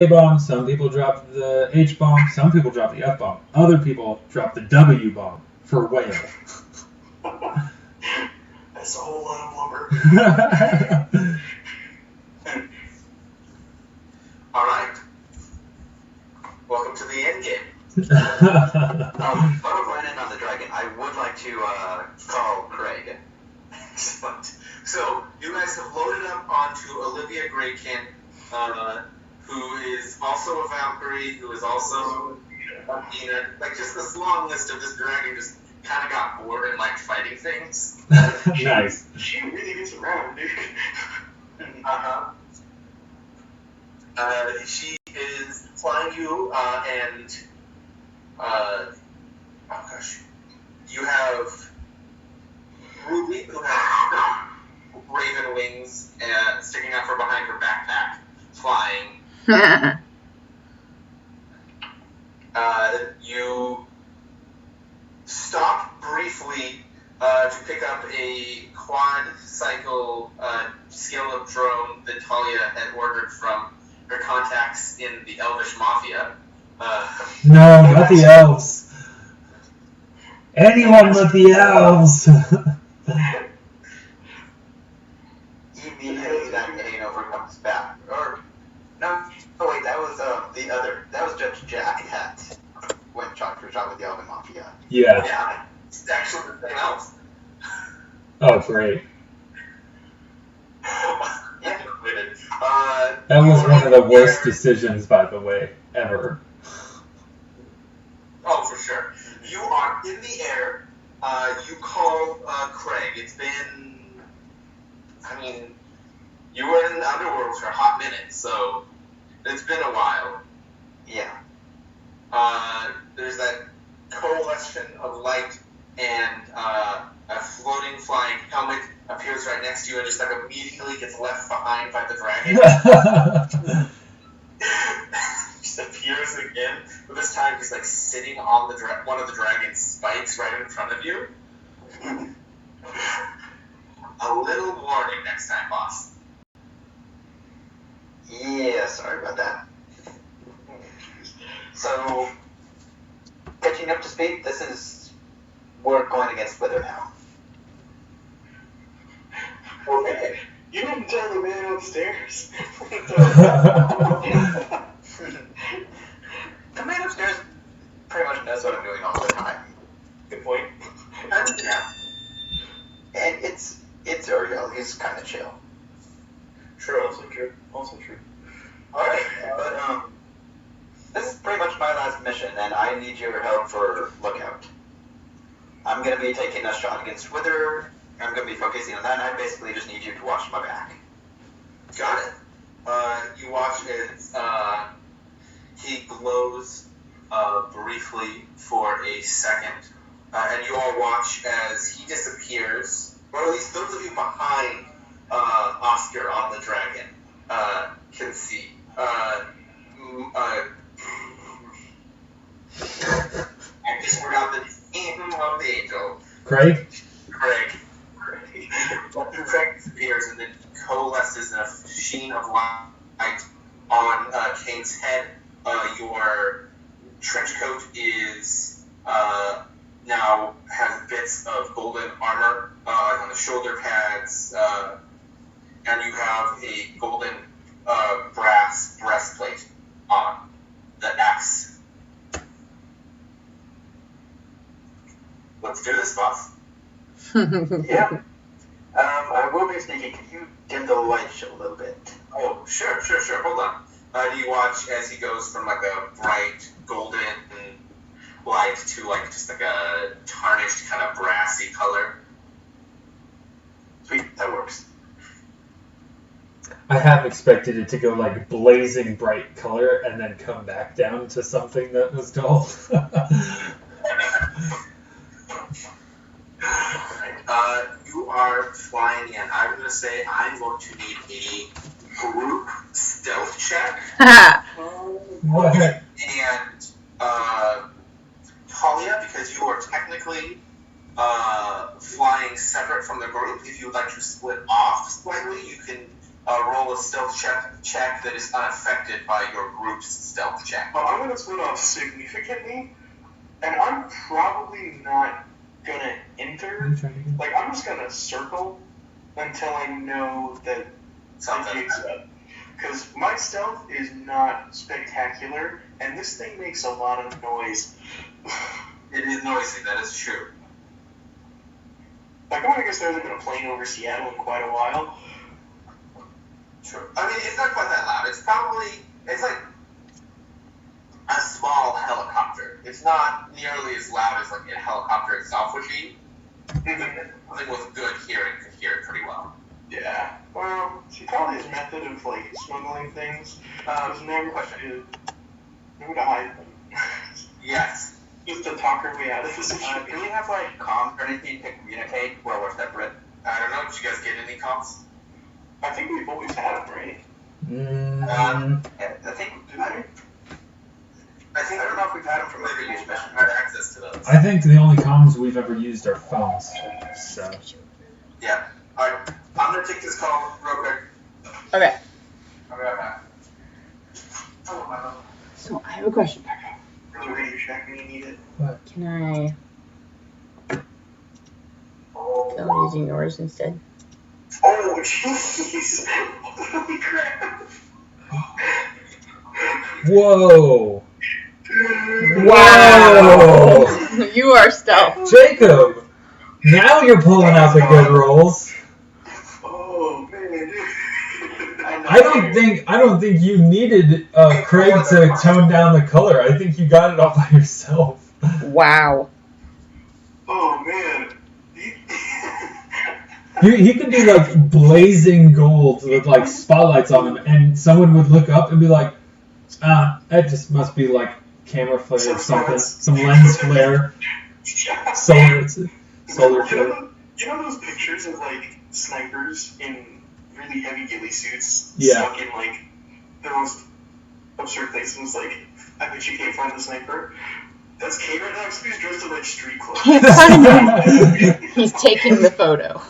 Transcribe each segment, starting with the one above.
A-bomb, some people drop the H-bomb, some people drop the F-bomb. Other people drop the W-bomb for whale. That's a whole lot of blubber. Alright. Welcome to the end game. While we're going in on the dragon, I would like to call Craig. Excellent. So, you guys have loaded up onto Olivia Graykin, who is also a Valkyrie, who is also Athena. Like, just this long list of this dragon just kind of got bored and liked fighting things. Nice. She really gets around, dude. She is flying you, and oh gosh, you have Ruby, who has raven wings sticking out from behind her backpack, flying. You stop briefly to pick up a quad cycle scale-up drone that Talia had ordered from her contacts in the Elvish Mafia. No, not the elves. Anyone but the elves. Immediately that hangover comes back. Or, no, oh wait, that was the other. That was Judge Jack hat when shot for shot with the Elven Mafia. Yeah. Yeah, it's actually the same elf. Oh, great. Yeah. That was one of the worst decisions, by the way, ever. Oh, for sure. You are in the air. You call Craig. It's been, I mean, you were in the Underworld for a hot minute, so it's been a while. Yeah. There's that coalition of light, and a floating flying helmet appears right next to you and just like immediately gets left behind by the dragon. Just appears again, but this time he's like sitting on the one of the dragon's spikes right in front of you. A little warning next time, boss. Yeah, sorry about that. So, catching up to speed, we're going against Wither now. Okay. You didn't tell the man upstairs. The man upstairs pretty much knows what I'm doing all the time. Good point. Yeah. And it's Uriel, he's kind of chill. True. Also true. Alright, but this is pretty much my last mission, and I need your help for Lookout. I'm going to be taking a shot against Wither. I'm going to be focusing on that, and I basically just need you to watch my back. Got it. You watch as he glows briefly for a second, and you all watch as he disappears, or at least those of you behind Oscar on the dragon can see. I just forgot the name of the angel. Craig? Craig disappears and then coalesces in a sheen of light on Kane's head. Your trench coat is now has bits of golden armor on the shoulder pads, and you have a golden brass breastplate on the axe. Let's do this, boss. Yeah. I will be sneaky. Can you dim the light show a little bit? Oh, sure. Hold on. You watch as he goes from like a bright golden light to like just like a tarnished kind of brassy color. Sweet, that works. I have expected it to go like blazing bright color and then come back down to something that was dull. You are flying in. I'm going to say I'm going to need a group stealth check. What? And Talia, because you are technically flying separate from the group, if you would like to split off slightly, you can roll a stealth check that is unaffected affected by your group's stealth check. Well, I'm going to split off significantly, and I'm probably not going to enter. Like, I'm just going to circle until I know that something's up. Because my stealth is not spectacular, and this thing makes a lot of noise. It is noisy, that is true. Like, I guess there hasn't been a plane over Seattle in quite a while. True. I mean, it's not quite that loud. It's like a small helicopter. It's not nearly as loud as like a helicopter itself would be. Something with good hearing could hear it pretty well. Yeah. Well, Talia's method of like smuggling things was never to hide them. Yes. Just to talk her way out of the situation. Do we have like comms or anything to communicate while we're separate? I don't know. Did you guys get any comms? I think we've always had them, right? I don't know if we've had them from the previous mission. Had access to those. I think the only comms we've ever used are phones. So. Yeah. Alright. I'm gonna take this call real quick. Okay. I'll be right back. So I have a question. You ready to check when you need it? Can I go using yours instead? Oh, jeez. Holy crap. Whoa! Wow! You are stealth. Jacob! Now you're pulling out the good rolls. Oh, man. I don't think you needed Craig to tone down the color. I think you got it all by yourself. Wow. Oh, man. He could be like blazing gold with like spotlights on him, and someone would look up and be like, that just must be like camera flare or something, some lens flare, solar flare. You know those pictures of like snipers in really heavy ghillie suits stuck in like the most absurd places? Like, I bet you can't find the sniper. That's Kane right now, except he's dressed in like street clothes. Can't find him. He's taking the photo.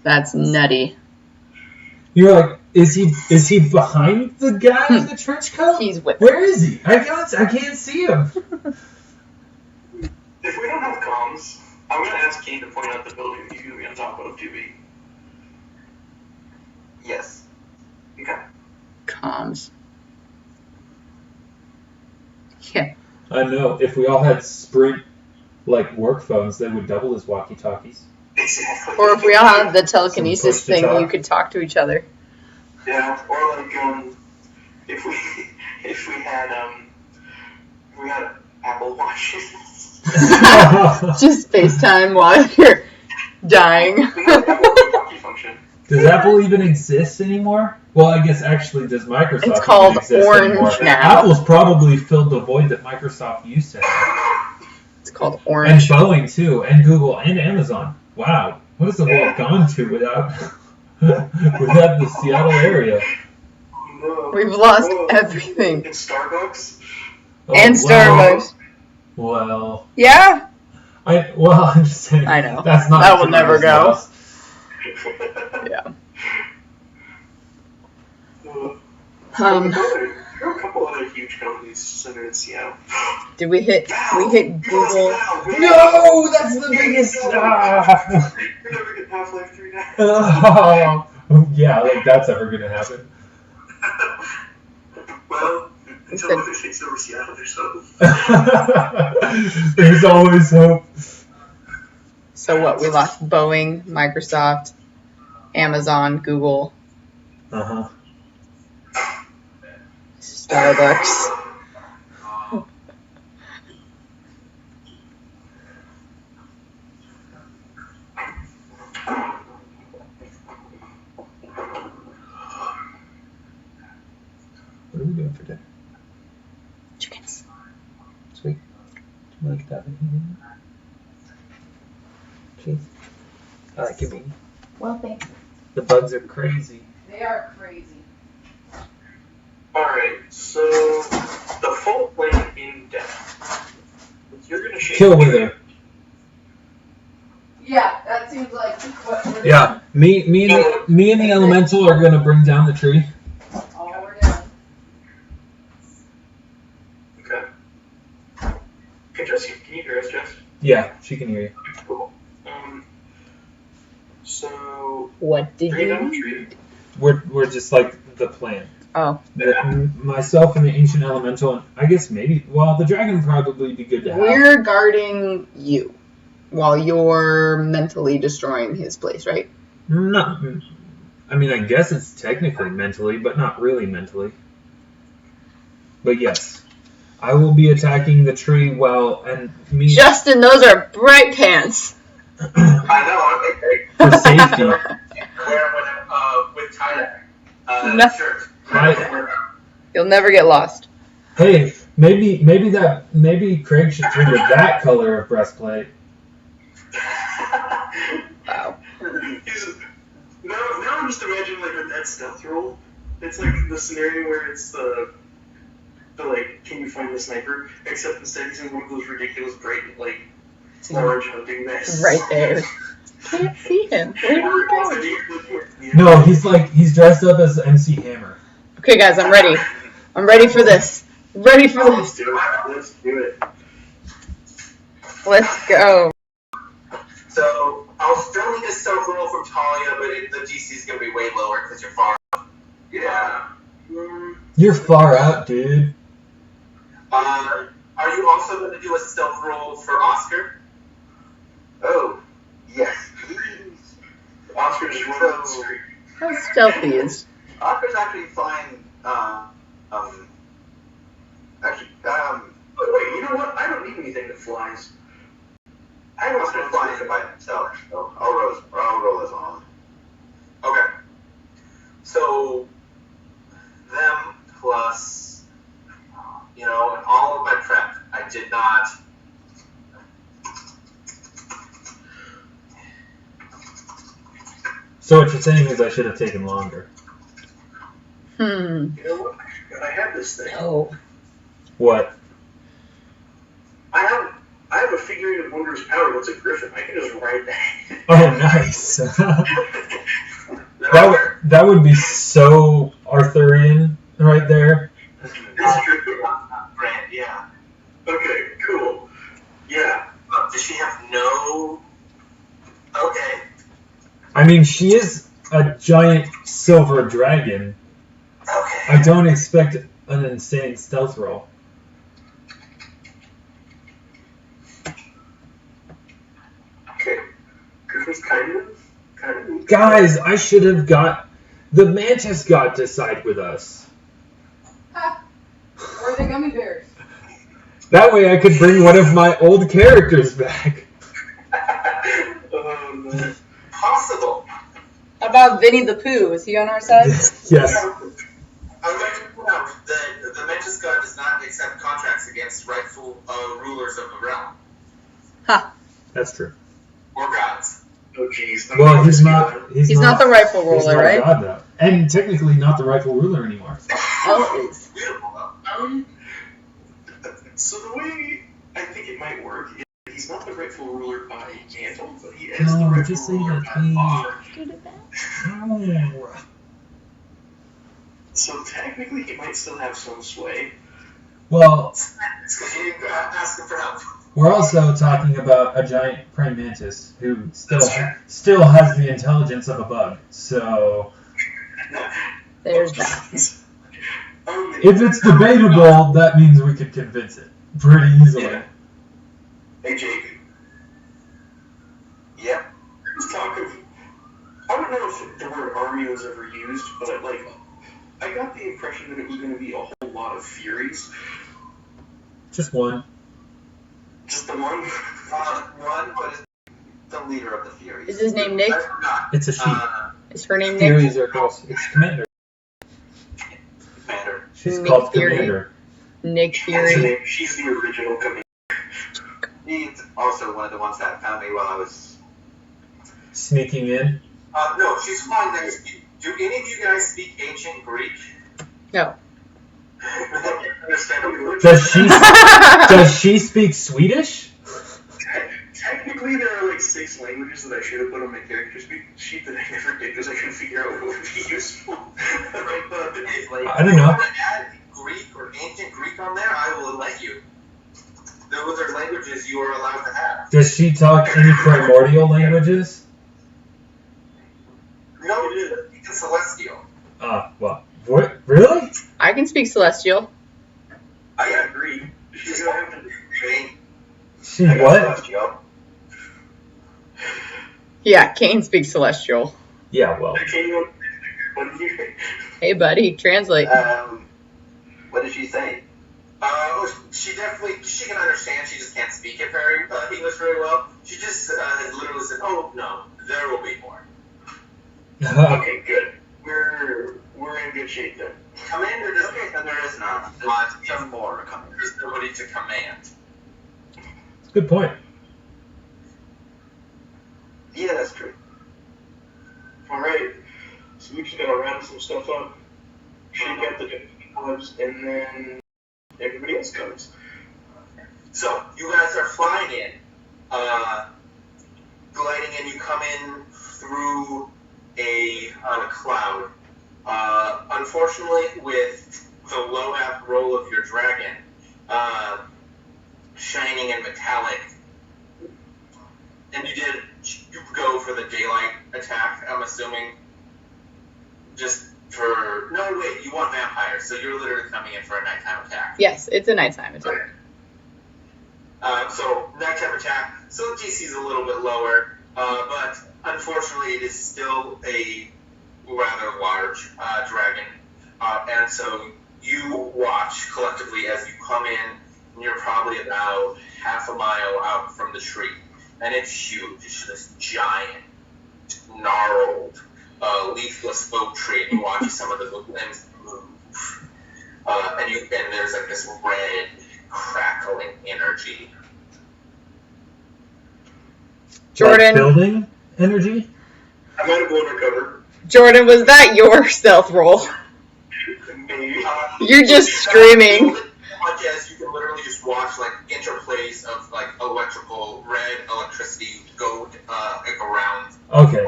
That's nutty. You're like, is he behind the guy in the trench coat? He's with. Where is he? I can't see him. If we don't have comms, I'm gonna ask Kane to point out the building he's gonna be on top of, 2B. Yes. Okay. Comms. Yeah. I know. If we all had Sprint like work phones, they would double as walkie-talkies. Exactly. Or if we all had the telekinesis thing, talk. you could talk to each other. Yeah. Or like if we had Apple Watches. Just FaceTime while you're dying. Does Apple even exist anymore? Well, I guess actually, does Microsoft It's called even exist Orange anymore? now. Apple's probably filled the void that Microsoft used to have. It's called And Orange. Boeing, too, and Google, and Amazon. Wow. What has the world gone to without the Seattle area? No. We've lost everything. And Starbucks. Oh, And Starbucks. Well, Yeah. I'm just saying. I know. That's not. That will never go. Yeah. There are a couple other huge companies centered in Seattle. Did we hit Google? No, that's the biggest. You're never getting Half-Life 3 now. Yeah, like that's ever gonna happen. Well, until other states over Seattle, there's hope. There's always hope. So what? We lost Boeing, Microsoft, Amazon, Google, Starbucks. What are we doing for dinner? Chickens. Sweet. Do you like that? Please. I like it. Well, thanks. The bugs are crazy. They are crazy. Alright, so the full plan in depth. You're gonna shake Kill Wither. Yeah, that seems like what we're Yeah, Me and the elemental are gonna bring down the tree. Oh, we're down. Okay. Can you hear us, Jess? Yeah, she can hear you. Cool. So. What did Bring down you the tree. We're just like the plan. Oh. Myself and the ancient elemental, and I guess maybe the dragon would probably be good to have. We're guarding you while you're mentally destroying his place, right? Not. I mean, I guess it's technically mentally, but not really mentally. But yes, I will be attacking the tree and me. Justin, those are bright pants. I know. For safety. Wear them with tie-dye No. shirt. You'll never get lost. Hey, maybe Craig should trigger that color of breastplate. Wow. Now I'm just imagining like with that stealth roll. It's like the scenario where it's the like, can you find the sniper? Except instead he's in one of those ridiculous bright like large hunting vests. Right there. Can't see him. Where did he go? No, he's dressed up as MC Hammer. Okay, guys, I'm ready. I'm ready for this. Ready for Let's this. do it. Let's do it. Let's go. So I'll still need a stealth roll from Talia, but the DC is going to be way lower because you're far out. Yeah. You're far out, dude. Are you also going to do a stealth roll for Oscar? Oh, yes, please. Oscar just runs on the street. How stealthy is? Oscar's actually flying. Wait, you know what? I don't need anything that flies. I don't Oscar's flying by himself, so I'll roll his own. Okay. So, them plus, in all of my prep, I did not. So what you're saying is I should have taken longer. You know what? I have this thing. No. What? I have a figurine of Wondrous Power that's a griffin. I can just ride that. Oh, nice. that would be so Arthurian right there. It's true. Brand, yeah. Okay, cool. Yeah. Does she have no... Okay. I mean, she is a giant silver dragon. Okay. I don't expect an insane stealth roll. Okay. Griffin's kind of. Guys, I should have got the Mantis-god to side with us. Or the gummy bears. That way I could bring one of my old characters back. No. Possible. How about Vinny the Pooh? Is he on our side? Yes. I would like to point out that the Mantis-god does not accept contracts against rightful rulers of the realm. Ha. That's true. Or gods. Oh, jeez. Well, he's not. He's not the rightful He's ruler, not right? God, though. And technically not the rightful ruler anymore. Oh, is. Beautiful, though. So the way I think it might work is he's not the rightful ruler by Mantle, but he is the No, rightful just say ruler that, by please. Father. Ow. So technically he might still have some sway. Well, It's because you didn't ask him for help. we're also talking about a giant praying mantis who still has the intelligence of a bug. So There's that. if it's debatable, that means we could convince it pretty easily. Yeah. Hey, Jake. Yep. Let's talk of. I don't know if the word army was ever used, but I got the impression that it was going to be a whole lot of Furies. Just one. Just the one. One, but it's the leader of the Furies. Is his name Nick? I forgot. It's a she. Is her name Nick? Furies are called. It's Commander. Commander. She's Nick called Fury. Commander. Nick That's her Fury. name. She's the original commander. He's also one of the ones that found me while I was. Sneaking in. No, she's flying next to you. Do any of you guys speak ancient Greek? No. Understandable. Does she speak Swedish? Technically, Technically, there are like 6 languages that I should have put on my character sheet that I never did because I couldn't figure out what would be useful. I don't know. If you want to add Greek or ancient Greek on there, I will let you. Those are languages you are allowed to have. Does she talk any primordial languages? No, it's Celestial. Well, what? Really? I can speak Celestial. I agree. She's going to be great. She what? Celestial. Yeah, Kane speaks Celestial. Yeah, well. Hey, buddy, translate. What did she say? She can understand. She just can't speak it very English very well. She just has literally said, "Oh no, there will be more." Okay, good. We're in good shape then. Commander doesn't. Okay, then there is not. There's Some more coming. There's nobody to command. Good point. Yeah, that's true. Alright, so we just gotta round some stuff up, shake out the clubs, and then everybody else comes. So, you guys are flying in, gliding in, you come in through on a cloud. Unfortunately, with the low app roll of your dragon, shining and metallic, and you go for the daylight attack, I'm assuming, no wait, you want vampires, so you're literally coming in for a nighttime attack. Yes, it's a nighttime attack. So, nighttime attack, so DC is a little bit lower, but unfortunately it is still a rather large dragon, and so you watch collectively as you come in, and you're probably about half a mile out from the tree, and it's huge. It's this giant, gnarled, leafless oak tree, and you watch some of the limbs move, and there's like this red, crackling energy. Jordan. Like building energy? I might have blown her cover. Jordan, was that your stealth roll? Maybe. You're just screaming. Much as you can literally just watch like interplays of like red electricity go around. Okay.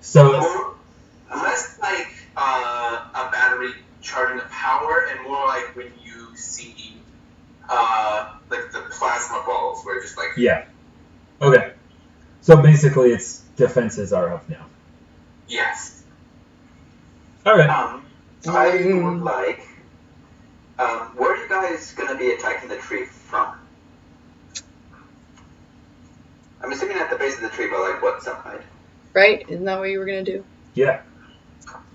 So Less like a battery charging the power, and more like when you see like the plasma balls, where just like yeah. Okay. So basically, its defenses are up now. Yes. All right. I would like. Where are you guys going to be attacking the tree from? I'm assuming at the base of the tree, but like what side? Right? Isn't that what you were going to do? Yeah.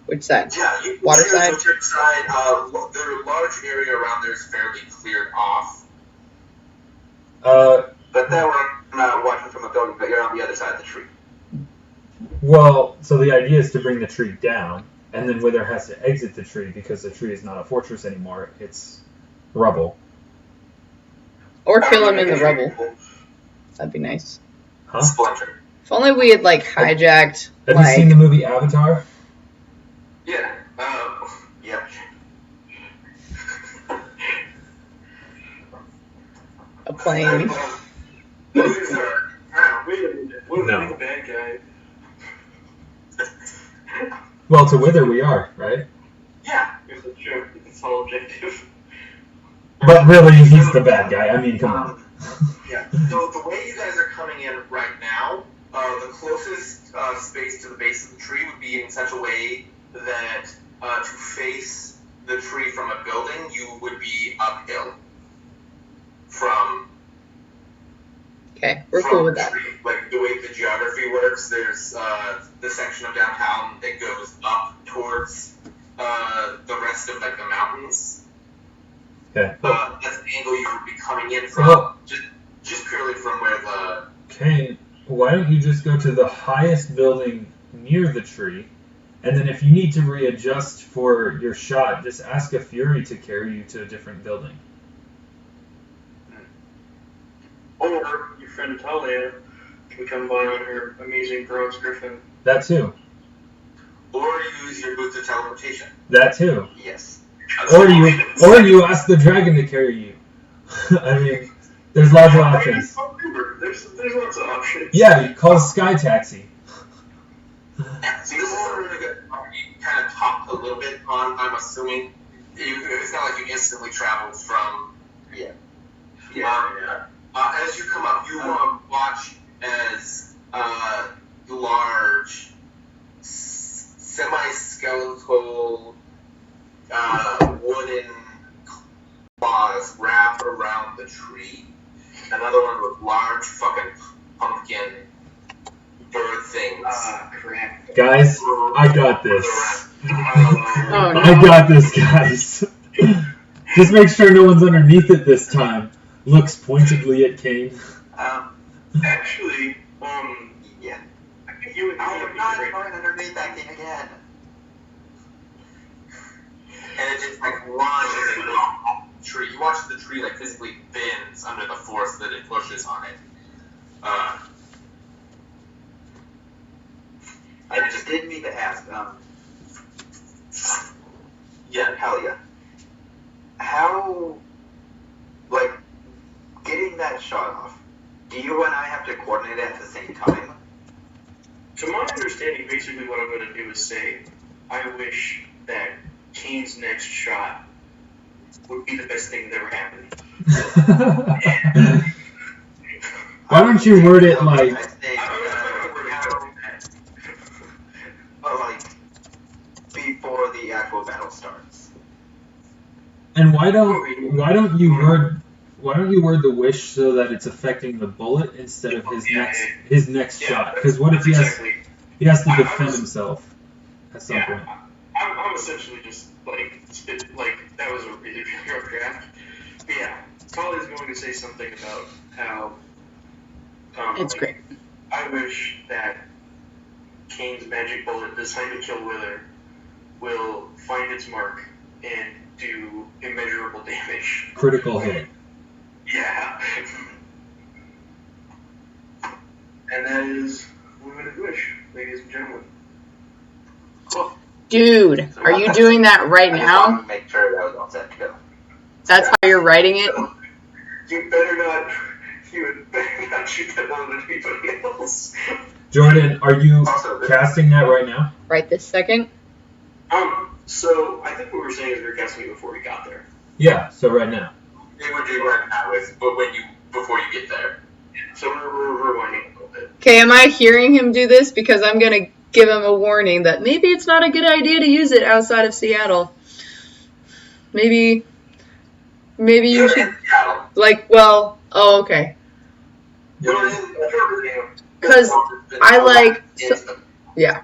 Which side? Yeah. Water side? Whichever side. The large area around there is fairly cleared off. But then we're not watching from a building, but you're on the other side of the tree. Well, so the idea is to bring the tree down, and then Wither has to exit the tree because the tree is not a fortress anymore. It's rubble. Or kill him in the rubble. That'd be nice. Huh? Splinter. If only we had, like, hijacked, Have you seen the movie Avatar? Yeah. Yep. a plane. Wait a minute. What No. if we the bad guy? Well, to Wither we are, right? Yeah. It's a joke. It's all objective. But really, he's the bad guy. I mean, come on. Yeah. So the way you guys are coming in right now, the closest space to the base of the tree would be in such a way that to face the tree from a building, you would be uphill from. Okay, we're cool with that. Like the way the geography works, there's the section of downtown that goes up towards the rest of like the mountains. Okay. That's the angle you would be coming in from, just purely from where the. Kane, why don't you just go to the highest building near the tree, and then if you need to readjust for your shot, just ask a Fury to carry you to a different building. Or your friend Talia can come by on her amazing bronze griffin. That too. Or use your boots of teleportation. That too. Yes. Or you ask the dragon to carry you. I mean, there's lots of options. They're there's lots of options. Yeah, you call Sky Taxi. So this is really good. You kind of talked a little bit on, I'm assuming. It's not like you instantly traveled from... As you come up, you watch as large, semi-skeletal wooden claws wrap around the tree. Another one with large fucking pumpkin bird things. Crap. Guys, I got this. Oh, no. I got this, guys. Just make sure no one's underneath it this time. Looks pointedly at Kane. Actually, Yeah. I think you would I am not going underneath that thing again. And it just like launches into the tree. You watch the tree like physically bends under the force that it pushes on it. I just did mean to ask, Talia, how, like, getting that shot off, do you and I have to coordinate it at the same time? To my understanding, basically what I'm going to do is say, I wish that Kane's next shot would be the best thing that ever happened. Why don't you word it like... But, like, before the actual battle starts. And why don't you word the wish so that it's affecting the bullet instead of his next shot? Because what if he has to defend himself at some point? I'm essentially just like that was a really rough draft. But yeah, Talia's going to say something about how It's great. I wish that Kane's magic bullet designed to kill Wither will find its mark and do immeasurable damage. Critical hit. Yeah. And that is Limited Wish, ladies and gentlemen. Cool. Dude, are you doing that right I just wanted now? to make sure that was all set to go. That's how you're writing it? You better not shoot that one at anybody else. Jordan, are you casting that right now? Right this second? So I think what we were saying is we were casting it before we got there. Yeah, so right now. It would do right now, but before you get there. So we're rewinding a little bit. Okay, am I hearing him do this? Because I'm going to give him a warning that maybe it's not a good idea to use it outside of Seattle. Maybe you should, like, well, oh, okay. Because I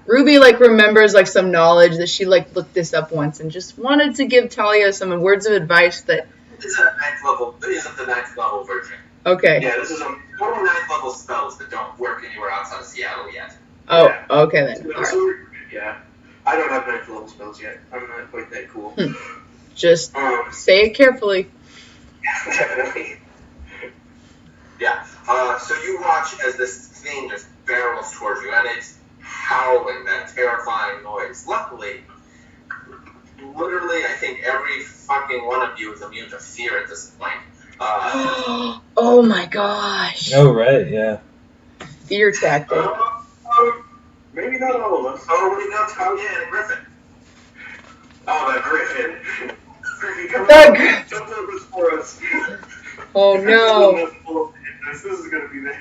Ruby, like, remembers, like, some knowledge that she, like, looked this up once and just wanted to give Talia some words of advice that... It's a 9th level, it isn't the 9th level version. Okay. Yeah, this is only 9th level spells that don't work anywhere outside of Seattle yet. Oh, yeah. Okay then. Yeah. I don't have 9th level spells yet. I'm not quite that cool. Just say it carefully. Definitely. Yeah. So you watch as this thing just barrels towards you, and it's howling, that terrifying noise. Luckily, literally, I think every fucking one of you is immune to fear at this point. Oh my gosh. Oh, right, yeah. Fear tactic. Maybe not all of us. Oh, we know Talia and Griffin. Oh, that Griffin. Griffin, come That on. Griffin. Jump over for us. Oh no. This is going to be bad.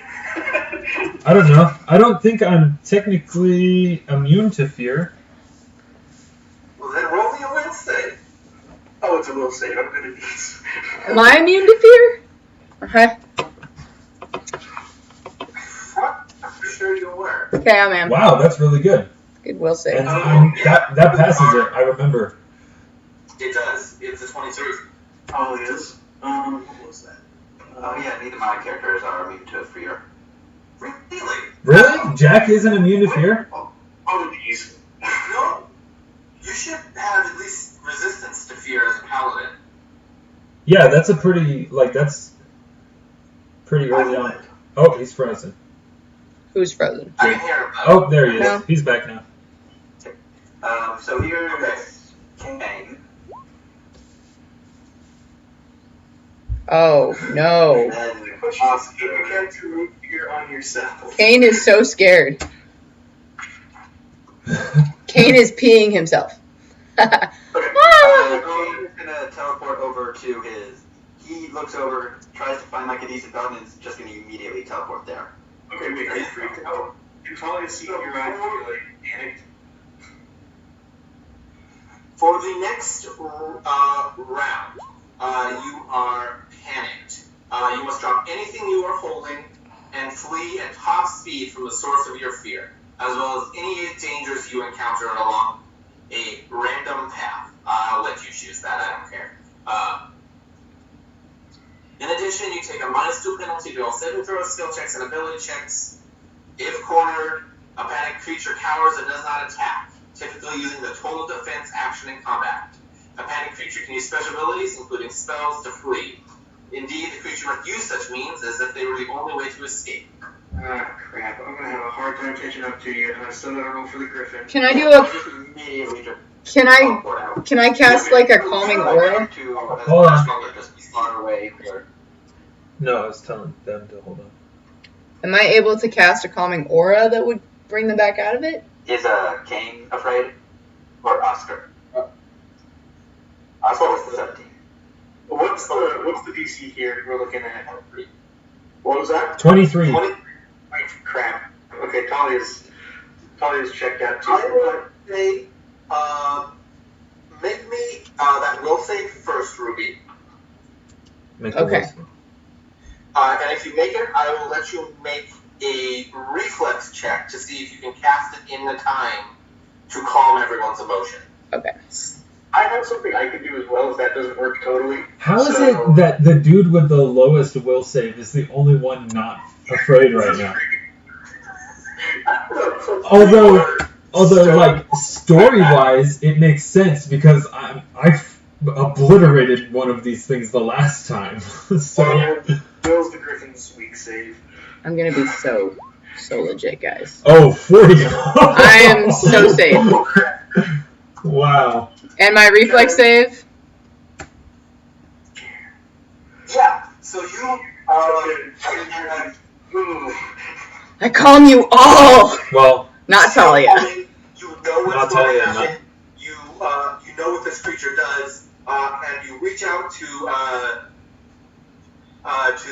I don't know. I don't think I'm technically immune to fear. Well, then roll me a will save. Oh, it's a will save. I'm good at these. Am I immune to fear? Okay. I'm sure you were. Okay, I am. Wow, that's really good. Good will save. And that passes it, I remember. It does. It's a 23. Oh, it is? What was that? Oh yeah, neither of my characters are immune to fear. Really? Really? Jack isn't immune to fear? Oh, geez. No. You should have at least resistance to fear as a paladin. Yeah, that's pretty early on. Oh, he's frozen. Who's frozen? I can hear him. Oh, there he is. No. He's back now. So here's Kane. Oh no. And then put you to sleep. You can't do root fear on yourself. Kane is so scared. Kane is peeing himself. Okay. Kane is gonna teleport over to his. He looks over, tries to find like a decent belt, and is just gonna immediately teleport there. Okay, wait, are you freaked out? You probably see your eyes feel like panicked. For the next round, you are panicked. You must drop anything you are holding and flee at top speed from the source of your fear, as well as any dangers you encounter along a random path. I'll let you choose that, I don't care. In addition, you take a -2 penalty to all saving throws, skill checks, and ability checks. If cornered, a panicked creature cowers and does not attack, typically using the total defense action in combat. A panicked creature can use special abilities, including spells, to flee. Indeed, the creature must use such means as if they were the only way to escape. Ah, crap. I'm gonna have a hard time catching up to you, and I still gotta roll for the griffin. Can I do a... Just immediately just Can I teleport out. can I cast like a calming aura? Hold on. Just be far away. No, I was telling them to hold on. Am I able to cast a calming aura that would bring them back out of it? Is Kane afraid? Or Oscar? Oscar was the 17. What's the DC here we're looking at? What was that? 23. 20? Crap. Okay, Talia's checked out too. I would say, make me that will save first, Ruby. Make the Okay. list. And if you make it, I will let you make a reflex check to see if you can cast it in the time to calm everyone's emotion. Okay. I have something I can do as well if that doesn't work totally. How is it that the dude with the lowest will save is the only one not afraid right now? Although, like, story-wise, it makes sense because I've obliterated one of these things the last time. So. Bill's the Griffin's weak save. I'm gonna be so legit, guys. Oh, 40. I am so safe. Wow. And my reflex save? Yeah, so you, I calm you all! Well, Not Talia. You know what's Not going Talia, to happen. You know what this creature does, and you reach out to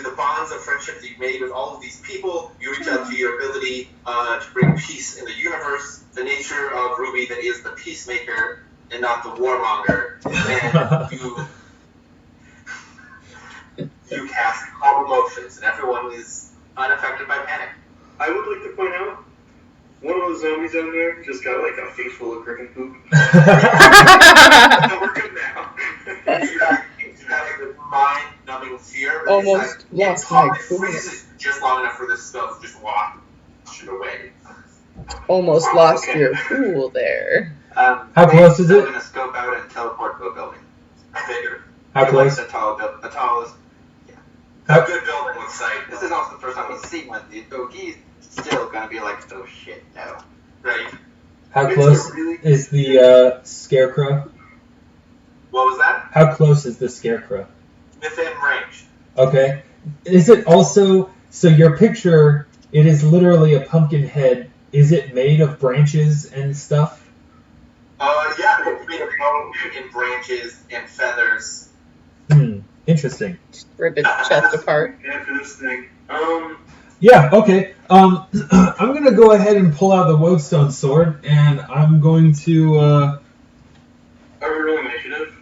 the bonds of friendship that you've made with all of these people. You reach out to your ability to bring peace in the universe, the nature of Ruby that is the peacemaker and not the warmonger, and you cast calm emotions, and everyone is unaffected by panic. I would like to point out, one of those zombies down there just got like a face full of griffin poop. We're good now. You have the mind-numbing fear. But Almost lost my it cool. freezes just long enough for this spell to just wash it away. Almost lost your cool there. How close is it? I'm going to scope out and teleport to a building. Bigger. How close? The tallest. A good building with sight. This is also the first time he's seen one, so he's still going to be like, oh shit, no. Right. How close is the scarecrow? What was that? How close is the scarecrow? Within range. Okay. Is it also, so your picture, it is literally a pumpkin head. Is it made of branches and stuff? Yeah, it's made of bone and branches and feathers. Interesting. Just rip its chest apart. After this thing. Yeah, okay. I'm going to go ahead and pull out the Lodestone sword, and I'm going to, Are we rolling initiative?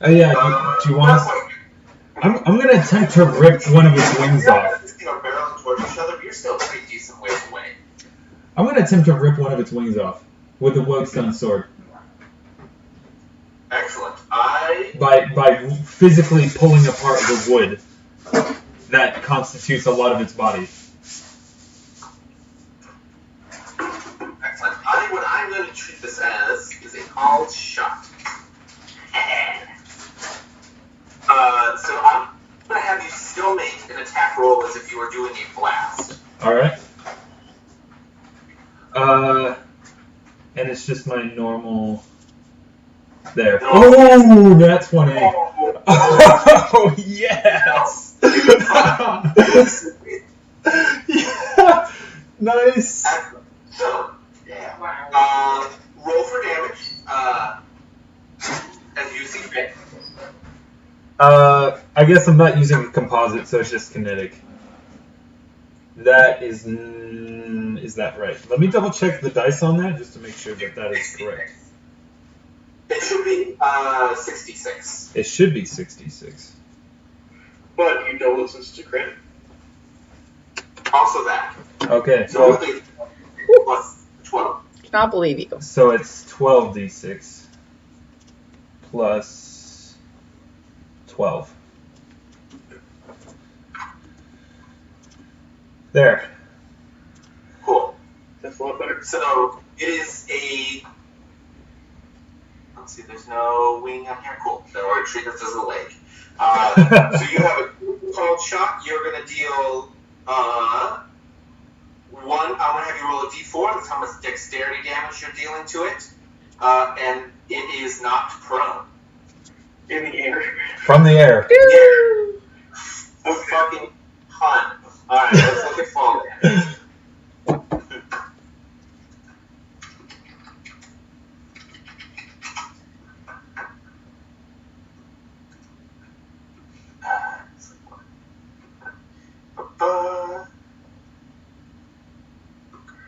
yeah, do you want us? I'm going to attempt to rip one of its wings off. You're barreling towards each other, but you're still a pretty decent ways away. I'm going to attempt to rip one of its wings off with the Lodestone sword. Excellent. By physically pulling apart the wood that constitutes a lot of its body. Excellent. What I'm going to treat this as is a called shot. So I'm going to have you still make an attack roll as if you were doing a blast. Alright. And it's just my normal... There. Oh, that's 1A. Oh, yes! Yeah. Nice. So, roll for damage. As you see fit. I guess I'm not using a composite, so it's just kinetic. That is that right? Let me double check the dice on that just to make sure that that is correct. It should be 66. It should be 66. But you double it since it's a crit. Also that. Okay, So so plus 12. Cannot believe you. so it's 12d6 plus 12. There. Cool. That's a lot better. So it is a. Let's see. There's no wing on here. Cool. Or treat this as a leg. So you have a cold shot. You're gonna deal 1. I'm gonna have you roll a d4. That's how much dexterity damage you're dealing to it. And it is knocked prone. In the air. From the air. A fucking ton. Alright, let's look at fall damage.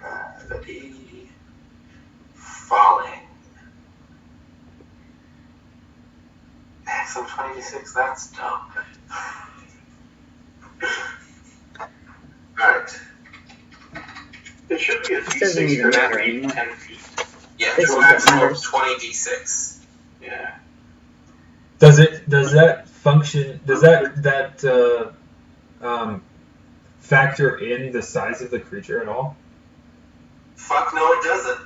Gravity. Falling. So 26, that's dumb. Alright. It should be a This doesn't d6 even for matter every anymore. 10 feet. Yeah, This to a is what maximum of matters. 20d6. Yeah. Does that function? Does that factor in the size of the creature at all? Fuck no, it doesn't.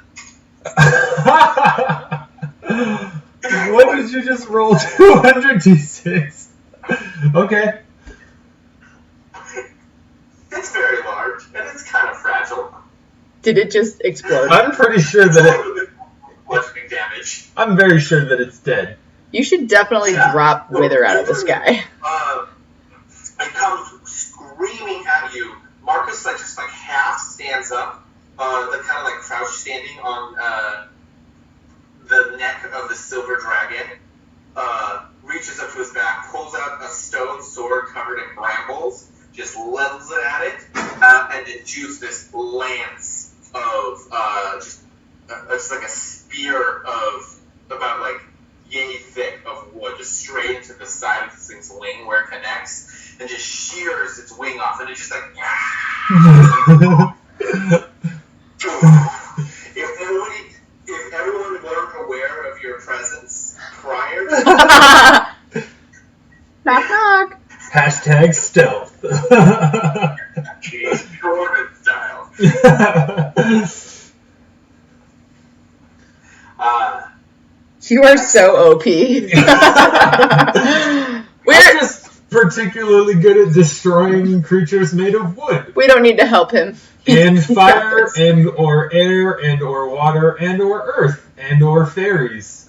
What did you just roll? 200d6. Okay. It's very large, and it's kind of fragile. Did it just explode? I'm pretty sure that Bludgeoning damage. I'm very sure that it's dead. You should definitely drop Wither out of the sky. It comes screaming at you. Marcus just half stands up, the kind of crouch standing on the neck of the silver dragon. Reaches up to his back, pulls out a stone sword covered in brambles, just levels it at it, and it shoots this lance of it's like a spear of about yay thick of wood, just straight into the side of this thing's wing where it connects, and just shears its wing off, and it's just if everyone weren't aware of your presence prior to Knock knock. Hashtag stealth. Jeez, Jordan style. You are so OP. We're just particularly good at destroying creatures made of wood. We don't need to help him. And fire, and or air, and or water, and or earth, and or fairies.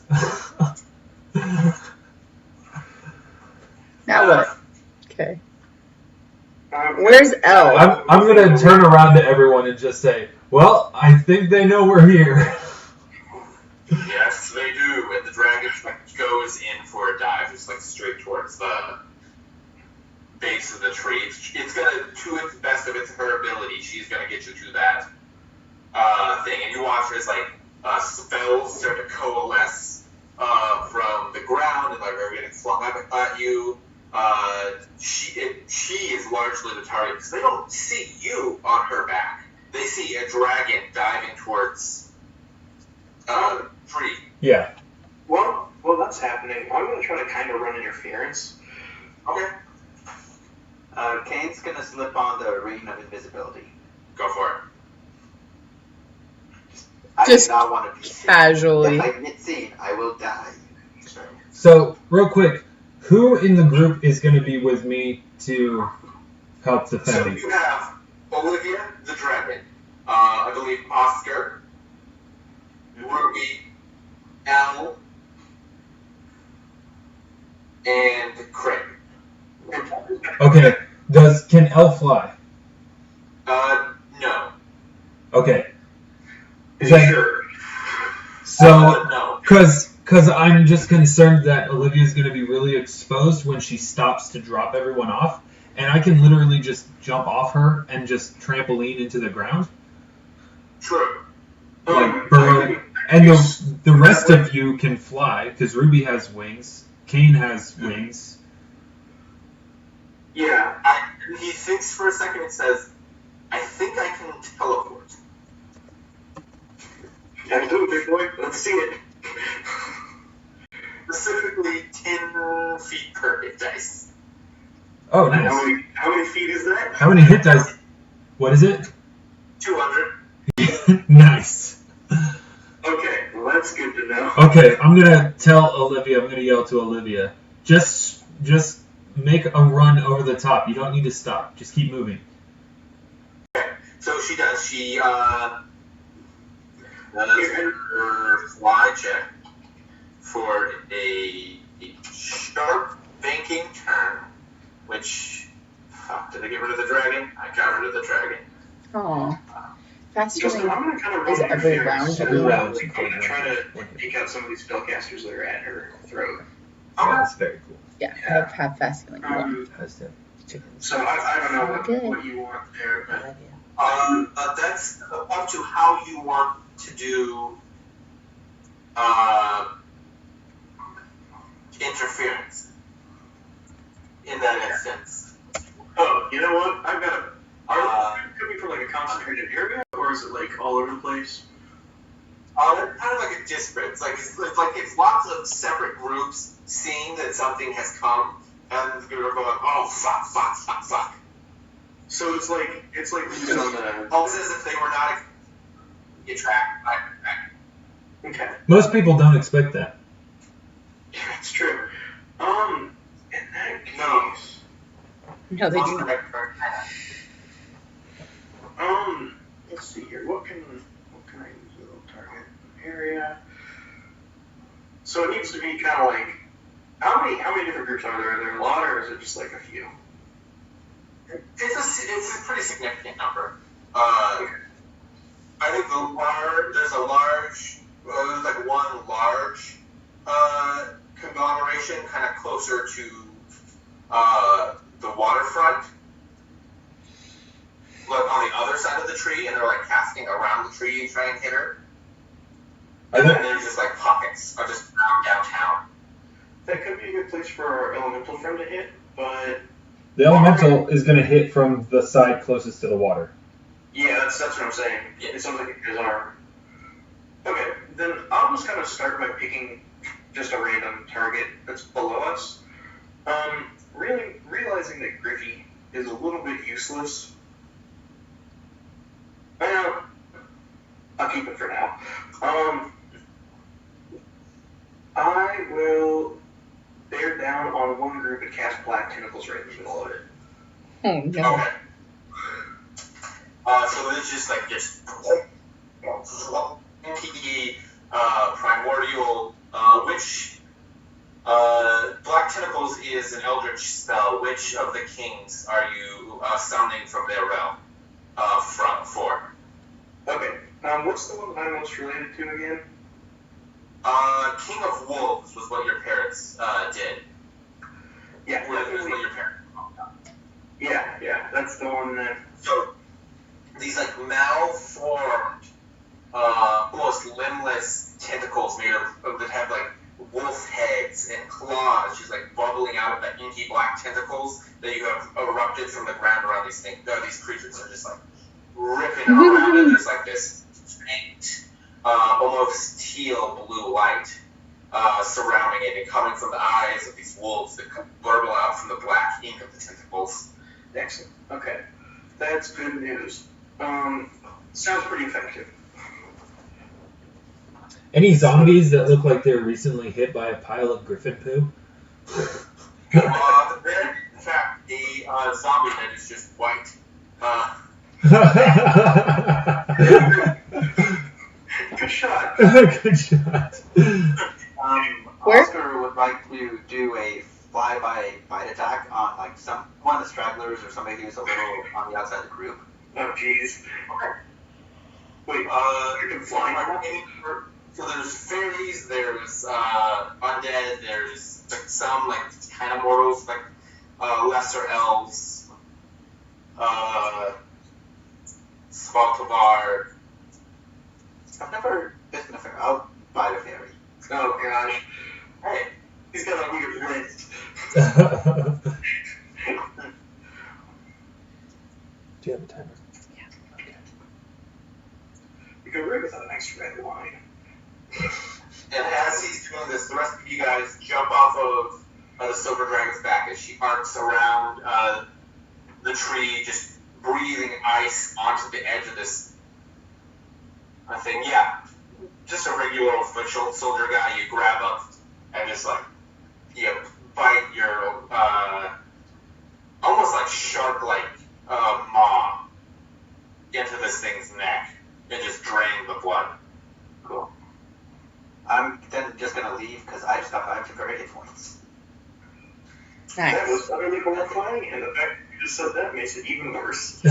Now what? Okay. Where's Elle? I'm going to turn around to everyone and just say, well, I think they know we're here. Yes, they do. And the dragon goes in for a dive, just straight towards the base of the tree. It's gonna, to its best of her ability, she's gonna get you to that thing. And you watch as spells start to coalesce from the ground and are getting flung up at you. She is largely the target because they don't see you on her back. They see a dragon diving towards tree. Yeah. Well, that's happening. I'm going to try to kind of run interference. Okay. Kane's gonna slip on the ring of invisibility. Go for it. I Just do not want to be seen. casually. If I get seen, I will die. So, real quick, who in the group is going to be with me to help So defend me? you have Olivia the dragon, I believe Oscar, Ruby, Elle, and Craig. And Okay. Can Elle fly? No. Okay. Sure. So, no. because I'm just concerned that Olivia's going to be really exposed when she stops to drop everyone off, and I can literally just jump off her and just trampoline into the ground. True. Like burrow. And the rest of you can fly, because Ruby has wings. Kane has wings. Yeah. He thinks for a second and says, I think I can teleport. Yeah, do it, big boy. Let's see it. Specifically 10 feet per hit dice. Oh, nice. How many feet is that? How many hit dice? What is it? 200. Nice. Okay, well that's good to know. Okay, I'm gonna yell to Olivia, just make a run over the top. You don't need to stop. Just keep moving. Okay, so she does. She does her fly check for a sharp banking turn, which, did I get rid of the dragon? I got rid of the dragon. Aw. Fast Justin, turning I'm going to kind of is run every interference, round. so Every round. I'm going to try to take out some of these spellcasters that are at her throat. Yeah, that's very cool. Yeah, I have fast healing. So I don't know what you want there, but That's up to how you want to do interference in that instance. oh, you know what? I've got a. Are they coming from like a concentrated area, or is it like all over the place? They're kind of like a disparate. It's lots of separate groups seeing that something has come, and they're going, oh fuck. So it's like these on the. Almost as if they were not get tracked by. Okay. Most people don't expect that. Yeah, that's true. In that case. No, they do not. Let's see here. What can I use as a target area? So it needs to be kind of like how many different groups are there? Are there a lot, or is it just like a few? It's a pretty significant number. I think there's like one large conglomeration kind of closer to the waterfront, like on the other side of the tree, and they're like casting around the tree and trying to hit her. And then there's just like pockets of just downtown. That could be a good place for our elemental friend to hit, but The elemental is going to hit from the side closest to the water. yeah, that's what I'm saying. Yeah. It sounds like his arm. Okay, then I'll just kind of start by picking just a random target that's below us. Really realizing that Griffy is a little bit useless. Well, I'll keep it for now. I will bear down on one group and cast black tentacles right in the middle of it. Oh, no. Okay. So it's just like primordial, which Black Tentacles is an eldritch spell. Which of the kings are you summoning from their realm? For? Okay. What's the one that I'm most related to again? King of Wolves was what your parents did. Yeah, Was what your parents. yeah, that's the one that. So these like malformed, almost limbless tentacles made of that have like wolf heads and claws, just like bubbling out of the inky black tentacles that you have erupted from the ground around these things. These creatures are just like ripping around, and there's like this faint, almost teal blue light surrounding it and coming from the eyes of these wolves that burble out from the black ink of the tentacles. Excellent. Okay. That's good news. Sounds pretty effective. Any zombies that look like they're recently hit by a pile of griffin poo? There, in fact, a zombie that is just white. Good shot. Good shot. Where? Oscar would like to do a fly-by bite attack on like one of the stragglers or somebody who's a little on the outside of the group. Oh, jeez. Okay. Wait, you can fly. So there's fairies, there's undead, there's like some like kind of mortals, like lesser elves, Svaltavar. I've never been a fairy. I'll bite a fairy. Oh gosh. Hey, he's got a weird list. Do you have a timer? You can read without an extra red wine. and as he's doing this, the rest of you guys jump off of the Silver Dragon's back as she arcs around the tree, just breathing ice onto the edge of this thing. Yeah, just a regular old foot soldier guy. You grab up and just like you bite your almost like shark-like maw into this thing's neck and just drain the blood. Cool. I'm then just gonna leave because I just got 5 temporary hit points. Nice. That was utterly horrifying, and the fact that you just said that makes it even worse.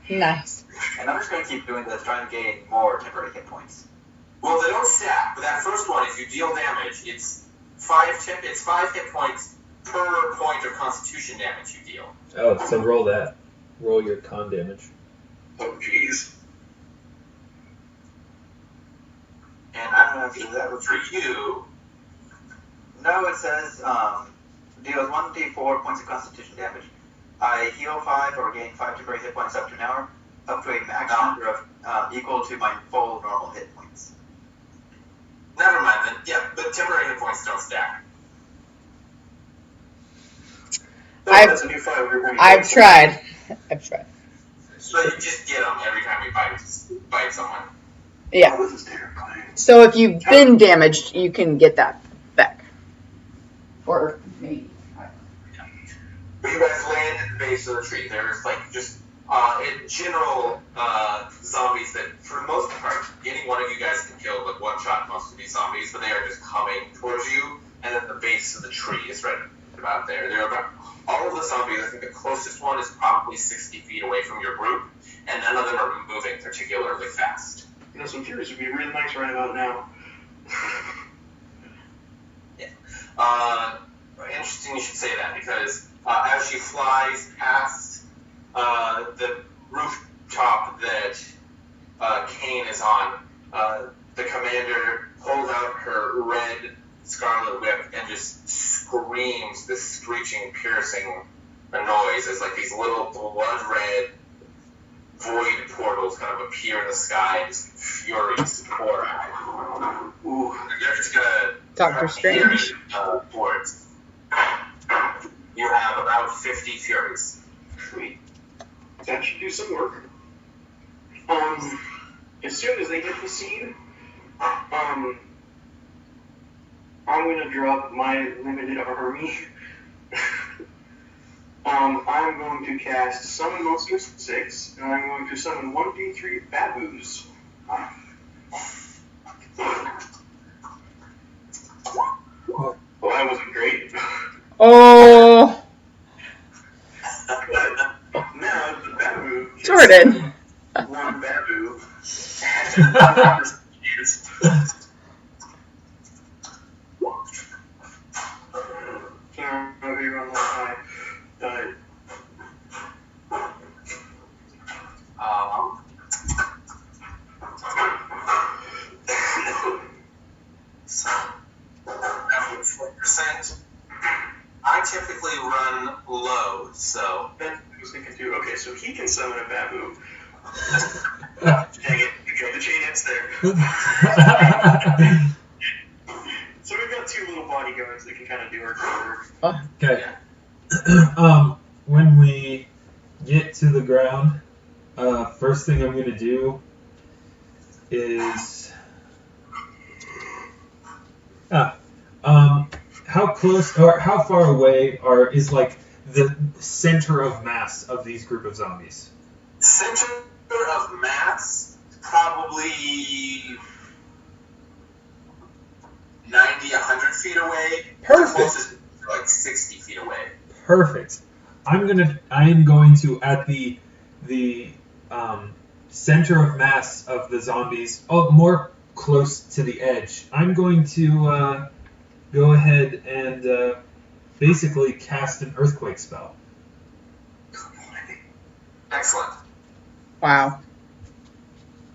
Nice. And I'm just gonna keep doing this, trying to gain more temporary hit points. Well, they don't stack, but that first one, if you deal damage, it's 5 hit points per point of Constitution damage you deal. Oh, so roll that. Roll your con damage. Oh, jeez. And I don't know if you do that with for you, No, it says deals 1d4 points of Constitution damage. I heal 5 or gain 5 temporary hit points up to an hour, up to a max number of equal to my full normal hit points. never mind then. Yeah, but temporary hit points don't stack. That's a new 500. I've tried. So you just get them every time you bite someone. Yeah. Oh, this is terrifying. So if you've been damaged, you can get that back. Or maybe. But you guys land at the base of the tree. There's like just in general zombies that for the most part any one of you guys can kill with one shot most of these zombies, but they are just coming towards you, and then the base of the tree is right about there. They're about all of the zombies. I think the closest one is probably 60 feet away from your group, and none of them are moving particularly fast. You know, some furies would be really nice right about now. Interesting you should say that, because as she flies past the rooftop that Kane is on, the commander pulls out her red scarlet whip and just screams this screeching, piercing noise as like these little blood-red void portals kind of appear in the sky and just furies pour out. Ooh, they're just gonna Doctor Strange. Boards. You have about 50 furies. Sweet. That should do some work. As soon as they hit the scene, I'm gonna drop my limited army. I'm going to cast Summon Monsters 6, and I'm going to summon 1d3 baboos. Well, that wasn't great. Oh, But now the baboo gets Jordan. one baboo. Can't remember you on that high. So, after 4%, I typically run low, so. Then I was thinking too, okay, so he can summon a baboo. Dang it, okay, the chain ends there. So we've got 2 little bodyguards that can kind of do our work. Okay. When we get to the ground, first thing I'm gonna do is how close or how far away is like the center of mass of these group of zombies? Center of mass, probably 90, 100 feet away. Perfect. The closest is like 60 feet away. Perfect. I am going to, at the center of mass of the zombies, more close to the edge, I'm going to go ahead and basically cast an earthquake spell. Excellent. Wow.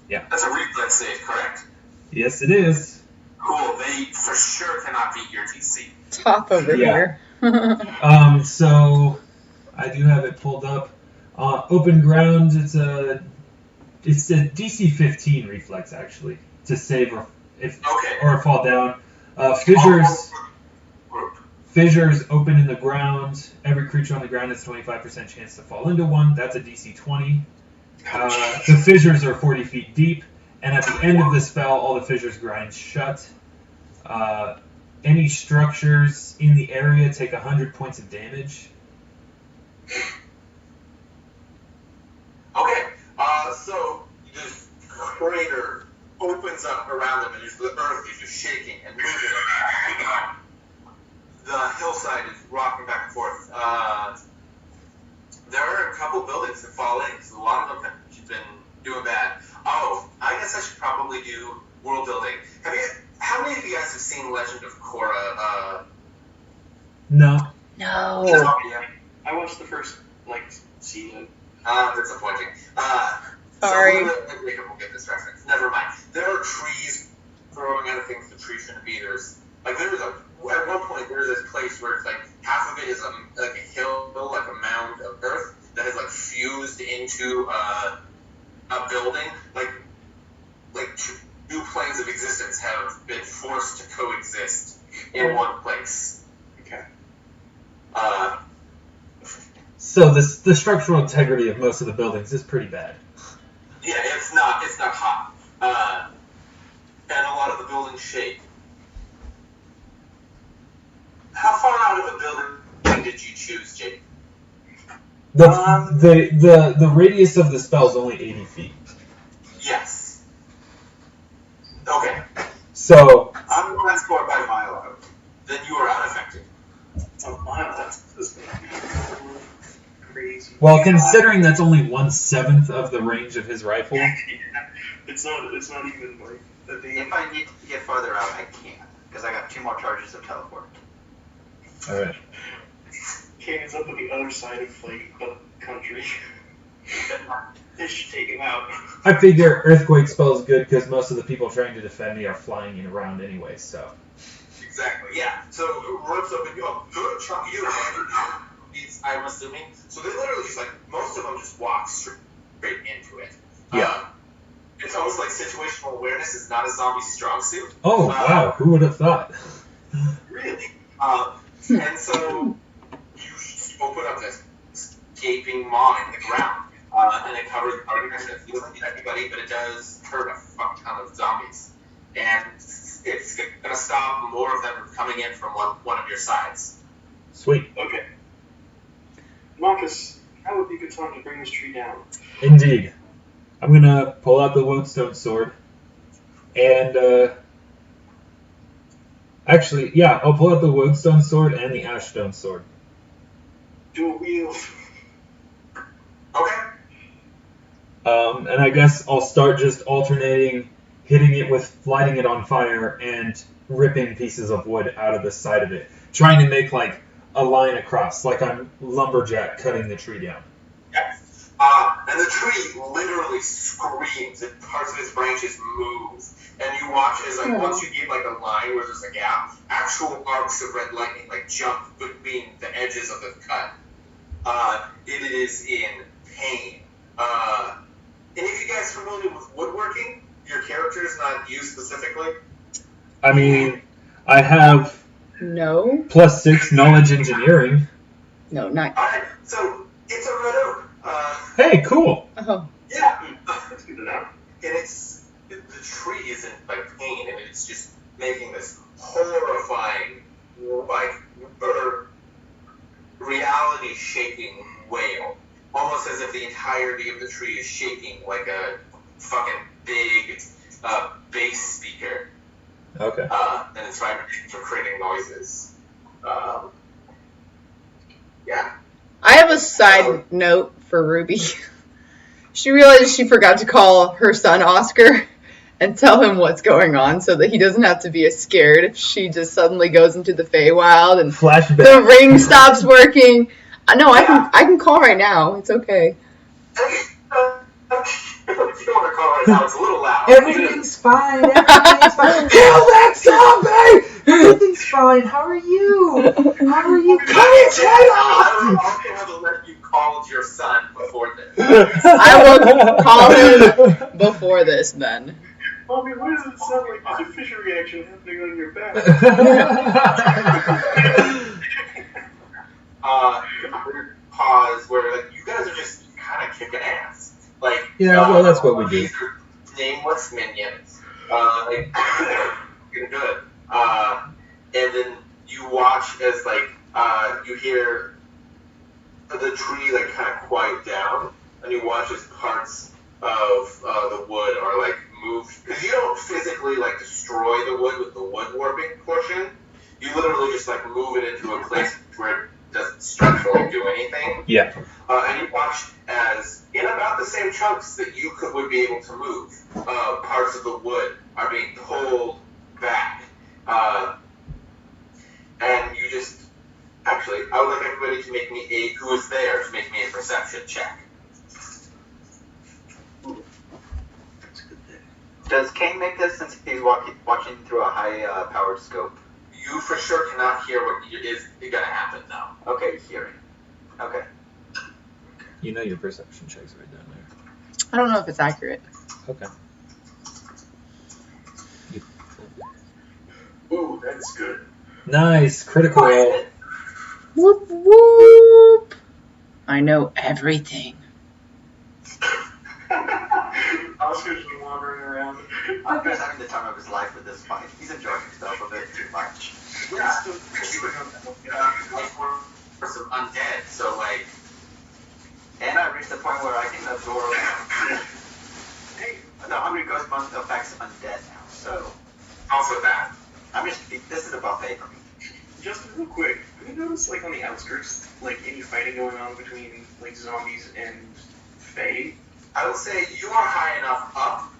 Yeah. That's a reflex save, correct? Yes, it is. Cool. They for sure cannot beat your DC. Top over here. So I do have it pulled up. Open ground. It's a DC 15 reflex actually to save or fall down. Fissures open in the ground. Every creature on the ground has 25% chance to fall into one. That's a DC 20. The fissures are 40 feet deep, and at the end of the spell, all the fissures grind shut. Any structures in the area take 100 points of damage. Okay, so this crater opens up around them, and the earth is just shaking and moving. The hillside is rocking back and forth. There are a couple buildings that fall in, so a lot of them have been doing bad. Oh, I guess I should probably do world building. How many of you guys have seen Legend of Korra? No. No. Yeah. I watched the first season. Disappointing. Sorry. So we'll get this reference. Never mind. There are trees growing out of things the tree shouldn't be. At one point there's this place where it's like half of it is like a hill, like a mound of earth that is like fused into a building. Like two planes of existence have been forced to coexist in one place. Okay. So the structural integrity of most of the buildings is pretty bad. Yeah, it's not hot. And a lot of the buildings shake. How far out of the building did you choose, Jake? The radius of the spell is only 80 feet. Yes. Okay. So I'm going to score by a mile out. Then you are unaffected. A mile? That's crazy. well, considering that's only 1/7 of the range of his rifle. It's not even like the thing. If I need to get farther out, I can, because I got 2 more charges of teleport. All right. Kane is up on the other side of the country. This should take him out. I figure earthquake spell is good because most of the people trying to defend me are flying around anyway. So. Exactly. Yeah. So it rips up and good chunk you. I'm assuming. So they literally just most of them just walk straight into it. Yeah. It's almost like situational awareness is not a zombie strong suit. Oh wow! Who would have thought? Really? And so you open up this gaping maw in the ground, and it covers part of your mission. It doesn't hit everybody, but it does hurt a fuck ton of zombies. And it's going to stop more of them from coming in from one of your sides. Sweet. Okay. Marcus, now would be a good time to bring this tree down. Indeed. I'm gonna pull out the lodestone sword, and actually, yeah, I'll pull out the lodestone sword and the ashstone sword. Do a wheel. Okay. And I guess I'll start just alternating, hitting it with lighting it on fire and ripping pieces of wood out of the side of it, trying to make a line across, like I'm lumberjack cutting the tree down. Yeah. And the tree literally screams, and parts of its branches move. And you watch as, once you get, a line where there's a gap, actual arcs of red lightning, jump between the edges of the cut. It is in pain. Any of you guys familiar with woodworking? Your characters, not you specifically? I mean, I have No. +6 knowledge engineering. No, not. Alright, so it's a red oak. Hey, cool. Oh. Yeah. That's good enough. And the tree is in pain, and it's just making this horrifying, reality-shaking wail, almost as if the entirety of the tree is shaking like a fucking big bass speaker. Okay. And its vibrations are creating noises. Yeah. I have a side note for Ruby. She realized she forgot to call her son Oscar and tell him what's going on so that he doesn't have to be as scared if she just suddenly goes into the Feywild and Flashback. the ring stops working. No, I can call right now. It's okay. If you don't want to call right now, it's a little loud. Everything's fine. Everything's fine. Kill that zombie! Everything's fine. How are you? How are you? Cut its head off! I would also have let you call your son before this. I will call him before this then. Mommy, why does it sound like there's a fisher reaction happening on your back? Pause where like you guys are just kind of kicking ass. Like well, that's what we do. Nameless minions. Like you're good. And then you watch as like you hear the tree like kind of quiet down, and you watch as parts of the wood are like moved, because you don't physically like destroy the wood with the wood warping portion. You literally just like move it into a place where it doesn't structurally do anything. Yeah. And you watch as in about the same chunks that you would be able to move, parts of the wood are being pulled back. And you just actually, I would like everybody to make me who is there to make me a perception check. Does Kane make this since he's watching through a high-powered scope? You for sure cannot hear what is going to happen now. Okay, hearing. Okay. You know your perception check's right down there. I don't know if it's accurate. Okay. Ooh, that's good. Nice. Critical roll. Whoop whoop. I know everything. Oscar's been wandering around. Oscar's having the time of his life with this fight. He's enjoying himself a bit too much. Yeah, for some undead, so like. And I reached the point where I can absorb. Hey, the Hungry Ghost month affects undead now, so. Also that. This is a buffet for me. Just real quick, have you noticed, like, on the outskirts, like, any fighting going on between, like, zombies and Fae? I would say you are high enough up,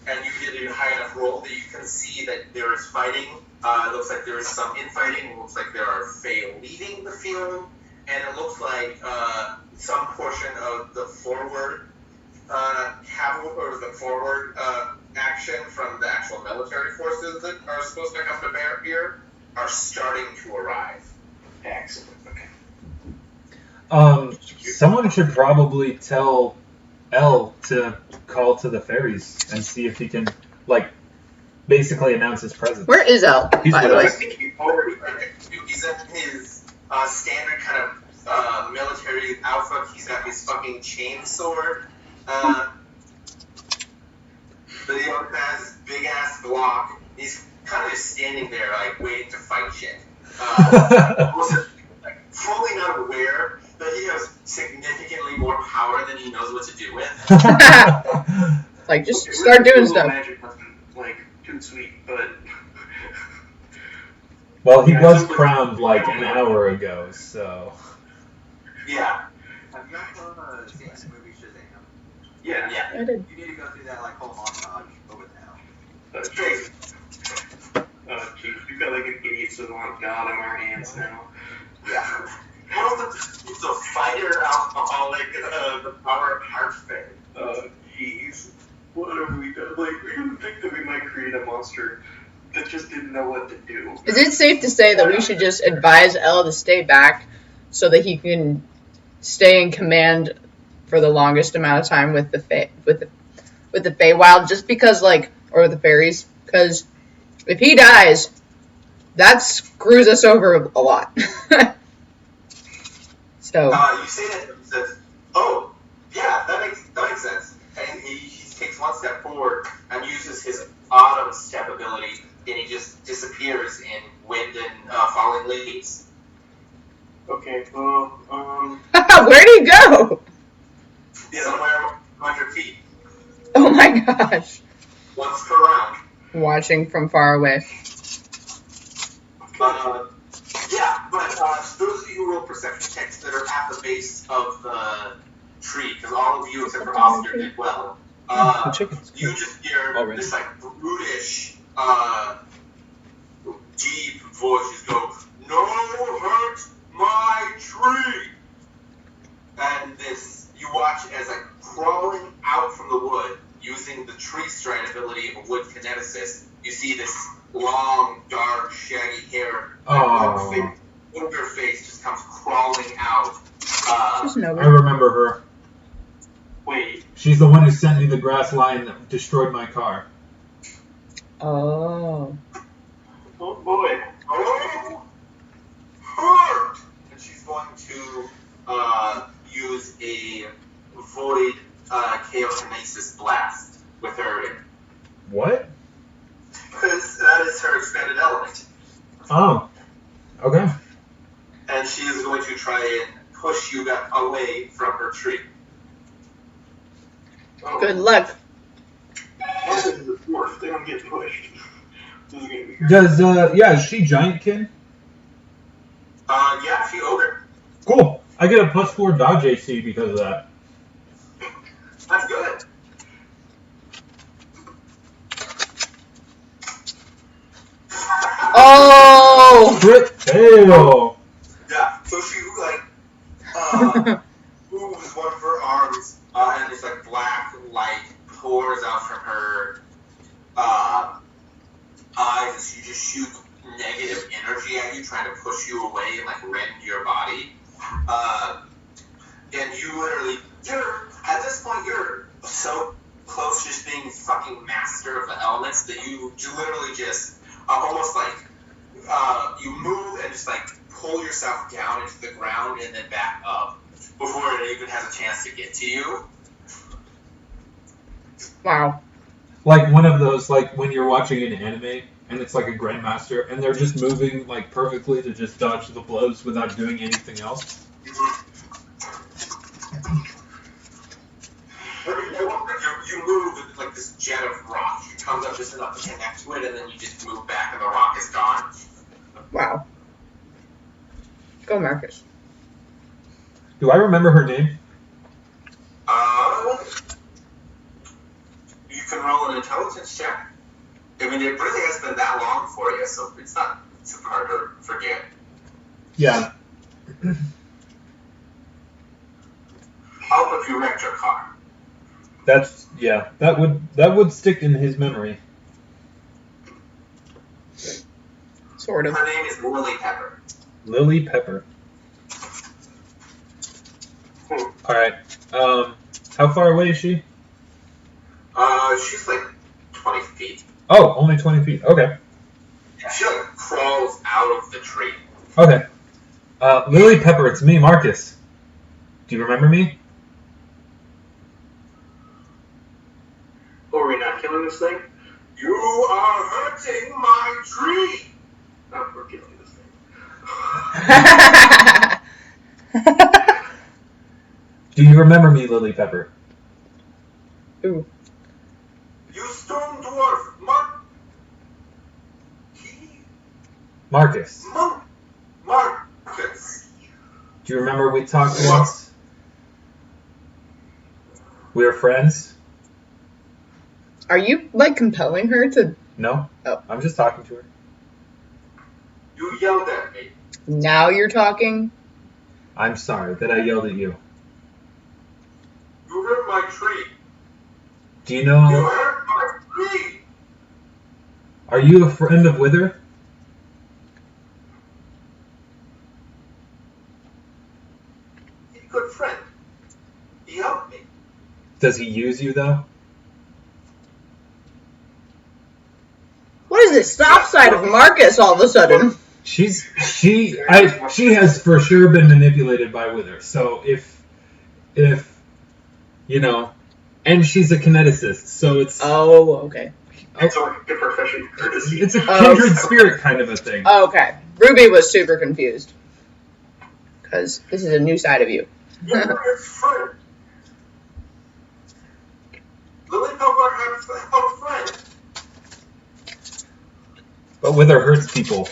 and you did a high enough roll that you can see that there is fighting. It looks like there is some infighting. It looks like there are Fae leaving the field, and it looks like some portion of the forward cavalry or the forward action from the actual military forces that are supposed to come to bear here are starting to arrive. Excellent. Okay. Someone should probably tell L to call to the fairies and see if he can, like, basically announce his presence. Where is El, He's by the with way? us. He's in his standard kind of military outfit. He's got his fucking chain sword. But he also has this big ass block. He's kind of just standing there, like, waiting to fight shit. Like, fully not aware that he has significantly more power than he knows what to do with. Like, just start doing stuff. Magic wasn't, like, too sweet, but. Well, he was crowned like an hour ago, so. Yeah. Have you ever seen the movie Shazam? Yeah. Yeah. I did. You need to go through that, like, whole montage over now. Jeez, we've got, like, an idiot savant god on our hands now. Yeah. Well, it's a fighter alcoholic, the power of heart thing. Jeez. What have we done? Like, we didn't think that we might create a monster that just didn't know what to do. Is it safe to say that we should just advise El to stay back so that he can stay in command for the longest amount of time with the Feywild, just because, like, or the fairies? Because if he dies, that screws us over a lot. So. You say that, he says, oh, yeah, that makes sense. And he takes one step forward and uses his autumn step ability, and he just disappears in wind and falling leaves. Okay, well, Where'd he go? Somewhere 100 feet. Oh my gosh. Once per round. Watching from far away. Yeah, but those of you who roll perception checks that are at the base of the tree, because all of you except for Oscar did well. You just hear this like brutish, deep voices go, "No hurt my tree!" And this, you watch as like crawling out from the wood, using the tree stride ability of a wood kineticist, you see this long, dark, shaggy hair, ogre face just comes crawling out. I remember her. Wait. She's the one who sent me the grass lion that destroyed my car. Oh. Oh boy. Oh, hurt! And she's going to use a void chaokinesis blast with her. What? Because that is her expanded element. Oh. Okay. And she is going to try and push you back away from her tree. Oh. Good luck. This is the dwarf. They don't get pushed. This is gonna be good. Does, is she giantkin? Yeah, she ogre. Cool. I get a +4 dodge AC because of that. That's good. Oh! Crit fail. Yeah, so she like moves one of her arms, and this like black light pours out from her eyes as she just shoots negative energy at you, trying to push you away and like rend your body. And you literally, at this point, you're so close to just being fucking master of the elements that you literally just almost like you move and just like pull yourself down into the ground and then back up before it even has a chance to get to you. Wow. Like one of those, like when you're watching an anime and it's like a grandmaster and they're just moving like perfectly to just dodge the blows without doing anything else. You move and like this jet of rock comes up just enough to connect to it, and then you just move back and the rock is gone. Wow. Go, Marcus. Do I remember her name? You can roll an intelligence check. I mean, it really has been that long for you, so it's not super hard to forget. Yeah. How about you wrecked your car? That would stick in his memory. Sort of. Her name is Lily Pepper. Lily Pepper. Alright. How far away is she? She's like 20 feet. Oh, only 20 feet. Okay. She like crawls out of the tree. Okay. Lily Pepper, it's me, Marcus. Do you remember me? Oh, are we not killing this thing? You are hurting my tree! No, we're killing this thing. Do you remember me, Lily Pepper? Ooh. You stone dwarf! Marcus. Marcus! Do you remember we talked once? We were friends? Are you, like, compelling her to... No. Oh. I'm just talking to her. You yelled at me. Now you're talking? I'm sorry that I yelled at you. You hurt my tree. Do you know... You hurt my tree! Are you a friend of Wither? He's a good friend. He helped me. Does he use you, though? What is this stop sign of Marcus all of a sudden? She has for sure been manipulated by Wither. So if you know, and she's a kineticist, so it's Oh, okay. It's like a profession courtesy. it's a kindred spirit kind of a thing. Okay. Ruby was super confused. Because this is a new side of you. You're his friend. Lily Pepper has a friend. But wither hurts people.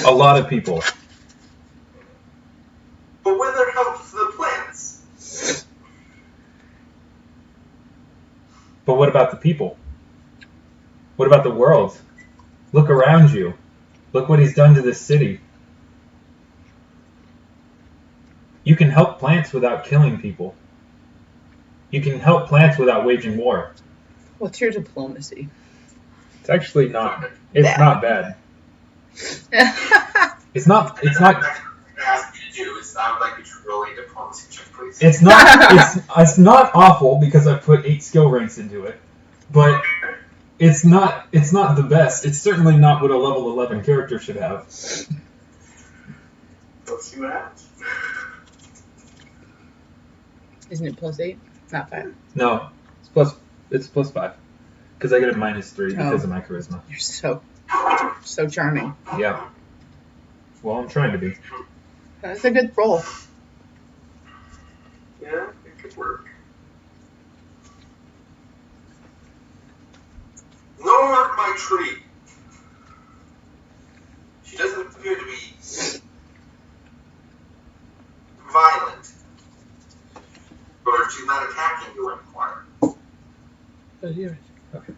A lot of people. But wither helps the plants. But what about the people? What about the world? Look around you. Look what he's done to this city. You can help plants without killing people. You can help plants without waging war. What's your diplomacy? It's actually not. It's not bad. It's not. I ask you to do is I would like you to roll a diplomacy check, please. It's not. It's not awful because I put 8 skill ranks into it, but it's not. It's not the best. It's certainly not what a level 11 character should have. Let's see what happens. Isn't it +8? Not 5. No, it's plus 5 because I get a -3 because of my charisma. You're so charming. Yeah. Well, I'm trying to be. That's a good roll. Yeah, it could work. Lower my tree. She doesn't appear to be violent. Or she's not attacking you anymore. Okay.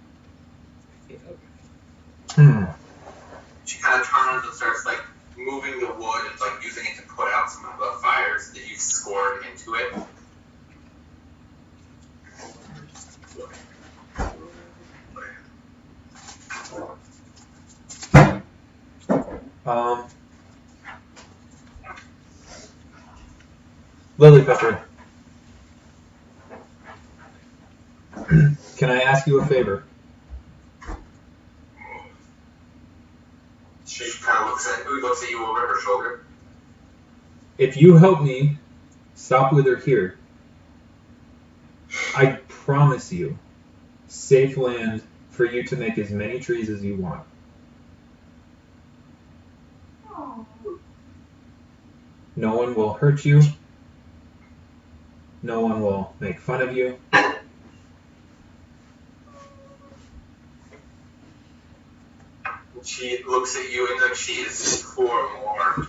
She kind of turns and starts like moving the wood and like using it to put out some of the fires that you've scored into it. Lily Pepper, can I ask you a favor? She kind of looks at you over her shoulder. If you help me stop Wither here, I promise you safe land for you to make as many trees as you want. No one will hurt you. No one will make fun of you. She looks at you and like she is 4 more.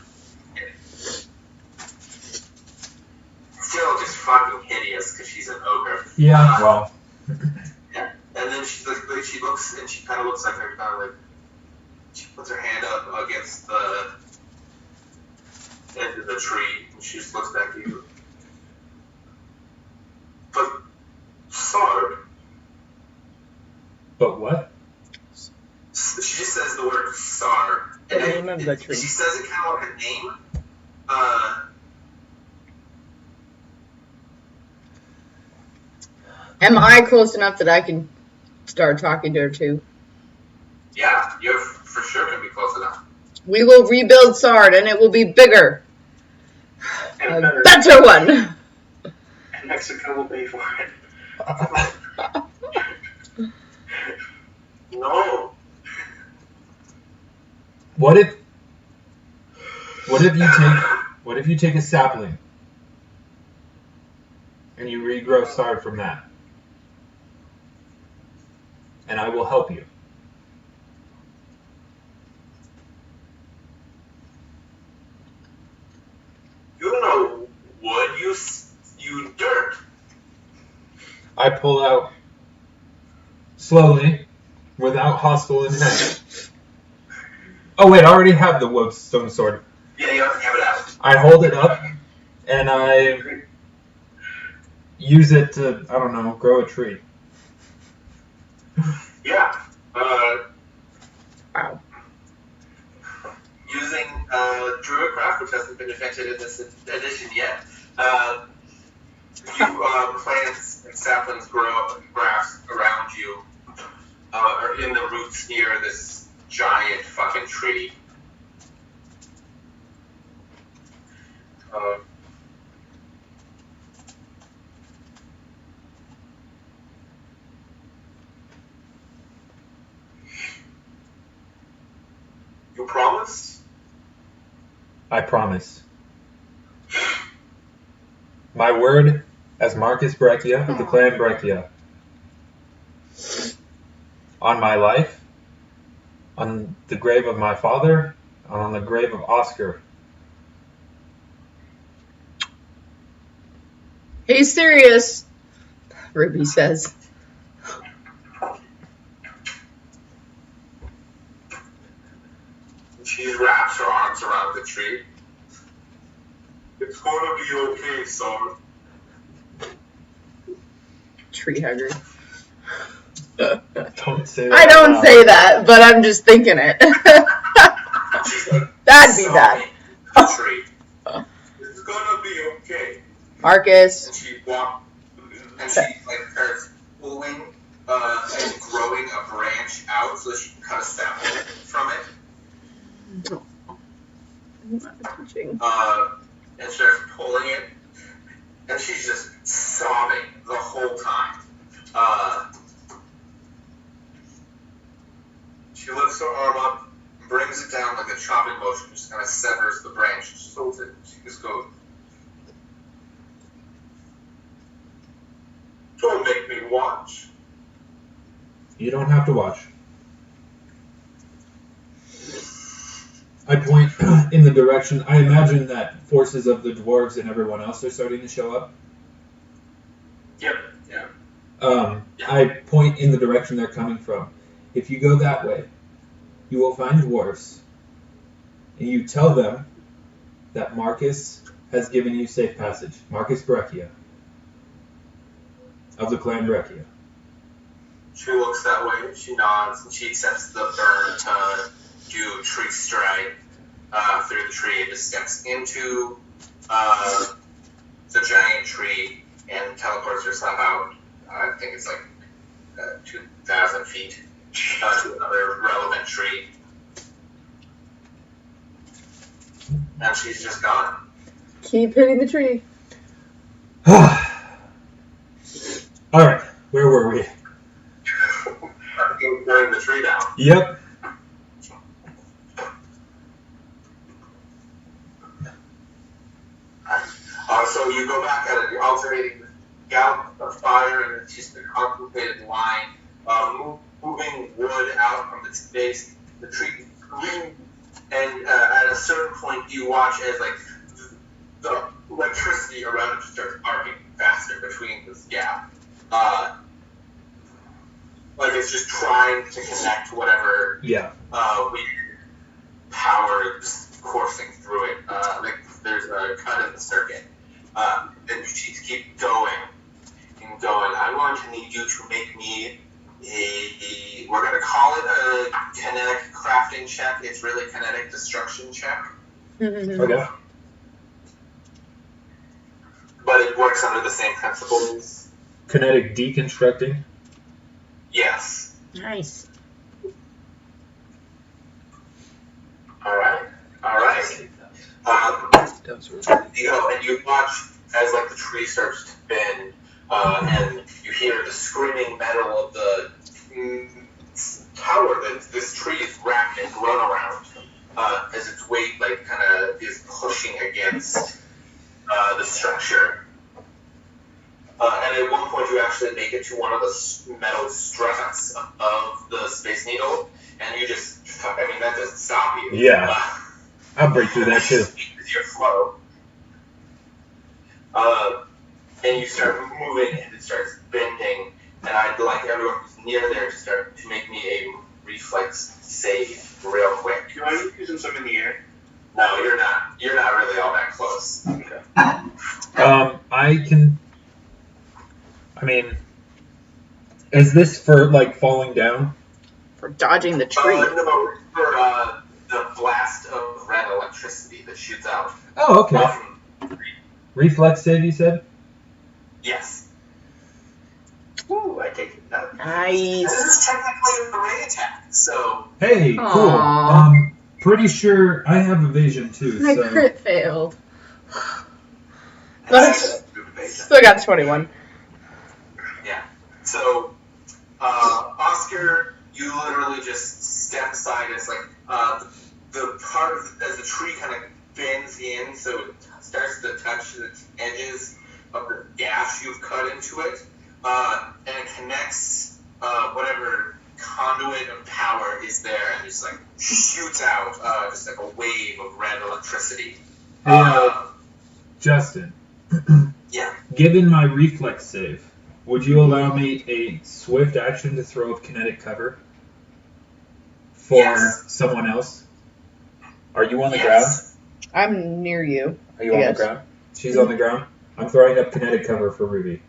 Still just fucking hideous because she's an ogre. Yeah, well. Yeah. And then she looks and she kind of looks like her kind of like she puts her hand up against the end of the tree and she just looks back at you. But Sard. But what? She just says the word Sar. I don't remember that tree. She says it kind of like a name. Am I close enough that I can start talking to her too? Yeah, you for sure can be close enough. We will rebuild Sard and it will be bigger. And A better one. And Mexico will pay for it. No. What if you take a sapling and you regrow Sard from that? And I will help you. You don't know wood, you dirt. I pull out slowly, without hostile intent. Oh wait, I already have the wood stone sword. Yeah, you already have it out. I hold it up, and I use it to, I don't know, grow a tree. Yeah. Wow. Using Druidcraft, which hasn't been invented in this edition yet, plants and saplings grow grass around you, or in the roots near this giant fucking tree. You promise? I promise. My word as Marcus Breccia of the clan Breccia. On my life On the grave of my father, on the grave of Oscar. He's serious, Ruby says. She wraps her arms around the tree. It's gonna be okay, son. Tree hugger. Don't say that. I don't say that, but I'm just thinking it. That'd be bad. The tree. It's gonna be okay. Marcus. And she walks, and she like starts pulling and growing a branch out so that she can cut a sapling from it. Oh. I'm not touching. And starts pulling it, and she's just sobbing the whole time. She lifts her arm up, and brings it down like a chopping motion, just kind of severs the branch, just holds it. She just goes, "Don't make me watch." You don't have to watch. I point in the direction. I imagine that forces of the dwarves and everyone else are starting to show up. Yep. Yeah. I point in the direction they're coming from. If you go that way, you will find dwarves, and you tell them that Marcus has given you safe passage. Marcus Breccia, of the clan Breccia. She looks that way, she nods, and she accepts the burn to do tree stride through the tree and just steps into the giant tree and teleports herself out. I think it's like 2,000 feet to another relevant tree. And she's just gone. Keep hitting the tree. Alright, where were we? Burning the tree down. Yep. So you go back at it, you're alternating the gallop of fire and it's just a complicated line, moving wood out from its base, the tree green, and at a certain point you watch as like the electricity around it starts arcing faster between this gap. Like it's just trying to connect whatever weird power is coursing through it. Like there's a cut in the circuit. And she keeps going and going. I'm going to need you to make me we're going to call it a kinetic crafting check. It's really kinetic destruction check. Okay. But it works under the same principles. Kinetic deconstructing? Yes. Nice. Alright. And you watch as like the tree starts to bend, and you hear the screaming metal of the tower that this tree is wrapped and grown around, as its weight like kind of is pushing against the structure. And at one point you actually make it to one of the metal struts of the Space Needle, and you just, I mean, that doesn't stop you. Yeah. I'll break through that too. Your flow. And you start moving and it starts bending, and I'd like everyone who's near there to start to make me a reflex save real quick. Do I need using some in the air? No, you're not. You're not really all that close. Okay. I mean, is this for like falling down? For dodging the tree. No, for the blast of red electricity that shoots out. Oh, okay. Reflex save, you said? Yes. Ooh, I take it. No. Nice. This is technically a ray attack, so... Hey, cool. Aww. Pretty sure I have evasion too, My so... crit failed. But I still got 21. Yeah. So, Oscar, you literally just step aside. It's like the part of, as the tree kind of bends in, so it starts to touch the edges of the gash you've cut into it, and it connects whatever conduit of power is there and just like shoots out just like a wave of red electricity. Hey, Justin. Yeah. Given my reflex save, would you allow me a swift action to throw up kinetic cover for someone else? Are you on the ground? I'm near you. Are you on the ground? She's on the ground. I'm throwing up kinetic cover for Ruby.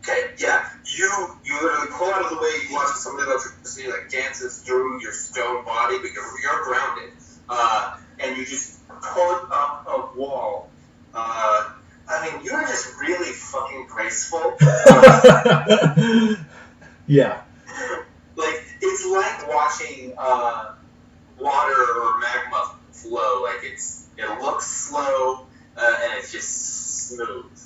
Okay, yeah. You literally pull out of the way, you watch some of the electricity like dances through your stone body, but you're grounded. And you just pull up a wall. I mean, you're just really fucking graceful. Yeah. Like, it's like watching water or magma flow. Like, it looks slow, and it's just smooth.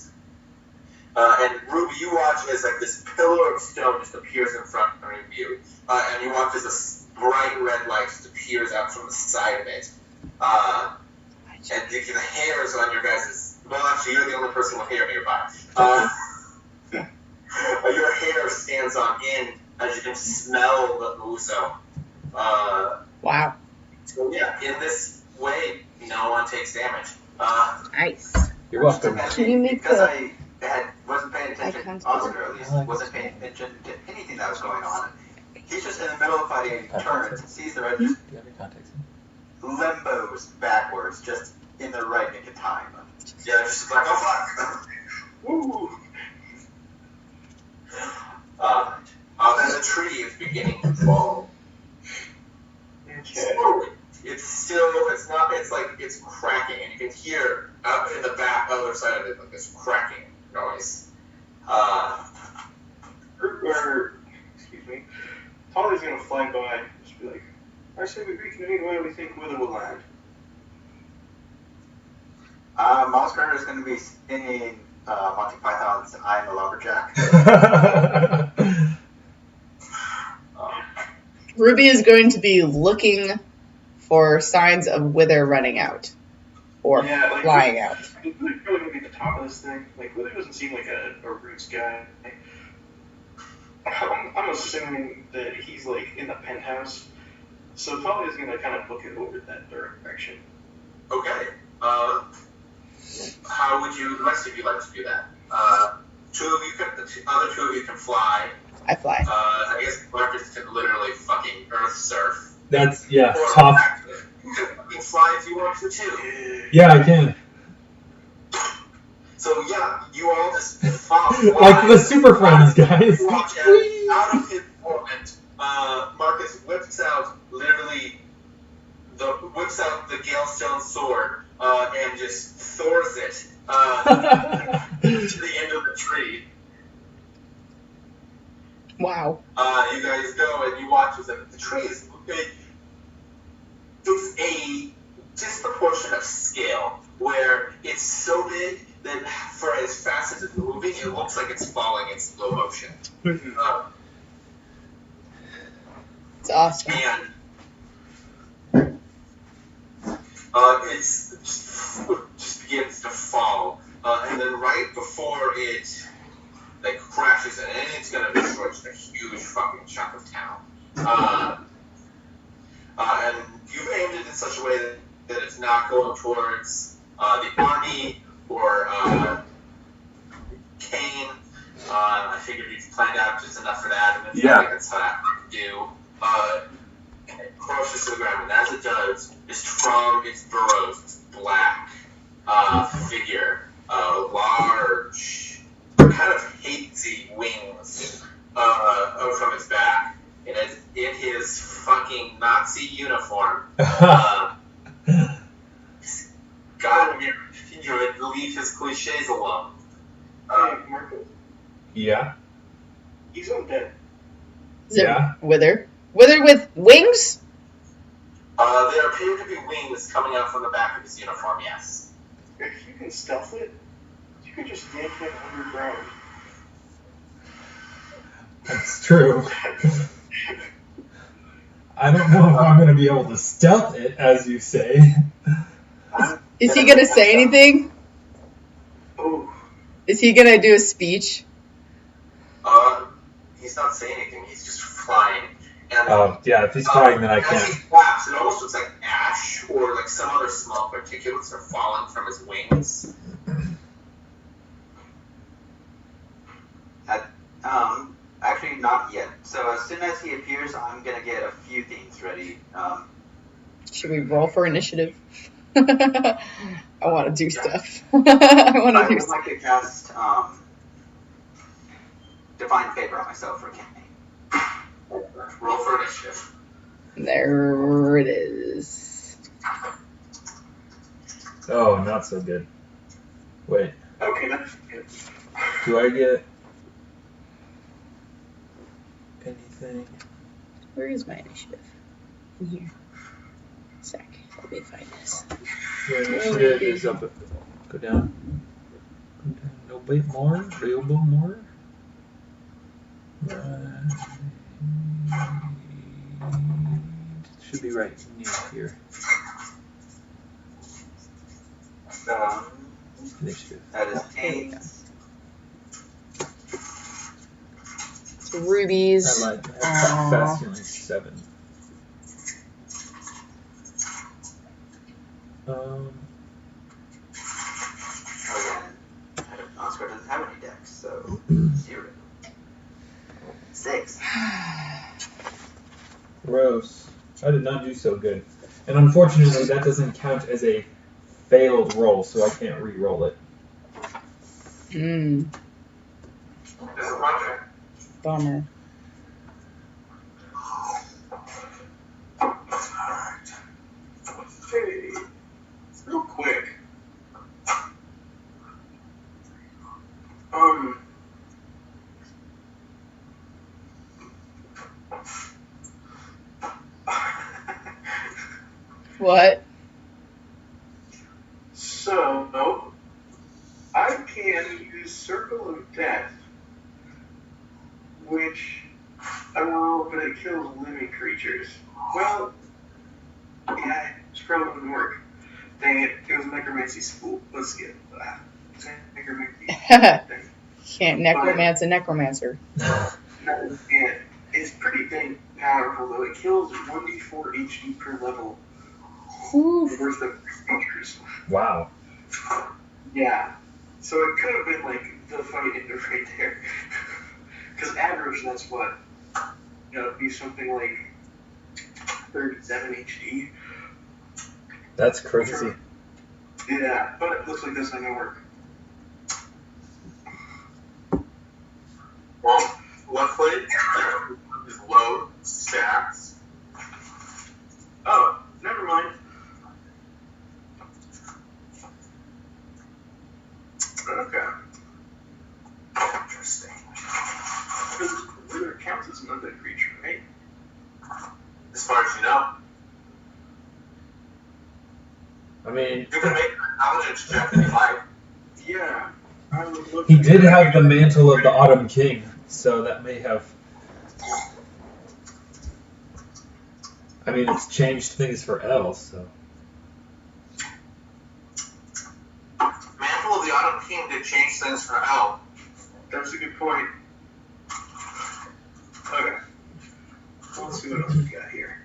And Ruby, you watch as like this pillar of stone just appears in front of you, and you watch as a bright red light just appears out from the side of it. And the hairs on your guys' well, actually, you're the only person with hair nearby. Your hair stands on end as you can smell the ouzo. Wow. So yeah, in this way, no one takes damage. Nice. You're welcome. Can you make because the... I wasn't paying attention, Oscar at least, wasn't paying attention to anything that was going on. He's just in the middle of fighting, he turns, sees the red, just Do you have any context? limbos backwards, just in the right nick of time. Yeah, just like, oh fuck! Woo! And the tree is beginning to fall. Slowly. It's cracking, and you can hear up in the back other side of it like this cracking noise. Excuse me. Talia's gonna fly by, just be like, I say we reconvene where we think Wither will land. Oscar is going to be singing Monty Python's I'm a Lumberjack. Ruby is going to be looking for signs of Wither running out. Or flying out. Wither's probably going to be at the top of this thing. Like, Wither doesn't seem like a roots guy. I'm assuming that he's, like, in the penthouse. So Talia's going to kind of book it over that direction. Okay. How would you, the rest of you like to do that? The other two of you can fly. I fly. I guess Marcus can literally fucking earth surf. That's, yeah, Or tough. you can fly if you want to too. Yeah, I can. So yeah, you all just fly. Like the Super Friends, guys. Watch out of his orbit. Marcus whips out the Galestone sword and just throws it to the end of the tree. Wow. You guys go and you watch as the tree is it's a disproportionate scale where it's so big that for as fast as it's moving, it looks like it's falling in slow motion. It's awesome. And it's just begins to fall, and then right before it like crashes in, and it's gonna destroy just a huge fucking chunk of town. And you've aimed it in such a way that it's not going towards the army or Kane. I figured you've planned out just enough for that, and it's like that's what I have to do. It crushes to the ground, and as it does, just from its burrows, this black figure, large, kind of hazy wings from its back, and it's in his fucking Nazi uniform. God, you would leave his cliches alone. Hey, Marco, Yeah. he's undead. Is it Yeah. Wither? Wither with wings? There appear to be wings coming out from the back of his uniform, yes. If you can stealth it, you can just yank him underground. That's true. I don't know if I'm going to be able to stealth it, as you say. Is he gonna say anything? Oh, Is he gonna do a speech? He's not saying anything, he's just flying. And yeah, if he's crying, then I as can't. he flaps, it almost looks like ash or like some other small particulates are falling from his wings. Actually, not yet. So as soon as he appears, I'm gonna get a few things ready. Should we roll for initiative? I want to do stuff. I want to I do would stuff. like to cast Divine Favor on myself for Keamy. Roll for initiative. There it is. Oh, not so good. Wait, Okay, that's good. do I get anything? Where is my initiative? In here. Sec. Let me find this. Your initiative is up. Go down. Go down. No bit more. A little bit more. Should be right near here. Initiative. That is There we 8. go. It's rubies. I lied. Fast healing 7. Oscar doesn't have any decks, so 0. 6. Gross. I did not do so good. And unfortunately, that doesn't count as a failed roll, so I can't re-roll it. Bummer. Hey, real quick. What? So, I can use Circle of Death, which I will, but it kills living creatures. Well, yeah, it's probably wouldn't work. Dang it, it was a necromancy school. Let's skip. Necromancy thing. Can't necromance a necromancer. No, and it's pretty dang powerful though. It kills 1d4 HD per level. Oof. Worth of creatures. Wow. Yeah. So it could have been like the fight into right there. Because average, that's what? It'd be something like 37 HD. That's crazy. Yeah, but it looks like this ain't gonna work. Well, luckily, his low stats. Oh, never mind. Okay. Interesting. Because wither counts as an undead creature, right? As far as you know, I mean, you can make an intelligence check if you like. Yeah. I would look he did have the mantle of the Autumn King, so that may have. I mean, it's changed things for Elle, so. Mantle of the Autumn King did change things for Elle. That's a good point. Okay. Let's see what else we got here.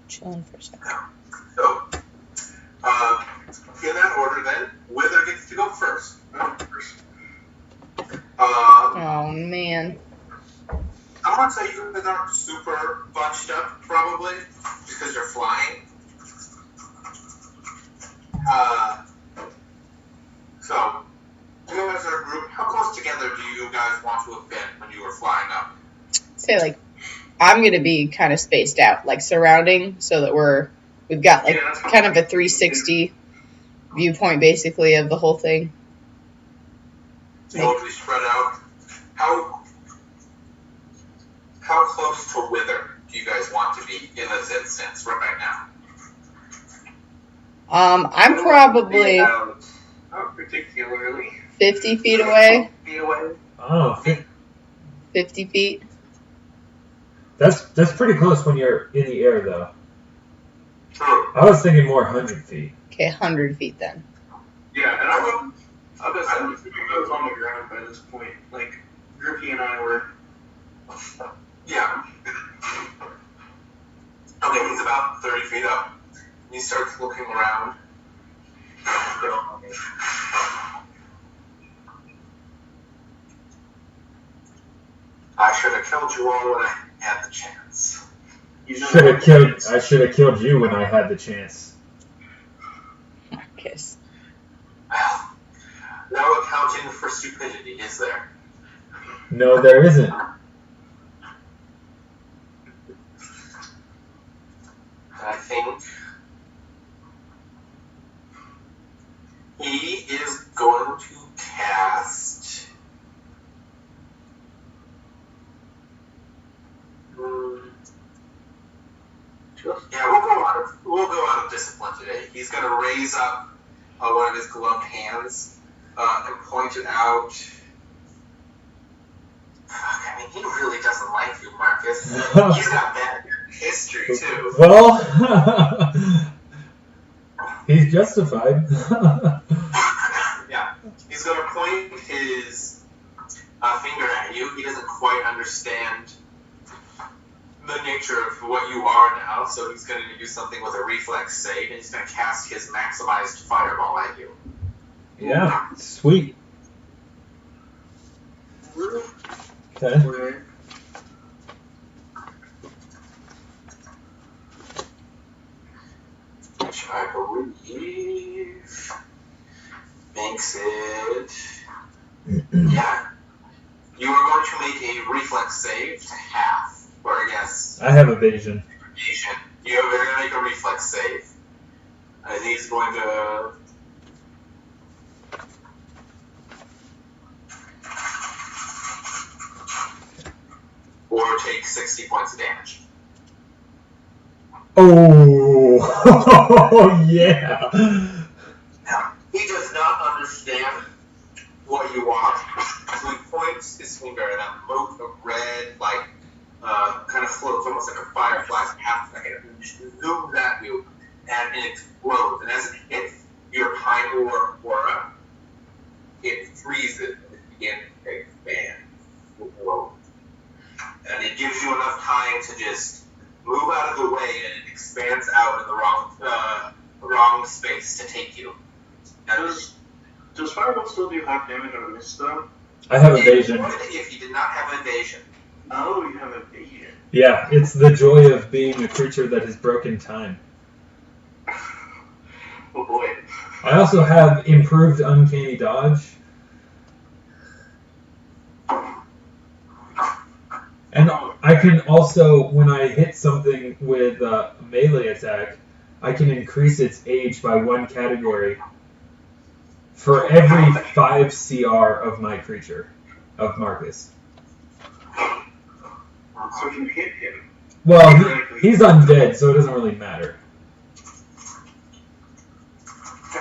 Chilling for a second. So, in that order then, Wither gets to go first. Oh man. I want to say you guys aren't super bunched up, probably, because you're flying. So, you guys are a group. How close together do you guys want to have been when you were flying up? Say like I'm gonna be kind of spaced out, like surrounding, so that we've got like kind of a 360 viewpoint basically of the whole thing. Totally spread out. How close to Wither do you guys want to be in this instance right now? I'm probably Not particularly. 50 feet away. Feet away. Oh, 50 feet. That's pretty close when you're in the air, though. True. I was thinking more 100 feet. Okay, 100 feet then. Yeah, and I'm assuming I was on the ground by this point. Like, Griffy and I were. Yeah. Okay, he's about 30 feet up. He starts looking around. I should have killed you all when I had the chance. I should have killed you when I had the chance. Kiss. Well, no accounting for stupidity, is there? No, there isn't. I think he is going to cast. Yeah, we'll go out of discipline today. He's going to raise up one of his gloved hands and point it out. I mean, he really doesn't like you, Marcus. He's got bad history too. Well, he's justified. Yeah, he's going to point his finger at you. He doesn't quite understand the nature of what you are now, so he's going to do something with a reflex save, and he's going to cast his maximized fireball at you. Yeah, sweet. Okay. Which I believe makes it. Yeah. You are going to make a reflex save to half. Or I guess. I have evasion. You're going to make a reflex save. And he's going to. Or take 60 points of damage. Oh, yeah. Now, he does not understand what you want. So he points his finger and a mote of red, like, kind of floats, almost like a firefly, for half a second, and just zooms at you, and it explodes. And as it hits your pine aura, it freezes and it begins to expand. And it gives you enough time to just move out of the way, and it expands out in the wrong space to take you. Does Fireball still do half damage on a miss, though? I have evasion. If you did not have evasion. Oh, you have evasion. Yeah, it's the joy of being a creature that has broken time. Oh boy. I also have improved uncanny dodge. And I can also, when I hit something with a melee attack, I can increase its age by 1 category for every 5 CR of my creature, of Marcus. So if you hit him... Well, he's undead, so it doesn't really matter.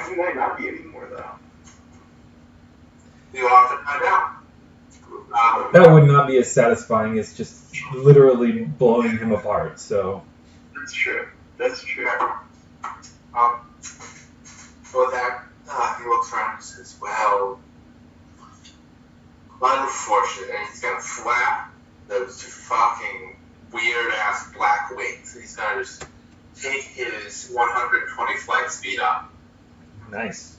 He might not be anymore, though. You'll have to find out. That would not be as satisfying as just literally blowing him apart, so... That's true. That's true. For that, he looks around and says, well, unfortunately, he's going to flap those fucking weird-ass black wings. He's going to just take his 120 flight speed up. Nice.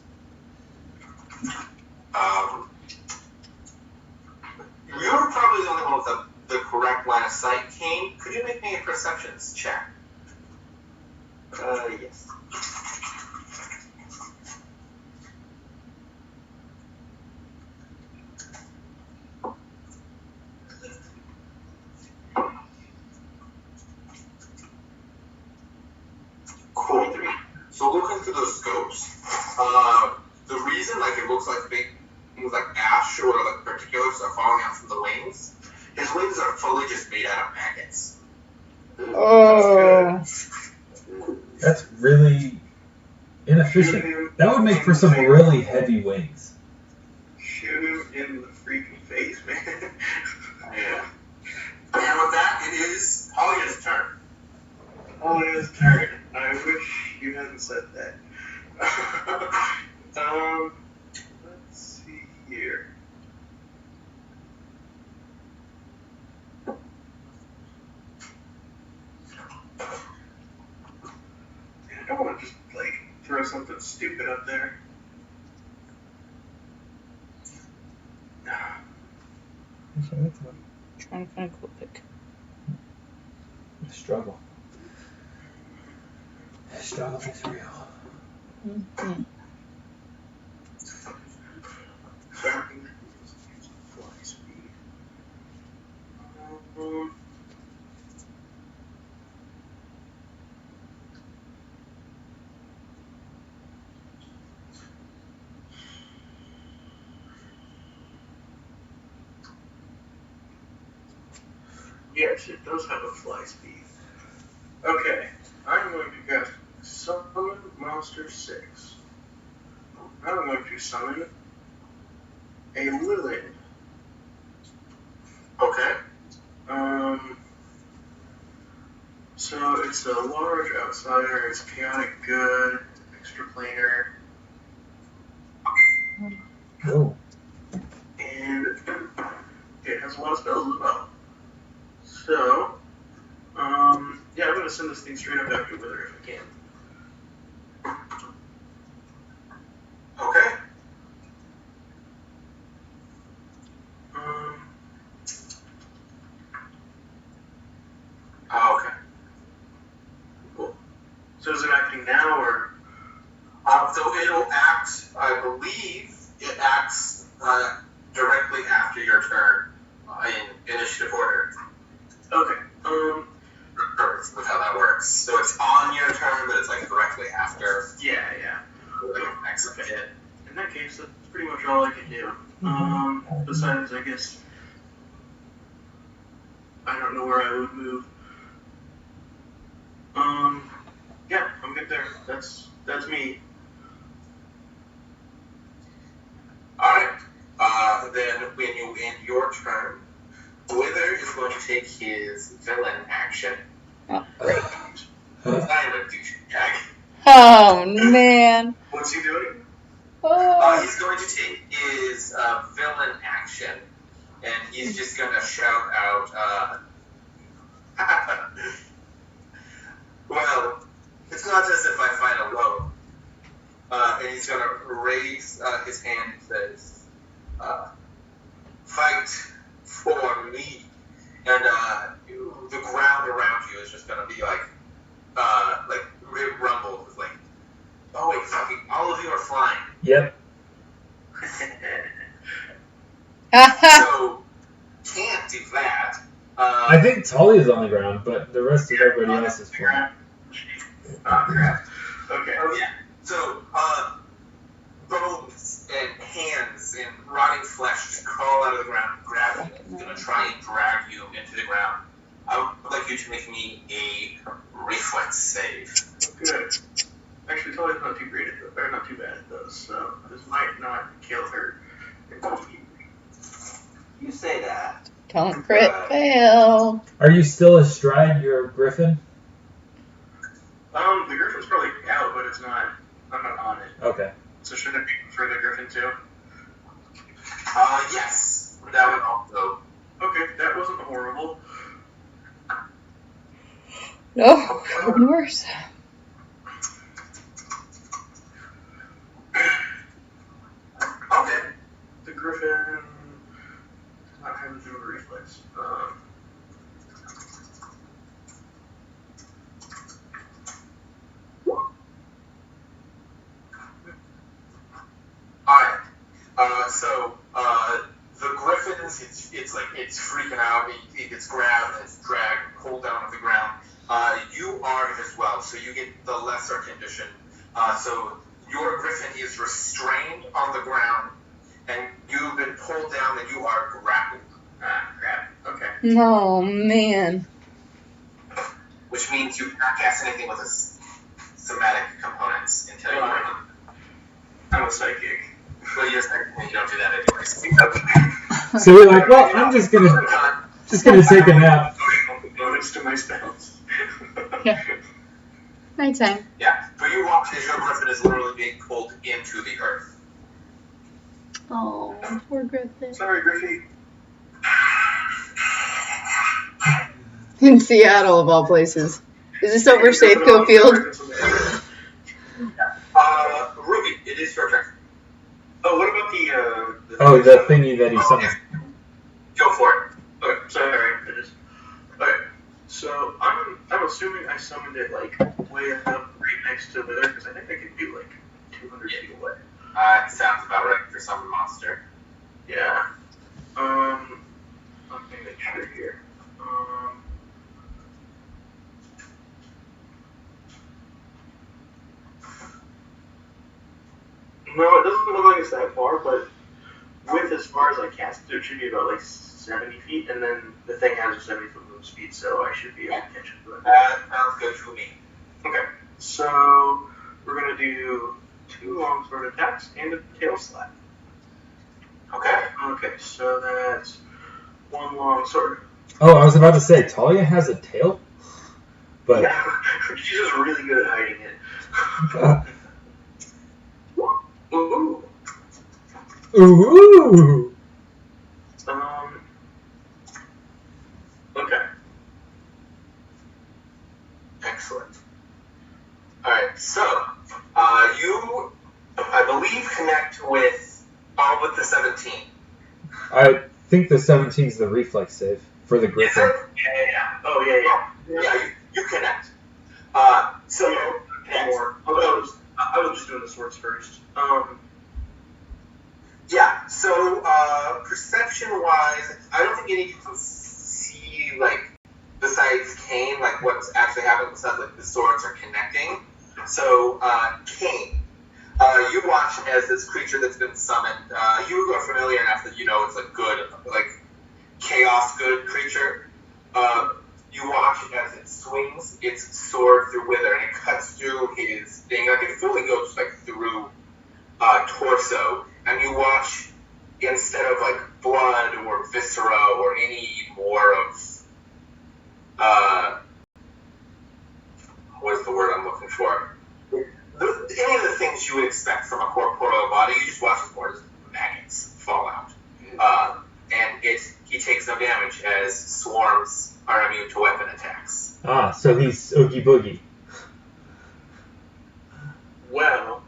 You're probably the only one with the correct line of sight, Kane. Could you make me a perceptions check? Yes. Cool. So looking through those scopes, the reason it looks like things like ash or like particulars are falling out from the wings, his wings are fully just made out of maggots. Oh. That's really inefficient. That would make for some really heavy wings. Shoot him in the freaking face, man. Yeah. And with that, it is on his turn. I wish you hadn't said that. Let's see here. I don't want to just, like, throw something stupid up there. Trying to find a cool pick. Struggle. Struggle is real. Mm-hmm. Yes, it does have a fly speed. Okay, I'm going to cast Summon Monster 6. I'm going to summon a Lilith. Okay. So it's a large outsider, it's chaotic good, extraplanar, Oh. and it has a lot of spells as well. So, yeah, I'm going to send this thing straight up after Wither if I can. Okay. Oh, okay. Cool. So is it acting now, or? So it'll act, I believe, it acts directly after your turn in initiative order. Okay. With how that works. So it's on your turn, but it's like directly after. Yeah. Like next hit. In that case, that's pretty much all I can do. Besides, I guess, I don't know where I would move. Yeah, I'm good there. That's me. Alright. Then when you end your turn, Wither is going to take his villain action. Oh, great. Silent douchebag. Oh, man. What's he doing? Oh. He's going to take his villain action, and he's just going to shout out, well, it's not as if I fight alone. And he's going to raise his hand and says, fight for me. And the ground around you is just going to be like it rumbles. It's like, oh wait, fucking, all of you are flying. Yep. So, can't do that. I think Talia's on the ground, but the rest of everybody else is flying. Oh, crap. Okay. Oh, yeah. So, bones and hands and rotting flesh just crawl out of the ground and grab you. It's going to try and drag you into the ground. I would like you to make me a reflex save. Good. Actually, Talia's not too great at those, or not too bad at those, so this might not kill her. You say that. Don't crit fail. Are you still astride your griffin? The griffin's probably out, but it's not. I'm not on it. Okay. So should it be for the griffin too? Yes. That would also. Okay, that wasn't horrible. No, even worse. Okay. The griffin not having to do a reflex. Alright. So, the griffins, it's freaking out. It gets grabbed, it's dragged, pulled down to the ground. You are as well, so you get the lesser condition. So, your griffin is restrained on the ground, and you've been pulled down, and you are grappled. Crap. Okay. Oh, man. Which means you cannot cast anything with somatic components until you're ready. I'm a psychic. Well, you're psychic, you don't do that anyways. So you're like, well, I'm just gonna take a nap. Bonus to my spells. Yeah. Nighttime. Yeah, but you watch as your griffin is literally being pulled into the earth. Oh, poor Griffin. Sorry, Griffy. In Seattle, of all places. Is this over Safeco Field? Ruby, it is your turn. Oh, what about the thingy that he summoned. Okay. Go for it. Okay, sorry, okay, so I'm assuming I summoned it like way up right next to Wither, because I think I can do like 200 feet away. It sounds about right for some monster. Yeah. Let me make sure here. No, it doesn't look like it's that far, but with as far as I cast it, it should be about like 70 feet, and then the thing has a 70-foot move speed, so I should be able to catch it. That sounds good to me. Okay, so we're going to do 2 longsword attacks and a tail slap. Okay. Okay, so that's 1 longsword. Oh, I was about to say, Talia has a tail? But... Yeah, she's just really good at hiding it. Ooh. Ooh! Okay. Excellent. Alright, so, you, I believe, connect with the 17. I think the 17 is the reflex save for the griffin. Yeah. Oh, yeah. Yeah, you connect. So, More. I was just doing the swords first. Yeah, so, perception-wise, I don't think any of you can see, like, besides Kane, like, what's actually happening besides, like, the swords are connecting. So, Kane, you watch as this creature that's been summoned, you are familiar enough that you know it's a good, like, chaos good creature. You watch as it swings its sword through Wither, and it cuts through his thing, like, it fully goes, like, through, torso. And you watch, instead of like blood or viscera or any more of, what's the word I'm looking for? Any of the things you would expect from a corporeal body, you just watch as more as maggots fall out. And he takes no damage as swarms are immune to weapon attacks. Ah, so he's Oogie Boogie. Well,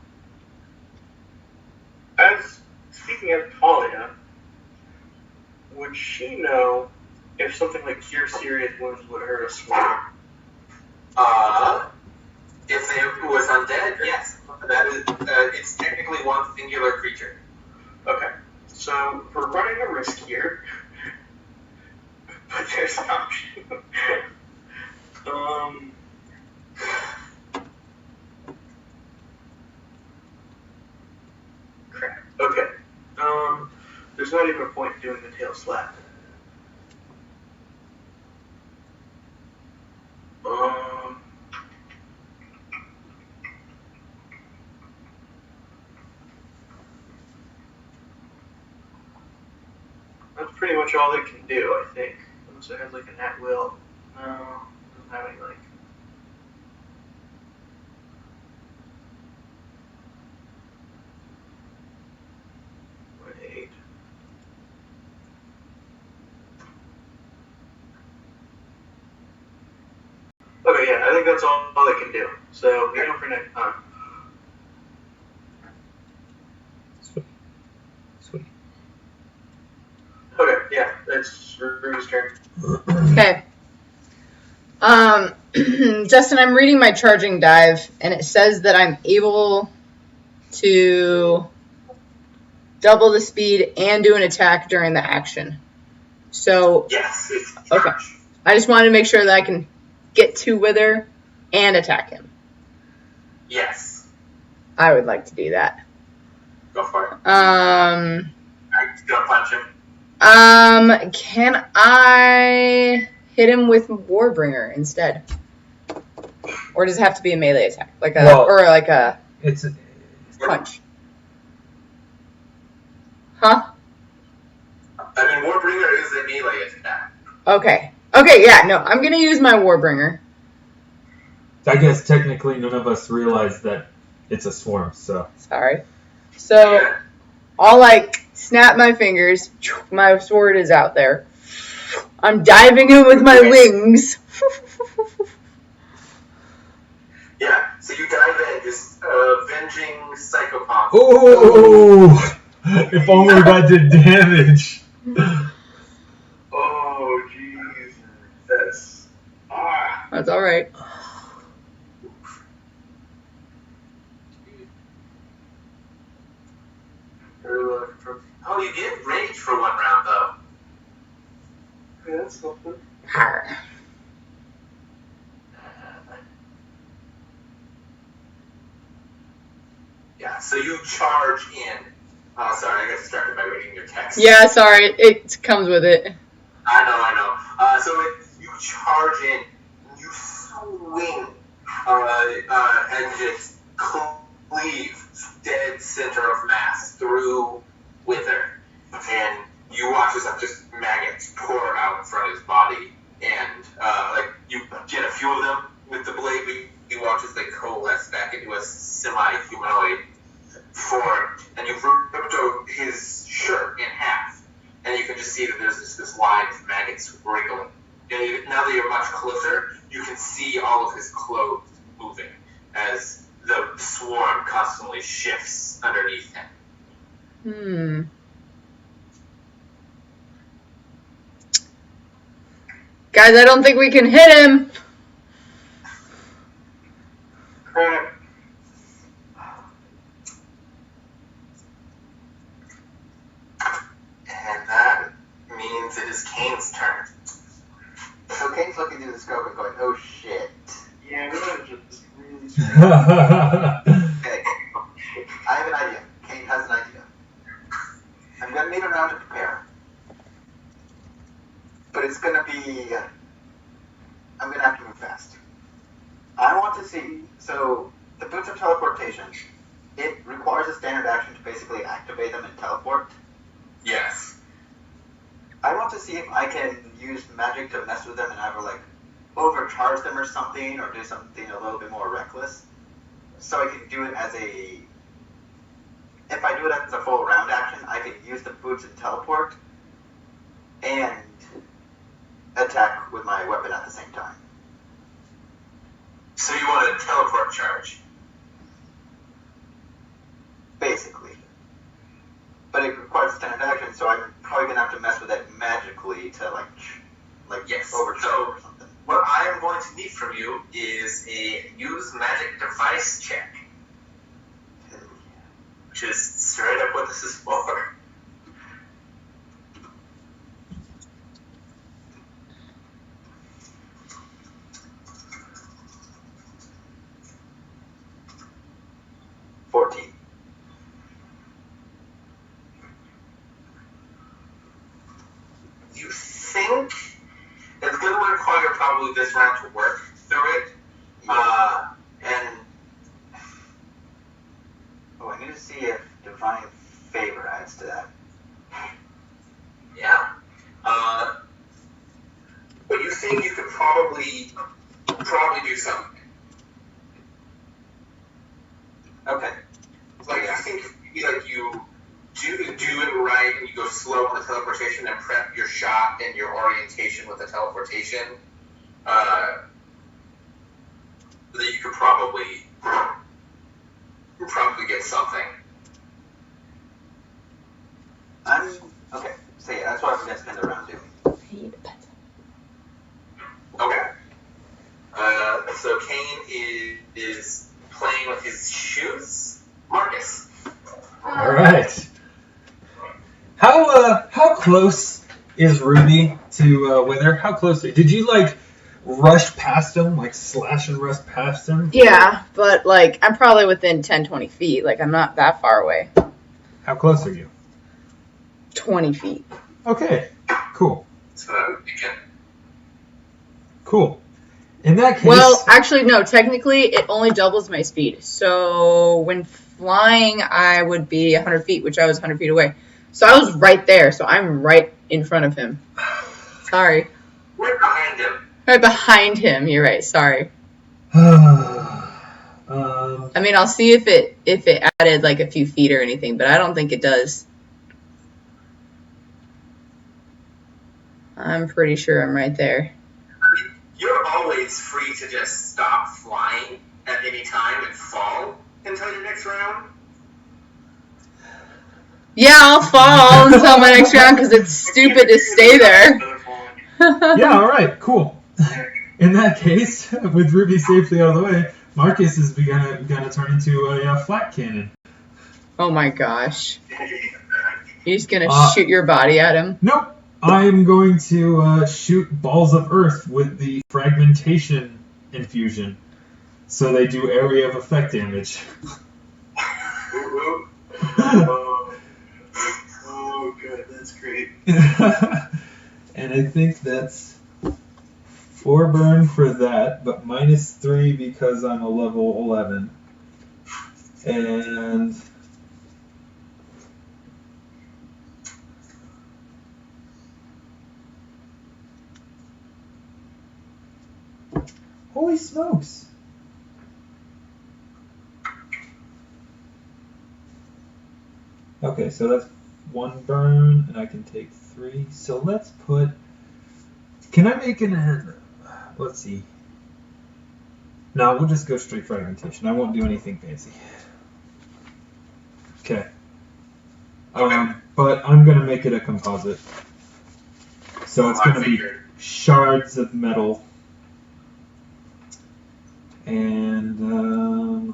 speaking of Talia, would she know if something like Cure Serious Wounds would hurt a swarm? If it was undead, yes. That is, it's technically one singular creature. Okay, so we're running a risk here, but there's an option. Crap. Okay. There's not even a point doing the tail slap. That's pretty much all it can do, I think. Unless it has like an at will. No, it doesn't have any like. Wait. Okay, yeah, I think that's all it can do. So, we don't for next time. Sweet. Okay, yeah, it's Ruby's turn. Okay. Justin, I'm reading my charging dive, and it says that I'm able to double the speed and do an attack during the action. So, Yes, it's okay. I just wanted to make sure that I can get to Wither and attack him. Yes. I would like to do that. Go for it. I'm just gonna punch him. Can I hit him with Warbringer instead? Or does it have to be a melee attack? Like a, Well, or like a It's punch? Huh? I mean, Warbringer is a melee attack. Okay. Okay, yeah, no, I'm gonna use my Warbringer. I guess technically none of us realize that it's a swarm, so. Sorry. So, I'll like snap my fingers. My sword is out there. I'm diving in with my wings. Yeah, so you dive in, just avenging psychopath. Ooh! If only that did damage. Oh, jeez. That's alright. Oh, you get rage for one round, though. Yeah, that's something. Yeah, so you charge in. Oh, sorry, I got distracted by reading your text. Yeah, sorry. It comes with it. I know. You charge in, you swing, and just cleave dead center of mass through Wither. And you watch as just maggots pour out in front of his body. And, you get a few of them with the blade, but you watch as they coalesce back into a semi-humanoid form. And you've ripped his shirt in half. And you can just see that there's this line of maggots wriggling. And now that you're much closer, you can see all of his clothes moving as the swarm constantly shifts underneath him. Guys, I don't think we can hit him. Crap. And that means it is Kane's turn. So Kane's looking through the scope and going, oh shit. Yeah, we're just really Okay. I have an idea. Kane has an idea. I'm going to need a round to prepare. But it's going to be... I'm going to have to move fast. I want to see... So, the boots of teleportation, it requires a standard action to basically activate them and teleport. Yes. I want to see if I can use magic to mess with them and either, like, overcharge them or something, or do something a little bit more reckless. So I can do it as a... If I do it as a full round action, I can use the boots and teleport, and attack with my weapon at the same time. So you want a teleport charge? Basically. But it requires a standard action, so I'm probably going to have to mess with it magically to, like Yes. overcharge So, or something. what I am going to need from you is a use magic device check. Which is straight up what this is for. You think it's going to require probably this round to work through it. And I need to see if Divine Favor adds to that. yeah. But you think you could probably do something. Okay. Like, I think like you do it right and you go slow on the teleportation and prep your shot and your orientation with the teleportation, that you could probably get something. Okay. So yeah, that's what I'm going to spend a round doing. Okay. So Kane is playing with his shoes. Marcus. All right. How close is Ruby to Wither? How close? Did you like rush past him, like slash and rush past him? Yeah, but like I'm probably within 10-20 feet. Like I'm not that far away. How close are you? 20 feet. Okay. Cool. So Cool. In that case. Well, actually, no. Technically, it only doubles my speed. So when flying, I would be 100 feet, which I was 100 feet away. So I was right there. So I'm right in front of him. Sorry. Right behind him. Right behind him. You're right. Sorry. I mean, I'll see if it added like a few feet or anything, but I don't think it does. I'm pretty sure I'm right there. You're always free to just stop flying at any time and fall until your next round. Yeah, I'll fall until my next round because it's stupid to stay there. Yeah, alright, cool. In that case, with Ruby safely out of the way, Marcus is gonna turn into a flat cannon. Oh my gosh. You're just gonna shoot your body at him? Nope. I'm going to shoot balls of earth with the fragmentation infusion. So they do area of effect damage. Oh, good. That's great. And I think that's 4 burn for that, but -3 because I'm a level 11. And holy smokes! Okay, so that's 1 burn, and I can take 3. So let's put... Can I make an... Let's see. No, we'll just go straight fragmentation. I won't do anything fancy. Okay. But I'm going to make it a composite. So it's going to be shards of metal. And,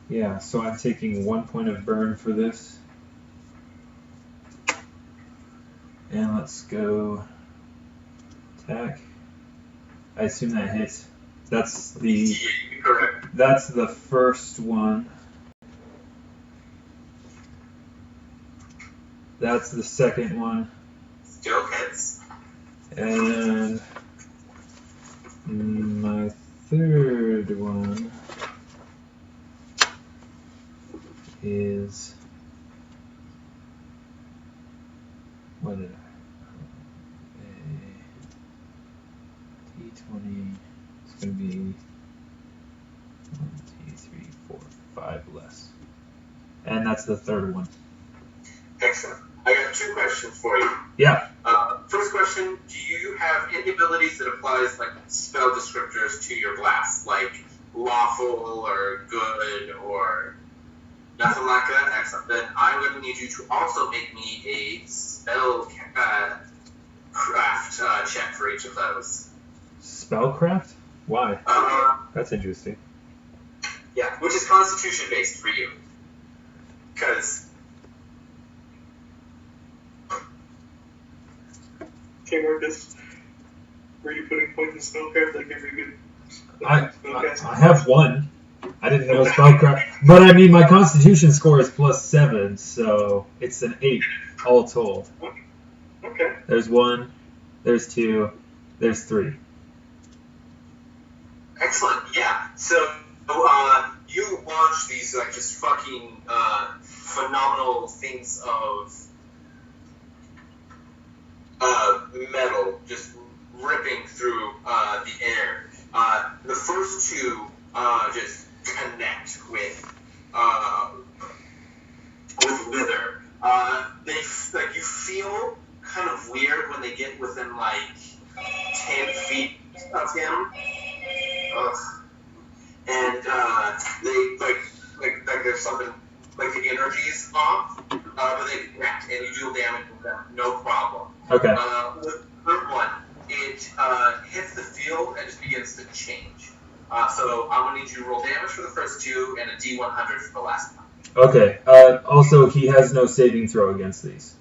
yeah, so I'm taking 1 point of burn for this. And let's go attack. I assume that hits. That's the first one. That's the second one. Still hits. And my third one is... What did I... D20. It's going to be 1, 2, 3, 4, 5 less. And that's the third one. Excellent. I got 2 questions for you. Yeah. First question, do you have any abilities that applies like spell descriptors to your blast? Like lawful or good or nothing like that? Excellent. Then I'm going to need you to also make me a spell craft check for each of those. Spellcraft? Why? That's interesting. Yeah, which is Constitution based for you. Because... Okay, Marcus, were you putting points in spellcraft like every good spellcaster? I have 1. I didn't know spellcraft. But I mean, my Constitution score is +7, so it's an 8 all told. Okay. There's 1, there's 2, there's 3. Excellent, yeah. So, you launch these, like, just fucking, phenomenal things of, metal just ripping through, the air. The first 2, just connect with Wither. You feel kind of weird when they get within, like, 10 feet of him. Ugh. And they like there's something like the energy's off, but they connect and you deal damage with them, no problem. Okay. The third one, it hits the field and just begins to change. So I'm gonna need you to roll damage for the first 2 and a D100 for the last one. Okay. Also, he has no saving throw against these.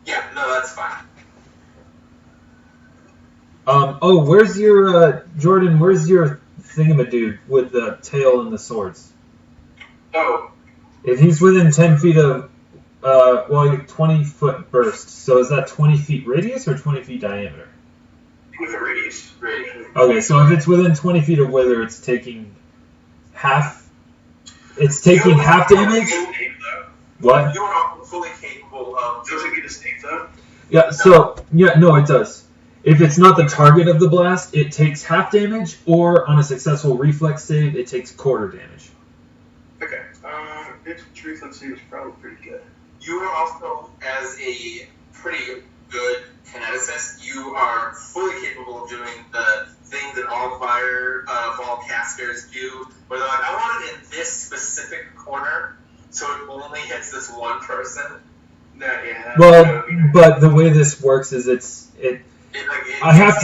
Yeah, no, that's fine. Where's your, Jordan, where's your thingamadude with the tail and the swords? Oh. If he's within 10 feet of, 20-foot burst, so is that 20 feet radius or 20 feet diameter? With a radius. Okay, so if it's within 20 feet of Wither, it's taking half damage? What? You're fully capable of... Does it get a save though? Yeah, no, it does. If it's not the target of the blast, it takes half damage, or on a successful reflex save, it takes quarter damage. Okay. Its reflex save is probably pretty good. You are also, as a pretty good kineticist, you are fully capable of doing the thing that all fireball casters do, where they're like, I want it in this specific corner, so it only hits this one person. Well, but the way this works is I have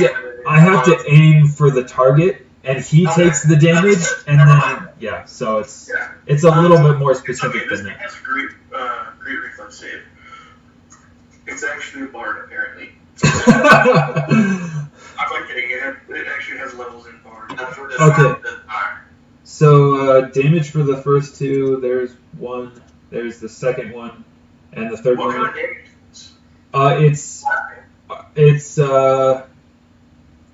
to aim for the target, and he takes the damage, and then so it's a little bit more specific than that. It's a great reflex save. It's actually a bard, apparently. I'm not kidding. It actually has levels in bard. Okay. So damage for the first two. There's one. There's the second one, and the third one. What kind of damage? It's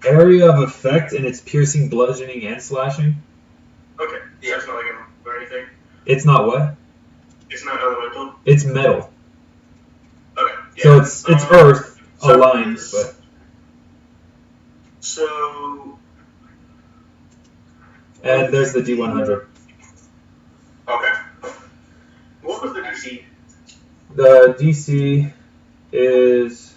area of effect, and it's piercing, bludgeoning, and slashing. Okay. Yeah, it's not like or anything. It's not what? It's not elemental. It's metal. Okay. Yeah. So it's earth aligned, but. So. And there's the D100. Okay. What was the DC? The DC is.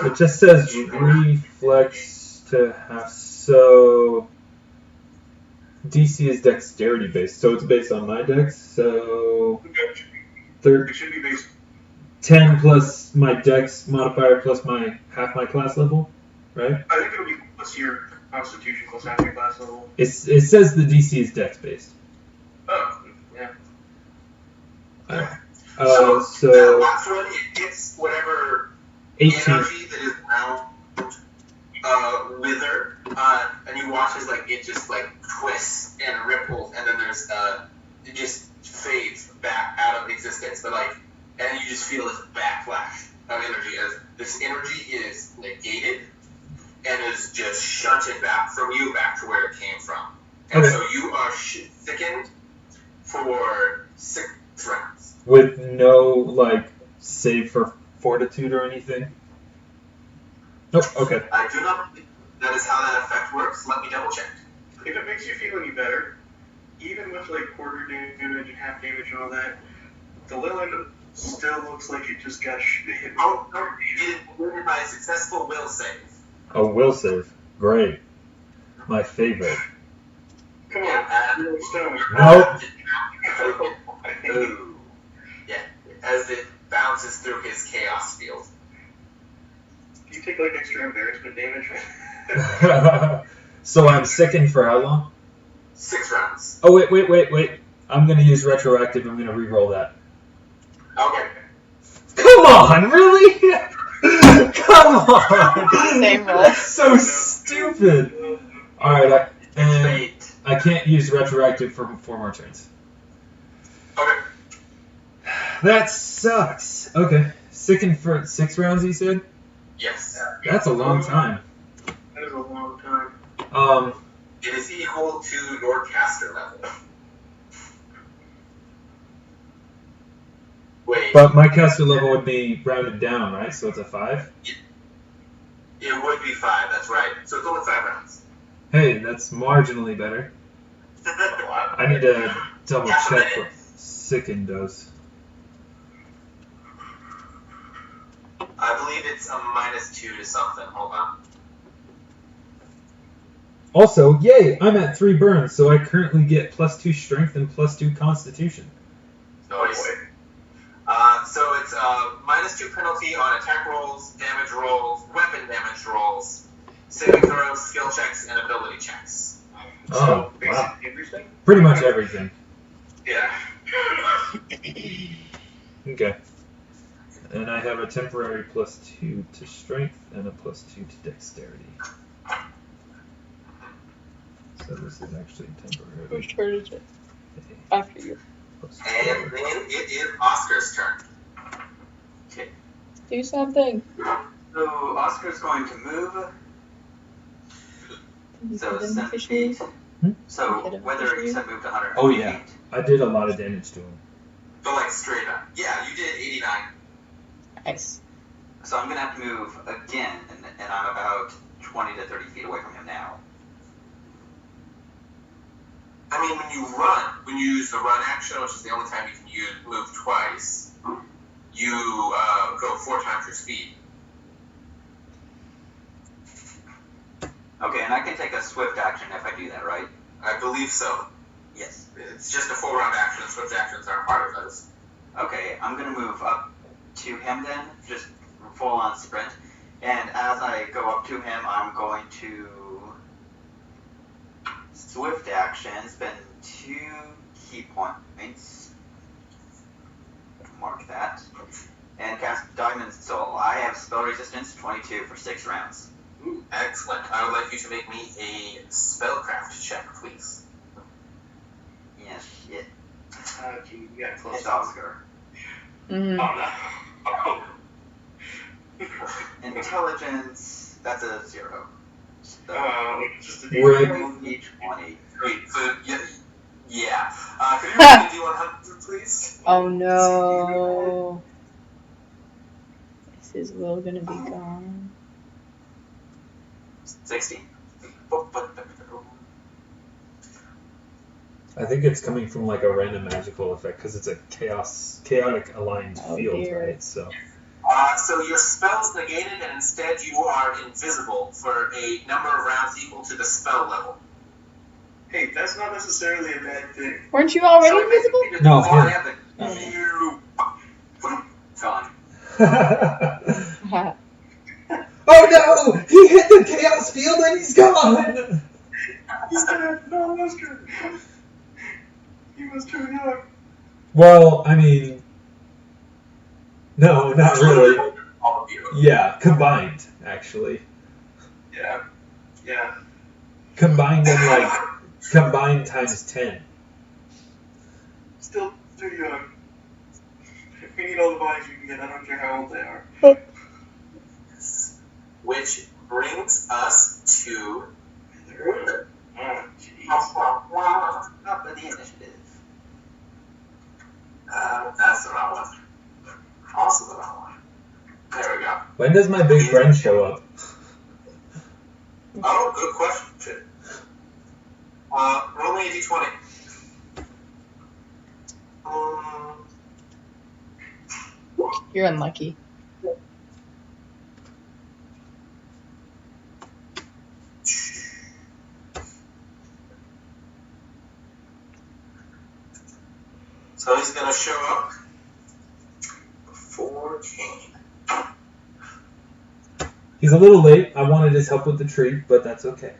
It just says reflex to half, so DC is dexterity based, so it's based on my dex, so It should be based 10 plus my dex modifier plus half my class level, right? I think it'll be plus your constitution plus half your class level. It says the DC is dex based. Oh, yeah. So that last one, it gets whatever 18. energy that is around wither, and you watch as it just twists and ripples, and then there's it just fades back out of existence. But and you just feel this backlash of energy as this energy is negated and is just shunted back from you back to where it came from. And so you are sickened for 6 rounds. With no save for fortitude or anything? Nope, okay. I do not believe that is how that effect works. Let me double check. If it makes you feel any better, even with quarter damage and half damage and all that, the Leyland still looks like it just got hit. Oh, no, you did it by a successful will save. A will save. Great. My favorite. Come on, stone. Nope. Ooh. Yeah, as it bounces through his chaos field. Do you take extra embarrassment damage? So I'm sickened for how long? 6 rounds. Oh, wait. I'm going to use retroactive. I'm going to re-roll that. Okay. Come on, really? Come on. Same roll. That's so stupid. Alright, I can't use retroactive for 4 more turns. Okay. That sucks. Okay. Sickened for 6 rounds, you said? Yes. That's a long time. That is a long time. It is equal to your caster level. Wait. But my caster level would be rounded down, right? So it's a 5? It would be 5, that's right. So it's only 5 rounds. Hey, that's marginally better. I need to double check what Sicken does. I believe it's a -2 to something. Hold on. Also, yay, I'm at 3 burns, so I currently get +2 strength and +2 constitution. Nice. So it's -2 penalty on attack rolls, damage rolls, weapon damage rolls, saving throws, skill checks, and ability checks. Oh, Basically wow. everything? Pretty much everything. Yeah. Okay. And I have a temporary +2 to strength and a +2 to dexterity. So this is actually temporary. Whose turn is it? After you. And then it is Oscar's turn. Okay. Do something. So Oscar's going to move. So 7 feet. So whether you said moved 100 Oh, yeah. feet. I did a lot of damage to him. But straight up. Yeah, you did 89. Nice. So I'm going to have to move again, and I'm about 20 to 30 feet away from him now. I mean, when you use the run action, which is the only time you can move twice, you go 4 times your speed. Okay, and I can take a swift action if I do that, right? I believe so. Yes. It's just a 4-round action. Swift actions aren't part of those. Okay, I'm going to move up to him then, just full-on sprint. And as I go up to him, I'm going to swift action, spend 2 key points. Mark that. And cast Diamond Soul. I have spell resistance 22 for 6 rounds. Ooh, excellent. I would like you to make me a spellcraft check, please. Yeah, shit. Okay, you got close. It's Oscar. Mm-hmm. Oh no. Intelligence, that's a 0. So, Just a Right. D20. Great. So, yeah. Could you roll me a D100, please? Oh no. Is his will gonna be gone? 60. I think it's coming from like a random magical effect because it's a chaotic aligned Oh, field, dear. right? So So your spell's negated, and instead you are invisible for a number of rounds equal to the spell level. Hey, that's not necessarily a bad thing. Weren't you already So invisible? basically, No, the him. more you gone. oh no! He hit the chaos field and he's gone. He's dead. No, that's good. He was too young. Well, I mean, no, not really. All of you. Yeah, combined actually. Yeah. Yeah. Combined in like combined times 10. Still too young. We need all the bodies we can get. I don't care how old they are. Which brings us to Oh, jeez. Up in the initiative. that's the wrong one. Also the wrong one. There we go. When does my big friend show up? Oh, good question. Roll me a d20. You're unlucky. So he's going to show up before Kane. He's a little late. I wanted his help with the tree, but that's okay.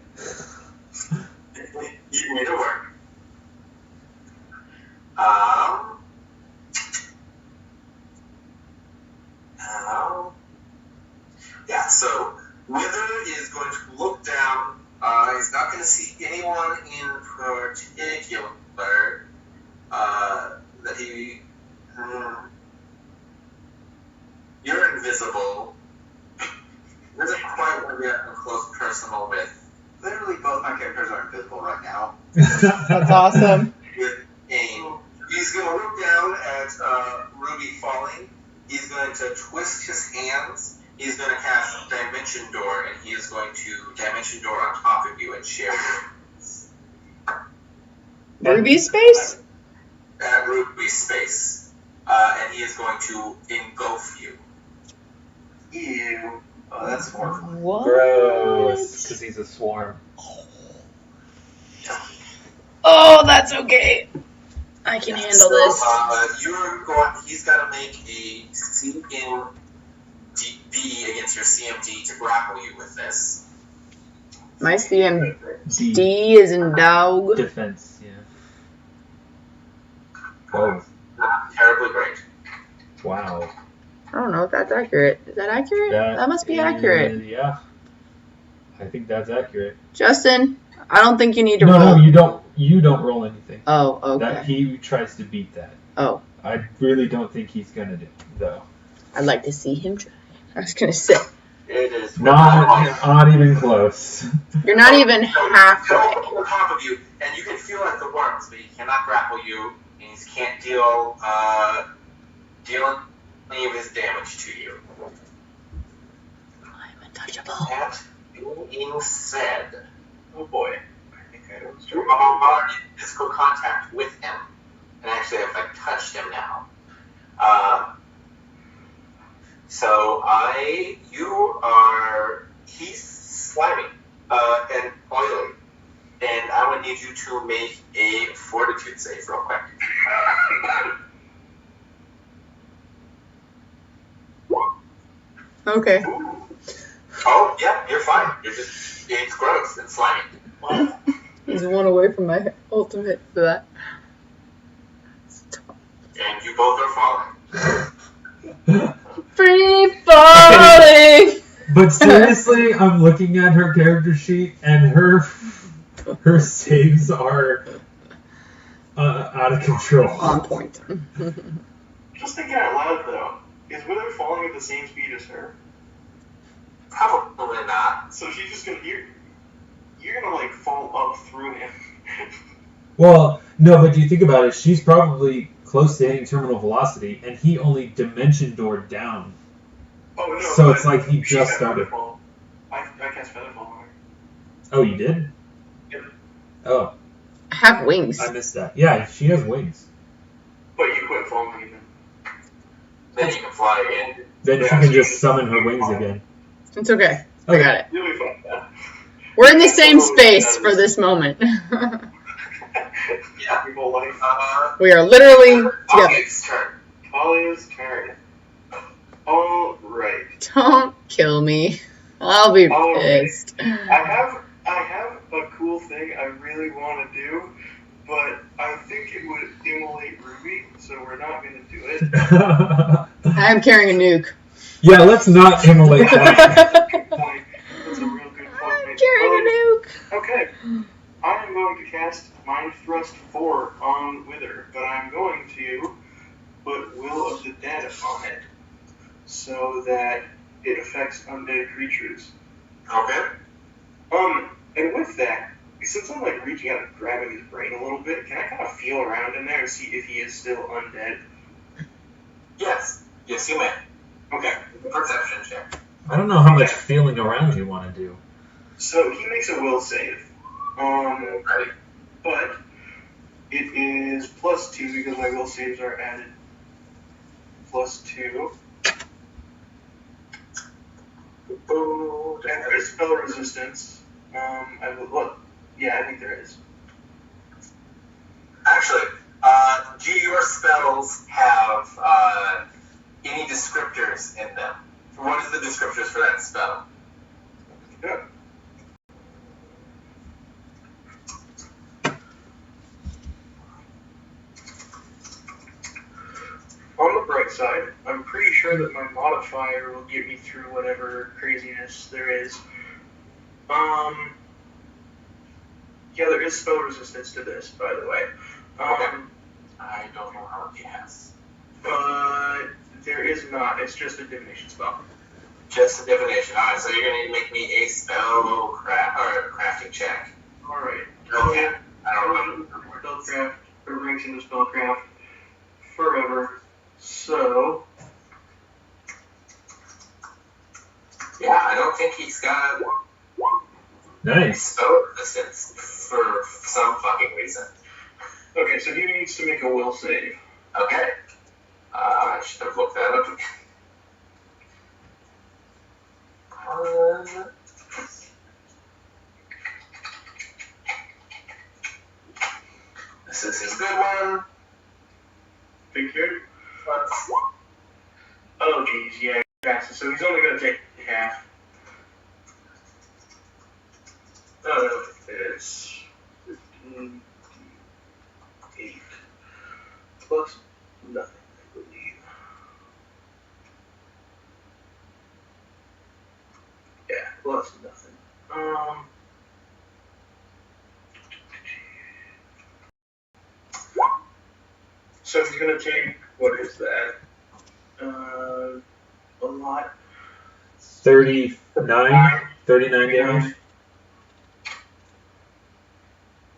You made it work. Yeah, so Wither is going to look down. He's not going to see anyone in particular that he... You're invisible. Doesn't quite want to get a close personal with Literally both my characters are invisible right now. That's awesome. with Kane. He's going to look down at Ruby falling. He's going to twist his hands. He's going to cast Dimension Door, and he is going to Dimension Door on top of you and share Ruby space? at Ruby's space. And he is going to engulf you. Ew. Oh, that's horrible. What? Gross, because he's a swarm. Oh, that's okay. I can handle this. He's got to make a CMD against your CMD to grapple you with this. My CMD is in dog. Defense, yeah. Oh, Not terribly great. wow. I don't know if that's accurate. Is that accurate? That must be accurate. Yeah. I think that's accurate. Justin, I don't think you need to No, roll. you don't. You don't roll anything. Oh, okay. That he tries to beat that. Oh. I really don't think he's gonna do though. I'd like to see him try. I was gonna say. It is. Not even close. You're not even He'll halfway. on top of you, and you can feel like the worms, but he cannot grapple you, and he can't deal any of his damage to you. inevitable. That being said, Oh boy. I think I don't you are in physical contact with him. And actually, if I touched him now. He's slimy and oily. And I would need you to make a fortitude save real quick. Okay. Oh, yeah, you're fine. It's gross. It's slimy. He's one away from my ultimate for that. And you both are falling. Free falling! But seriously, I'm looking at her character sheet, and her saves are out of control. On point. Just thinking out loud, though, is Wither falling at the same speed as her? Probably not. So she's just gonna you're gonna like fall up through him. Well, no, but do you think about it? She's probably close to hitting terminal velocity, and he only dimension doored down. Oh no! So it's like he just started. I cast Featherfall on her. Oh, you did? Yep. Oh, Have wings. I missed that. Yeah, she has wings. But you quit falling again. Then you can fly again. Then she can just summon her wings again. It's okay. I got it. You'll be fine. Yeah. We're in the same space for this moment. Yeah. Your whole life. We are literally together. Talia's turn. Talia's turn. All right. Don't kill me. I'll be pissed. I have a cool thing I really want to do, but I think it would immolate Ruby, so we're not going to do it. I'm carrying a nuke. Yeah, let's not immolate that. Good point. That's a real good point. I'm carrying a nuke. Okay. I am going to cast Mind Thrust 4 on Wither, but I'm going to put Will of the Dead on it so that it affects undead creatures. Okay. And with that, since I'm like reaching out and grabbing his brain a little bit, can I kind of feel around in there and see if he is still undead? Yes. Yes, you may. Okay. Perception check. I don't know how much feeling around you want to do. So he makes a will save. Ready? But it is +2 because my will saves are added. +2. And there is spell resistance. I think there is. Actually, do your spells have any descriptors in them? What is the descriptors for that spell? Yeah. On the bright side, I'm pretty sure that my modifier will get me through whatever craziness there is. Yeah, there is spell resistance to this, by the way. Okay. I don't know how it has. But there is not. It's just a divination spell. Just a divination. Alright, so you're going to make me a crafting check. Alright. Okay. I don't remember. Spellcraft, or ranks into spellcraft forever. So. Yeah, I don't think he's got Nice. spell resistance for some fucking reason. Okay, so he needs to make a will save. Okay. I should have looked that up again. This is his good one. Figured. Oh, geez, yeah, passes. So he's only going to take half. Oh, no, it's 15, 8, plus nothing, I believe. Yeah, plus nothing. So he's going to take, what is that? A lot. 39 damage.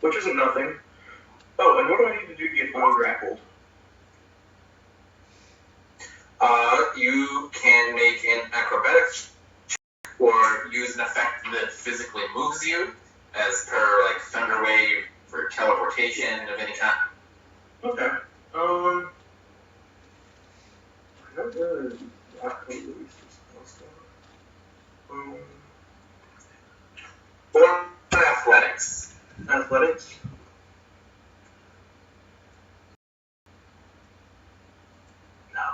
Which isn't nothing. Oh, and what do I need to do to get ungrappled? You can make an acrobatics check or use an effect that physically moves you, as per like thunder wave for teleportation of any kind. Okay. I'm gonna not release this also. Or athletics. Athletics. No.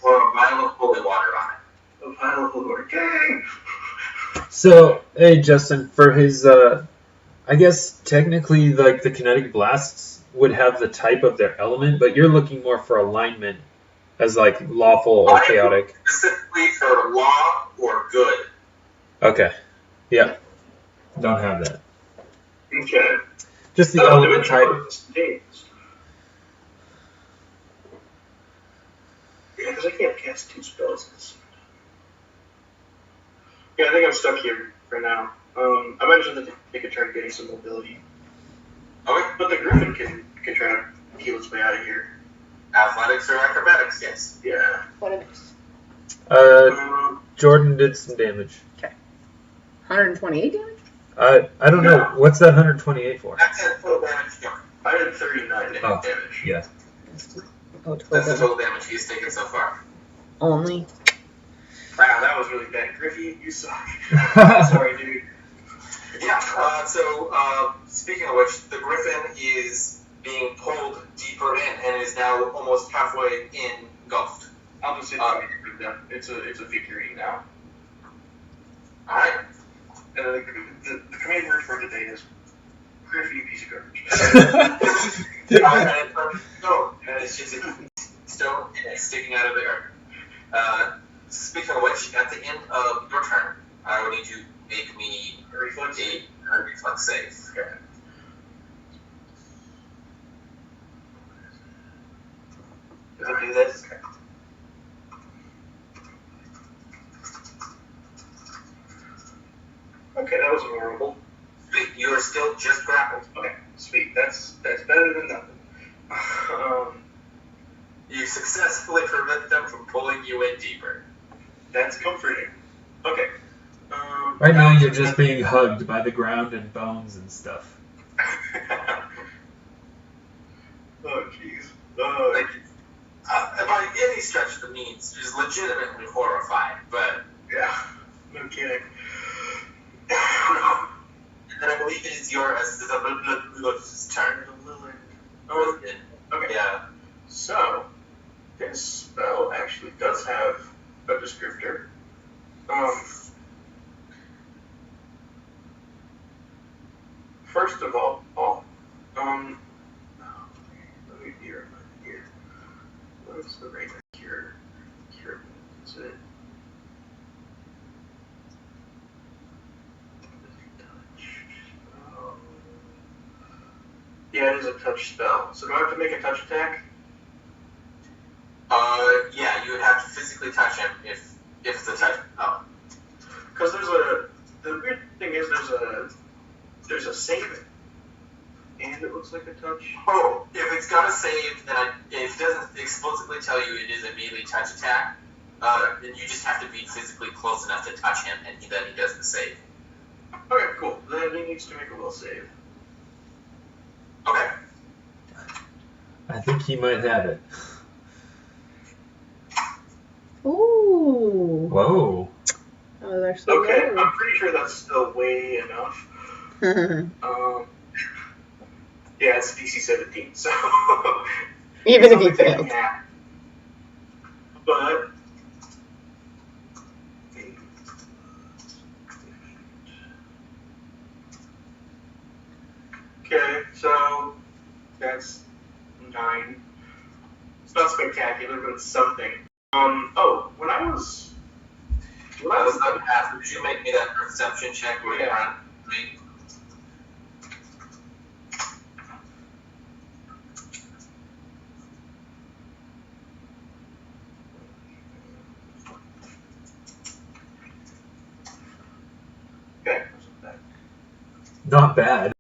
Or a vial of holy water on it. A pile of holy water. Kane! So, hey, Justin, for his, I guess technically, like, the kinetic blasts would have the type of their element, but you're looking more for alignment as, like, lawful or chaotic. Specifically for law or good. Okay. Yeah. Don't have that. Okay. Just the element type. Yeah, because I can't cast 2 spells. Yeah, I think I'm stuck here for now. I might just have to take a turn getting some mobility. Okay. But the griffin can try to heal its way out of here. Athletics or acrobatics, yes. Yeah. What a miss. Jordan did some damage. 128 damage? I don't know. What's that 128 for? That's a full damage. I did 39 damage. Yeah. Oh, That's the total damage he's taken so far. Only. Wow, that was really bad. Griffy, you suck. Sorry, dude. Yeah, so speaking of which, the griffin is being pulled deeper in and is now almost halfway engulfed. I'll just say it's a figurine now. Alright. The command word for today is Griffy, piece of garbage. No, it's just a stone and it's sticking out of the earth. Speaking of which, at the end of your turn, I will need you to make me a reflex save. Okay. Does it do this? Okay, that was horrible. Sweet, you are still just grappled. Okay, sweet. That's better than nothing. You successfully prevent them from pulling you in deeper. That's comforting. Okay. Right now you're just being hugged by the ground and bones and stuff. Oh, jeez. By any stretch of the means, she's legitimately horrified, but... Yeah, no kidding. And I believe it is yours, the turn. Okay. Yeah. So, this spell actually does have a descriptor. First of all, let me be reminded here. What's the rate of cure? Cure, is it? Yeah, it is a touch spell. So do I have to make a touch attack? Yeah, you would have to physically touch him if it's a touch. Oh. Because the weird thing is there's a save, and it looks like a touch. Oh, if it's got a save, then if it doesn't explicitly tell you it is a melee touch attack, then you just have to be physically close enough to touch him, and then he does the save. Okay, cool. Then he needs to make a will save. Okay. I think he might have it. Ooh. Whoa. That was actually Okay, low. I'm pretty sure that's still way enough. Yeah, it's DC 17, so... Even if you failed. Yeah. But... Okay, so... That's 9. It's not spectacular, but it's something. When I was not asked, would you make me that perception check where you're on me? Okay. Not bad.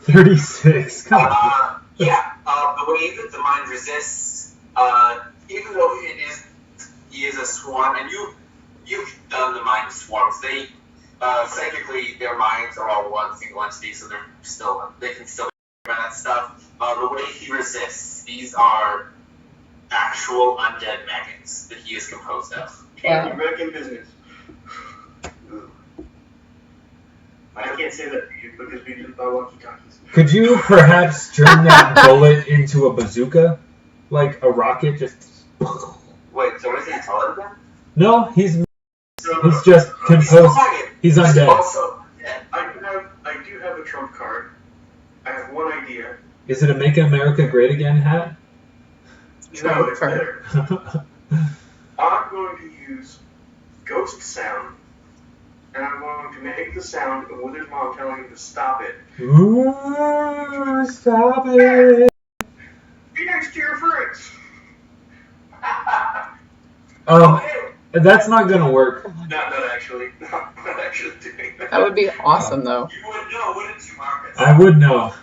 36. Come on. Yeah. The way that the mind resists, even though it is he is a swarm, and you've done the mind of swarms. They psychically, their minds are all one single entity, so they can still do that stuff. The way he resists, these are actual undead maggots that he is composed of. Can't be back in business. I can't say that because we didn't buy walkie-talkies. Could you perhaps turn that bullet into a bazooka? Like a rocket, just... Wait, so is he taller again? No, he's just composed. He's undead. Also, I do have a trump card. I have one idea. Is it a Make America Great Again hat? No, it's better. I'm going to use ghost sound, and I'm going to make the sound of Wither's mom telling him to stop it. Ooh, stop it! Be nice to your friends. That's not gonna work. Not actually doing that. That would be awesome, though. you would know, wouldn't you, Marcus? I would know.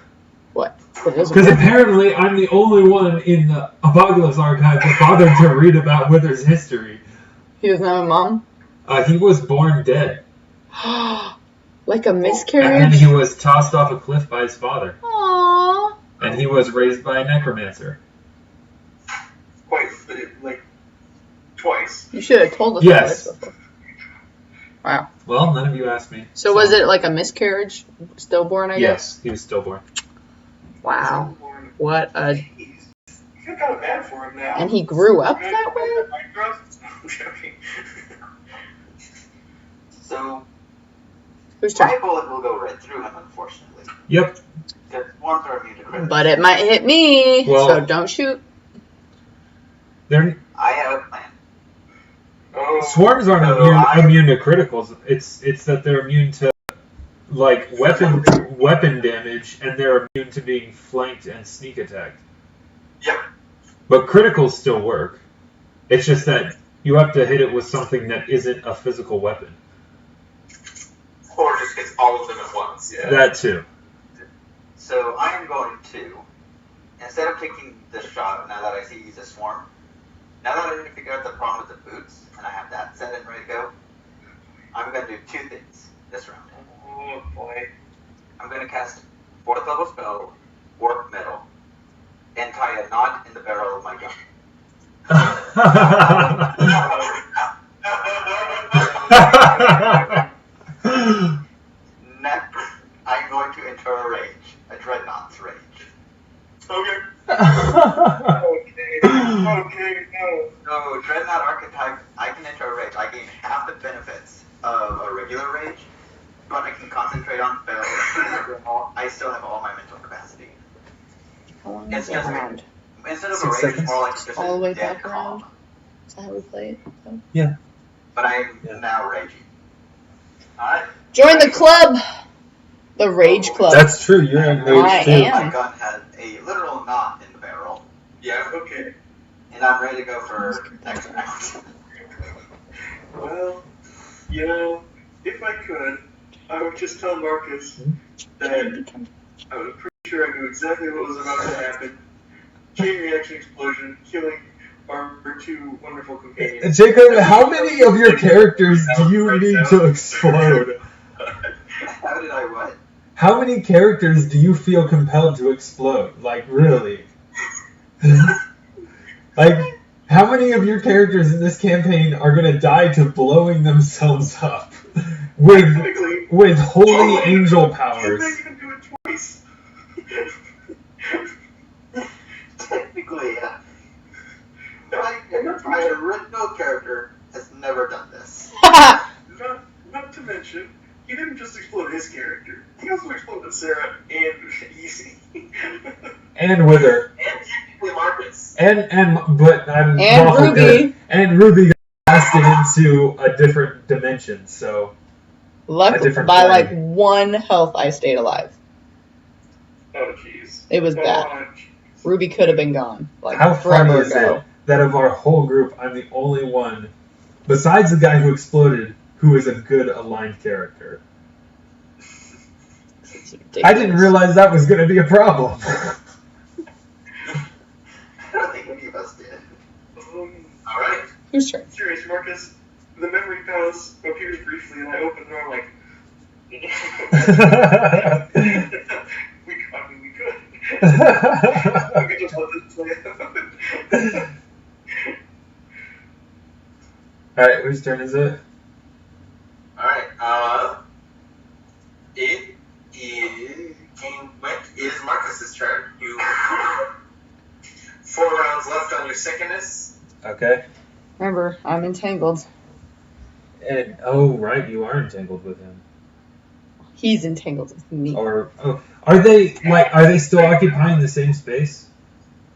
What? Because apparently I'm the only one in the Apocalypse archive that bothered to read about Wither's history. He doesn't have a mom? He was born dead. Like a And miscarriage? he was tossed off a cliff by his father. Aww. And he was raised by a necromancer. Quite, like, twice. You should have told us Yes. about this before. Wow. Well, none of you asked me. So was it like a miscarriage? Stillborn, I guess? Yes, he was stillborn. Wow. What a... I feel kind of bad for him now. And he grew up that way? I'm joking. So, Whose turn? my bullet will go right through him, unfortunately. Yep. Because swarms are immune to critical. But it might hit me, Well- so don't shoot. I have a plan. Swarms aren't immune to criticals. It's that they're immune to like weapon damage, and they're immune to being flanked and sneak attacked. Yep. But criticals still work. It's just that you have to hit it with something that isn't a physical weapon. Or just gets all of them at once, yeah. That too. So I am going to, instead of taking the shot, now that I see he's a swarm, now that I figure out the problem with the boots, and I have that set and ready to go, I'm going to do two things this round. Oh boy. I'm going to cast 4th level spell, Warp Metal, and tie a knot in the barrel of my gun. Next, I'm going to enter a rage, a Dreadnought's rage. Okay. Okay, no. So, Dreadnought archetype, I can enter a rage. I gain half the benefits of a regular rage, but I can concentrate on spells. I still have all my mental capacity. How long It's is just that round? Instead of 6 a rage, it's seconds. more like just All the a way dead back calm. around? Is that how we play it? So. But I'm now raging. Alright? Join the club! The Rage Club. That's true. You're in I rage too. am. My gun has a literal knot in the barrel, Yeah. Okay. and I'm ready to go for next round. Well, if I could, I would just tell Marcus that I was pretty sure I knew exactly what was about to happen. Chain reaction explosion, killing our two wonderful companions. Jacob, how many of your characters do you need to explode? How did I what? How many characters do you feel compelled to explode? Like, really? Like, how many of your characters in this campaign are gonna die to blowing themselves up with holy angel powers? You can do it twice. Technically, yeah. My original character has never done this. Not to mention, he didn't just explode his character. He also exploded Sarah and Easy. And Wither. And technically Marcus. But I'm And lawful Ruby. good. And Ruby got blasted into a different dimension, so... Luck, different by plane. like 1 health, I stayed alive. Oh, jeez. It was bad. Ruby could have been gone. Like, How funny forever is ago. it that of our whole group, I'm the only one, besides the guy who exploded, who is a good aligned character? It's I ridiculous. didn't realize that was going to be a problem. I don't think any of us did. Alright. Whose turn? Serious, Marcus. The memory palace appears briefly, and I open the door like. we could. We could just let this play out. Alright, whose turn is it? Alright, it is Marcus's turn. You 4 rounds left on your sickness. Okay. Remember, I'm entangled. And oh right, you are entangled with him. He's entangled with me. Or are they still occupying the same space?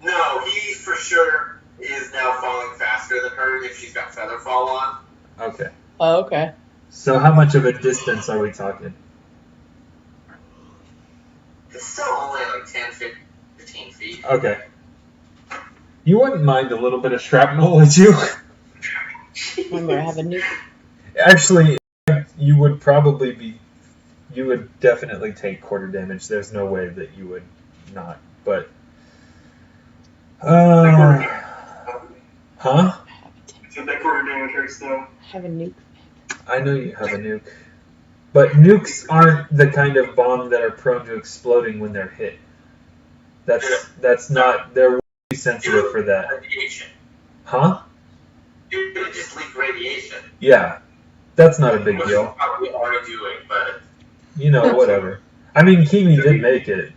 No, he for sure is now falling faster than her if she's got feather fall on. Okay. Oh, okay. So how much of a distance are we talking? It's still only like 10, 15 feet. Okay. You wouldn't mind a little bit of shrapnel, would you? Remember, I have a nuke. Actually, you would definitely take quarter damage. There's no way that you would not, but... Huh? So that quarter damage hurts though. I have a nuke. I know you have a nuke. But nukes aren't the kind of bomb that are prone to exploding when they're hit. That's not... They're really sensitive for that. Radiation. Huh? You could just leak radiation. Yeah. That's not a big Which deal. you probably are doing, but... You know, whatever. I mean, Keamy did make it.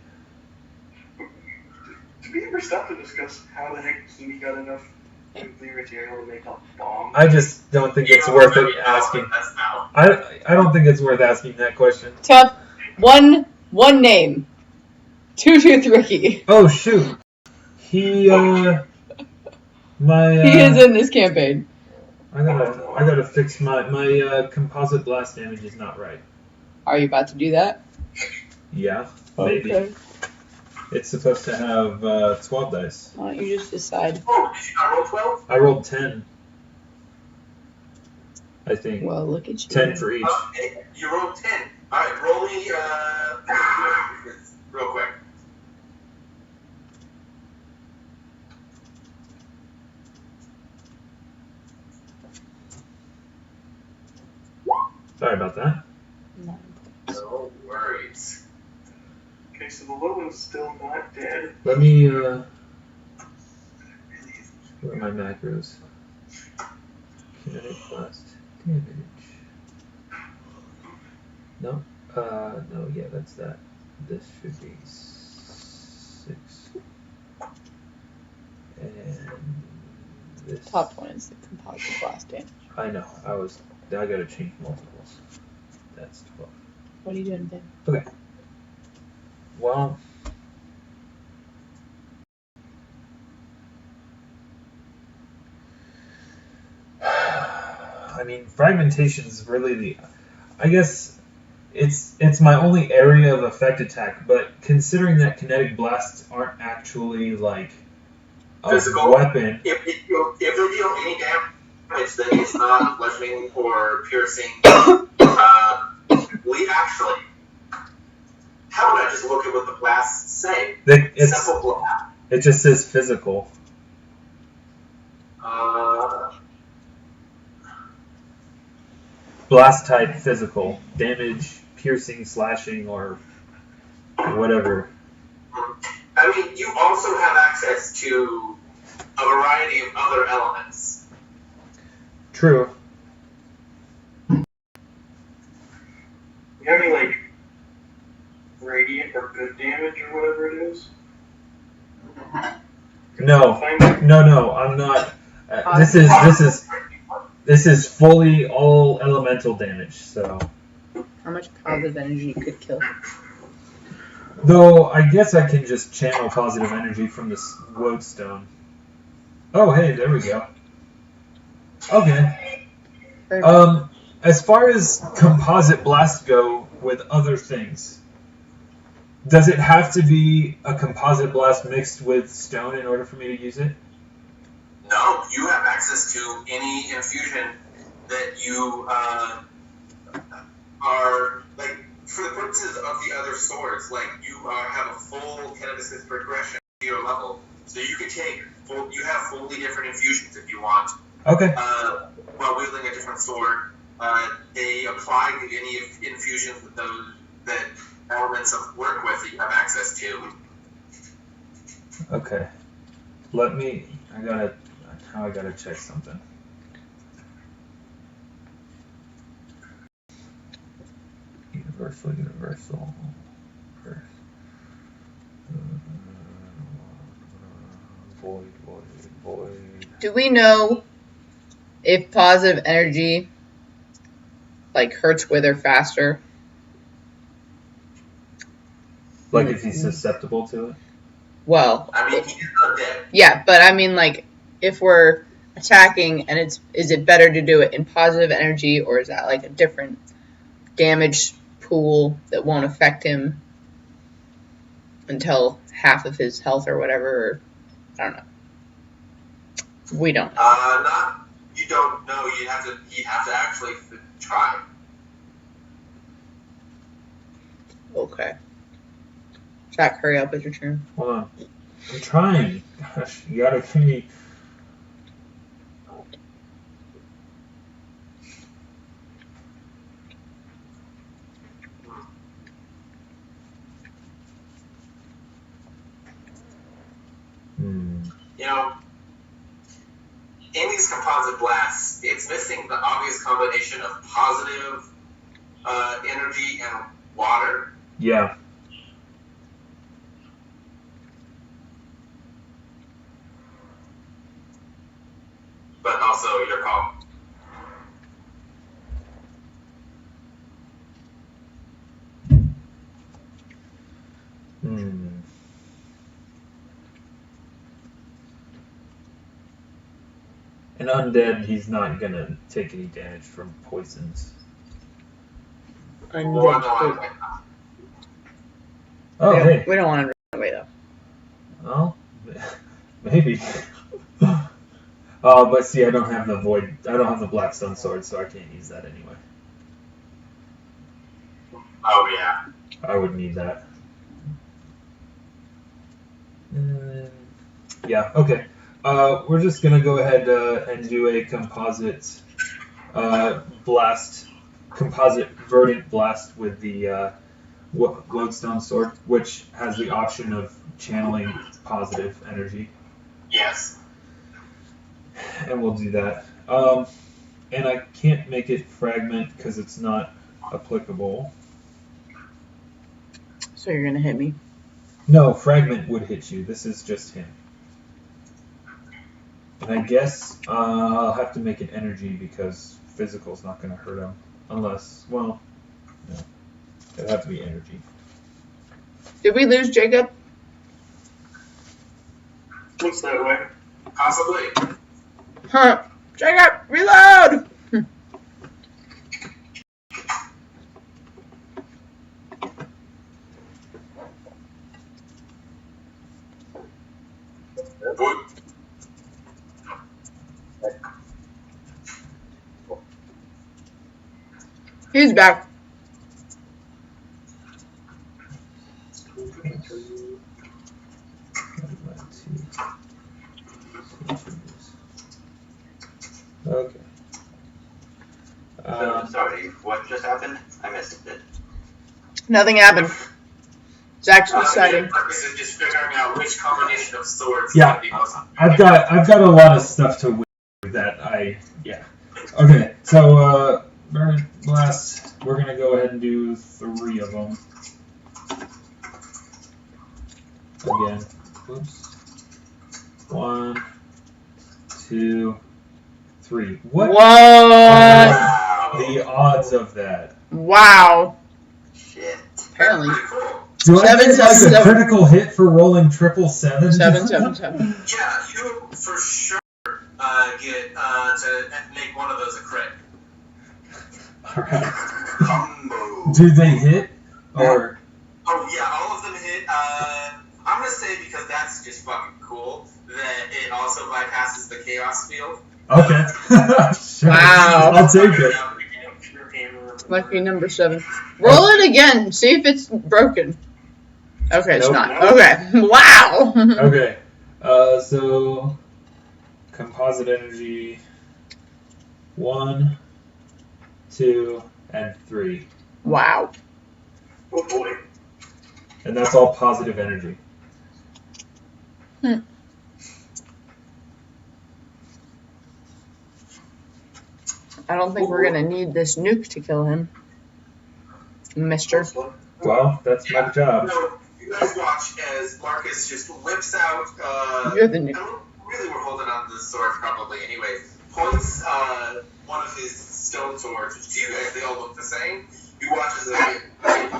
Did we ever stop to discuss how the heck Keamy got enough nuclear material to make a bomb? I just don't think it's worth it asking. I don't think it's worth asking that question. Tough. One name. Two-Tooth Ricky. Oh, shoot. He is in this campaign. I gotta fix my composite blast damage is not right. Are you about to do that? Yeah, maybe. Okay. It's supposed to have 12 dice. Why don't you just decide? Oh, did you not roll 12? I rolled 10. I think. Well, look at you. 10 for each. Okay, you rolled 10. Alright, roll me, real quick. Sorry about that. No worries. Okay, so the low one's still not dead. Let me, where are my macros? Kinetic blast damage. No? No, yeah, that's that. This should be 6. And this... Top one is the composite blast damage. I know, I gotta change multiples. That's 12. What are you doing, Ben? Okay. Well... I mean, fragmentation is really I guess it's my only area of effect attack, but considering that kinetic blasts aren't actually like a physical weapon. If they deal any damage that is not bludgeoning or piercing, actually, how would I just look at what the blasts say? Simple blast. It just says physical. Blast type physical. Damage, piercing, slashing, or whatever. I mean, you also have access to a variety of other elements. True. You have any, like, radiant or good damage or whatever it is? No, I'm not. This is fully all elemental damage. So. How much positive energy could kill him? Though I guess I can just channel positive energy from this lodestone. Oh, hey, there we go. Okay. As far as composite blasts go with other things, does it have to be a composite blast mixed with stone in order for me to use it? No, you have access to any infusion that you are, like, for the purposes of the other swords, like, you have a full kinesis progression to your level, so you could take, you have fully different infusions if you want. Okay. While wielding a different sword. They apply to any infusions with those that elements of work with that you have access to. Okay. I gotta check something. Universal. Void. Do we know if positive energy like hurts Wither faster? Like if he's susceptible to it? Well, I mean, he's not dead. yeah, but I mean, like, if we're attacking and is it better to do it in positive energy, or is that like a different damage pool that won't affect him until half of his health or whatever? Or, I don't know. We don't know. You don't know. You'd have to actually try. Okay. Jack, hurry up, it's your turn. Hold on. I'm trying. Gosh, you gotta give me. You know, Amy's composite blast, it's missing the obvious combination of positive energy and water. Yeah. But also your call. An undead, he's not gonna take any damage from poisons. Undead. Oh, hey. We don't want to run away though. Well, maybe. But see, I don't have the void. I don't have the Blackstone sword, so I can't use that anyway. Oh yeah. I would need that. Yeah. Okay. We're just gonna go ahead and do a composite blast, composite verdant blast with the lodestone sword, which has the option of channeling positive energy. Yes. And we'll do that. And I can't make it fragment because it's not applicable. So you're gonna hit me? No, fragment would hit you. This is just him. And I guess I'll have to make it energy because physical's not going to hurt him. Unless, well, no. It'd have to be energy. Did we lose Jacob? Looks that way. Possibly. Huh. Jacob, reload! He's back. Okay. Sorry, what just happened? I missed it. Nothing happened. Zach's deciding. The purpose is just figuring out which combination of swords. Yeah, I've got a lot of stuff to with that. Okay, so Burn Blast. We're gonna go ahead and do 3 of them. Again. Oops. 1, 2, 3. What? Whoa! The odds of that. Wow. Shit. Apparently. Do I get like a 7. critical hit for rolling 777? 7. Yeah, you for sure get to make one of those a crit. Alright. Combo. Do they hit? Or? Oh yeah, all of them hit. I'm gonna say because that's just fucking cool that it also bypasses the chaos field. Okay. Sure. Wow. I'll take it. Lucky number 7. Roll it again. See if it's broken. Okay, it's Nope. not. Okay. Wow. Okay. So composite energy. 1, 2, and 3. Wow. Oh boy. And that's all positive energy. Hmm. I don't think we're gonna need this nuke to kill him, mister. Well, that's my job. So you guys watch as Marcus just whips out. You're the nuke. I don't really were holding on to the sword probably anyway. Points one of his stone swords, which to you guys they all look the same. You watch as it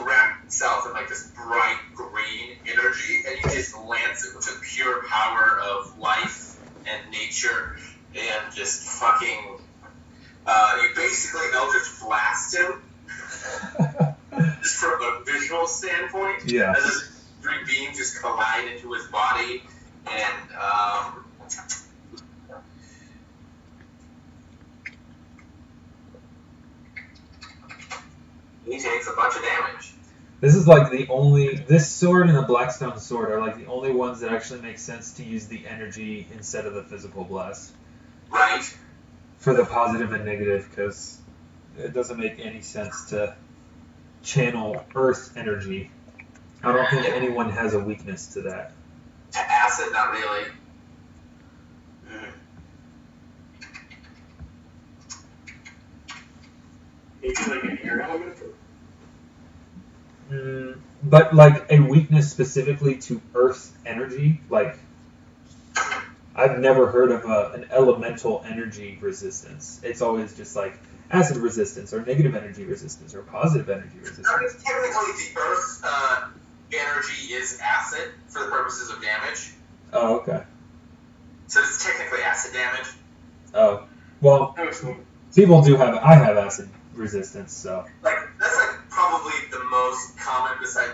wraps itself in like this bright green energy, and you just lance it with the pure power of life and nature, and just fucking. You basically Eldritch blast him. Just from a visual standpoint. Yeah. As those three beams just collide into his body, and he takes a bunch of damage. This is like this sword and the Blackstone sword are like the only ones that actually make sense to use the energy instead of the physical blast. Right. For the positive and negative, because it doesn't make any sense to channel earth energy. I don't think anyone has a weakness to that. To acid, not really. Maybe like an air element? But like a weakness specifically to earth energy, like I've never heard of an elemental energy resistance. It's always just like acid resistance or negative energy resistance or positive energy resistance. I mean, technically, the earth energy is acid for the purposes of damage. Oh, okay. So it's technically acid damage. Oh, well, people do have. I have acid resistance, so. Like that's like probably the most common besides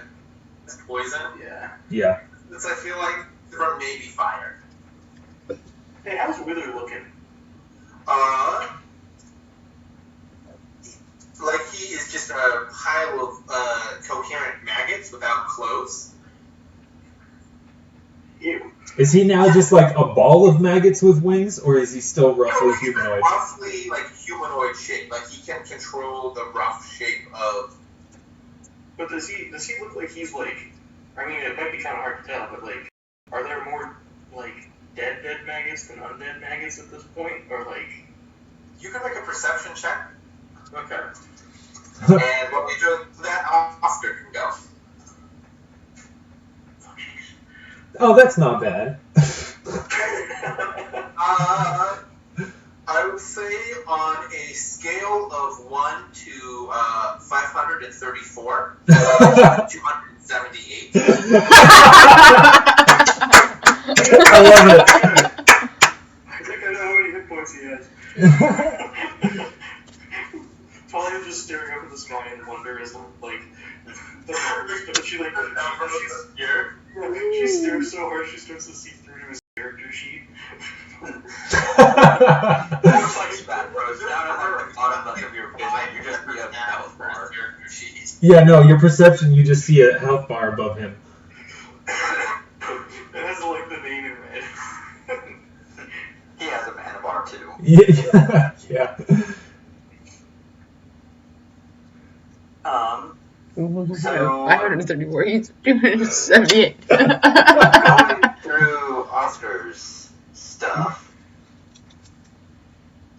poison. Yeah. Yeah. It's I feel like or maybe fire. Hey, how's Wither looking? Like he is just a pile of coherent maggots without clothes. Ew. Is he now just like a ball of maggots with wings, or is he still roughly humanoid? Roughly like humanoid shape. Like he can control the rough shape of. But does he look like he's like? I mean, it might be kind of hard to tell, but like, are there more like dead maggots than undead maggots at this point, or like? You can make a perception check. Okay. And what we do that Oscar can go. Oh, that's not bad. I would say on a scale of 1 to 534, 278. I love it. I think I know how many hit points he has. Talia's just staring up at the sky in wonder as like she like she's scared. She stares so hard she starts to see through to his character sheet. It's like spat bros down at the bottom of your vision. You just see a health bar character sheet. Yeah, no, your perception, you just see a health bar above him. It has like the name in red. He has a mana bar too. Yeah. Yeah. So 534. He's 278. going through Oscar's stuff,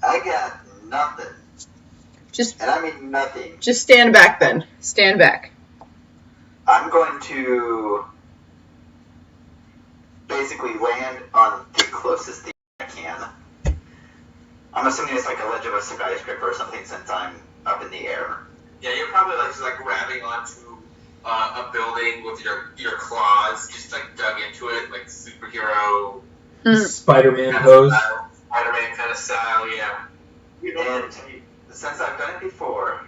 I got nothing. And I mean nothing. Just stand back then. Stand back. I'm going to basically land on the closest thing I can. I'm assuming it's like a ledge of a skyscraper or something since I'm up in the air. Yeah, you're probably like just like grabbing onto a building with your claws, just like dug into it, like superhero. Spider-Man pose. Spider-Man kind of style, yeah. And since I've done it before,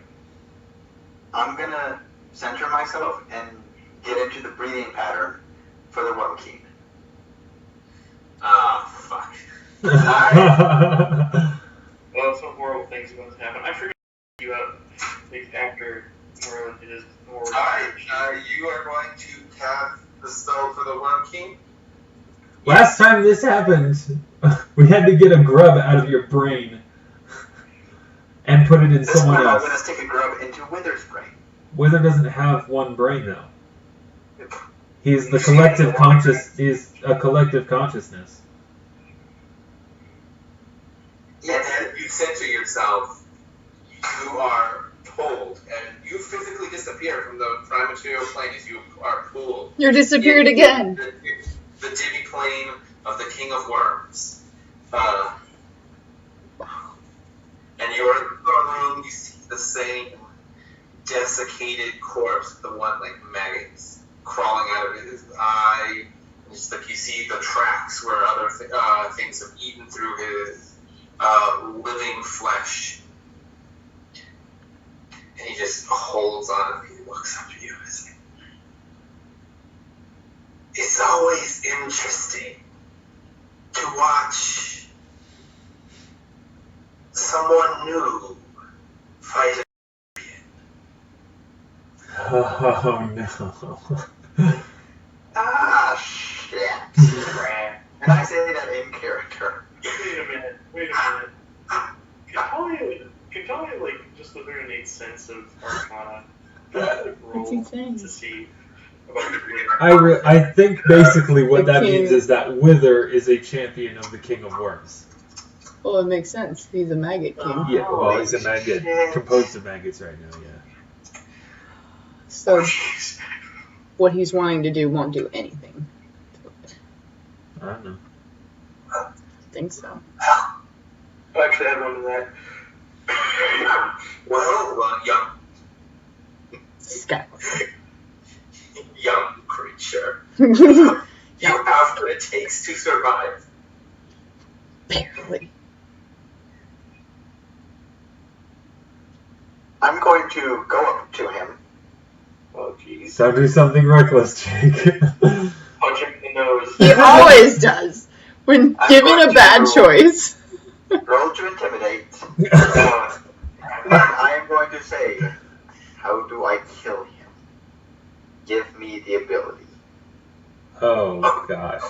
I'm gonna center myself and get into the breathing pattern for the Worm King. Oh, fuck. Well, some horrible things are going to happen. I figured you out like, after Merlin did his horrible. Alright, you are going to cast the spell for the Worm King. Last time this happened, we had to get a grub out of your brain. and put it in This someone one, I'm else. going to stick a grub into Wither's brain. Wither doesn't have one brain though. He's the collective conscious. He's a collective consciousness. And then you said to yourself, you are pulled, and you physically disappear from the prime material plane as you are pulled. You're disappeared into again. The demi plane of the King of Worms. And you're in the room, you see the same desiccated corpse, the one like maggots crawling out of his eye. Just like you see the tracks where other things have eaten through his living flesh. And he just holds on and he looks up at you and is like, it's always interesting to watch someone new fight a Oh no. Ah, shit. And I say that in character. Wait a minute. Can Talia, like, just with her innate sense of Arcana, roll he saying? to see about the I think basically what The that king. means is that Wither is a champion of the King of Worms. Well, it makes sense. He's a maggot king. Yeah, well, he's a maggot, composed of maggots right now. Yeah. So what he's wanting to do won't do anything. I don't know. I think so. I actually had one of that. well, Skyward. young creature. Barely. You have what it takes to survive. I'm going to go up to him. Oh, jeez. Don't do something reckless, Jake. Punch him in the nose. He always does. When I'm given going a bad to- choice. Roll to intimidate. And I am going to say, how do I kill him? Give me the ability. Oh gosh.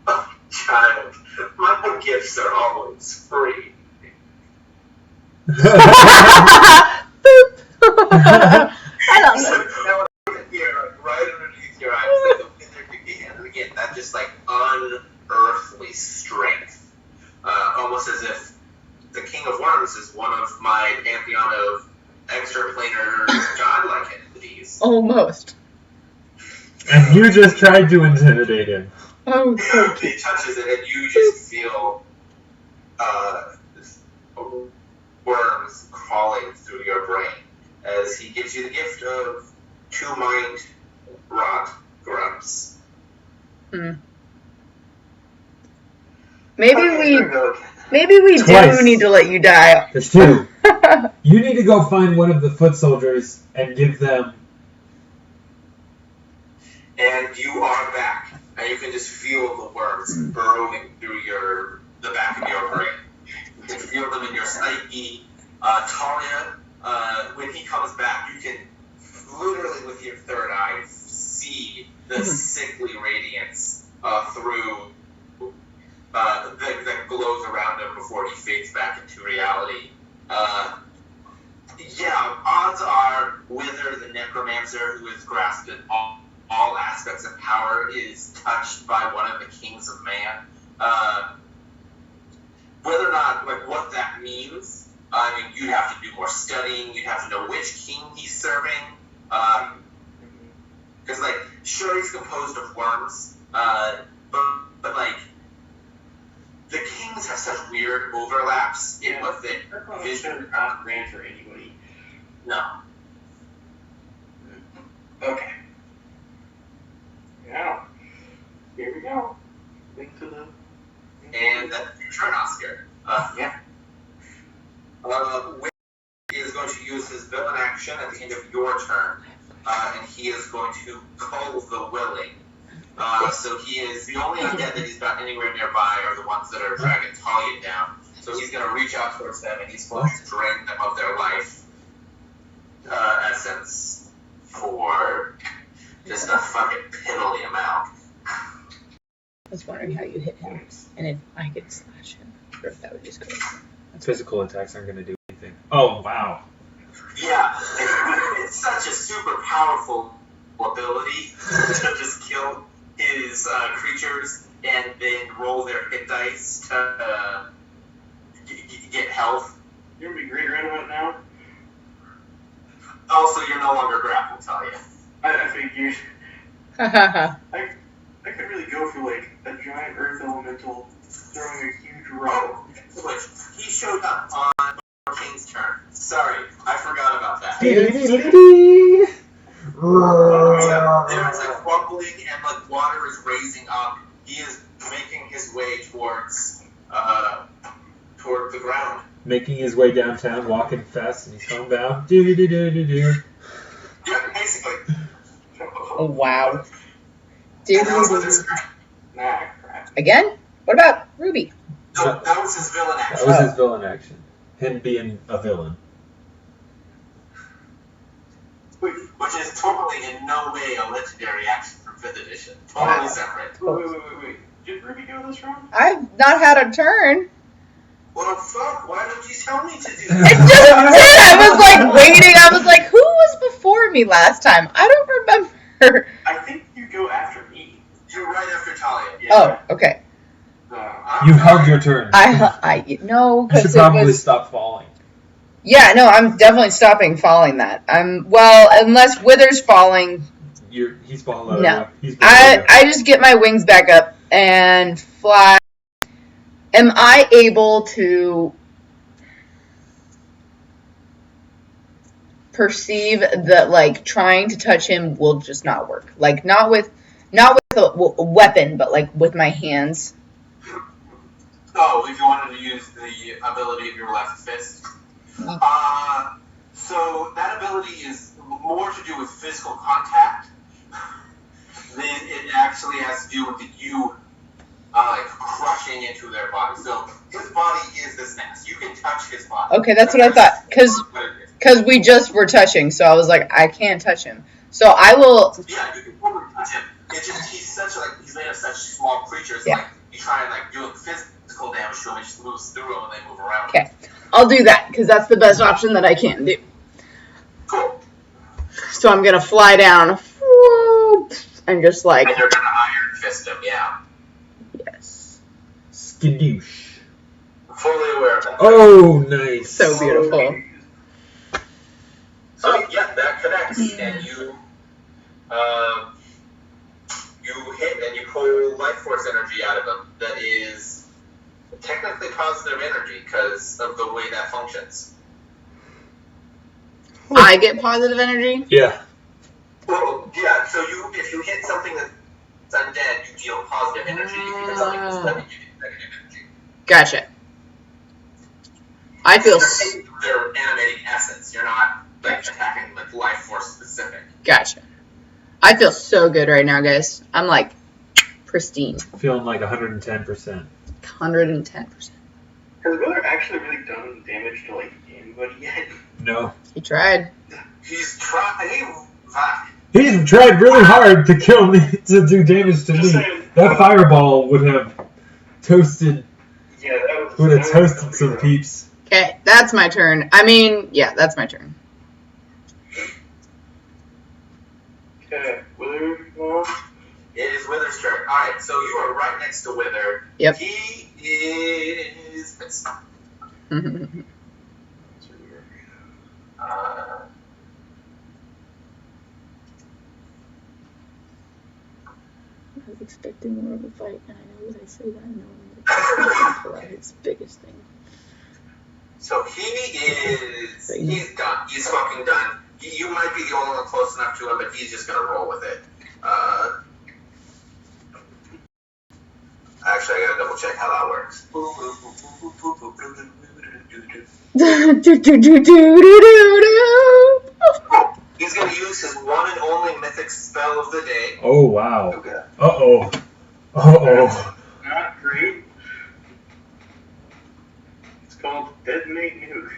Oh, child, my gifts are always free. I don't know. Here, right underneath your eyes, like the wither began. And again, that just like unearthly strength. Almost as if the King of Worms is one of my pantheon of extraplanar godlike entities. Almost. And you just tried to intimidate him. Oh, so He touches it, and you just feel worms crawling through your brain as he gives you the gift of 2 mind rot grubs. Maybe we Twice. do need to let you die. There's 2. You need to go find one of the foot soldiers and give them. And you are back, and you can just feel the worms burrowing through the back of your brain. You can feel them in your psyche. Talia, when he comes back, you can literally with your third eye see the sickly radiance through that glows around him before he fades back into reality. Odds are Wither, the necromancer who has grasped all aspects of power, is touched by one of the kings of man. Whether or not, like, what that means, I mean, you'd have to do more studying, you'd have to know which king he's serving. Because, like, sure, he's composed of worms, but like, the kings have such weird overlaps in what they vision. Not grant for anybody. No. Okay. Yeah. Here we go. Into the. And that's your turn, Oscar. Wade is going to use his villain action at the end of your turn, and he is going to cull the willing. So he is the only undead that he's got anywhere nearby are the ones that are dragging Talia down. So he's going to reach out towards them, and he's going to drain them of their life essence for just a fucking piddly amount. I was wondering how you hit him, and if I could slash him, or if that would just go. Physical attacks aren't going to do anything. Oh, wow. Yeah, it's such a super powerful ability to just kill his creatures and then roll their hit dice to get health. You're gonna be great right about now. Also, you're no longer grappled, Talia. I figured. Hahaha. I could really go for like a giant earth elemental throwing a huge rock. Which he showed up on Kane's turn. Sorry, I forgot about that. Dude. There's like rumbling and like water is raising up. He is making his way towards toward the ground. Making his way downtown, walking fast, and he's homebound. Do. Yeah, basically. Oh, wow. And that was with his turn. Nah, crap. Again? What about Ruby? No, that was his villain That action. was his villain action. Him being a villain. Which is totally in no way a legendary action from 5th edition. Totally separate. Wait. Did Ruby go this round? I've not had a turn. Well, fuck, why don't you tell me to do It that? just did. I was like waiting. I was like, who was before me last time? I don't remember. I think you go after me. You're right after Talia. Yeah. Oh, okay. You held your turn. No, You should because it probably was. stop falling. Yeah, no, I'm definitely stopping falling. That unless Wither's falling, He's falling No. over. He's falling I just get my wings back up and fly. Am I able to perceive that like trying to touch him will just not work? Like not with a weapon, but like with my hands. Oh, if you wanted to use the ability of your left fist. So that ability is more to do with physical contact than it actually has to do with you like crushing into their body. So his body is this mass. You can touch his body. Okay, that's what I thought. Because we just were touching, so I was like, I can't touch him. So I will. Yeah, you can totally touch him. It's just he's made of such small creatures. Yeah. Like you try and like do physical damage to him, it just moves through them and they move around. Okay, I'll do that because that's the best option that I can do. Cool. So I'm gonna fly down and just like. And you're gonna iron fist him, yeah. Yes. Skadoosh. Fully aware of that. Oh, nice. So beautiful. So yeah, that connects, and you hit and you pull life force energy out of him. That is technically positive energy because of the way that functions. I get positive energy. Yeah. Well, yeah. So if you hit something that's undead, you deal positive energy. If you hit something that's living, you get negative energy. Gotcha. I feel. They're animating essence. You're not like attacking like life force specific. Gotcha. I feel so good right now, guys. I'm like pristine. Feeling like 110%. 110%. Has Wither actually really done damage to like anybody yet? No. He tried. He's trying. He's tried really hard to kill me, to do damage to me. Just saying, That fireball would have toasted, Yeah, that was. would have that was toasted some rough. peeps. Okay, that's my turn. I mean, yeah, that's my turn. Okay, Wither. Well, It is Wither's turn. Alright, so you are right next to Wither. Yep. He is pissed. I was expecting more of a fight, and I know as I say that, knowing that his biggest thing. So he's done. He's fucking done. You might be the only one close enough to him, but he's just gonna roll with it. Actually, I gotta double check how that works. He's gonna use his one and only mythic spell of the day. Oh, wow. Okay. Uh-oh. Uh-oh. not great. It's called Detonate Nuke.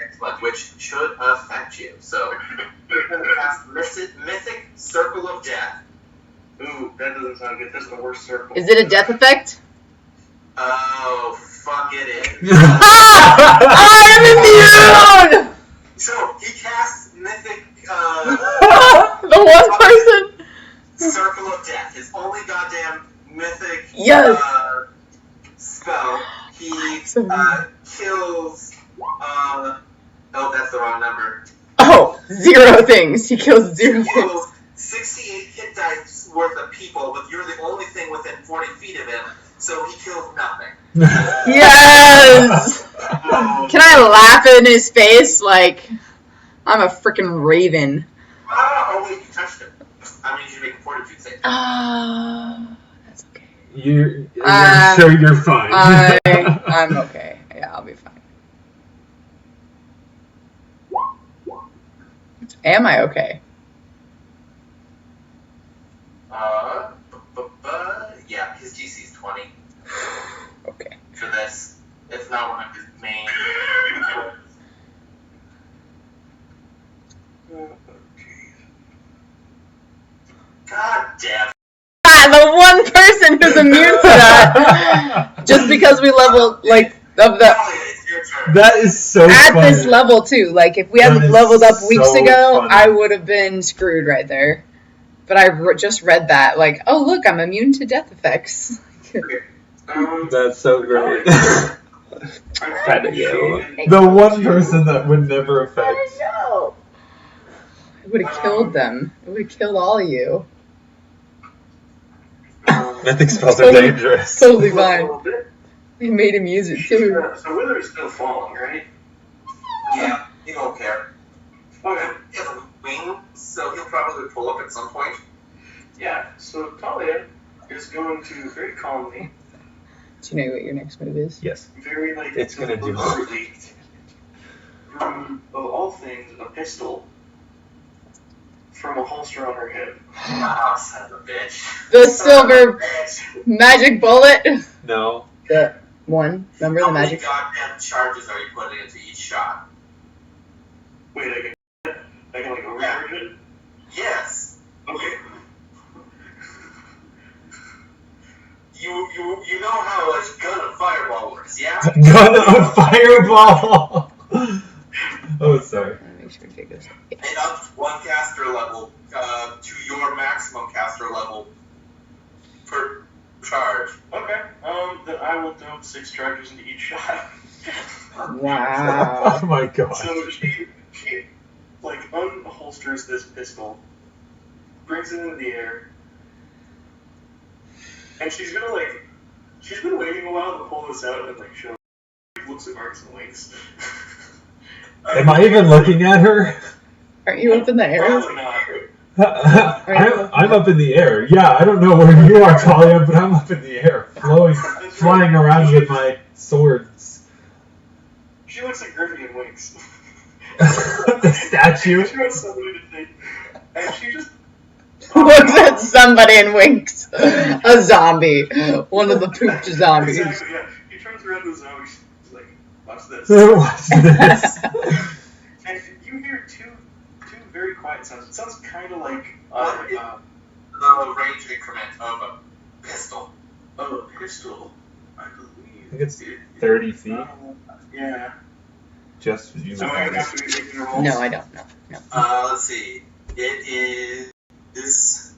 Excellent, which should affect you. So, you're gonna cast Mythic Circle of Death. Ooh, that doesn't sound good. That's the worst circle. Is it a death effect? Oh, fuck it is. I'm immune! So, he casts Mythic, The one person. Circle of Death, his only goddamn Mythic Yes. spell. He kills, oh, that's the wrong number. Oh, 0 things. He kills 0 He things. kills 68 hit dice worth of people, but you're the only thing within 40 feet of him, so he kills nothing. Yes! Can I laugh in his face like I'm a freaking raven? Oh, wait, you touched him. I need you to make a fortitude save. That's okay. I'm sure you're fine. I'm okay. Yeah, I'll be fine. Am I okay? Yeah, his DC is 20 Okay. for this. It's not one of his main. God damn. The one person who's immune to that, just because we leveled like of the It's your turn. That is so at funny. this level too. Like if we had That is leveled up weeks so ago, funny. I would have been screwed right there. But I just read that, like, oh look, I'm immune to death effects. That's so great. Had to go. The one person that would never affect. I know. It would have killed them. It would have killed all of you. Mythic spells are Totally- dangerous. Totally A fine. little bit. They made him use it too. So Wither is still falling, right? Yeah, he don't care. Okay. He has a wing, so he'll probably pull up at some point. Yeah. So Talia is going to very calmly, Do you know what your next move is? Yes. very like It's gonna do- deliberately, remove, of all things, a pistol from a holster on her hip. Ah, son of a bitch. The silver Bitch. magic bullet. No. The one. Remember the How many magic? goddamn charges are you putting into each shot? Wait, I can like overcharge it? Yes. Okay. You know how a gun of fireball works, yeah? Gun of fireball! Oh, sorry. Let me make sure to take this. And up one caster level to your maximum caster level per charge. Okay. Then I will dump 6 charges into each shot. Wow. Oh my god. So she like unholsters this pistol, brings it into the air, and she's been waiting a while to pull this out and like show. Looks at Marcus and winks. Am I even looking at her? Aren't you up in the air? Probably not. I'm up in the air. Yeah, I don't know where you are, Talia, but I'm up in the air, flying around with my swords. She looks at Griffin and winks. The statue. She wants somebody to think, and she just Looks at somebody and winks. A zombie. One of the pooped zombies. exactly, yeah. He turns around to the zombie. She's like, "Watch this." Watch this. And you hear two very quiet sounds. It sounds kind of like The range increment of a pistol. a pistol, I believe. I think it's 30 feet. Yeah. Just you So I have to be making a roll. No, I don't know. No. Let's see. It is. He's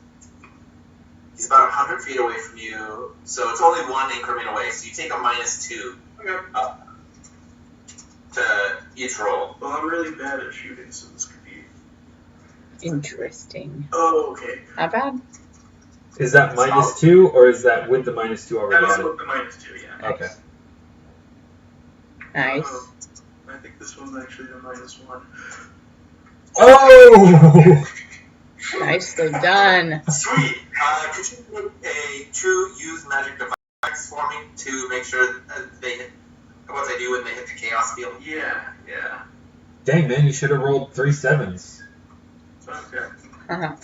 about 100 feet away from you, so it's only one increment away. So you take a -2 Okay. to each roll. Well, I'm really bad at shooting, so this could be. Interesting. Oh, okay. Not bad. Is that -2 or is that with the -2 That already was added? with the -2, yeah. Okay. Nice. I think this one's actually the -1. Oh! Nicely done. Sweet. Could you make a true use magic device for me to make sure that they hit what they do when they hit the chaos field? Yeah. Dang, man, you should have rolled 3 7s. Okay. Uh-huh.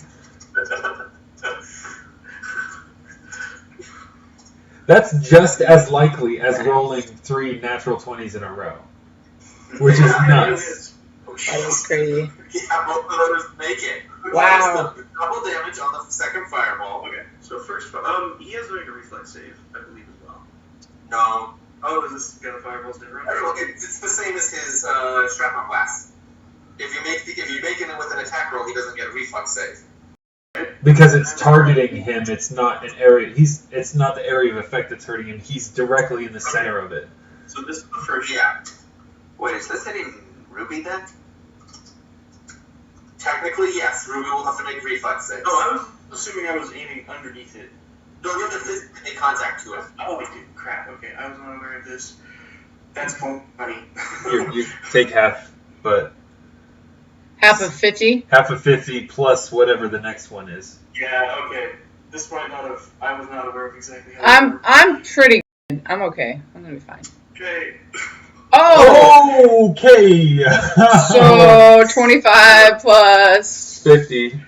That's just as likely as rolling 3 natural 20s in a row. Which is nuts. That was crazy. Yeah, both of those make it. Wow. Double damage on the second fireball. Okay. So first, he has to make a reflex save, I believe, as well. No. Oh, is this gun fireballs different? It's the same as his shrapnel blast. If you make it with an attack roll, he doesn't get a reflex save. Because it's targeting him. It's not an area. It's not the area of effect that's hurting him. He's directly in the center of it. So this is the first. Yeah. Wait, is this hitting Ruby then? Technically, yes. Ruby will have to make reflex saves. No, I was assuming I was aiming underneath it. No, you have to physically make contact to it. Oh, dude, crap. Okay, I was not aware of this. That's funny. You take half, but Half of 50? half of 50 plus whatever the next one is. Yeah, okay. This might not have. I was not aware of exactly how. I'm pretty good. I'm okay. I'm gonna be fine. Okay. Oh! Okay! So 25 plus 50.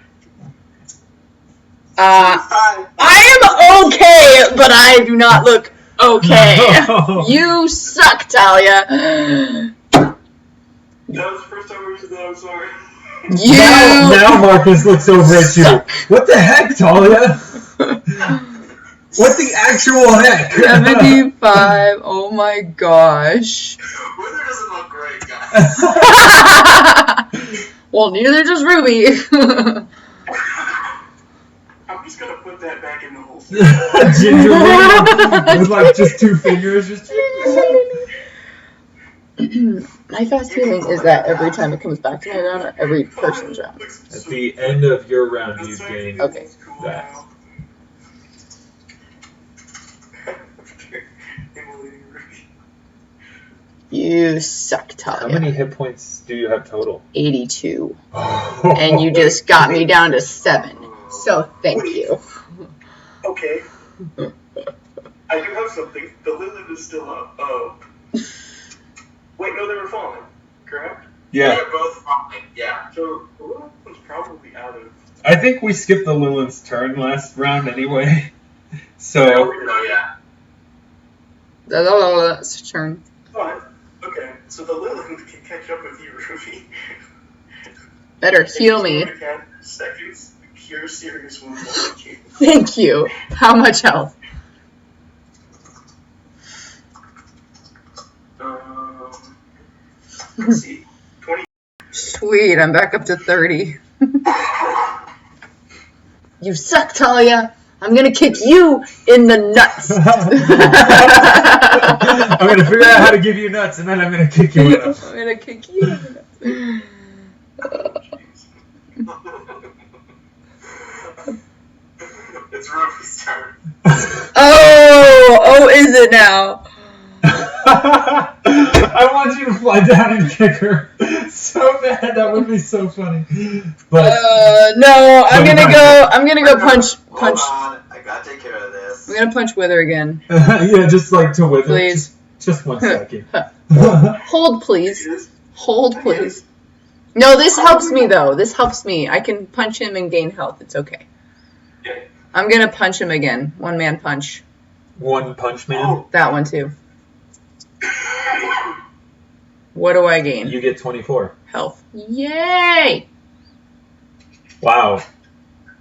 I am okay, but I do not look okay. You suck, Talia. That was the first time we used that. I'm sorry. Now Marcus looks over at you. What the heck, Talia? What the actual heck? 75. Oh my gosh. Wither doesn't look great, guys. Well, neither does Ruby. I'm just gonna put that back in the hole. Gingerly, with like just 2 fingers. Just... My fast feeling is that every time it comes back to my round, or every person's round. At the end of your round, you gain Okay. that. You suck, Talia. How many hit points do you have total? 82. And you just got me down to 7. So thank you. Okay. I do have something. The Lilith is still up. Oh. Wait, no, they were falling. Correct? Yeah. They're both falling, yeah. So the Lilith was probably out of. I think we skipped the Lilith's turn last round anyway. So. No, yeah. That's your turn. Fine. Okay, so the Lilith can catch up with you, Ruby. Better heal me. Seconds, cure serious wounds. Thank you. How much health? Let's see. 20. Sweet, I'm back up to 30. You suck, Talia. I'm gonna kick you in the nuts. I'm gonna figure out how to give you nuts, and then I'm gonna kick you in them. I'm gonna kick you in the nuts. It's Ruby's turn. Oh, is it now? I want you to fly down and kick her so bad. That would be so funny. But no, I'm gonna go punch. Hold on, I gotta take care of this. I'm gonna punch Wither again. yeah, just like to Wither. Please. Just 1 second. Hold, please. Hold, please. No, this helps me though. This helps me. I can punch him and gain health. It's okay. I'm gonna punch him again. 1-man punch. 1 punch man. That one too. What do I gain? You get 24 Health. Yay! Wow.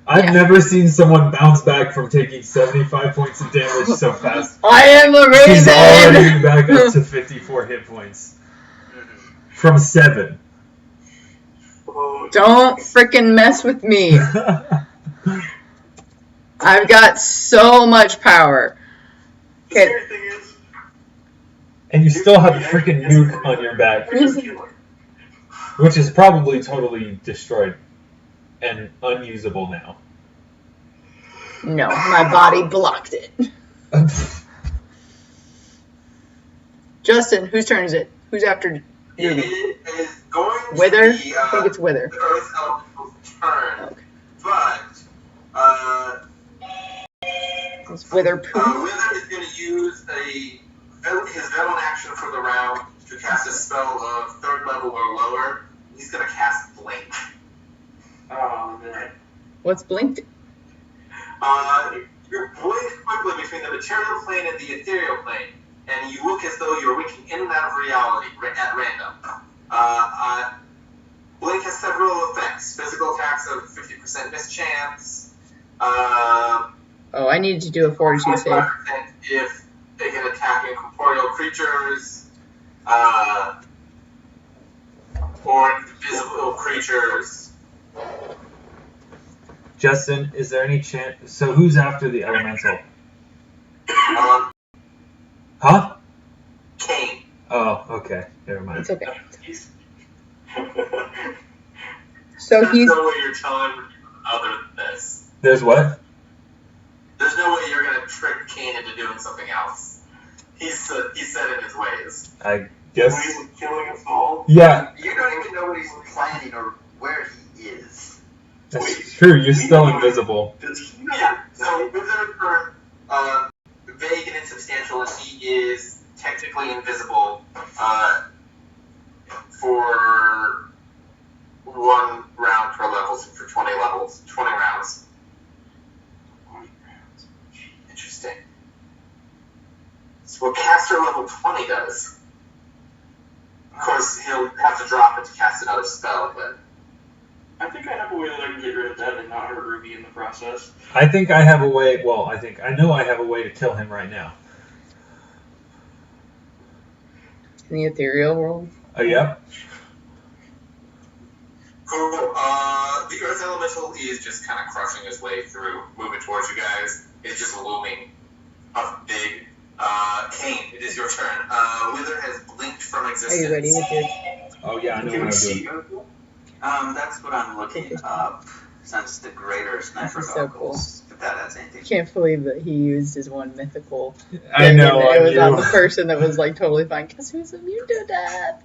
I've never seen someone bounce back from taking 75 points of damage so fast. I am amazing! He's already back up to 54 hit points. From 7. Don't frickin' mess with me. I've got so much power. Okay. And you still have the freaking nuke on your back. Which is probably totally destroyed and unusable now. No, my body blocked it. Justin, whose turn is it? Who's after It is going to Wither? be, I think it's Wither. the Earth Elemental's turn. Okay. But, It's Wither poo. Wither is going to use his villain action for the round to cast a spell of 3rd level or lower. He's going to cast Blink. Oh, man. What's blinked? You're blink quickly between the material plane and the ethereal plane, and you look as though you're winking in and out of reality at random. Blink has several effects. Physical attacks of 50% mischance. Oh, I need to do a fortitude save. 25% if they can attack in corporeal corporeal creatures, or invisible creatures. Justin, is there any chance? So who's after the elemental? Huh? Kane. Oh, okay. Never mind. It's okay. So So he's. There's no way you're telling him other than this. There's what? There's no way you're gonna trick Kane into doing something else. He's set in his ways. I guess. Ways of killing us all. Yeah, You don't even know what he's planning or where he is. that's true. You're still invisible. Does he Yeah. So Wizard for vague and insubstantial, and he is technically invisible for 1 round per level, so for 20 levels, 20 rounds. Interesting. So what caster level 20 does. Of course, he'll have to drop it to cast another spell, but I think I have a way that I can get rid of that and not hurt Ruby in the process. I think I have a way. Well, I know I have a way to kill him right now. In the ethereal world. Yep. cool. The Earth Elemental is just kind of crushing his way through, moving towards you guys. It's just looming up big. Kane, it is your turn. Wither has blinked from Are existence. you ready with your? Oh yeah, I know Can what we I'm see doing. you? That's what I'm looking up. Since the greater sniper This is so goggles, if that adds anything. Can't believe that he used his one mythical. I thing know. and it was I on the knew. person that was like totally fine because he was immune to death.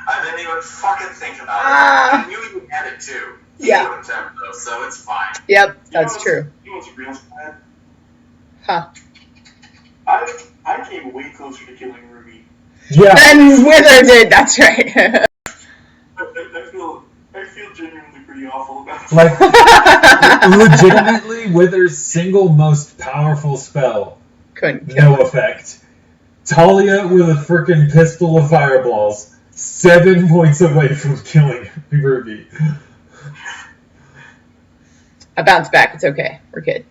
I didn't even fucking think about Ah. it. I knew you had it too. He Yeah. wouldn't have though, so it's fine. Yep, You know that's what's- true. You know what's real sad? Huh. I came way closer to killing Ruby. Yeah. Then Wither did. That's right. I feel genuinely pretty awful about it. Like legitimately, Wither's single most powerful spell, Couldn't kill. no effect. Talia with a frickin' pistol of fireballs, 7 points away from killing Ruby. I bounced back. It's okay. We're good.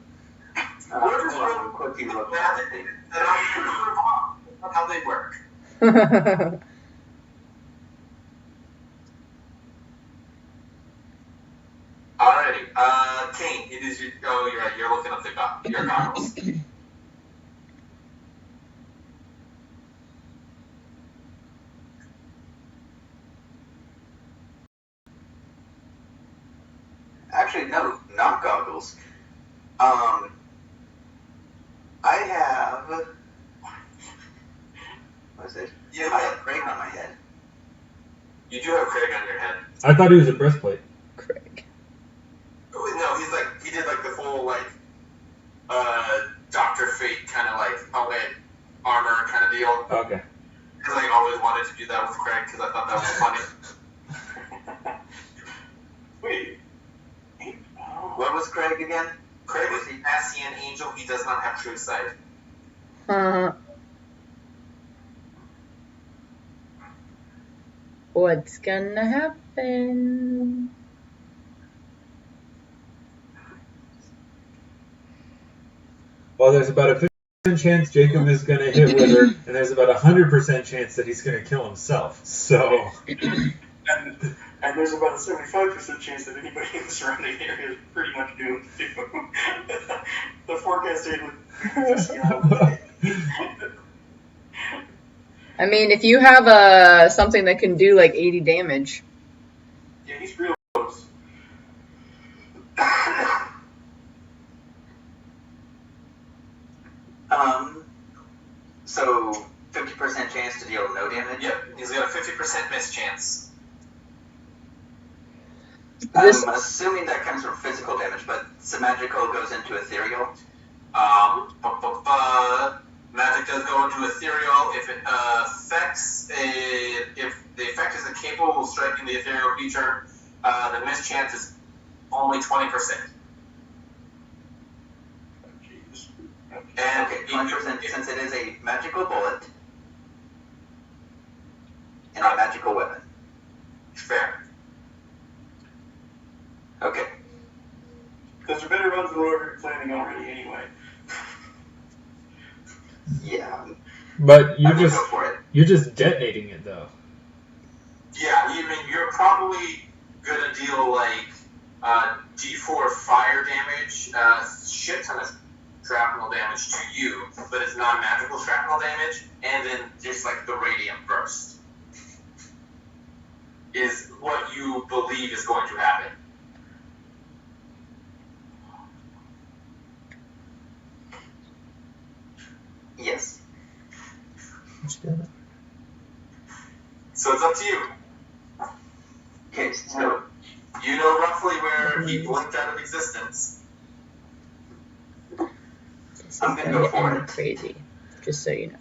We're just Hold on, running quickly look. magic. That's how they work. Alrighty, Kane, it is your. Oh, you're right. You're looking up your goggles. Actually, no, not goggles. I have. What is it? Yeah, I have Craig on my head. you do have Craig on your head. I thought he was a breastplate. Craig. Oh, no, he did like the full Dr. Fate kind of like helmet, armor kind of deal. Okay. Because I always wanted to do that with Craig because I thought that was funny. Wait. What was Craig again? Craig is the Ascian angel. He does not have true sight. What's gonna happen? Well, there's about a 50% chance Jacob is gonna hit Wither, and there's about a 100% chance that he's gonna kill himself. So. And there's about a 75% chance that anybody in the surrounding area is pretty much doomed too. The forecast data would. I mean, if you have something that can do like 80 damage. Yeah, he's real close. So 50% chance to deal no damage. Yep, he's got a 50% miss chance. This- I'm assuming that comes from physical damage, but some magical goes into ethereal. Magic does go into ethereal if it affects if the effect is incapable of striking the ethereal creature. The miss chance is only 20%. Jeez. And Okay, 20% since it is a magical bullet and a magical weapon. fair. Okay. Those are better runs than we were planning already anyway. Yeah. But I'm gonna go for it. you're just detonating it though. Yeah, I mean, you're probably gonna deal like D4 fire damage, shit ton of shrapnel damage to you, but it's non-magical shrapnel damage, and then just like the radiant burst is what you believe is going to happen. Yes. So it's up to you. Okay, so You know roughly where he blinked out of existence. This is I'm gonna gonna go for end it. crazy, just so you know.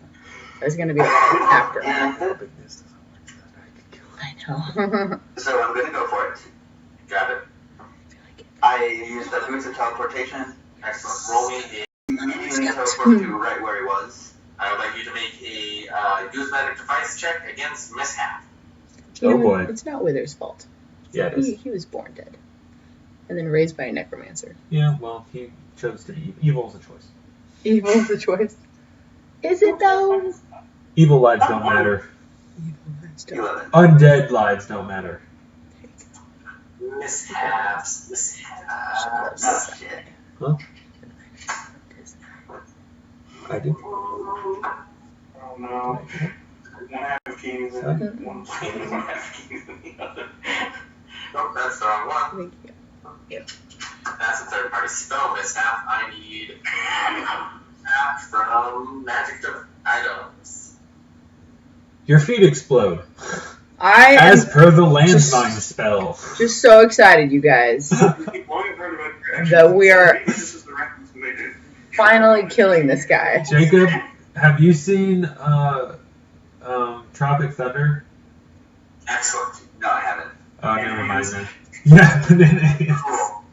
There's gonna be a lot after. And I know. so I'm gonna go for it. Got it. I use the boots of teleportation. Excellent. Roll me a. Immediately teleport to right where he was. I would like you to make a use magic device check against mishap. Oh boy. It's not Wither's fault. Yeah, it is. He was born dead. And then raised by a necromancer. Yeah, well, he chose to be evil's a choice. Evil's a choice. Is it though? Evil lives don't matter. Evil. 11. Undead lives don't matter. Mishaps. Oh shit. Huh? I do. Oh no. One half keys and one half keys in the other. Nope, that's the wrong one. Thank you. That's a third party spell mishap. I need map from magic items. Your feet explode. I As am per the landmine spell. just so excited, you guys, that we are finally killing this guy. Jacob, have you seen Tropic Thunder? Excellent. No, I haven't. Oh, never mind then. Yeah, banana Cool.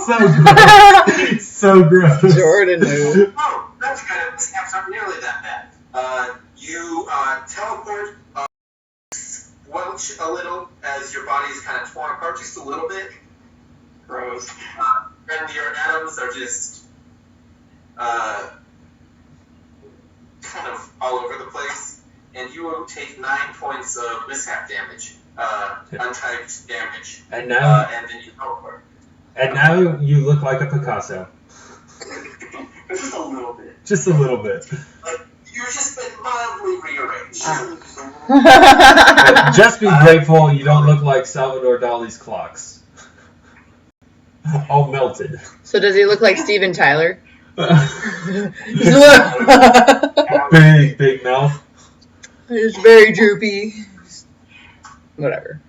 ants. So gross. Jordan knew. Oh, that's kind of mishaps aren't nearly that bad. You teleport squelch a little as your body is kind of torn apart just a little bit. Gross. And your atoms are just kind of all over the place. And you will take 9 points of mishap damage, untyped damage. And now, and then you teleport. you look like a Picasso. Just a little bit. Just a little bit. You've just been mildly rearranged. But just be grateful you don't look like Salvador Dali's clocks. All melted. So does he look like Steven Tyler? Big mouth. He's very droopy. Whatever.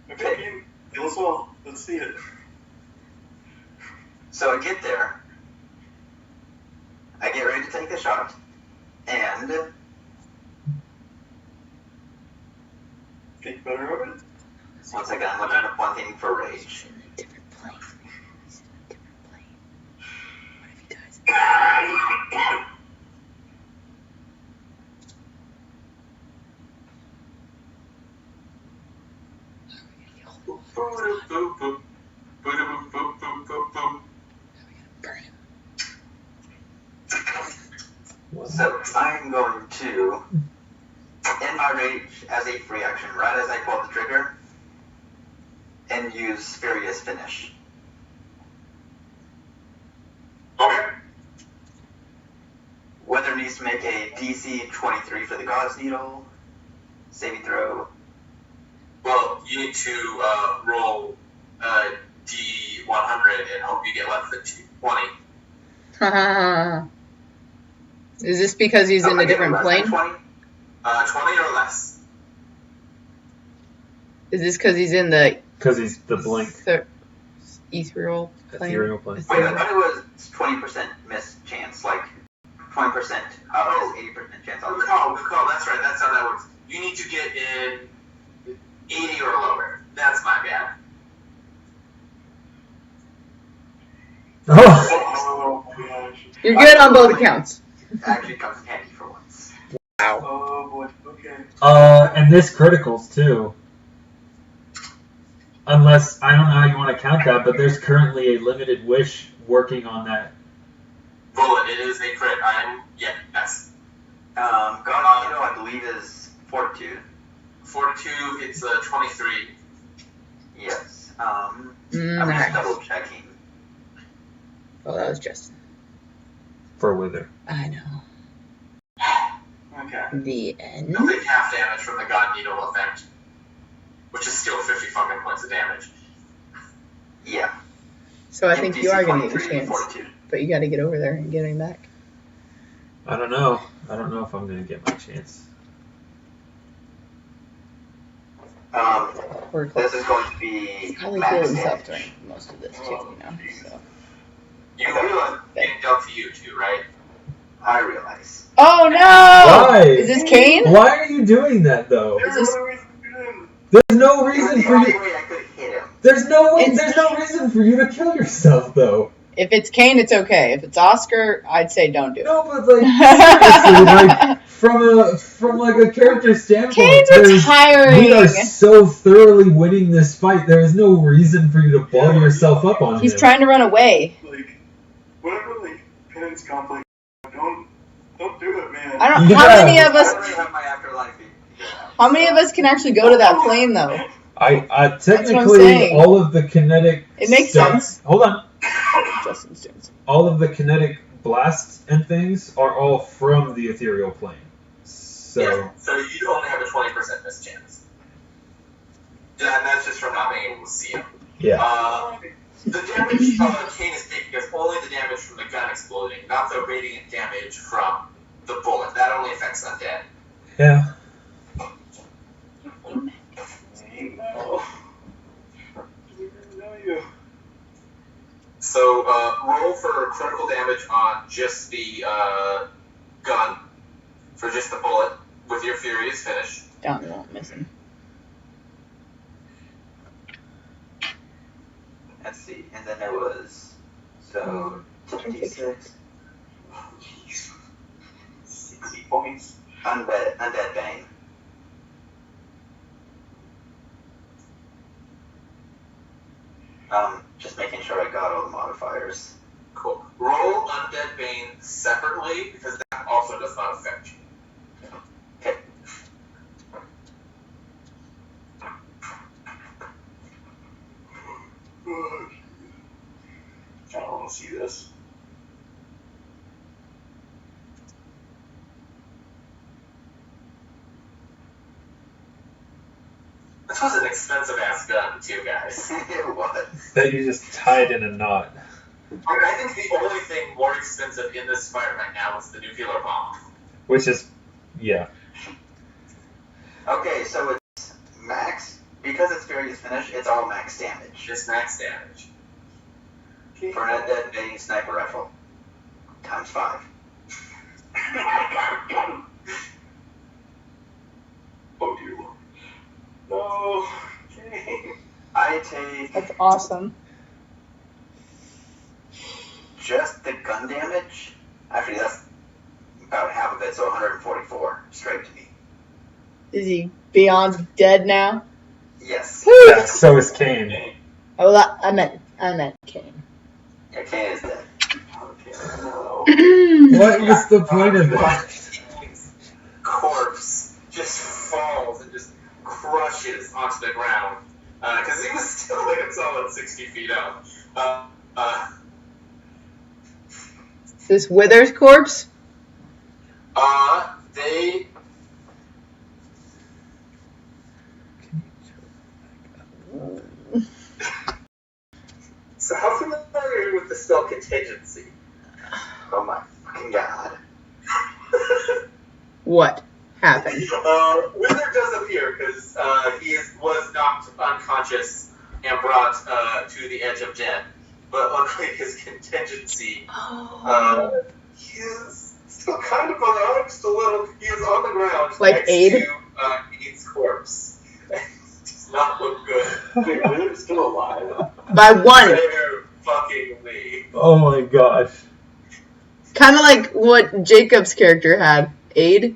Okay, kill us all. Let's see it. So I get there. I get ready to take the shot. And Think better of it? once again, I'm looking up one thing for rage. He's in a different plane. He's in a different plane. What if he dies? Boop, boop, boop, boop. Boop, boop, boop, boop, boop, boop. Burn him. So I'm going to end my rage as a free action right as I pull the trigger and use Furious Finish. Okay. Whether needs to make a DC 23 for the God's Needle, saving throw. Well, you need to roll D100 and hope you get less than 20. Is this because he's in a different plane? 20? 20 or less. Is this because he's in the Because he's the blink. ethereal plane? Ethereal plane. Wait, I thought it was 20% miss chance, like 20% is 80% chance on Good call, that's right, that's how that works. You need to get in 80 or lower. That's my bad. Oh! Oh my gosh. You're good on both accounts. Actually comes in handy for once. Wow. Oh boy, okay. And this criticals too. Unless, I don't know how you want to count that, but there's currently a limited wish working on that. Bullet, it is a crit. Yes. God, I believe is Fortitude. Fortitude, it's 23. Yes. I'm just double checking. Oh, that was Justin. For Wither. I know. Okay. The end. You'll take half damage from the God Needle effect, which is still 50 fucking points of damage. Yeah. So I think you are going to get a 23 chance. Fortitude. But you got to get over there and get him back. I don't know. I don't know if I'm going to get my chance. We're close. This is going to be How he max healed himself damage. during most of this too, you know. So. You realize getting dealt to you too, right? I realize. Oh no! Why? Is this Kane? Why are you doing that, though? Is this... There's no reason for you. I could hit him. There's no reason for you to kill yourself, though. If it's Kane, it's okay. If it's Oscar, I'd say don't do it. No, but like seriously, like from like a character standpoint, Kane's retiring. We are so thoroughly winning this fight. There is no reason for you to blow yourself up on him. He's trying to run away. Like, whatever, like, Kane's conflict, don't do it, man. I don't. How many of us? I already have my afterlife. How many of us can actually go to that plane though? I technically all of the kinetic. It makes sense. Hold on. Justin's turns. All of the kinetic blasts and things are all from the ethereal plane. So. Yeah, so you only have a 20% miss chance. And that's just from not being able to see him. Yeah. The damage Kane is taking is only the damage from the gun exploding, not the radiant damage from the bullet. That only affects undead. Yeah. So roll for critical damage on just the gun, for just the bullet, with your fury is finished. Down, won't miss him. Let's see, and then there was 26. 60 points. Undead Bane. Just making sure I got all the modifiers. Cool. Roll Undead Bane separately, because that also does not affect you. Okay. I don't want to see this. This was an expensive ass gun, too, guys. It was. That you just tied in a knot. I think the only thing more expensive in this fight right now is the nuclear bomb. Which is, yeah. Okay, so it's max. Because it's Furious Finish, it's all max damage. Just max damage. For an Undead Bane Sniper Rifle. Times 5. Oh dear Lord. No. Okay. I take That's awesome. just the gun damage. Actually, that's about half of it, so 144 straight to me. Is he beyond dead now? Yes. Yeah, so is Kane. Oh, well, I meant Kane. Yeah, Kane is dead. Okay. No. What was the point of that? Corpse just falls and just crushes onto the ground. Because he was still like a solid 60 feet up. This Wither's corpse? They... So how familiar are you with the spell Contingency? Oh my fucking god. What happened? Wither does appear because he was knocked unconscious and brought to the edge of death. But luckily his contingency, he is still kind of alive, just a little. He is on the ground Like next Aid? to Aid's corpse. It does not look good. Wait, Wither's still alive? By one. They're fucking me. Oh my gosh. Kind of like what Jacob's character had. Aid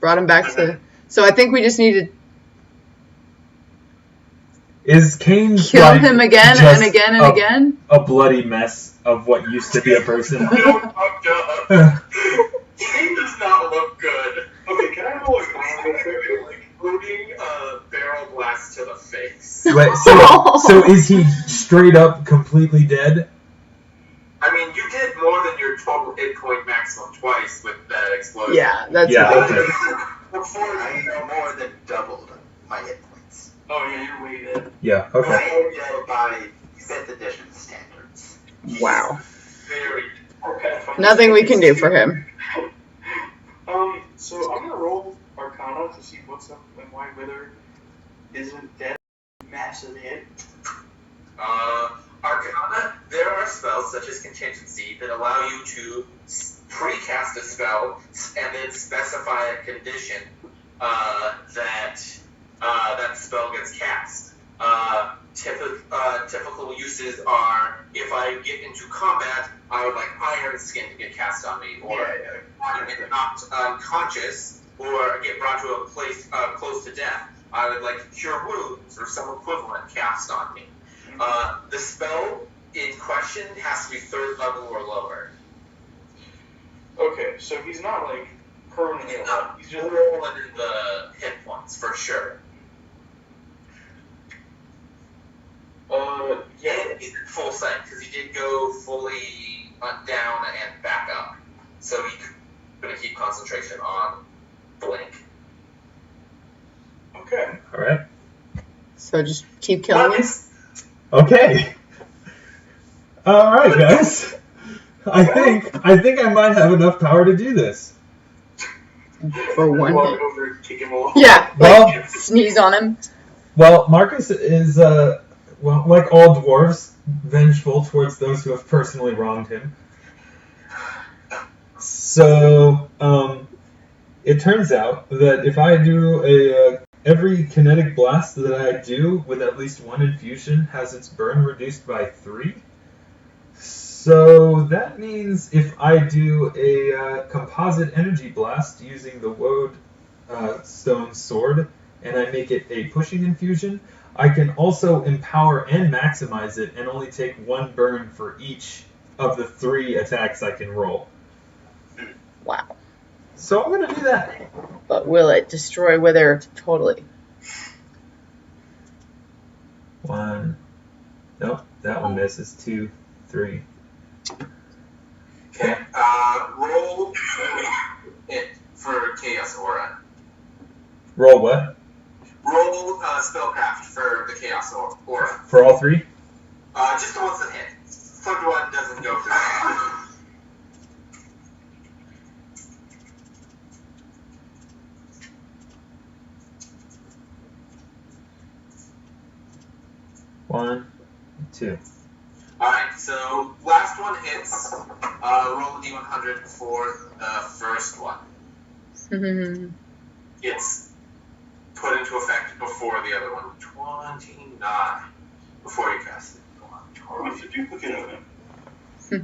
brought him back to... So I think we just need to... Is Kane Kill like, him again just and again and again? a bloody mess of what used to be a person? Kane does not look good. Okay, can I roll a like loading a barrel blast to the face? Wait, so is he straight up completely dead? I mean, you did more than your total hit point maximum twice with that explosion. Yeah, that's Yeah, what okay. Before I more than doubled my hit points. Oh yeah, you're way dead. Yeah, okay. I'm dead by 5th edition standards. Wow. Very. Okay. Nothing we can do for him. So I'm gonna roll Arcana to see what's up and why Wither isn't dead. Massive hit. Arcana, there are spells such as Contingency that allow you to pre-cast a spell and then specify a condition that that spell gets cast. Typical uses are, if I get into combat, I would like Iron Skin to get cast on me, or I get knocked unconscious, or get brought to a place close to death. I would like Cure Wounds or some equivalent cast on me. The spell in question has to be 3rd level or lower. Okay, so he's not like permanently alive. He's just rolling in the hit points for sure. Yeah, he's in full sight because he did go fully down and back up, so he going to keep concentration on Blink. Okay. All right. So just keep killing him? Okay. All right, guys. I think I might have enough power to do this. For one Walk hit. over and kick him off. Yeah, Well- like sneeze on him. Well, Marcus is well, like all dwarves, vengeful towards those who have personally wronged him. So, it turns out that if I do every kinetic blast that I do with at least one infusion has its burn reduced by 3. So that means if I do a composite energy blast using the Woad Stone Sword and I make it a pushing infusion, I can also empower and maximize it and only take 1 burn for each of the 3 attacks I can roll. Wow. So I'm going to do that. But will it destroy Wither totally? 1. Nope, that one misses. 2, 3. Okay, roll it for Chaos Aura. Roll what? Roll Spellcraft for the Chaos Aura. For all 3? Just the ones that hit. 3rd one doesn't go through. One, 2. Alright, so last one hits. Roll a D100 for the first one. It's put into effect before the other one. 29. Before you cast it. What's the duplicate of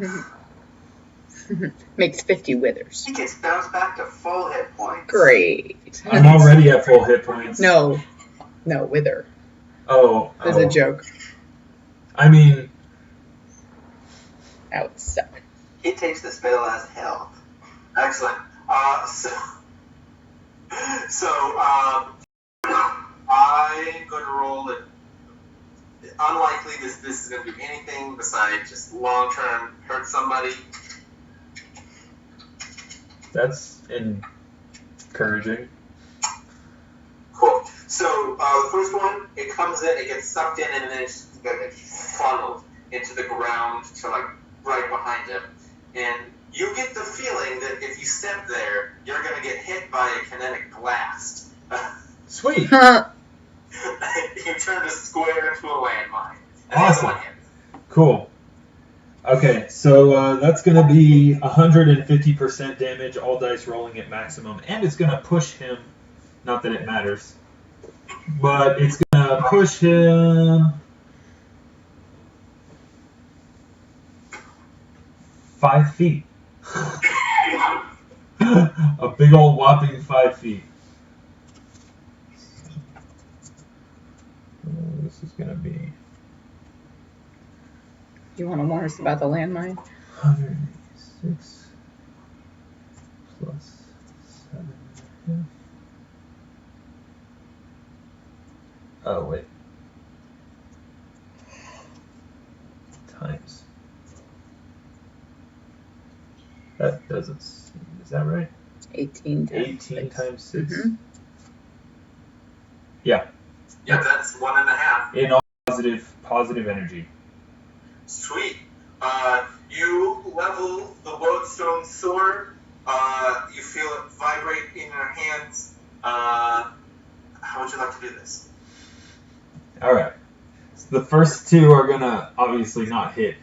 him? Makes 50 withers. He gets bounced back to full hit points. Great. I'm already at full hit points. No, wither. Oh. That's a joke. I mean, That would suck. He takes the spell as hell. Excellent. I'm going to roll it. Unlikely this is going to do anything besides just long-term hurt somebody. that's encouraging. Cool. So the first one, it comes in, it gets sucked in, and then it's funneled into the ground to like right behind him. And you get the feeling that if you step there, you're going to get hit by a kinetic blast. Sweet. You turn a square into a landmine. And Awesome. the other one hits. Cool. Okay, so that's going to be 150% damage, all dice rolling at maximum, and it's going to push him, not that it matters, but it's going to push him 5 feet. A big old whopping 5 feet. This is going to You want to warn us about the landmine? 186 plus 7.5. Oh, wait. Times. That doesn't seem... Is that right? 18 times 18 6. times 6. Mm-hmm. Yeah. Yeah, that's 1.5. In all positive energy. Sweet. You level the lodestone sword. You feel it vibrate in your hands. How would you like to do this? Alright. So the first two are gonna obviously not hit.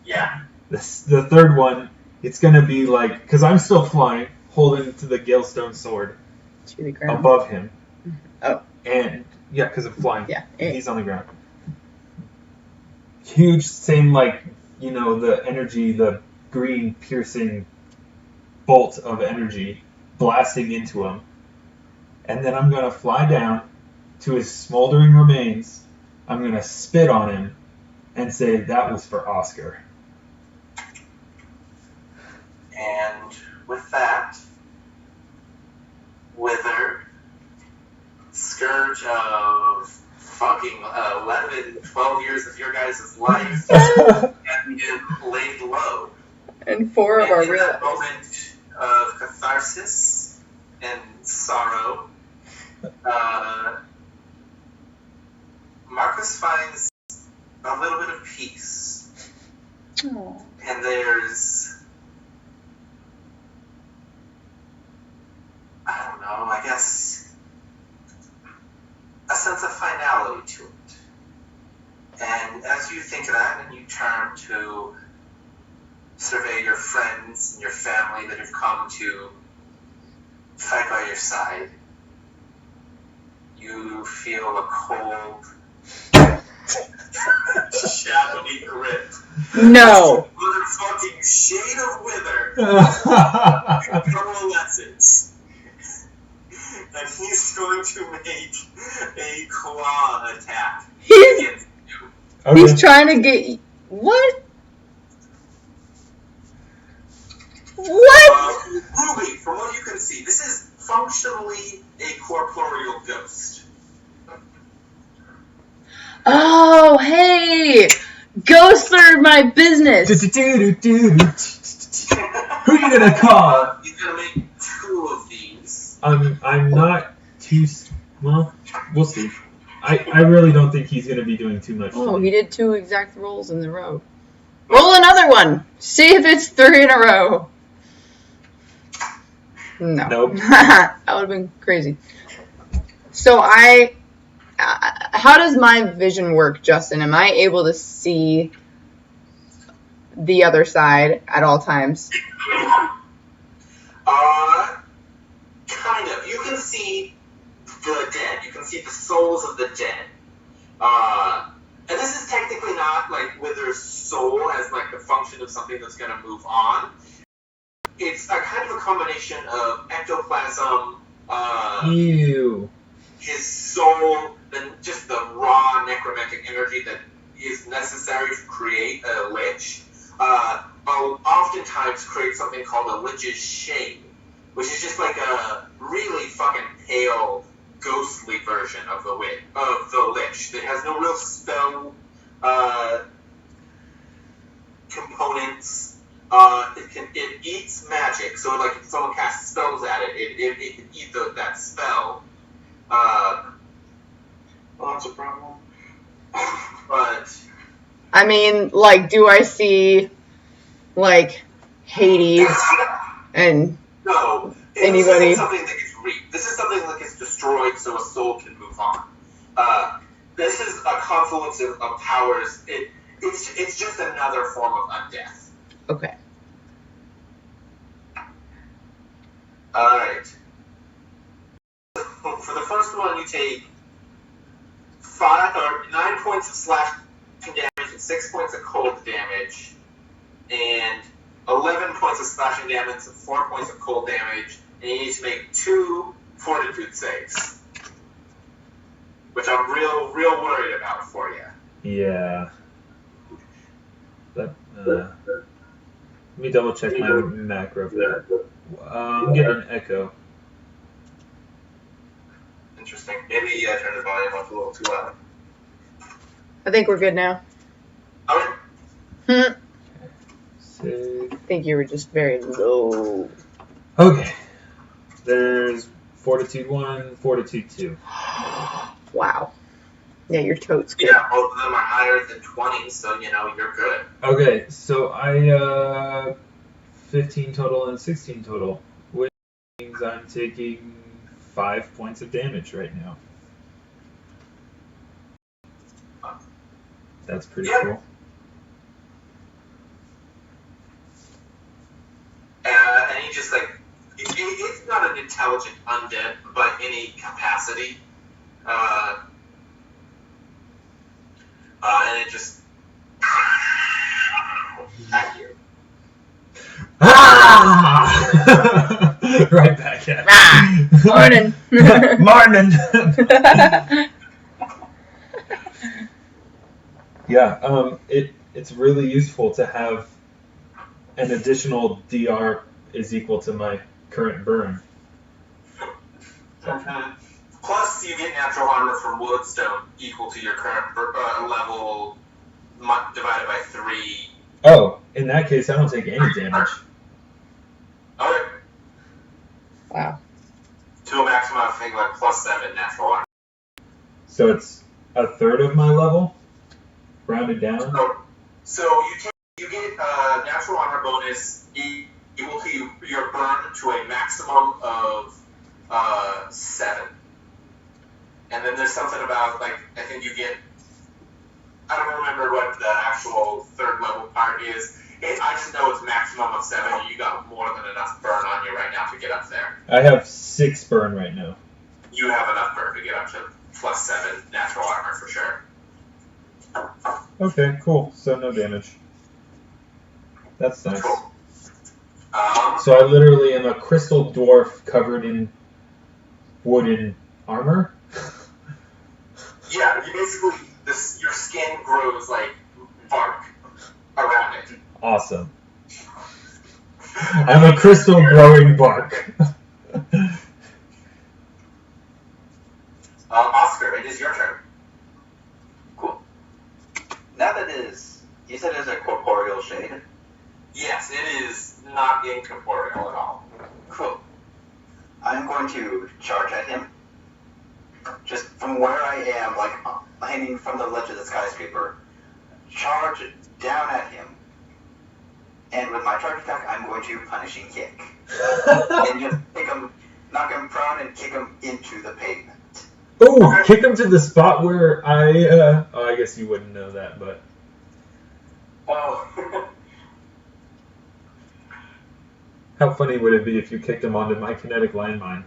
Yeah. The third one, it's gonna be like... Because I'm still flying, holding to the Galestone sword To the ground. above him. Oh. And, yeah, because I'm flying. Yeah. He's on the ground. Huge, same like, you know, the energy, the green piercing bolt of energy blasting into him. And then I'm going to fly down to his smoldering remains. I'm going to spit on him and say that was for Oscar. And with that, Wither, scourge of fucking 11, 12 years of your guys' life and laid low. And 4 of our in real that moment of catharsis and sorrow, Marcus finds a little bit of peace. Aww. And there's, I don't know, I guess, a sense of finality to it. And as you think of that and you turn to survey your friends and your family that have come to fight by your side, you feel a cold, shadowy grip. No. Motherfucking shade of Wither. Coalescence. And he's going to make a claw attack against you. Okay. He's trying to get... What? What? Ruby, from what you can see, this is functionally a corporeal ghost. Oh, hey! Ghosts are my business! Who are you gonna call? He's gonna make 2 of these. I'm not too... Well, we'll see. I really don't think he's gonna be doing too much. Oh, he did 2 exact rolls in a row. Roll another one! See if it's 3 in a row. No. Nope. That would have been crazy. So how does my vision work, Justin? Am I able to see the other side at all times? Kind of. You can see the dead. You can see the souls of the dead. And this is technically not like Wither's soul as like the function of something that's going to move on. It's a kind of a combination of ectoplasm, Ew. his soul, and just the raw necromantic energy that is necessary to create a lich. I'll oftentimes create something called a lich's shade, which is just like a really fucking pale, ghostly version of the lich that has no real spell components. It eats magic, so like if someone casts spells at it, it can eat that spell. Well, that's a problem. But I mean, like, do I see, like, Hades and no, anybody? This isn't something that gets reaped. This is something that gets destroyed so a soul can move on. This is a confluence of powers. It's just another form of undeath. Okay. Alright. For the first one, you take 9 points of slashing damage and 6 points of cold damage, and 11 points of slashing damage and 4 points of cold damage, and you need to make 2 fortitude saves, which I'm real worried about for you. Yeah. Let me double check my macro for that. I'm getting an echo. Interesting. Maybe turn the volume up a little too loud. I think we're good now. Okay. I Save. think you were just very low. Okay. There's Fortitude 1, Fortitude 2. Wow. Yeah, your tote's good. Yeah, both of them are higher than 20, so you're good. Okay, so I 15 total and 16 total, which means I'm taking 5 points of damage right now. That's pretty cool. And he just it's not an intelligent undead, but any capacity. And it just at you. Ah! Right back at me. Morning. Morning. Yeah, it's really useful to have an additional DR is equal to my current burn. Plus, you get natural armor from Woodstone equal to your current level divided by 3. Oh, in that case, I don't take any damage. Okay. Wow. To a maximum of, I think, +7 natural armor. So it's a third of my level? Rounded down? So you get natural armor bonus equal to your burn to a maximum of 7. And then there's something about, I think you get, I don't remember what the actual third level part is. I just know it's maximum of 7. You got more than enough burn on you right now to get up there. I have 6 burn right now. You have enough burn to get up to +7 natural armor for sure. Okay, cool. So no damage. That's nice. Cool. So I literally am a crystal dwarf covered in wooden armor? Yeah, you basically, your skin grows like bark around it. Awesome. I'm a crystal growing bark. Oscar, it is your turn. Cool. Now that you said it's a corporeal shade? Yes, it is not incorporeal at all. Cool. I'm going to charge at him. Just from where I am, hanging from the ledge of the skyscraper. Charge down at him. And with my charge attack, I'm going to punishing kick. And just knock him prone and kick him into the pavement. Ooh, kick him to the spot where I guess you wouldn't know that, but... Oh. How funny would it be if you kicked him onto my kinetic landmine?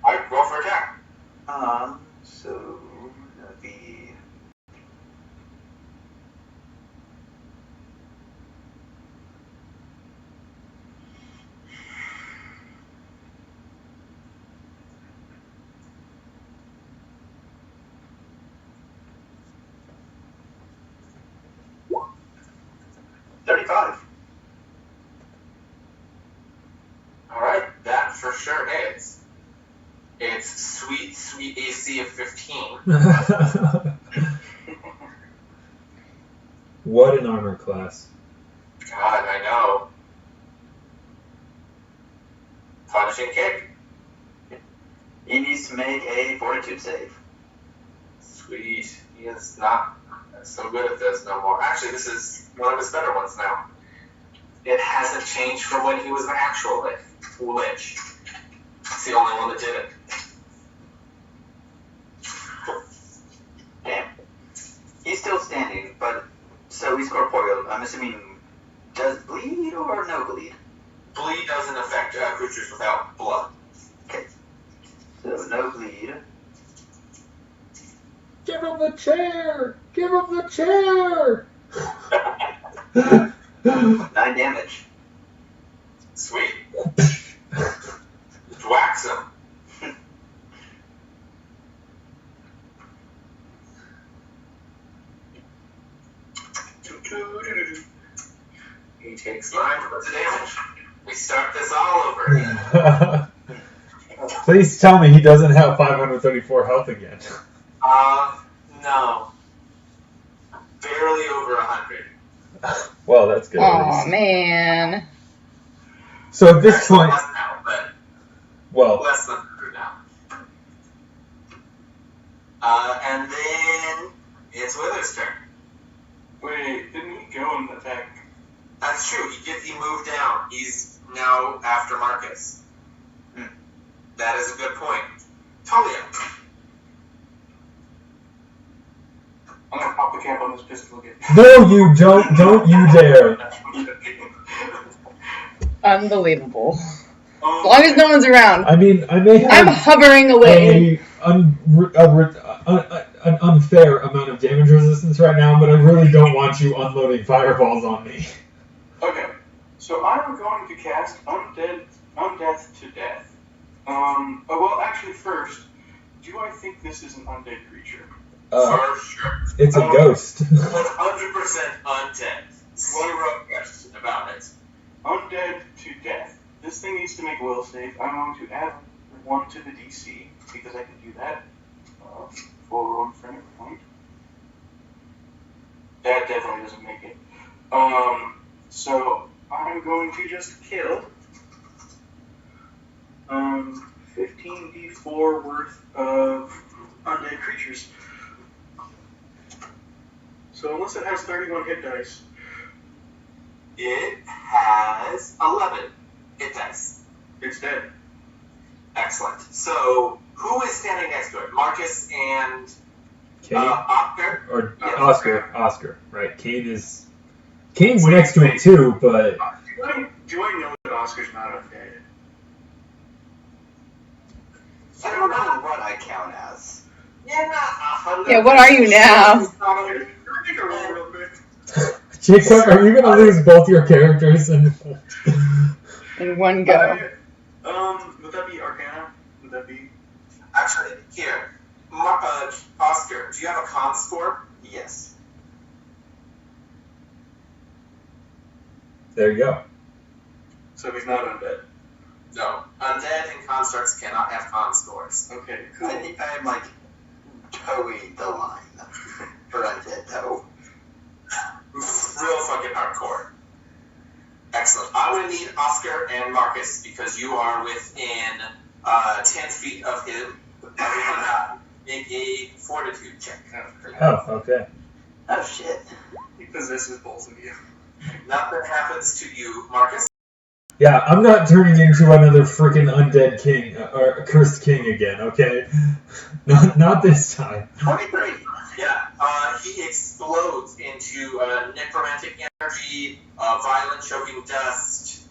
Alright, roll for attack. So that'd be 35. Alright, that for sure hits. It's sweet, sweet AC of 15. What an armor class. God, I know. Punishing kick. He needs to make a fortitude save. Sweet. He is not so good at this no more. Actually, this is one of his better ones now. It hasn't changed from when he was an actual lich. It's the only one that did it. Damn. He's still standing, but so he's corporeal. I'm assuming does bleed or no bleed? Bleed doesn't affect creatures without blood. Okay. So no bleed. Give him the chair! Give him the chair! 9 damage. Sweet. Wax him. takes 9 points of damage. We start this all over again. Please tell me he doesn't have 534 health again. No. Barely over 100. Well, that's good. Oh man. So at this point, less now, but well, less than 100 now. And then it's Wither's turn. Wait, didn't he go and attack? That's true. He moved down. He's now after Marcus. That is a good point. Talia. I'm gonna pop the cap on this pistol again. no, you don't. Don't you dare. Unbelievable. As long as no one's around. I mean, I may I'm have hovering away. an unfair amount of damage resistance right now, but I really don't want you unloading fireballs on me. Okay, so I'm going to cast Undeath to Death. Well, actually, first, do I think this is an undead creature? For sure. It's a ghost. 100% undead. Zero question about it. Undead to Death. This thing needs to make a will save. I'm going to add 1 to the DC, because I can do that for 1 frame point. That definitely doesn't make it. So I'm going to just kill 15d4 worth of undead creatures. So unless it has 31 hit dice. It has 11 hit dice. It's dead. Excellent. So, who is standing next to it? Marcus and Kane? Oscar? Or Yes. Oscar, right. Kane's next to it too, but... Do I know that Oscar's not undead? I don't know what I count as. Yeah, not 100. Yeah, what are you now? Can I take a roll real quick? Jacob, are you gonna lose both your characters in one go? Would that be Arcana? Would that be? Actually, here. Oscar, do you have a con score? Yes. There you go. So he's not undead. No. Undead and constructs cannot have con scores. Okay, cool. I think I'm like towing the line for undead though. Real fucking hardcore. Excellent. I'm going to need Oscar and Marcus because you are within 10 feet of him. Make a fortitude check. Oh, okay. Oh shit. He possesses both of you. Nothing happens to you, Marcus. Yeah, I'm not turning into another freaking undead king, or cursed king again, okay? Not this time. 23. Yeah, he explodes into necromantic energy, violent choking dust.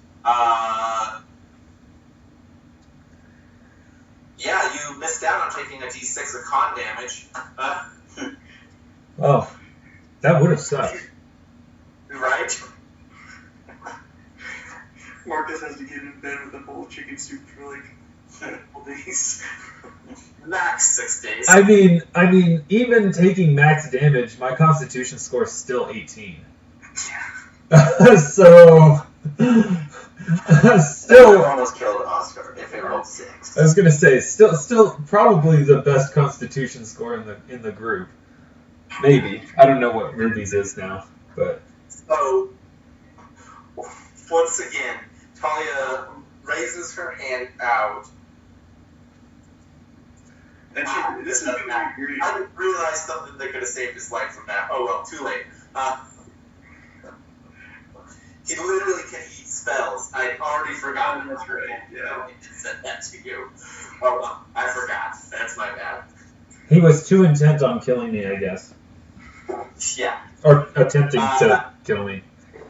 Yeah, you missed out on taking a d6 of con damage. Oh, that would have sucked. Right? Marcus has to get in bed with a bowl of chicken soup for like several days. Max 6 days. I mean, even taking max damage, my constitution score is still 18. So, still, almost killed Oscar if it rolled 6. I was gonna say, still probably the best constitution score in the group. Maybe. I don't know what Ruby's is now, but. So, once again, Talia raises her hand out. And this is gonna be great. I didn't realize something that could have saved his life from that. Oh well, too late. He literally can eat spells. I'd already forgotten. That's right, yeah. I said that to you. Oh well, I forgot. That's my bad. He was too intent on killing me, I guess. Yeah. Or attempting to kill me.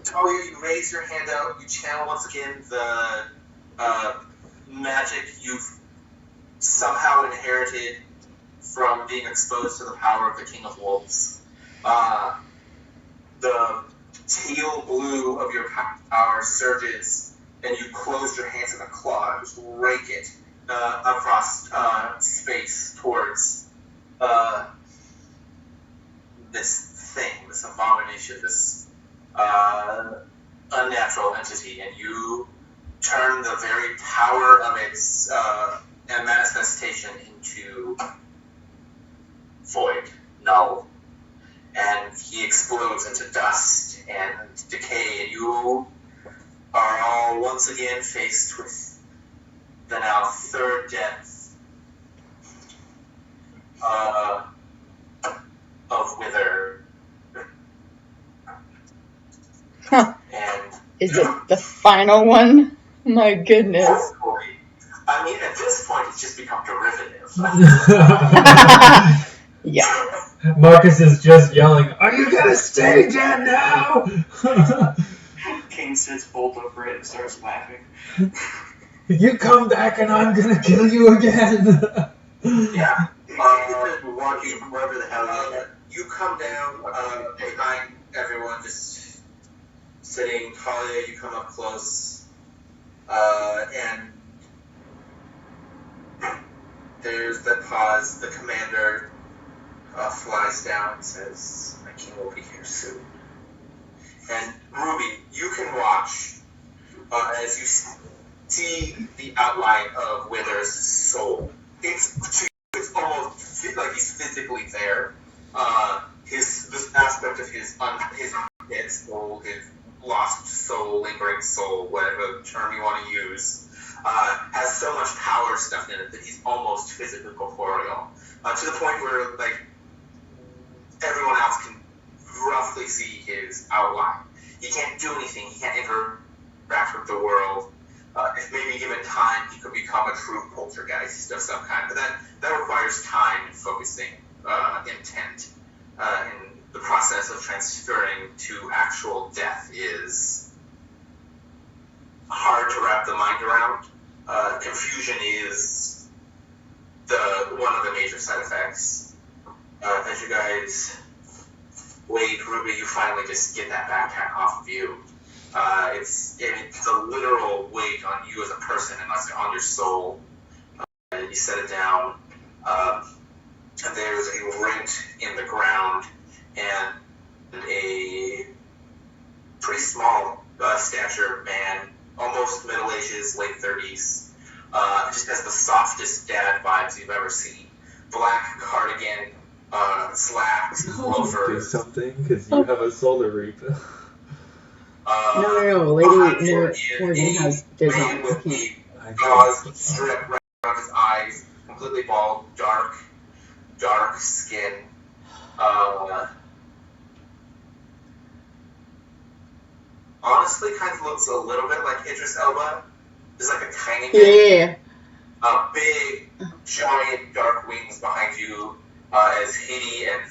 Talia, you raise your hand out. You channel once again the magic you've somehow inherited from being exposed to the power of the King of Wolves. The teal blue of your power surges, and you close your hands in a claw and just rake it across space towards this thing, this abomination, this unnatural into void, null, and he explodes into dust and decay, and you are all once again faced with the now third death of Wither. Huh. And Is it the final one? My goodness. I mean, at this point, it's just become derivative. Yeah. Marcus is just yelling, "Are you gonna stay dead now?" Kane sits bolt upright and starts laughing. You come back and I'm gonna kill you again. Yeah. Walking wherever the hell You come down behind everyone, just sitting. Talia, you come up close, and there's that pause. The commander flies down and says, "My king will be here soon." And Ruby, you can watch as you see the outline of Wither's soul. It's almost like he's physically there. This aspect of his dead soul, his lost soul, lingering soul, whatever term you want to use, has so much power stuffed in it that he's almost physically corporeal, to the point where like everyone else can roughly see his outline. He can't do anything. He can't interact with the world. If maybe given time, he could become a true poltergeist of some kind. But that requires time and focusing intent. And the process of transferring to actual death is hard to wrap the mind around. Confusion is one of the major side effects. As you guys wait, Ruby, you finally just get that backpack off of you. It's a literal weight on you as a person, and that's on your soul. And you set it down, and there's a rent in the ground, and a pretty small stature man, almost middle ages, late 30s. Just has the softest dad vibes you've ever seen. Black cardigan, slacks, Do loafers. something, because you have a solar reap. No. Lady Morgan has does not. I can't. Gauze strip right around his eyes, completely bald, dark skin. Honestly, kind of looks a little bit like Idris Elba. There's like a tiny bit. Yeah. Big, giant, dark wings behind you as Haiti and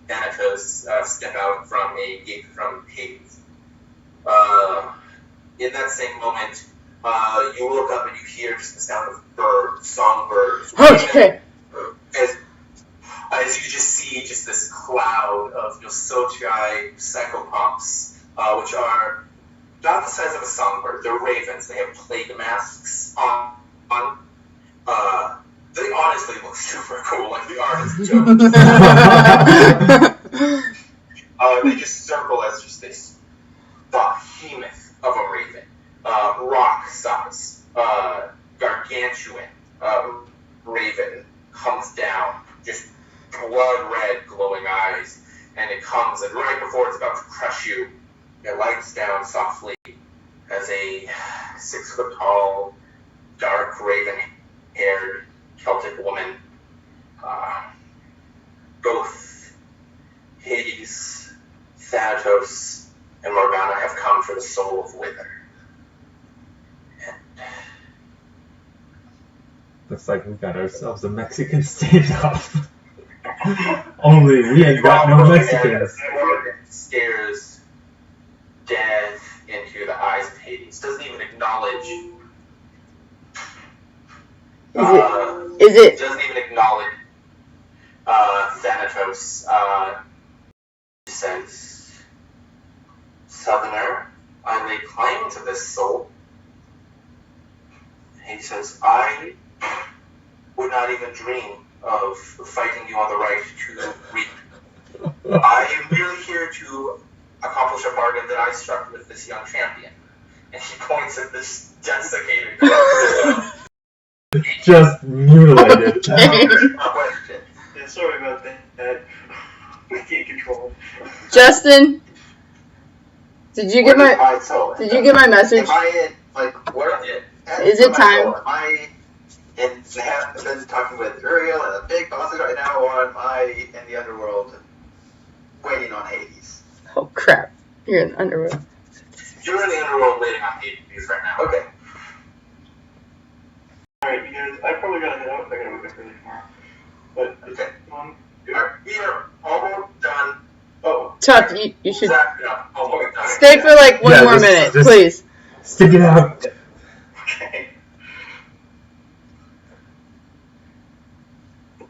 Thanatos step out from a gate from Hades. In that same moment, you look up and you hear just the sound of songbirds. Okay. As you just see just this cloud of Yosotai psychopomps, which are not the size of a songbird. They're ravens. They have plague masks on. They honestly look super cool. Like the art is dope. They just circle as just this behemoth of a raven, rock size, gargantuan raven comes down, just blood red glowing eyes, and it comes, and right before it's about to crush you, it lights down softly as a 6 foot tall, dark raven haired Celtic woman. Both Hades, Thanatos, and Morgana have come for the soul of Wither. And Looks like we got ourselves a Mexican standoff. Only we ain't got no Mexicans. Stares death into the eyes of Hades. Doesn't even acknowledge. Is it? Doesn't even acknowledge Thanatos. Says, "Southerner, I lay claim to this soul." He says, "I would not even dream of fighting you on the right to reap. I am merely here to accomplish a bargain that I struck with this young champion." And he points at this desiccated corpse. A just mutilated. Question. Yeah, sorry about that. We can't control it. Justin, did you get my soul? Did you get my message? Am I in, like, where Is it time? Soul? Am I in, have been talking with Uriel and the big bosses right now, or am I in the Underworld waiting on Hades? Oh crap! You're in the Underworld. You're in the Underworld waiting on Hades right now. Okay. Alright, you guys, I probably gotta head out. I gotta wake up early tomorrow. But, Okay. We're almost done. Oh. Chuck, you should Almost done. stay for like one more minute, please. Stick it out. Okay.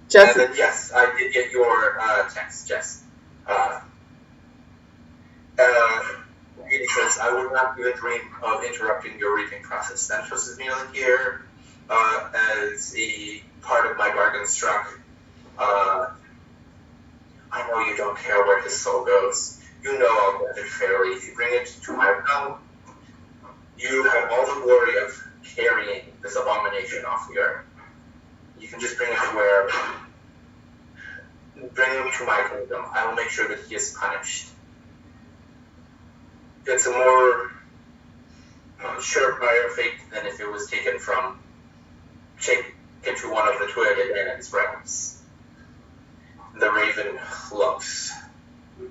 Justin. And then, yes, I did get your text, Jess. It says, I would not even dream of interrupting your reaping process. Mantis is kneeling here as a part of my bargain struck. I know you don't care where his soul goes. You know I'll get it fairly. If you bring it to my realm, you have all the glory of carrying this abomination off the earth. You can just bring it to wherever. Bring him to my kingdom. I will make sure that he is punished. It's a more surefire fate than if it was taken to one of the two-headed Danon's realms. The raven looks and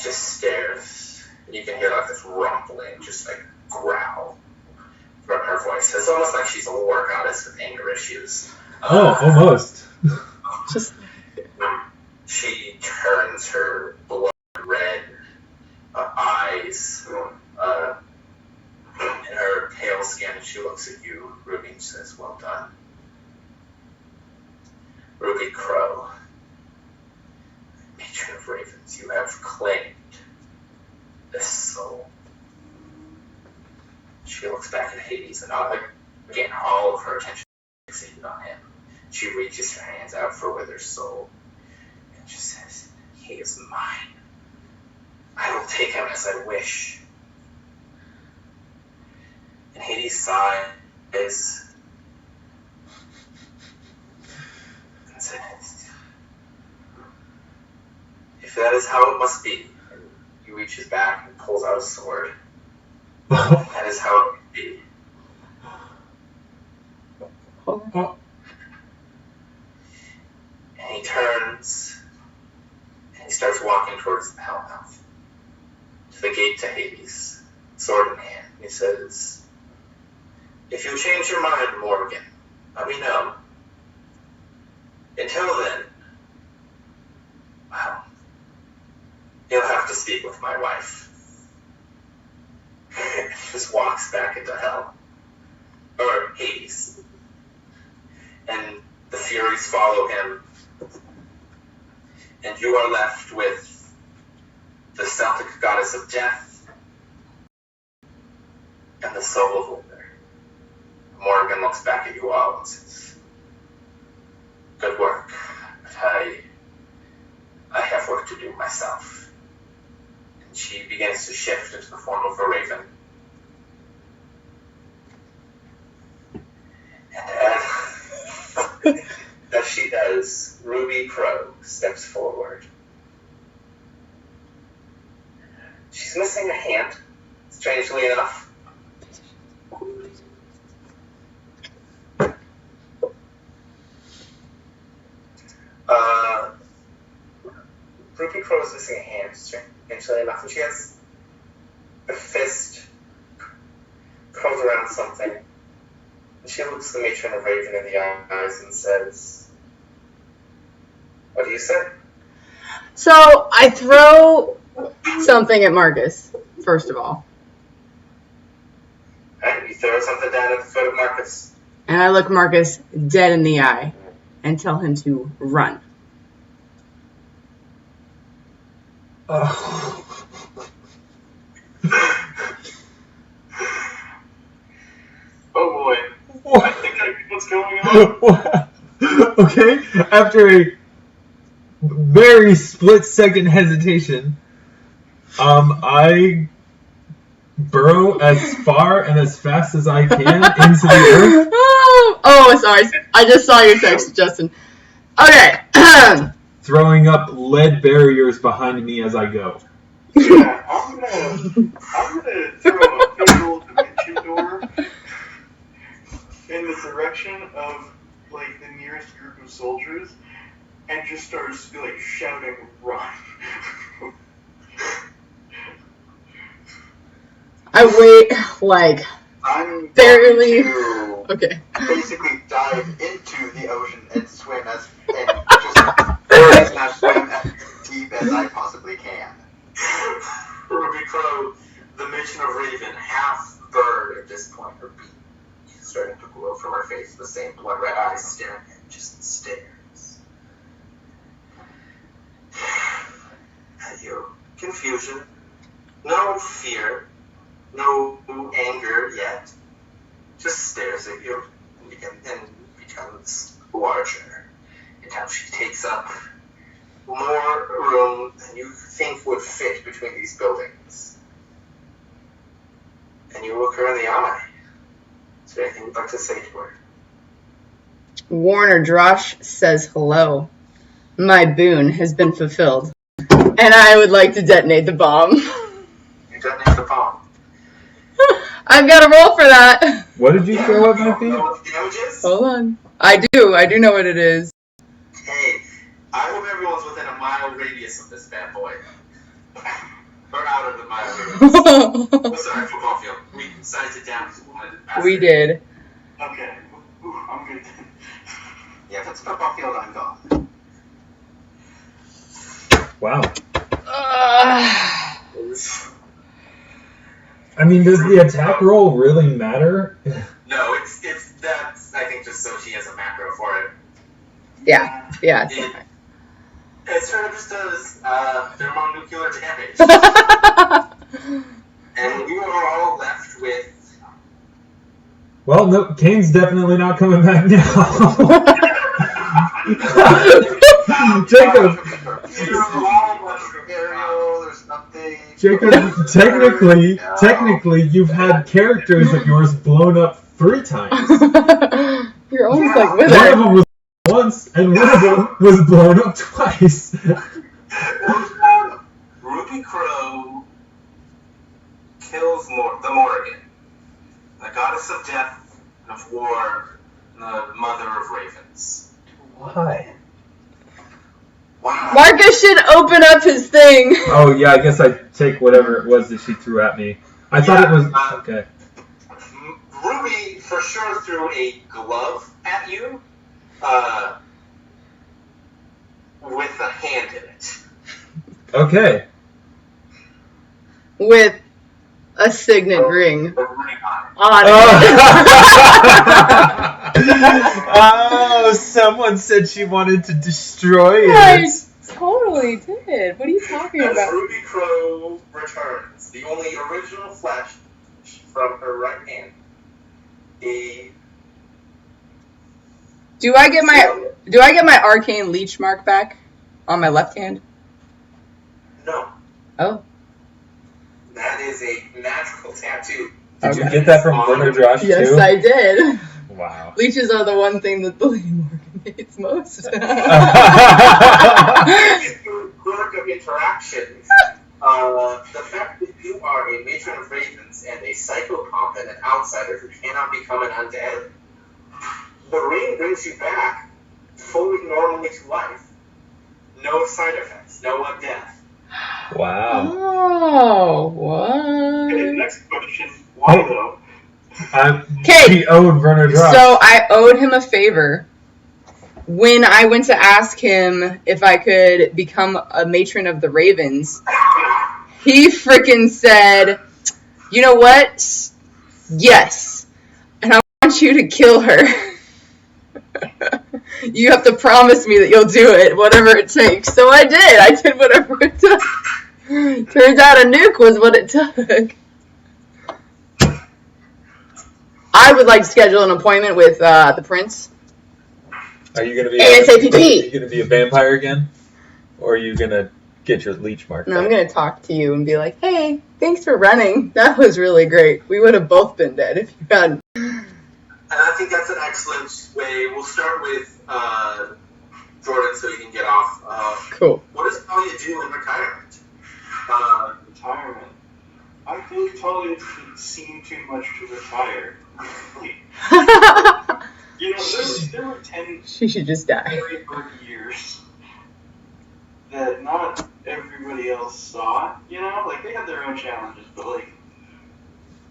just stares. And you can hear like this rumbling, just like growl from her voice. It's almost like she's a war goddess with anger issues. Almost. Just She turns her blood red eyes in her pale skin, and she looks at you, Ruby, and says, well done. Ruby Crow, matron of ravens, you have claimed this soul. She looks back at Hades, and again, all of her attention is fixated on him. She reaches her hands out for Wither's soul, and she says, he is mine. I will take him as I wish. And Hades sighs and says, if that is how it must be, and he reaches back and pulls out a sword. That is how it must be. Oh. And he turns and he starts walking towards the Hellmouth, to the gate to Hades, sword in hand. He says, if you change your mind, Morgan, let me know. Until then, well, you'll have to speak with my wife. He just walks back into hell. Or Hades. And the Furies follow him. And you are left with the Celtic goddess of death and the soul of Wither. Morgan looks back at you all and says, good work, but I have work to do myself. And she begins to shift into the form of a raven. And as she does, Ruby Crow steps forward. She's missing a hand, strangely enough. Ruby Crow is missing a hand, strangely enough, and she has a fist curled around something. And she looks the matron of Raven in the eyes and says, what do you say? so I throw something at Marcus, first of all. And you throw something down at the foot of Marcus. And I look Marcus dead in the eye and tell him to run. Oh boy. I think I know what's going on. Okay, after a very split-second hesitation, I burrow as far and as fast as I can into the earth Oh, sorry. I just saw your text, Justin. Okay. Throwing up lead barriers behind me as I go. Yeah, I'm gonna throw a big old dimension door in the direction of like the nearest group of soldiers, and just start like shouting, "Run!" I wait like I'm barely. going to Okay. basically dive into the ocean and swim and just swim as deep as I possibly can. Ruby Crow, the mission of Raven, half bird at this point, her beak starting to glow from her face, the same blood red eyes staring at just stares at you. Confusion, no fear, no anger yet, just stares at you and becomes larger. And how she takes up more room than you think would fit between these buildings. And you look her in the eye. Is there anything you'd like to say to her? Warner Drosh says hello. My boon has been fulfilled. And I would like to detonate the bomb. You detonate the bomb. I've got to roll for that. What did you throw at my feet? Know what the damage is? Hold on. I do know what it is. Hey, I hope everyone's within a mile radius of this bad boy. Or out of the mile radius. Oh, sorry, football field. We sized it down because we wanted it faster. We did. Okay, ooh, I'm good. Yeah, if it's a football field, I'm gone. Wow. I mean, does the attack roll really matter? No, it's that's I think just so she has a macro for it. Yeah. It sort of just does thermonuclear damage. And we were all left with. Well, no, Kane's definitely not coming back now. Jacob, technically, you've had characters of yours blown up 3 times. You're almost like One of Wither. them was once, and one of them was blown up twice. Ruby Crow kills the Morrigan, the goddess of death and of war, and the mother of ravens. Why? Wow. Marcus should open up his thing. Oh, yeah, I guess I take whatever it was that she threw at me. I thought it was... Okay. Ruby for sure threw a glove at you, with a hand in it. Okay. With a signet ring A ring on it. Oh, someone said she wanted to destroy it. I totally did. What are you talking As about? Ruby Crow returns, the only original flash from her right hand, Do I get my arcane leech mark back on my left hand? No. Oh. That is a magical tattoo. Did you get that from Warner Drosh, Yes, too? I did. Wow. Leeches are the one thing that the Lady Morgan hates most. Quirk of interaction. The fact that you are a matron of ravens and a psychopomp and an outsider who cannot become an undead, the ring brings you back fully normally to life. No side effects, no death. Wow. Oh, what? Okay, next question. Why though? He owed Werner Drosh. So I owed him a favor. When I went to ask him if I could become a matron of the Ravens, he frickin' said, you know what? Yes. And I want you to kill her. You have to promise me that you'll do it, whatever it takes. So I did. I did whatever it took. Turns out a nuke was what it took. I would like to schedule an appointment with the prince. Are you gonna be ASAP. Are you gonna be a vampire again, or are you gonna get your leech mark? No, I'm going to talk to you and be like, hey, thanks for running. That was really great. We would have both been dead if you hadn't. And I think that's an excellent way. We'll start with Jordan so you can get off. Cool. What does Talia do in retirement? Retirement. I think Talia didn't seem too much to retire. You know, there were 10 She should just die. very good years that not everybody else saw. You know, like they had their own challenges, but like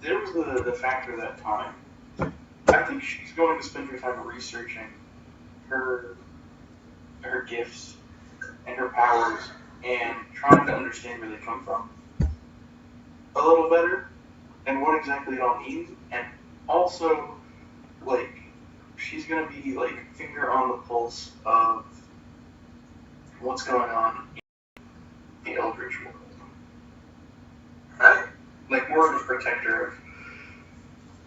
there was the factor that time. I think she's going to spend her time researching her gifts and her powers and trying to understand where they come from a little better and what exactly it all means, and also like she's gonna be like finger on the pulse of what's going on in the Eldritch world. Right? Like more of a protector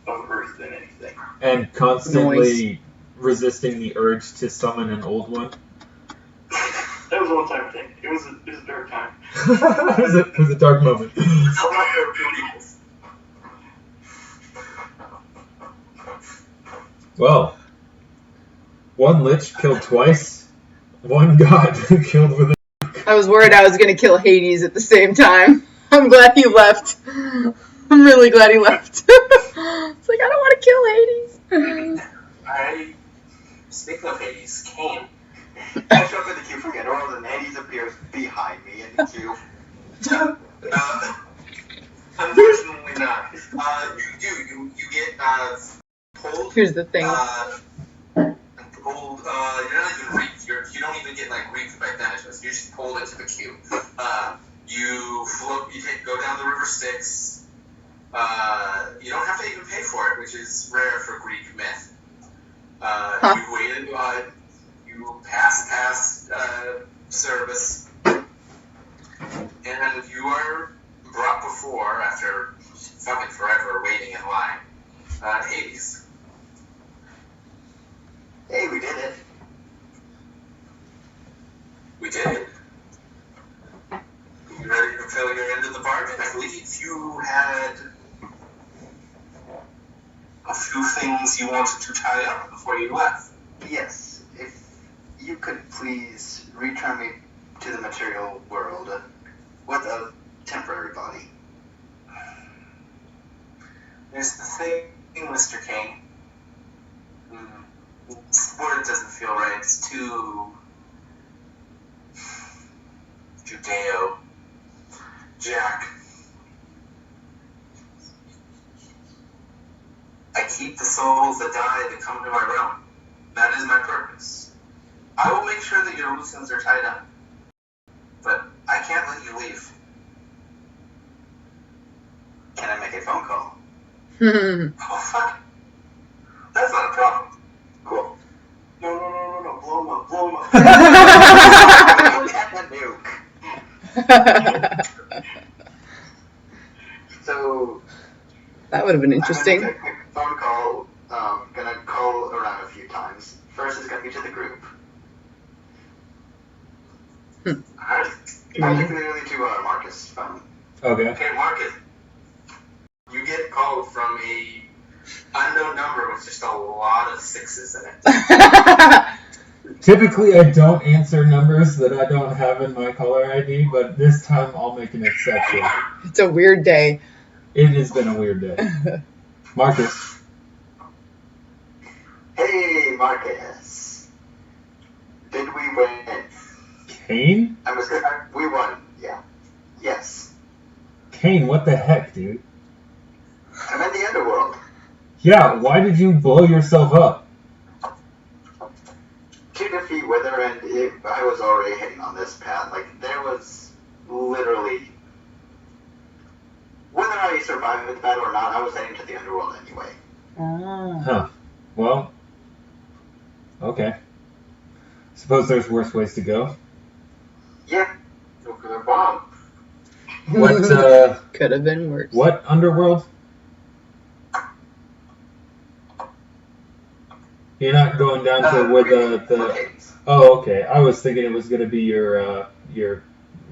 of Earth than anything. And constantly resisting the urge to summon an old one. That was a one-time thing. It was a dark time. It was a dark moment. It's a lot of two equals. Well, one lich killed twice, one god killed with a... I was worried I was going to kill Hades at the same time. I'm glad he left. I'm really glad he left. It's like, I don't want to kill Hades. Speaking of Hades, Kane. I show up in the queue for Underworld and Hades appears behind me in the queue. Unfortunately not. You get pulled. Here's the thing. Pulled, you're not even reaped. You don't even get like reaped by Thanatos. You're just pulled into the queue. You float. Go down the River Styx. You don't have to even pay for it, which is rare for Greek myth. You wait in line. You pass service, and you are brought before, after fucking forever waiting in line, Hades. Hey, we did it. We did it. You ready to fill your end of the bargain? I believe you had a few things you wanted to tie up before you left. Yes, if you could please return me to the material world with a temporary body. Here's the thing, Mr. Kane. This word doesn't feel right. It's too Judeo. Jack. I keep the souls that die that come to my realm. That is my purpose. I will make sure that your loose ends are tied up. But I can't let you leave. Can I make a phone call? Oh, fuck. That's not a problem. Cool. No, blow him up. At the nuke. So That would have been interesting. I'm gonna make a quick phone call. Gonna call around a few times. First is gonna be to the group. Alright. Particularly to Marcus' phone. Okay. Okay, Marcus. You get called from a unknown number with just a lot of sixes in it. Typically, I don't answer numbers that I don't have in my caller ID, but this time I'll make an exception. It's a weird day. It has been a weird day. Marcus. Hey, Marcus. Did we win? Kane? We won. Yeah. Yes. Kane, what the heck, dude? I'm in the Underworld. Yeah, why did you blow yourself up? To defeat Wither, and I was already heading on this path. Like, there was literally... Whether I survived the battle or not, I was heading to the Underworld anyway. Huh. Well, okay. Suppose there's worse ways to go. Yeah. Go for the bomb. What, Could have been worse. what Underworld? You're not going down to where the... Oh, okay. I was thinking it was going to be your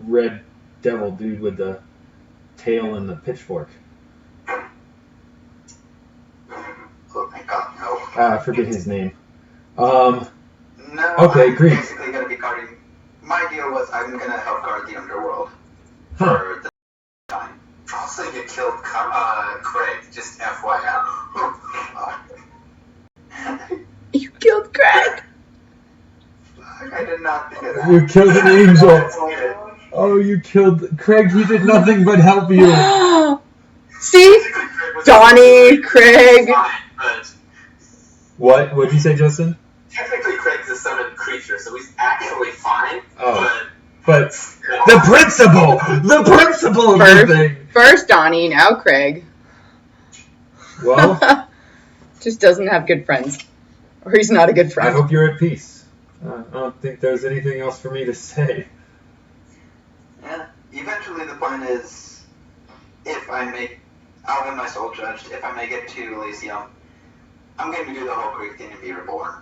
red devil dude with the tail and the pitchfork. Oh my god, no. I forget his name. No, Okay, I'm Greek. basically going to be guarding. My deal was I'm going to help guard the Underworld Huh. for the time. Also, you killed Craig, just FYI. You killed Craig. I did not think of that. You killed an angel. That's weird. Oh, you killed Craig. He did nothing but help you. See? Donnie, Craig. But What? What'd you say, Justin? technically, Craig's a summoned creature, so he's actually fine. Oh. But the principle of the thing. First Donnie, now Craig. Well, Just doesn't have good friends. Or he's not a good I friend. hope you're at peace. I don't think there's anything else for me to say. Yeah. Eventually, the plan is, I'll have my soul judged. If I make it to Elysium, I'm going to do the whole Greek thing and be reborn.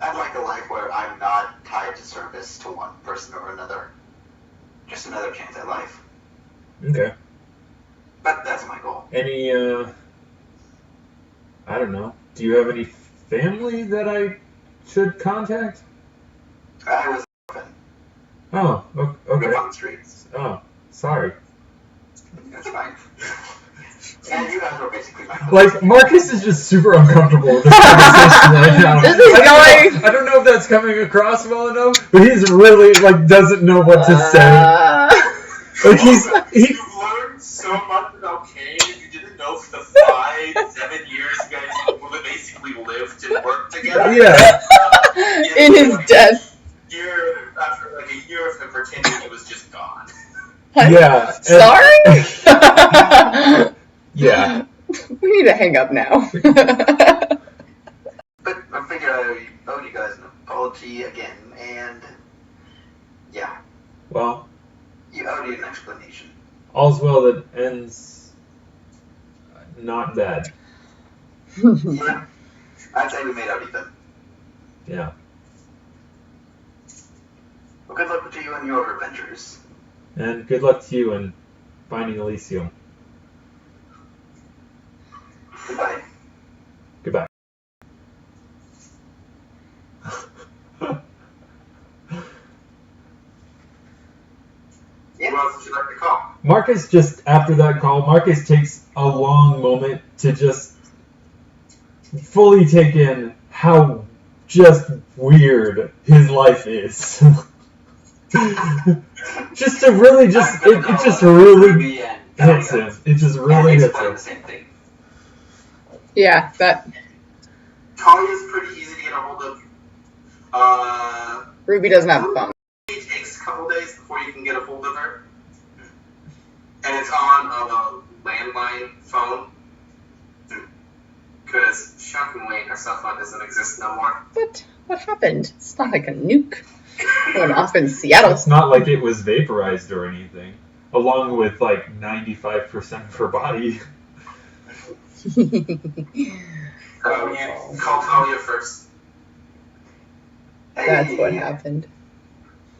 I'd like a life where I'm not tied to service to one person or another. Just another chance at life. Okay. But that's my goal. Any, I don't know. Do you have any family that I should contact? I was an orphan. Oh, okay. Live on the streets. Oh, sorry. That's fine. And you guys were basically my Like, Marcus is just super uncomfortable with this conversation right now. This is I don't know if that's coming across well enough, but he's really, like, doesn't know what to say. Like, You've learned so much about Kane, and you didn't know for the 5-7 years you guys basically lived and worked together. Yeah. In his death. After like a year of him pretending he was just gone. Yeah. Sorry? Yeah. We need to hang up now. But I figured I owe you guys an apology again, and yeah, Well, you owed you an explanation. all's well that ends not bad. Yeah, I'd say we made out even. Yeah. Well, good luck to you and your adventures. And good luck to you in finding Elysium. Goodbye. Goodbye. Yeah. Who else would you like to call? Marcus just, after that call, Marcus takes a long moment to just fully take in how just weird his life is. Just to really just, it just really Ruby and hits Talia. him. It just And really they hits explain him. the same thing. Yeah, that Talia's pretty easy to get a hold of. Ruby doesn't have a phone. It takes a couple days before you can get a hold of her. And it's on a landline phone. Because shockingly, her cell phone doesn't exist no more. What happened? It's not like a nuke went off in Seattle. It's not like it was vaporized or anything. Along with like 95% of her body. You call Talia first. Hey, That's what happened.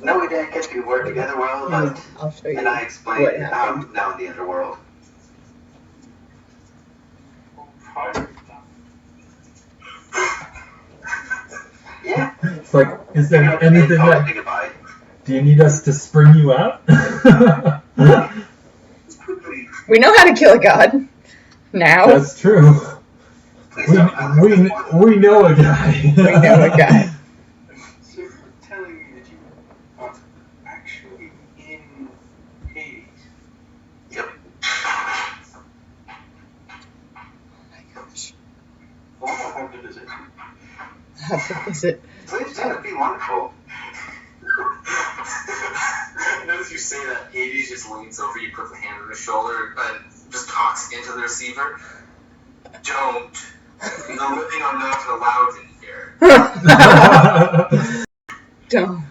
No, we didn't get to work together well, but I'll show you and I what explained how happened. I'm now in the Underworld. Yeah. It's like, is there anything that... Goodbye. Do you need us to spring you out? We know how to kill a god. Now. That's true. We know a guy. We know a guy. So you're telling me that you are actually in Hades? Yep. Oh my gosh. Well, I'll have to visit. Have to visit. Please, that would be wonderful. Notice you say that, Hades just leans over you, puts a hand on his shoulder, and just talks into the receiver. Don't. The living are not allowed in here. Don't.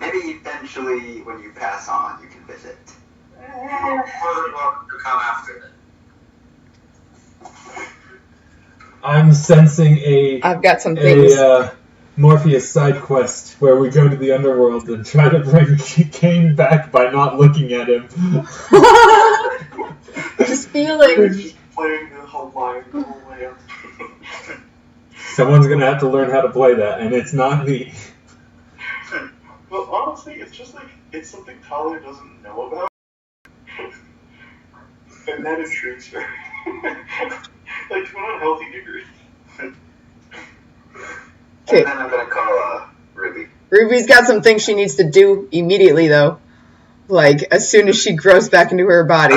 Maybe eventually, when you pass on, you can visit. More than welcome to come after it. I'm sensing I've got some things. a Morpheus side quest where we go to the Underworld and try to bring Kane back by not looking at him. Just feeling. Just playing the whole line the whole way up. Someone's gonna have to learn how to play that, and it's not me. Well, honestly, it's just like, it's something Talia doesn't know about. And that intrigues her. Like, to an unhealthy degree. Okay. And then I'm gonna call Ruby. Ruby's got some things she needs to do immediately, though. Like, as soon as she grows back into her body.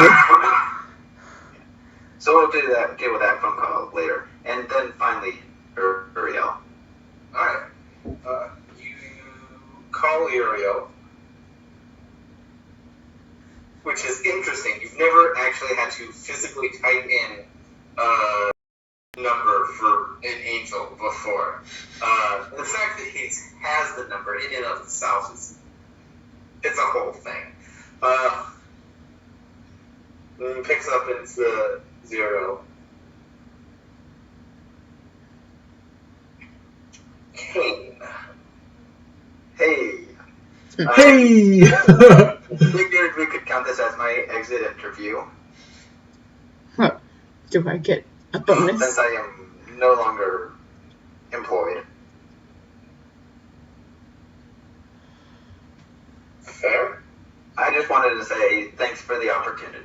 So we'll deal with that phone call later. And then finally, Uriel. Alright. You call Uriel, which is interesting. You've never actually had to physically type in a number for an angel before. The fact that he has the number in and of itself it's a whole thing. Then picks up into 0. Kane. Hey. Hey! Figured we could count this as my exit interview. Huh. Do I get a bonus? Since I am no longer employed. Fair. I just wanted to say thanks for the opportunity.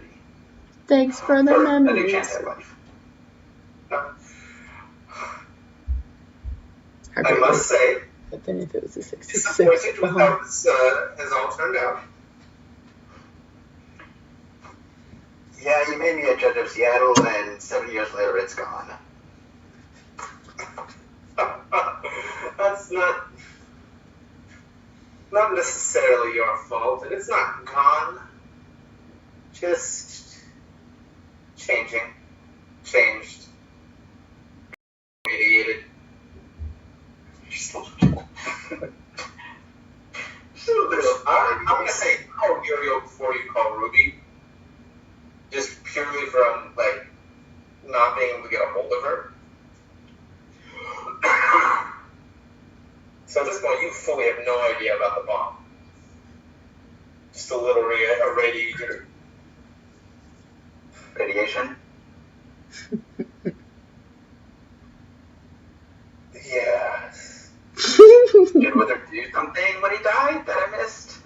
Thanks for the For a new memories. chance at life. I must say, But then if it was a disappointed 66. with how this has all turned out. Yeah, you made me a judge of Seattle, and 7 years later it's gone. That's not necessarily your fault, and it's not gone. Just changed. Mediated. I'm gonna say call Uriel before you call Ruby. Just purely from like not being able to get a hold of her. So at this point, you fully have no idea about the bomb. Just a little radiator. Radiation? Yeah. Did Wither do something when he died that I missed?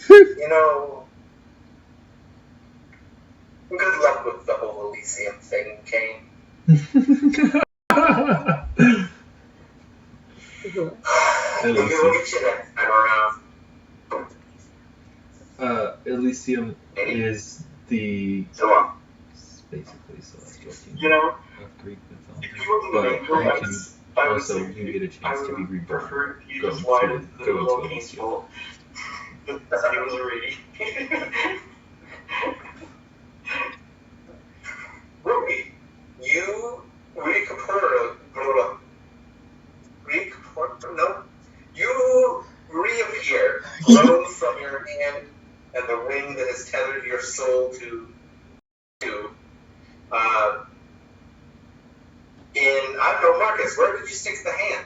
You know, good luck with the whole Elysium thing, Kane. Maybe we'll get you next time around. Elysium is the So long. basically celestial kingdom You know, of Greek mythology. if you wasn't But an angel, I would also say you get a chance to be reborn. prefer if you Go just lied to- into the go into little Elysium. fault. That he was a ready. Ruby, you you reappear, grown from your hand and the ring that has tethered your soul to in, I don't know, Marcus, where did you stick the hand?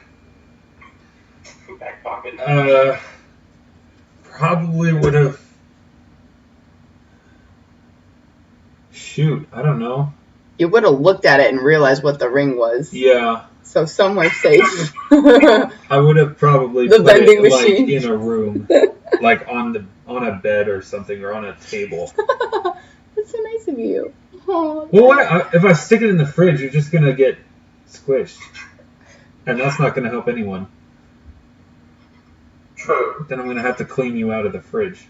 Back pocket. Probably would have. Shoot, I don't know. You would have looked at it and realized what the ring was. Yeah, So somewhere safe. I would have probably The put vending it like machine. in a room, like on a bed or something, or on a table. That's so nice of you. Oh, Well, if I stick it in the fridge, you're just gonna get squished, and that's not gonna help anyone. True. Then I'm gonna have to clean you out of the fridge.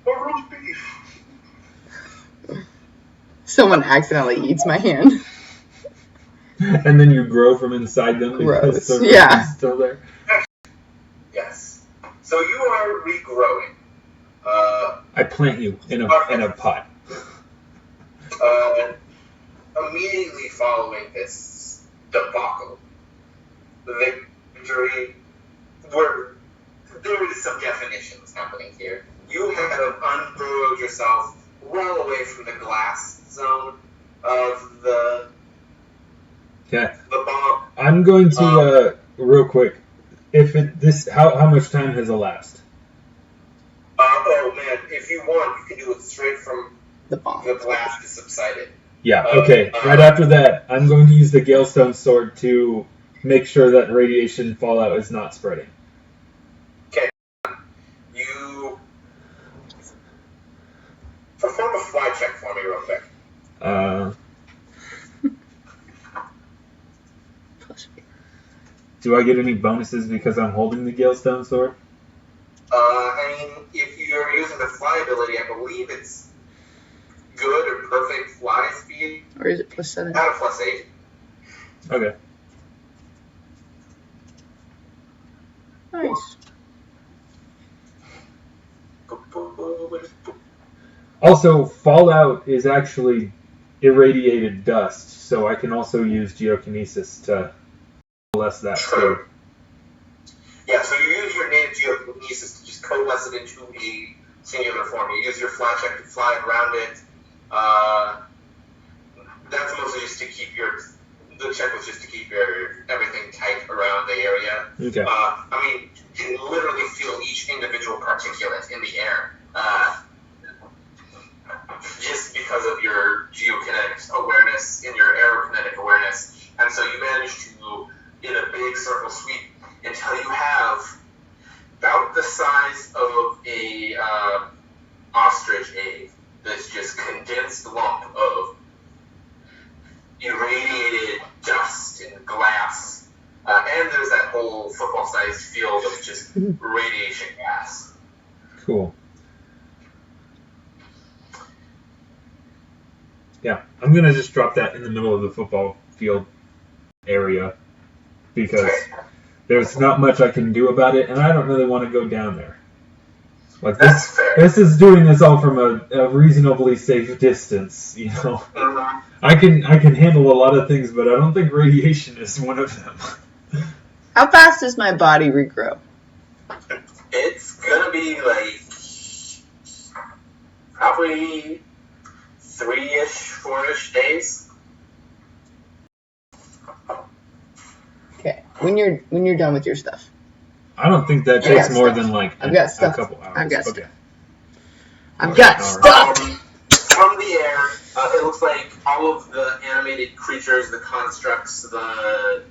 Or roast beef. Someone accidentally eats my hand. And then you grow from inside them because Gross. the ring Yeah. is still there. Yes. So you are regrowing. I plant you in a pot. Immediately following this debacle, the victory, where there is some definitions happening here. You have unburrowed yourself well away from the glass zone of the bomb. I'm going to real quick. How much time has elapsed? Oh man, if you want, you can do it straight from The bomb. the blast has subsided. Yeah, okay. Right after that, I'm going to use the Galestone Sword to make sure that radiation fallout is not spreading. Okay. You perform a fly check for me real quick. Do I get any bonuses because I'm holding the Galestone Sword? I mean, if you're using the fly ability, I believe it's good or perfect fly speed. Or is it +7? Out of +8. Okay. Nice. Also, fallout is actually irradiated dust, so I can also use geokinesis to coalesce that too. Yeah, so you use your native geokinesis to just coalesce it into a singular form. You use your fly check to fly around it. That's mostly just to keep the check was just to keep everything tight around the area. Okay. I mean, you can literally feel each individual particulate in the air. Just because of your geokinetic awareness, in your aerokinetic awareness. And so you manage to, in a big circle sweep, until you have about the size of a ostrich egg, this just condensed lump of irradiated dust and glass. And there's that whole football-sized field of just radiation gas. Cool. Yeah, I'm going to just drop that in the middle of the football field area because there's not much I can do about it, and I don't really want to go down there. Like That's fair. This is doing this all from a reasonably safe distance, you know. Mm-hmm. I can handle a lot of things, but I don't think radiation is one of them. How fast does my body regrow? It's gonna be like probably 3-ish, 4-ish days. Okay, when you're done with your stuff. I don't think that I takes got more stuff. than like I've got stuff. a couple hours. I've got okay. stuff. I've got stuff. From the air, it looks like all of the animated creatures, the constructs, the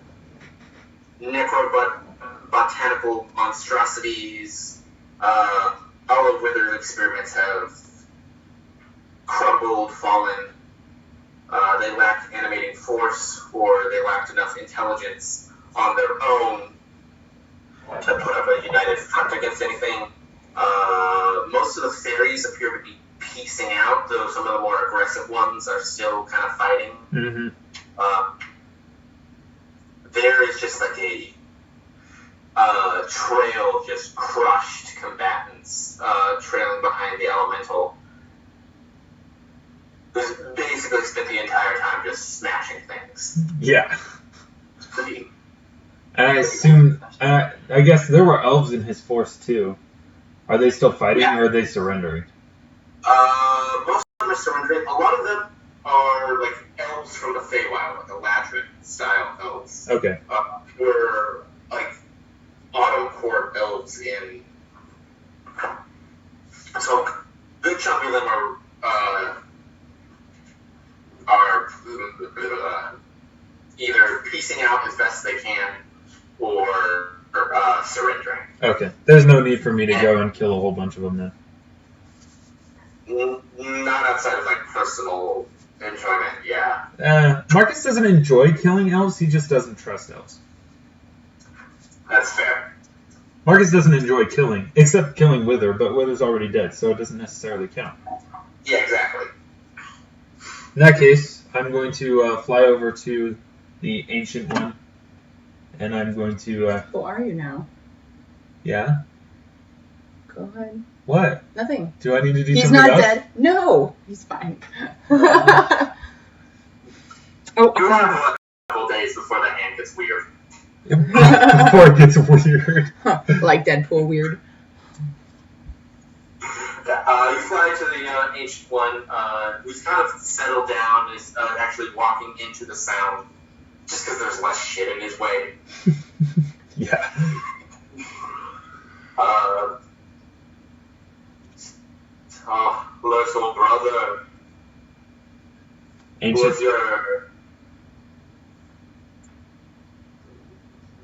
necrobotanical monstrosities, all of Wither's experiments have crumbled, fallen. They lacked animating force, or they lacked enough intelligence on their own to put up a united front against anything. Most of the fairies appear to be piecing out, though some of the more aggressive ones are still kind of fighting. Mm-hmm. There is just like a trail, just crushed combatants trailing behind the elemental. Who's basically spent the entire time just smashing things. Yeah. It's pretty. I assume. I guess there were elves in his force too. Are they still fighting, or are they surrendering? Most of them are surrendering. A lot of them are like elves from the Feywild, like Eladrin style elves. Okay. Were like Autumn Court elves in. So a good chunk of them are either piecing out as best they can or surrendering. Okay. There's no need for me to go and kill a whole bunch of them then. Not outside of like personal enjoyment, yeah. Marcus doesn't enjoy killing elves, he just doesn't trust elves. That's fair. Marcus doesn't enjoy killing, except killing Wither, but Wither's already dead, so it doesn't necessarily count. Yeah, exactly. In that case, I'm going to fly over to the Ancient One, and I'm going to... Who are you now? Yeah? Go ahead. What? Nothing. Do I need to do He's something not else? dead. No, he's fine. You have a couple days before the hand gets weird. Before it gets weird. Like Deadpool weird. You fly to the Ancient One, who's kind of settled down, is actually walking into the sound, just because there's less shit in his way. Yeah. Oh, little brother. Ancient.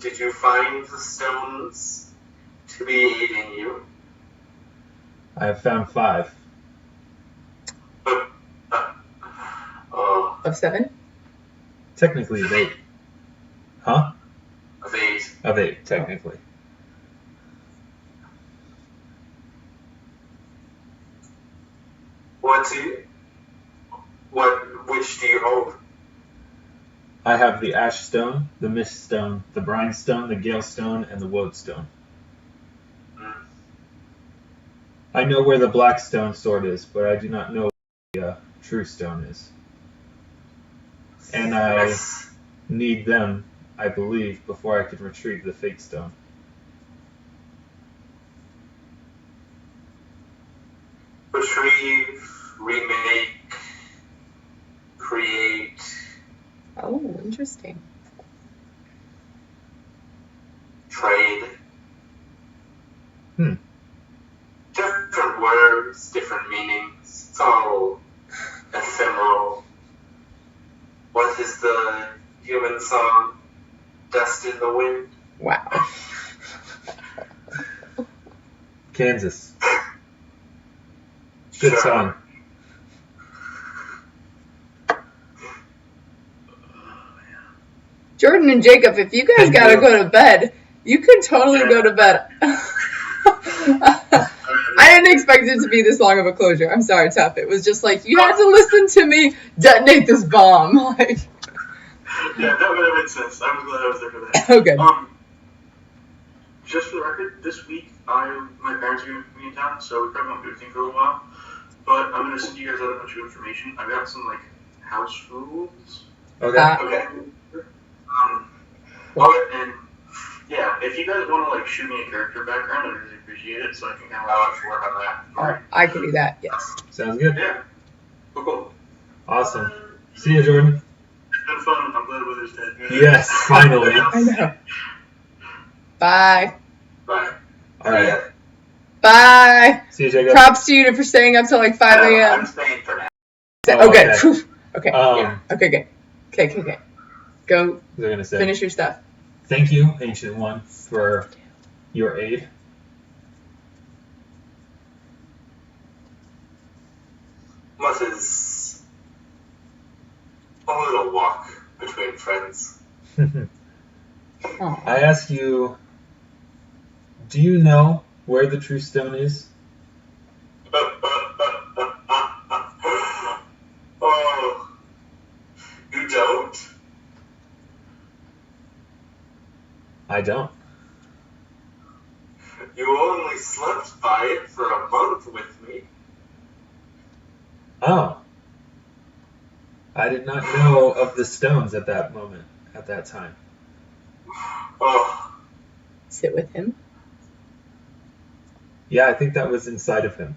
Did you find the stones to be aiding you? I have found 5. Of 7? Technically of 8. Huh? Of 8. Of 8, technically. Which do you hold? I have the ash stone, the mist stone, the brine stone, the gale stone, and the woad stone. I know where the black stone sword is, but I do not know where the true stone is. And I need them, I believe, before I can retrieve the fake stone. Retrieve, remake, create. Oh, interesting. Trade. Different words, different meanings. It's all ephemeral. What is the human song? Dust in the wind? Wow. Kansas. Good song. Jordan and Jacob, if you guys gotta go to bed, you can totally go to bed. I didn't expect it to be this long of a closure. I'm sorry, Tuff. It was just like, you had to listen to me detonate this bomb. Like, yeah, that makes sense. I was glad I was there for that. Okay. Just for the record, this week my parents are going to be in town, so we probably won't do anything for a little while. But I'm going to send you guys out a bunch of information. I've got some house rules. Okay. Okay. And yeah, if you guys want to shoot me a character background, I'd really appreciate it, so I can kind of work on that. Oh, I can do that, yes. Sounds good. Yeah. Cool. Awesome. See you, Jordan. It's been fun. I'm glad weather's dead. Yes, finally. I know. Bye. Bye. All right. Bye. See you, Jacob. Props to you for staying up till 5 a.m. I'm staying for now. Oh, okay. okay. Okay. Yeah. Okay, good. Okay. Go What was I gonna say? finish your stuff. Thank you, Ancient One, for your aid. What is a little walk between friends? I ask you, do you know where the true stone is? Oh, you don't? I don't. You only slept by it for a month with me. Oh. I did not know of the stones at that moment, at that time. Oh. Sit with him. Yeah, I think that was inside of him.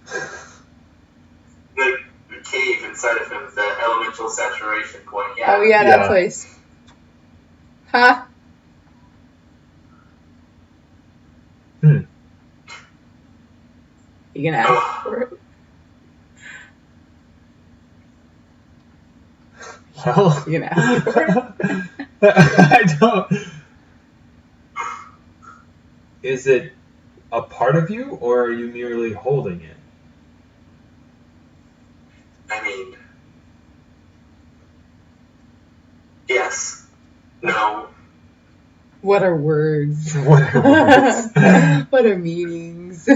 The cave inside of him, the elemental saturation point. Yeah. Oh, yeah, that place. Huh? You gonna ask for it? Well, You gonna ask for it? I don't. Is it a part of you, or are you merely holding it? I mean, yes. No. What are words? What are words? What are meanings?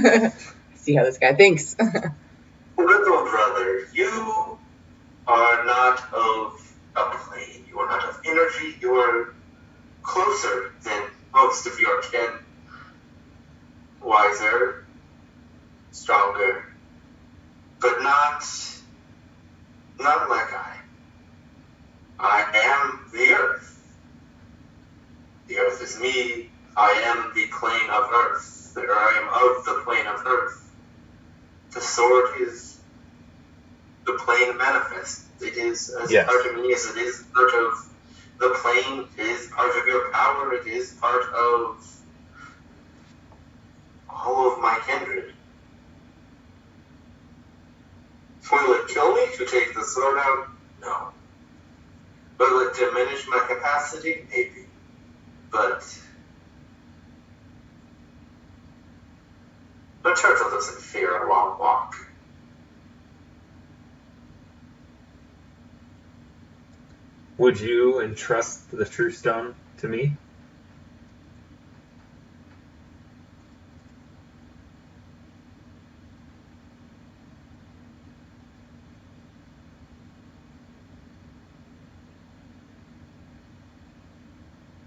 See how this guy thinks. Little brother, you are not of a plane. You are not of energy. You are closer than most of your kin. Wiser, stronger, but not like I. I am the earth. The earth is me. I am the plane of earth. I am of the plane of earth. The sword is the plane manifest. It is as part of me as it is part of the plane. It is part of your power. It is part of all of my kindred. Will it kill me to take the sword out? No. Will it diminish my capacity? Maybe. But a turtle doesn't fear a long walk. Would you entrust the True Stone to me?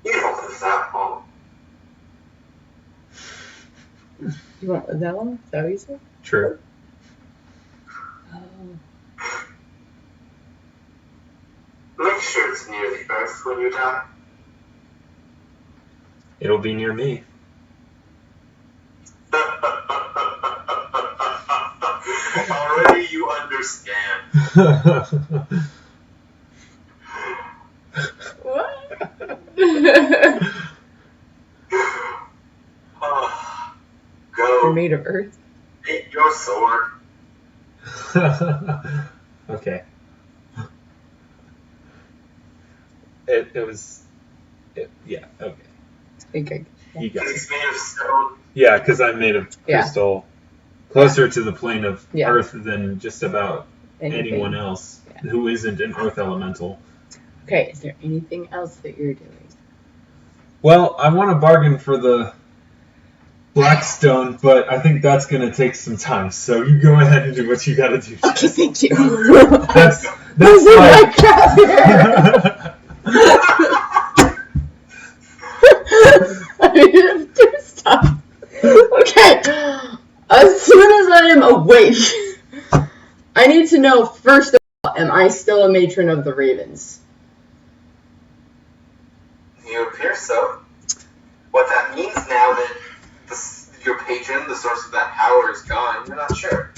You don't live that long. You won't live that long? Is that what you said? True. Oh. Make sure it's near the earth when you die. It'll be near me. Already you understand. What? Go. You're made of earth? Take your sword. Okay. It was... yeah, okay. Okay. You got it. He's made of stone. Yeah, because I'm made of crystal. Closer to the plane of Yeah. Earth than just about Anything. anyone else Yeah. who isn't an Earth elemental. Okay, is there anything else that you're doing? Well, I want to bargain for the Blackstone, but I think that's going to take some time. So you go ahead and do what you got to do. Okay, thank you. That's my crap I need to stop. Okay. As soon as I am awake, I need to know, first of all, am I still a matron of the Ravens? You appear so. What that means now that your patron, the source of that power, is gone, you're not sure.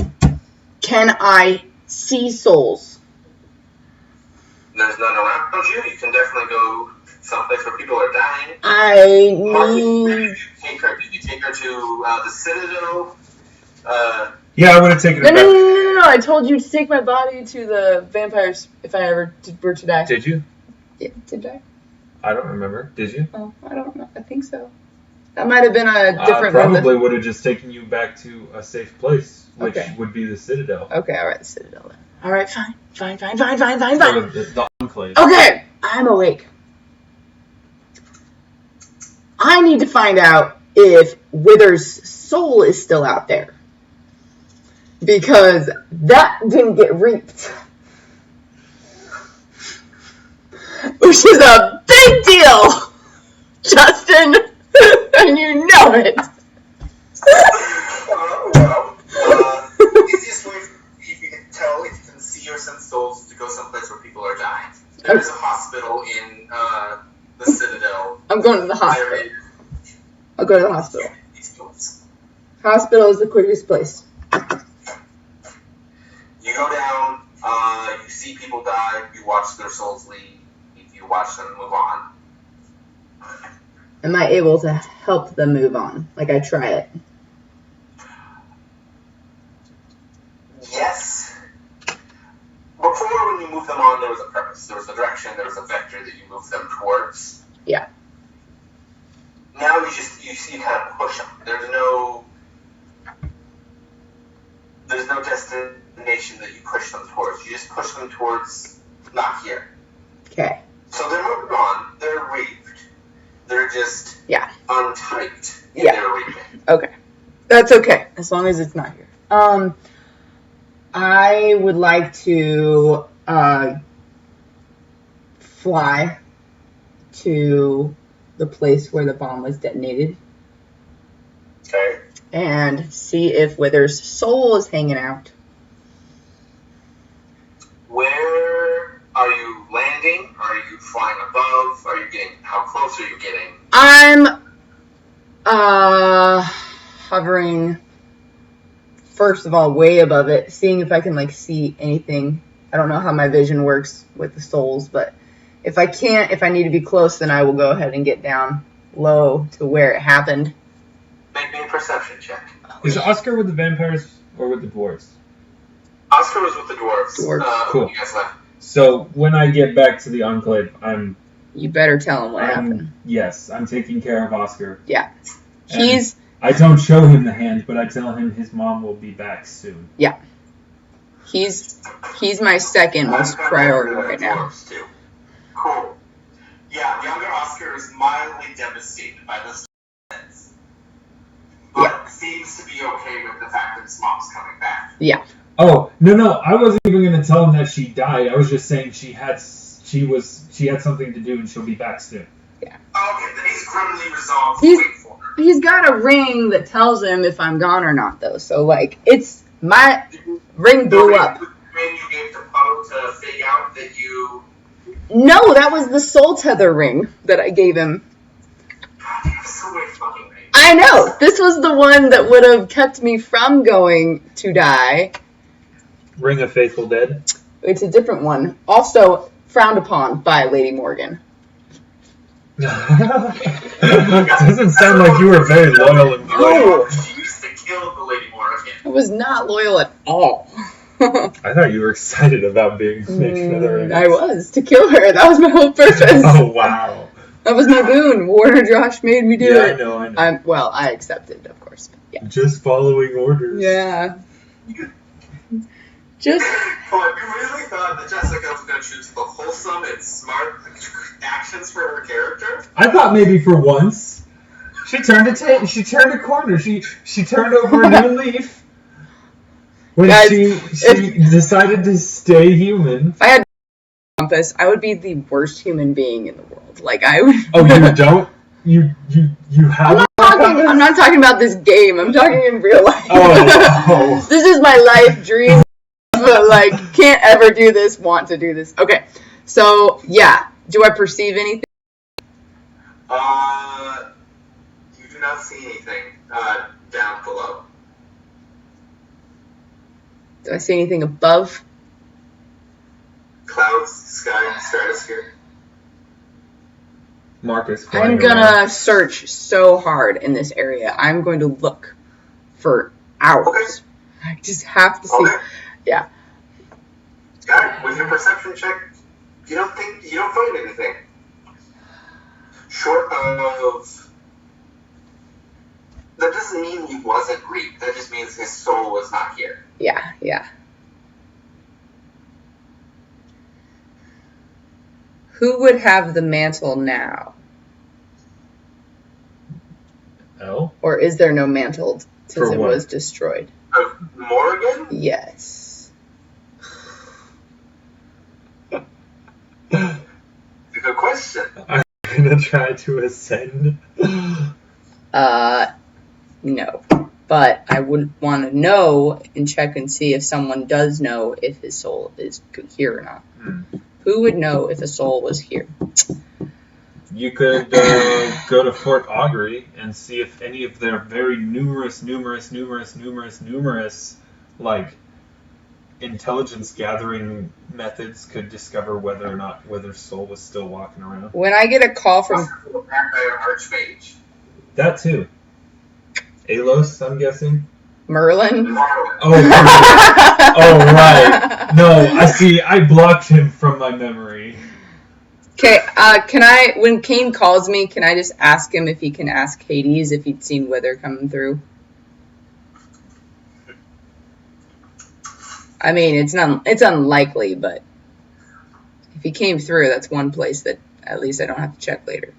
Can I see souls? There's none around you. You can definitely go someplace where people are dying. Where did you take her? Did you take her to the Citadel? Yeah, I would have taken it back. No. I told you to take my body to the vampires if I ever were to die. Did you? Yeah, did I? I don't remember. Did you? Oh, I don't know. I think so. That might have been a different probably would have just taken you back to a safe place, which would be the Citadel. Okay, alright, the Citadel then. Alright, fine. Or Fine. the Enclave. Okay, I'm awake. I need to find out if Wither's soul is still out there. Because that didn't get reaped. Which is a big deal, Justin. And you know it. Easiest way, if you can tell, if you can see or sense souls, is to go someplace where people are dying. There's a hospital in the Citadel. I'm going to the hospital. I'll go to the hospital. Hospital is the quickest place. You go down, you see people die, you watch their souls leave, you watch them move on. Am I able to help them move on? Like I try it? Yes. Before, when you moved them on, there was a purpose. There was a direction, there was a vector that you moved them towards. Yeah. Now you kind of push them. There's no destination that you push them towards. You just push them towards not here. Okay. So they're moving on. They're reaved. They're just untyped in their reaving. Okay. That's okay, as long as it's not here. I would like to fly to the place where the bomb was detonated. Okay. And see if Wither's soul is hanging out. Where are you landing? Are you flying above? How close are you getting? I'm hovering, first of all, way above it, seeing if I can see anything. I don't know how my vision works with the souls, but if I can't, if I need to be close, then I will go ahead and get down low to where it happened. Make me a perception check. Is Oscar with the vampires or with the dwarves? Oscar was with the dwarves. Cool. You guys left. So when I get back to the Enclave, You better tell him what happened. Yes, I'm taking care of Oscar. Yeah. And I don't show him the hand, but I tell him his mom will be back soon. Yeah. He's my second most priority right now. Too. Cool. Yeah, younger Oscar is mildly devastated by this, but seems to be okay with the fact that his mom's coming back. Yeah. Oh, no, I wasn't even going to tell him that she died. I was just saying she had something to do and she'll be back soon. Yeah. Okay, then he's grimly resolved to wait for her. He's got a ring that tells him if I'm gone or not, though. So, like, it's my ring blew up. The ring you gave to Poe to fake out that you... No, that was the soul tether ring that I gave him. God, you have so many fucking rings. I know. This was the one that would have kept me from going to die. Ring of Faithful Dead? It's a different one. Also frowned upon by Lady Morgan. Doesn't sound like you were very loyal and good. No. She used to kill the Lady Morgan. I was not loyal at all. I thought you were excited about being Snake Feather. I was, to kill her. That was my whole purpose. Oh, wow. That was my boon. Warner Josh made me do it. I know. Well, I accepted, of course. But yeah. Just following orders. Yeah. But you really thought that Jessica was going to choose the wholesome and smart actions for her character? I thought maybe for once. She turned a corner. She turned over a new leaf. When Guys, she decided to stay human. If I had a compass, I would be the worst human being in the world. Like, I would... Oh, you don't? You have... I'm not talking about this game. I'm talking in real life. Oh. This is my life dream, but, like, can't ever do this, want to do this. Okay, so, yeah. Do I perceive anything? You do not see anything down below. Do I see anything above? Clouds, sky, stratosphere. Marcus. I'm gonna search so hard in this area. I'm going to look for hours. Okay. I just have to see. Okay. Yeah. Alright, with your perception check, you don't find anything. Short of... That doesn't mean he wasn't reaped. That just means his soul was not here. Yeah. Who would have the mantle now? Oh? Or is there no mantle since it was destroyed? Morgan? Yes. Good question. I'm gonna try to ascend. No. But I would want to know and check and see if someone does know if his soul is here or not. Who would know if a soul was here? You could go to Fort Augury and see if any of their very numerous, like, intelligence gathering methods could discover whether or not Soul was still walking around. When I get a call from... Archmage. That too. Alos, I'm guessing? Merlin? Oh, right. No, I see. I blocked him from my memory. Okay, when Kane calls me, can I just ask him if he can ask Hades if he'd seen Wither coming through? I mean, it's unlikely, but if he came through, that's one place that at least I don't have to check later.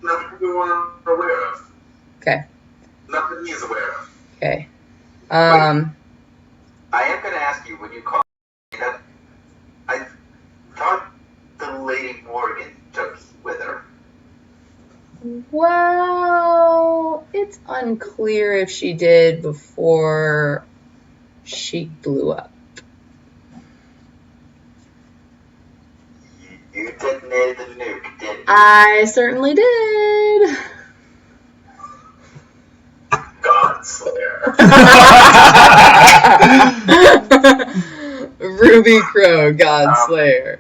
Nothing you are aware of. Okay. Nothing he is aware of. Okay. I am going to ask you when you call that I thought the Lady Morgan took with her. Well, it's unclear if she did before she blew up. You detonated the nuke, didn't you? I certainly did. Godslayer. Ruby Crow, Godslayer.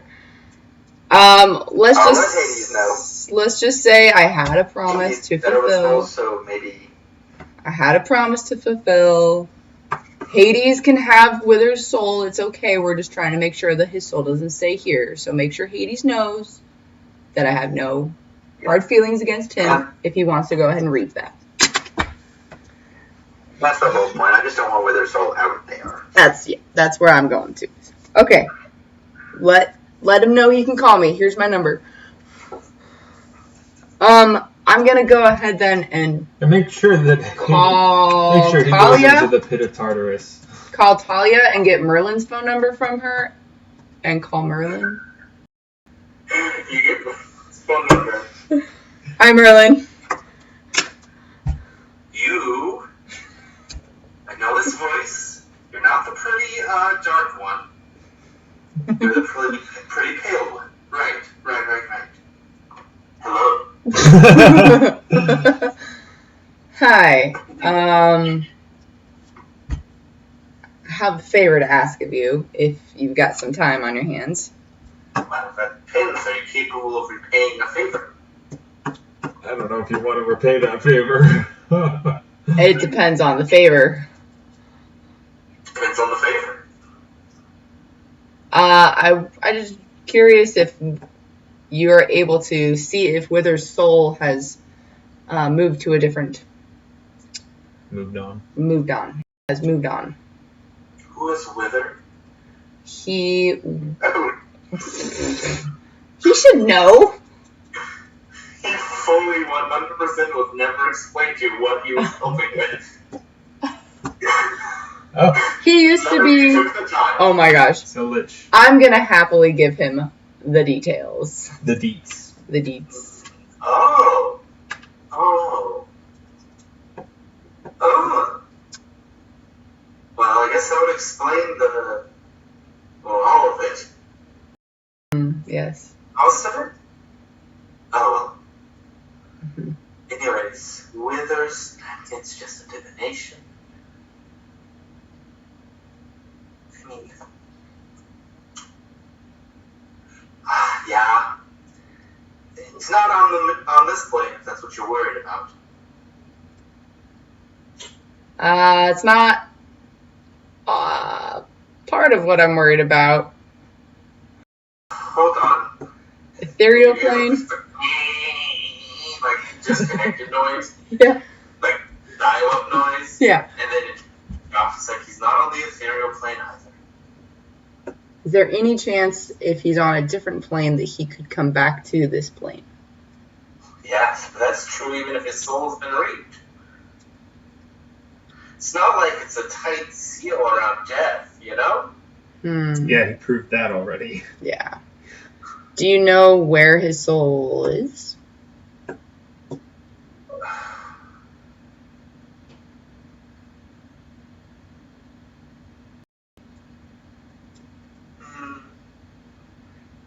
Let's just say I had a promise to fulfill. Also maybe I had a promise to fulfill. Hades can have Wither's soul. It's okay. We're just trying to make sure that his soul doesn't stay here. So make sure Hades knows that I have no hard feelings against him if he wants to go ahead and reap that. That's the whole point. I just don't want Wither's soul out there. That's where I'm going to. Okay. Let him know he can call me. Here's my number. I'm gonna go ahead then and make sure that call make sure he Talia. goes into the pit of Tartarus. Call Talia and get Merlin's phone number from her, and call Merlin. You get his phone number. Hi, Merlin. I know this voice. You're not the pretty dark one. You're the pretty pale one. Right. Hello. Hi. I have a favor to ask of you, if you've got some time on your hands. Well, that depends. Are you capable of repaying a favor? I don't know if you want to repay that favor. It depends on the favor. Depends on the favor. I just curious if you're able to see if Wither's soul has moved to a different... Moved on. Has moved on. Who is Wither? He should know. He fully 100% was never explained to you what he was helping with. Oh. He used to be... Oh my gosh. So Lich. I'm going to happily give him the details. The deets. The deets. Oh. Well, I guess that would explain all of it. Yes. Most of it? Oh, well. Mm-hmm. Anyways, Withers, it's just a divination. I mean, yeah. It's not on this plane, if that's what you're worried about. It's not part of what I'm worried about. Hold on. Ethereal plane? Like disconnected noise? Yeah. Like dial-up noise? Yeah. And then it drops. Like he's not on the ethereal plane either. Is there any chance if he's on a different plane that he could come back to this plane? Yes, but that's true even if his soul's been reaped. It's not like it's a tight seal around death, you know? Yeah, he proved that already. Yeah. Do you know where his soul is?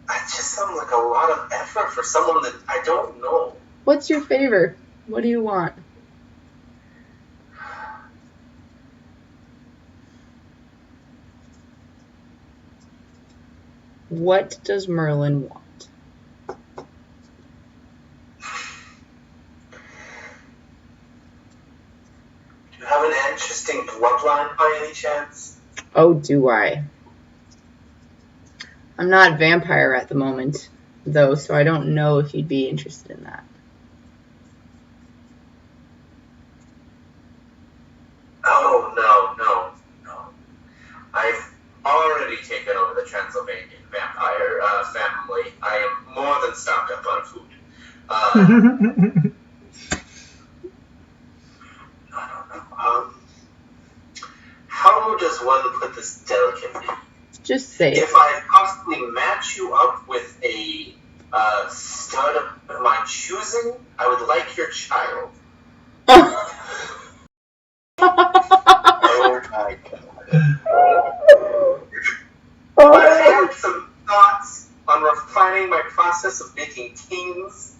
That just sounds like a lot of effort for someone that I don't know. What's your favor? What do you want? What does Merlin want? Do you have an interesting bloodline by any chance? Oh, do I? I'm not vampire at the moment, though, so I don't know if you'd be interested in that. Oh, no. I've already taken over the Transylvanian vampire family. I am more than stocked up on food. How does one put this delicately? Just say it. If I possibly match you up with a stud of my choosing, I would like your child. Oh my god. I've had some thoughts on refining my process of making kings,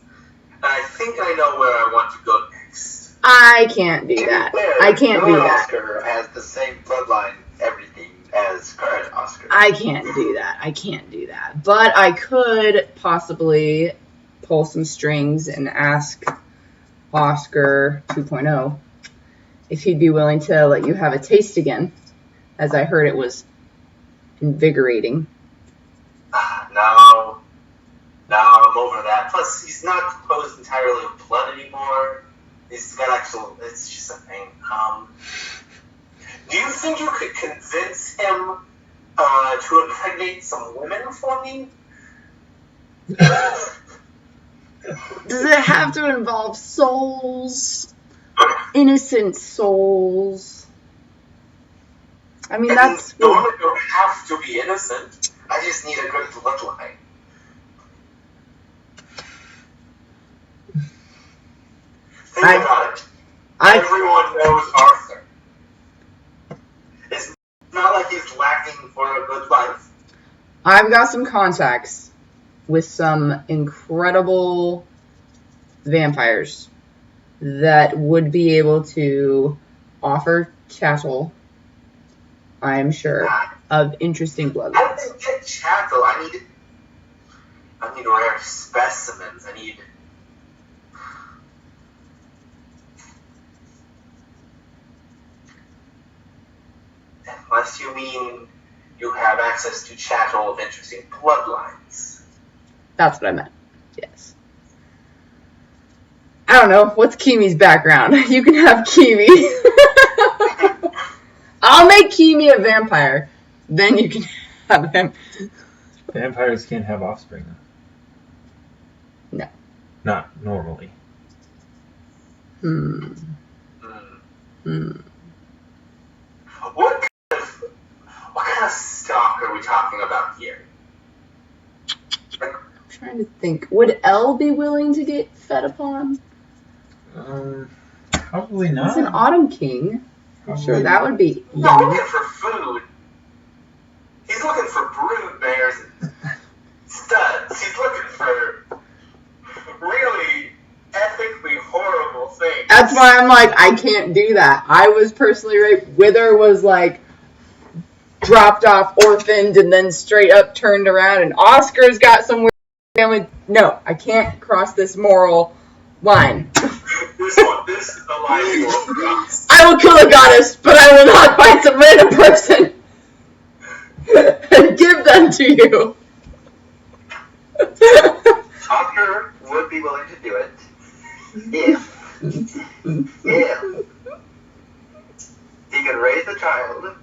and I think I know where I want to go next. I can't do that. I can't do that. Oscar has the same bloodline, everything, as current Oscar. I can't do that. But I could possibly pull some strings and ask Oscar 2.0 if he'd be willing to let you have a taste again as I heard it was invigorating. No, I'm over that. Plus, he's not composed entirely of blood anymore. He's got actual. It's just a thing. Do you think you could convince him to impregnate some women for me? Does it have to involve souls? Innocent souls? I mean, that's... The women don't have to be innocent. I just need a good bloodline. Think about it. Everyone knows Arthur. It's not like he's lacking for a good life. I've got some contacts with some incredible vampires that would be able to offer chattel, I'm sure, of interesting I bloodlines. didn't get chattel. I need rare specimens. I need... Unless you mean you have access to chattel of interesting bloodlines. That's what I meant. Yes. I don't know. What's Keamy's background? You can have Keamy. I'll make Keamy a vampire. Then you can have him. Vampires can't have offspring, though. No. Not normally. What kind of stock are we talking about here? I'm trying to think. Would Elle be willing to get fed upon? Probably not. He's an autumn king. I'm sure that would be He's not yummy. looking for food. He's looking for brood bears and studs. He's looking for really ethically horrible things. That's why I'm like, I can't do that. I was personally raped. Wither was like dropped off, orphaned, and then straight up turned around. And Oscar's got some weird family. No, I can't cross this moral line. This is the line you will cross. I will kill a goddess, but I will not find some random person and give them to you. Oscar would be willing to do it if he could raise the child,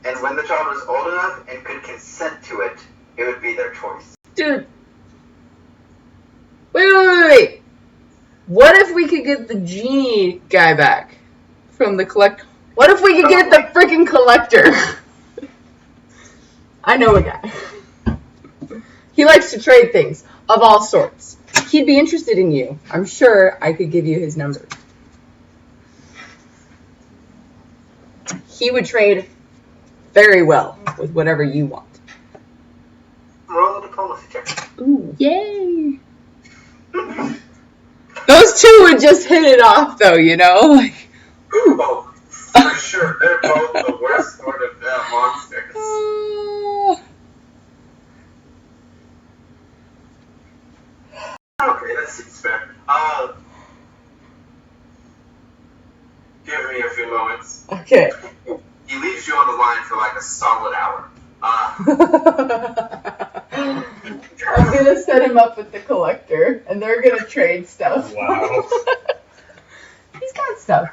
and when the child was old enough and could consent to it, it would be their choice. Dude. Wait. What if we could get the genie guy back from the collect? What if we could get the freaking collector? I know a guy. He likes to trade things of all sorts. He'd be interested in you. I'm sure I could give you his number. He would trade very well with whatever you want. Roll a diplomacy check. Ooh, yay! Those two would just hit it off, though, you know? Like, Oh, for sure. They're both the worst sort of monsters. Okay, that seems fair. Give me a few moments. Okay. He leaves you on the line for like a solid hour. I'm gonna set him up with the collector, and they're gonna trade stuff. Wow. He's got stuff.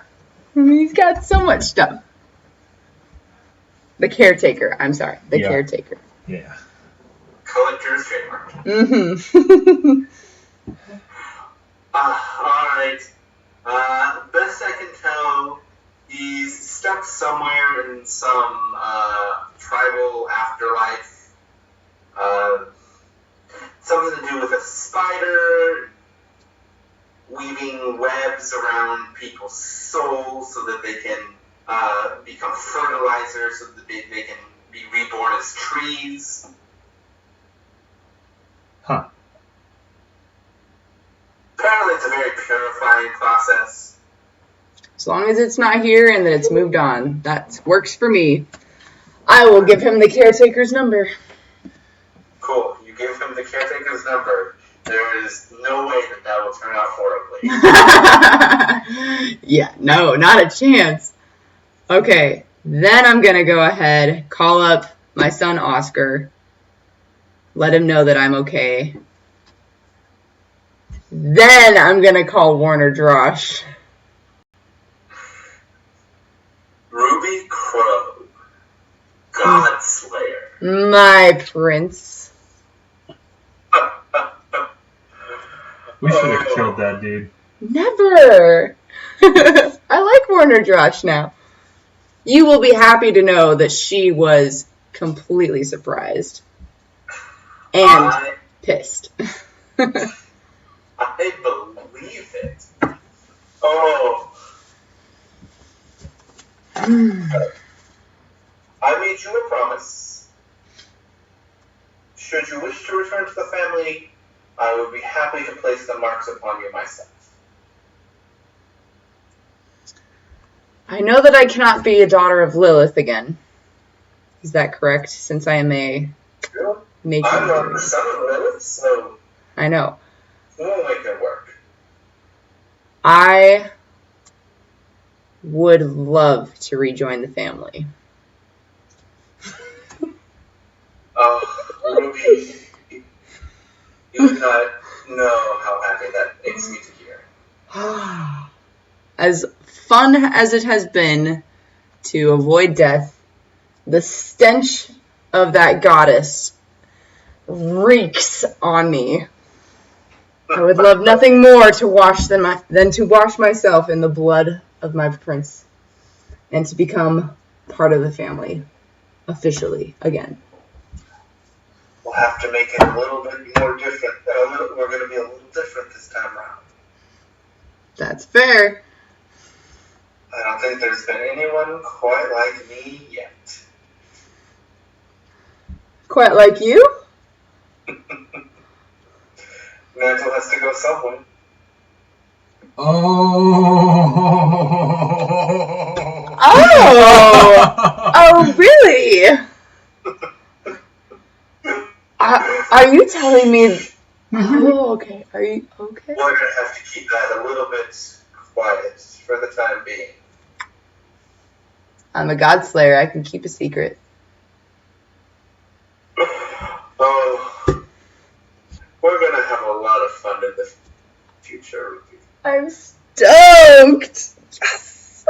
He's got so much stuff. The caretaker. I'm sorry. The caretaker. Yeah. Collector's trademark. Mm-hmm. Alright. Best I can tell, he's stuck somewhere in some tribal afterlife. Something to do with a spider weaving webs around people's souls so that they can become fertilizer, so that they can be reborn as trees. Huh. Apparently it's a very purifying process. As long as it's not here and that it's moved on, that works for me. I will give him the caretaker's number. Cool. You give him the caretaker's number. There is no way that will turn out horribly. Yeah, no, not a chance. Okay, Then I'm going to go ahead, call up my son Oscar, let him know that I'm okay. Then I'm going to call Warner Drosh. Ruby Crow, God Slayer. My prince. We should have killed that dude. Never. I like Warner Drosh now. You will be happy to know that she was completely surprised and pissed. I believe it. Oh. I made you a promise. Should you wish to return to the family, I would be happy to place the marks upon you myself. I know that I cannot be a daughter of Lilith again. Is that correct? Since I am a matron. I'm not the son of Lilith, so I know. we'll make it work. I would love to rejoin the family. Ruby, you do not know how happy that makes me to hear. As fun as it has been to avoid death, the stench of that goddess reeks on me. I would love nothing more to wash than to wash myself in the blood of my prince and to become part of the family officially again. We'll have to make it a little bit more different. We're going to be a little different this time around. That's fair. I don't think there's been anyone quite like me yet. Quite like you? Mantle has to go somewhere. Oh, really? Are you telling me? Oh, okay. Are you okay? We're going to have to keep that a little bit quiet for the time being. I'm a god slayer. I can keep a secret. Oh, we're going to have a lot of fun in the future. I'm stoked. Yes.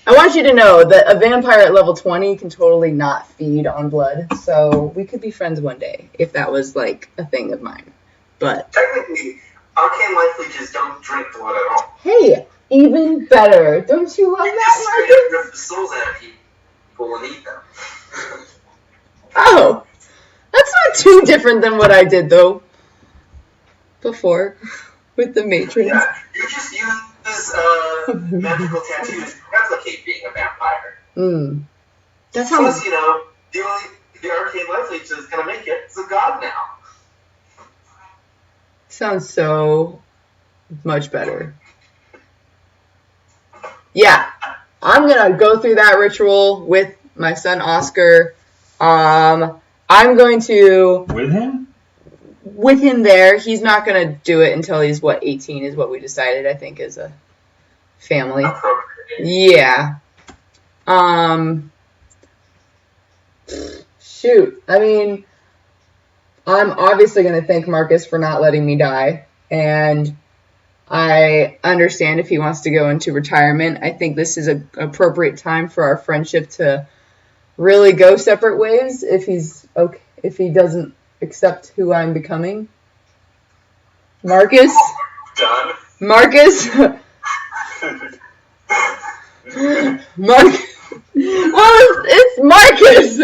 I want you to know that a vampire at level 20 can totally not feed on blood, so we could be friends one day if that was like a thing of mine. But technically, arcane life leeches don't drink blood at all. Hey, even better. Don't you love that, Marcus? Rip the souls out of people and eat them. Oh, that's not too different than what I did though before with the matrons. Yeah, you just use magical tattoos to replicate being a vampire. That's how. Plus, you know, the arcane life leech is gonna make it. It's a god now. Sounds so much better. Yeah, I'm gonna go through that ritual with my son Oscar. I'm going to with him there. He's not gonna do it until he's 18 is what we decided. I think as a family. Yeah. Shoot. I mean, I'm obviously gonna thank Marcus for not letting me die, and I understand if he wants to go into retirement. I think this is an appropriate time for our friendship to really go separate ways if he's okay, if he doesn't accept who I'm becoming. Marcus? Done. Marcus? Well, it's Marcus!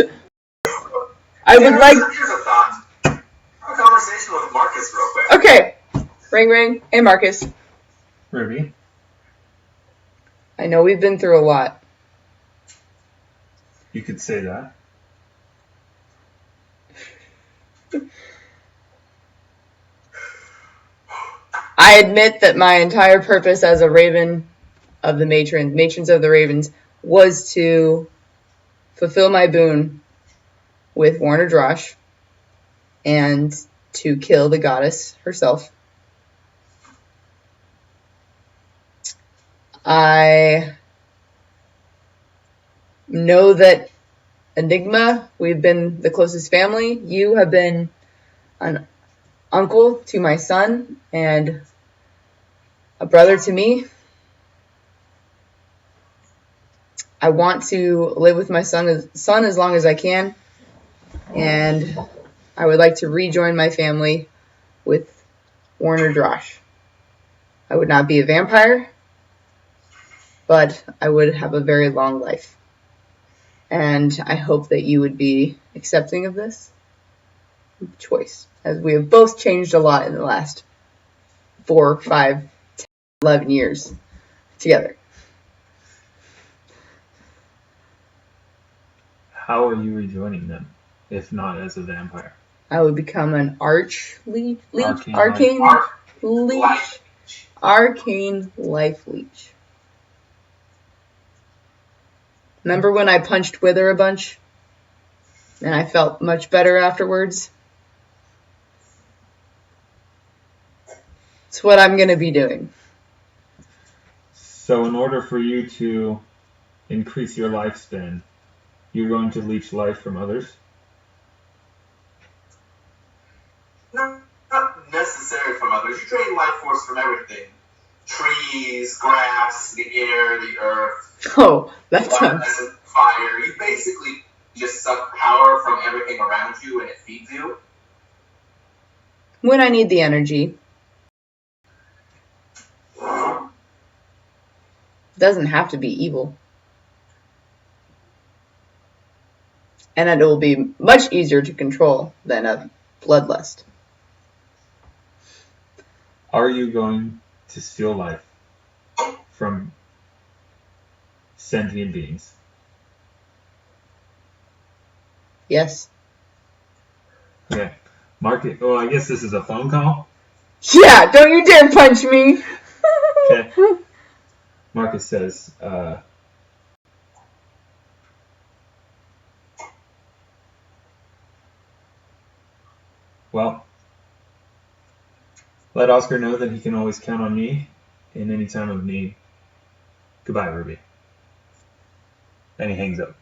I would like... Here's a thought. Have a conversation with Marcus real quick. Okay. Ring, ring. Hey, Marcus. Ruby. I know we've been through a lot. You could say that. I admit that my entire purpose as a raven of the matrons of the ravens, was to fulfill my boon with Warner Drosh and to kill the goddess herself. I know that Enigma, we've been the closest family. You have been an uncle to my son and a brother to me. I want to live with my son as long as I can, and I would like to rejoin my family with Warner Drosh. I would not be a vampire, but I would have a very long life. And I hope that you would be accepting of this choice, as we have both changed a lot in the last 4, 5, 10, 11 years together. How are you rejoining them, if not as a vampire? I would become an arcane life leech. Remember when I punched Wither a bunch? And I felt much better afterwards? It's what I'm going to be doing. So in order for you to increase your lifespan, you're going to leech life from others? Not necessarily from others. You drain life force from everything. Trees, grass, the air, the earth. Oh, that sounds... fire. You basically just suck power from everything around you and it feeds you. When I need the energy. Doesn't have to be evil. And it will be much easier to control than a bloodlust. Are you going to steal life from sentient beings? Yes. Okay. Marcus, I guess this is a phone call? Yeah, don't you dare punch me! Okay. Marcus says, well, let Oscar know that he can always count on me in any time of need. Goodbye, Ruby. And he hangs up.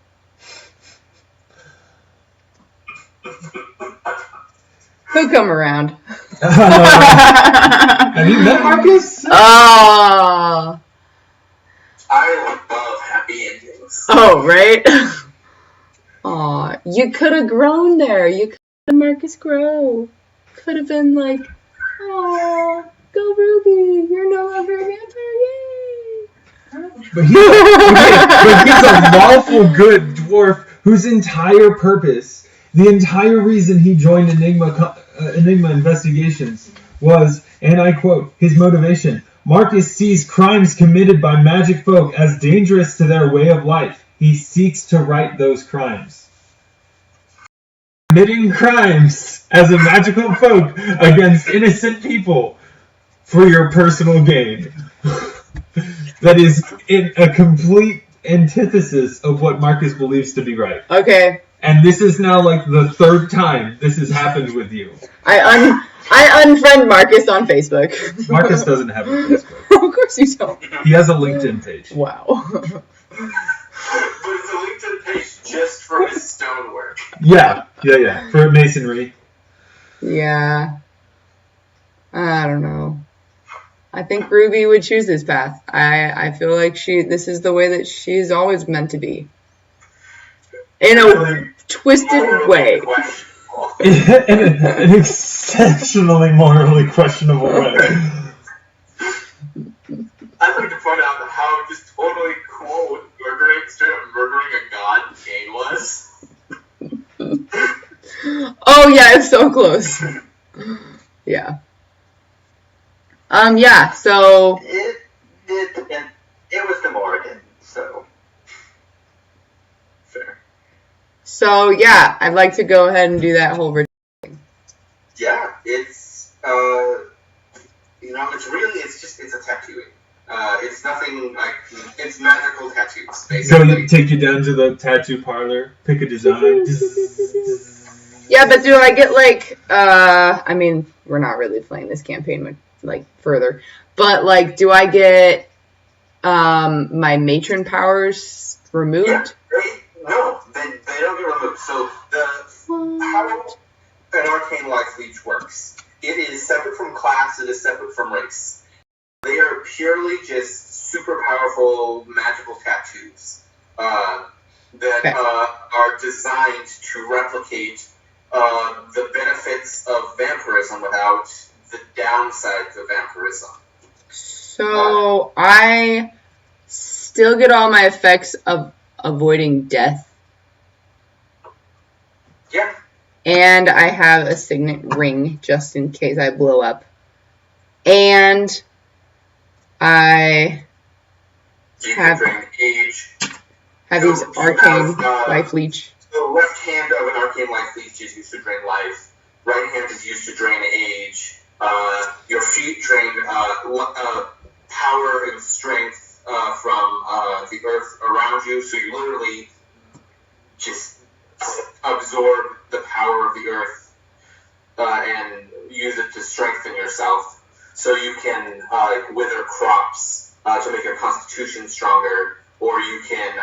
He'll come around. Have you met Marcus? Oh. I love happy endings. Oh, right? Aw, you could have grown there. You could have Marcus grow. Could have been like, aw, go Ruby, you're no longer a vampire, yay! But he's a lawful good dwarf whose entire purpose, the entire reason he joined Enigma Investigations was, and I quote, his motivation: Marcus sees crimes committed by magic folk as dangerous to their way of life. He seeks to right those crimes. Committing crimes as a magical folk against innocent people for your personal gain. That is in a complete antithesis of what Marcus believes to be right. Okay. And this is now like the third time this has happened with you. I unfriend Marcus on Facebook. Marcus doesn't have a Facebook. Of course you don't. He has a LinkedIn page. Wow. But it's a LinkedIn page just for his stonework. Yeah. For masonry. Yeah. I don't know. I think Ruby would choose this path. I feel like this is the way that she's always meant to be. In a twisted way. In an exceptionally morally questionable way. I'd like to point out how just totally cool with straight up murdering a god Kane was. Oh yeah, it's so close. Yeah. Yeah, so... It was the Morgan, so... Fair. So, yeah, I'd like to go ahead and do that whole thing. Yeah, it's, it's a tattooing. It's nothing like, it's magical tattoos, basically. So you take you down to the tattoo parlor, pick a design. Yeah, but do I get I mean, we're not really playing this campaign further, but do I get my matron powers removed? Yeah, No, they don't get removed. So how an arcane life leech works, it is separate from class, it is separate from race. They are purely just super powerful magical tattoos that are designed to replicate the benefits of vampirism without the downsides of vampirism. So I still get all my effects of avoiding death. Yeah. And I have a signet ring just in case I blow up. And I have these arcane life leech. The left hand of an arcane life leech is used to drain life. Right hand is used to drain age. Your feet drain power and strength from the earth around you. So you literally just absorb the power of the earth and use it to strengthen yourself. So you can wither crops to make your constitution stronger, or you can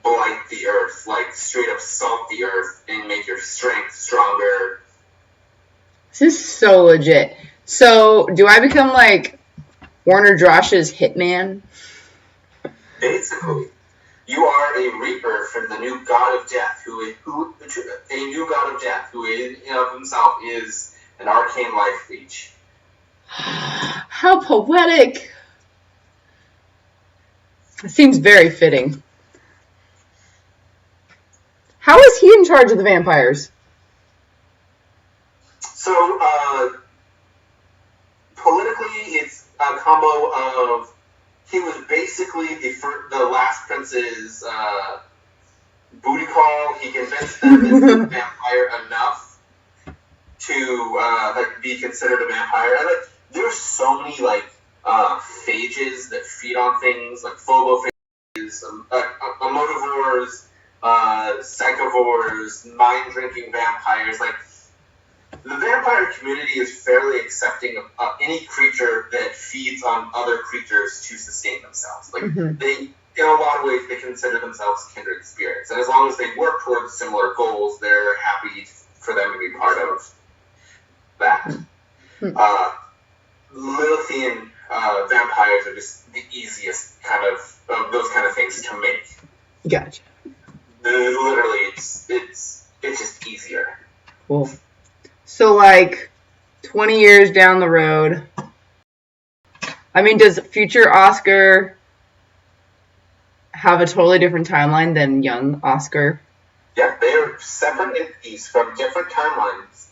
blight the earth, like straight up salt the earth and make your strength stronger. This is so legit. So, do I become like Warner Drosh's hitman? Basically, you are a reaper from the new god of death, who in and of himself is an arcane life leech. How poetic! It seems very fitting. How is he in charge of the vampires? So, politically, it's a combo of he was basically the last prince's booty call. He convinced them that he's a vampire enough to be considered a vampire. And there's so many phages that feed on things, like phobophages, emotivores, psychovores, mind-drinking vampires. Like, the vampire community is fairly accepting of any creature that feeds on other creatures to sustain themselves. Like, they, in a lot of ways, they consider themselves kindred spirits. And as long as they work towards similar goals, they're happy for them to be part of that. Lilithian vampires are just the easiest of those kind of things to make. Gotcha. Literally, it's just easier. Cool. So, 20 years down the road, I mean, does future Oscar have a totally different timeline than young Oscar? Yeah, they are separate entities from different timelines,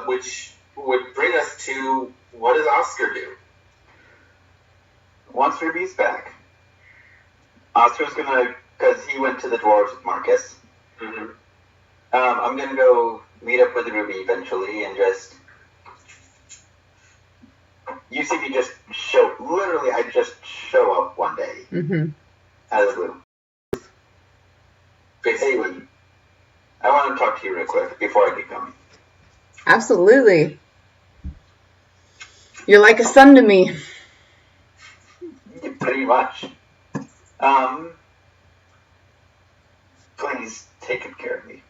which would bring us to, what does Oscar do? Once Ruby's back, Oscar's gonna, because he went to the dwarves with Marcus. I'm gonna go meet up with Ruby eventually and just... You see me just I just show up one day. Out of the blue. Basically. I want to talk to you real quick before I get going. Absolutely. You're like a son to me. Pretty much. Please take good care of me.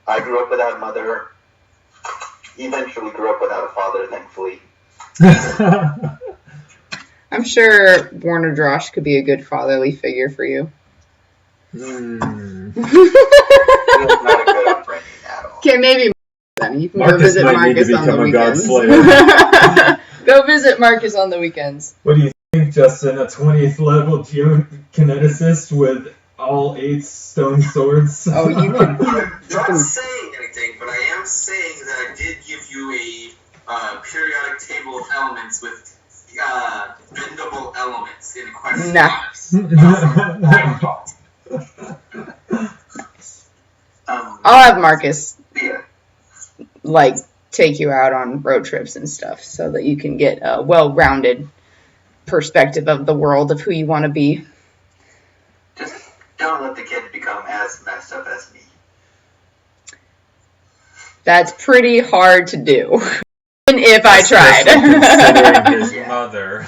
I grew up without a mother. Eventually grew up without a father, thankfully. I'm sure Warner Drosh could be a good fatherly figure for you. He was not a good upbringing at all. Okay, maybe then. You can Marcus go visit might Marcus need to on the become a weekends. God slayer. Go visit Marcus on the weekends. What do you think, Justin? A 20th level geokineticist with all 8 stone swords? Oh, you can... I'm not saying anything, but I am saying that I did give you a periodic table of elements with bendable elements in question. Nice. I'll have Marcus, take you out on road trips and stuff so that you can get a well-rounded perspective of the world of who you want to be. Just don't let the kid become as messed up as me. That's pretty hard to do. Even if I tried. Considering his mother.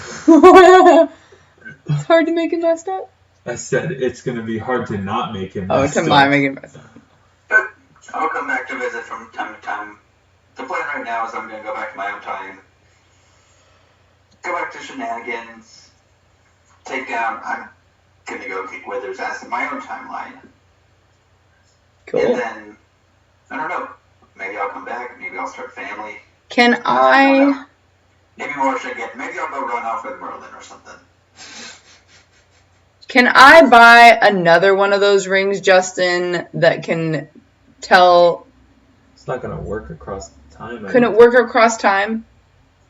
It's hard to make it messed up. I said it's going to be hard to not make him. Oh, to not make him. But I'll come back to visit from time to time. The plan right now is I'm going to go back to my own time. Go back to shenanigans. Take down... I'm going to go kick Withers' ass in my own timeline. Cool. And then, I don't know. Maybe I'll come back. Maybe I'll start a family. Can I... Maybe more should get... Maybe I'll go run off with Merlin or something. Can I buy another one of those rings, Justin, that can tell... It's not going to work across time. Couldn't it work across time?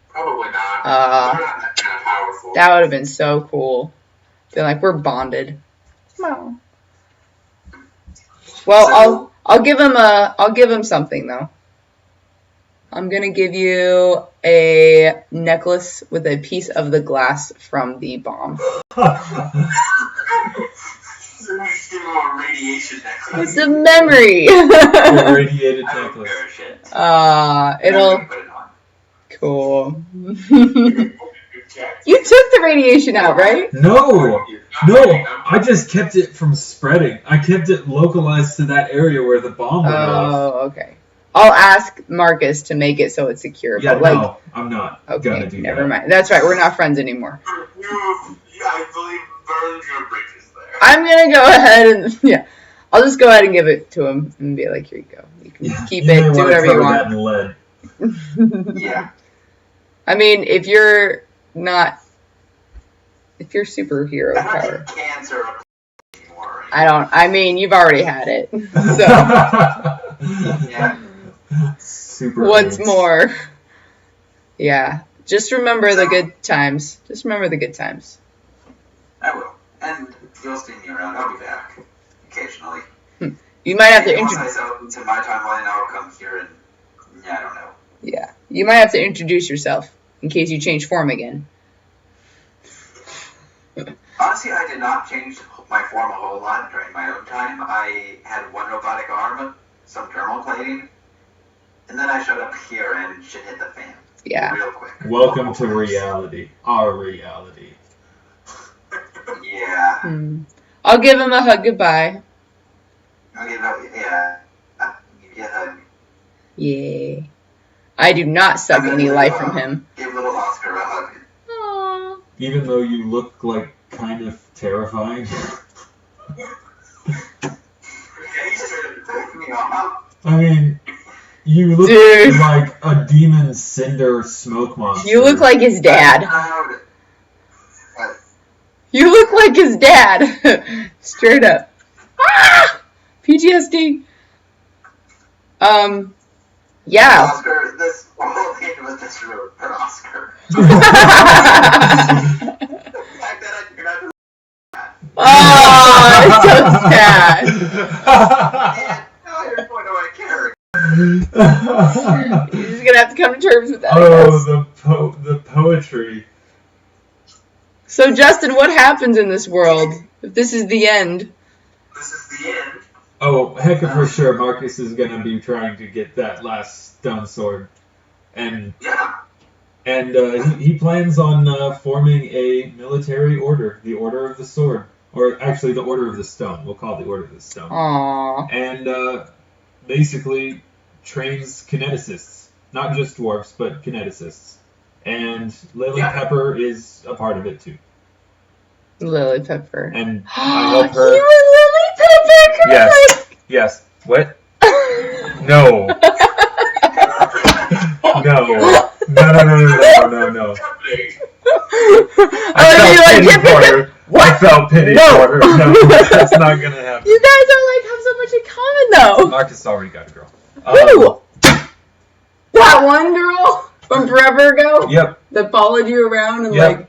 Probably not. They're not that kind of powerful. That would have been so cool. Feel like we're bonded. No. Well, I'll give him something though. I'm gonna give you a necklace with a piece of the glass from the bomb. Radiation necklace. It's a memory. A radiated necklace. It'll. Cool. You took the radiation out, right? No, I just kept it from spreading. I kept it localized to that area where the bomb went off. Oh, okay. I'll ask Marcus to make it so it's secure. Yeah, but no, I'm not gonna do that. Never mind. That's right. We're not friends anymore. I believe burned your bridges there. I'm gonna go ahead and I'll just go ahead and give it to him and be like, here you go. You can keep it. Do whatever you want. That in lead. Yeah. I mean, if you're superhero power. Cancer anymore. I mean, you've already had it. So Yeah. Super. what's AIDS. more? Yeah. Just remember the good times. Just remember the good times. I will. And you'll see me around. I'll be back occasionally. You might have to Once I settle into my timeline, I'll come here and I don't know. Yeah. You might have to introduce yourself in case you change form again. Honestly, I did not change my form a whole lot during my own time. I had one robotic arm, some thermal plating, and then I showed up here and shit hit the fan. Yeah. Real quick. Welcome to reality. Our reality. Yeah. I'll give him a hug goodbye. I'll give you a hug. Yeah. I do not suck any life from him. Give little Oscar a hug. Aww. Even though you look like kind of terrifying. I mean, you look like a demon cinder smoke monster. You look like his dad. What? You look like his dad. Straight up. Ah! PTSD. Yeah. Oscar, this whole thing was just rude for Oscar. Oh, it's so sad. You're just gonna have to come to terms with that. The poetry. So, Justin, what happens in this world if this is the end? This is the end. Oh, heck for sure, Marcus is gonna be trying to get that last stone sword, and he plans on forming a military order, the Order of the Sword, or actually the Order of the Stone. We'll call it the Order of the Stone. Aww. And basically trains kineticists, not just dwarves, but kineticists. And Lily Pepper is a part of it too. Lily Pepper. And I help her. You and Lily Pepper? Yes. Yes. What? No. No. I felt pity for her. No, that's not gonna happen. You guys are have so much in common though. Marcus already got a girl. Who? That one girl from forever ago? Yep. That followed you around and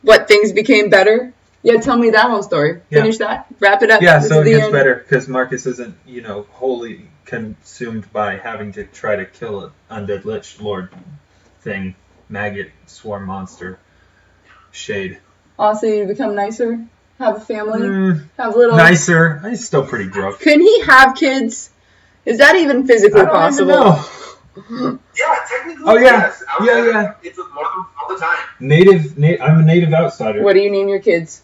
what things became better? Yeah, tell me that whole story. Finish that. Wrap it up. Yeah, so it gets better because Marcus isn't, wholly consumed by having to try to kill an undead lich lord thing, maggot, swarm monster, shade. Also, you become nicer, have a family, have little... Nicer. He's still pretty gruff. Can he have kids? Is that even physically possible? I Yeah, technically. Oh, yeah. Yes. Yeah. It's with more than all the time. I'm a native outsider. What do you name your kids?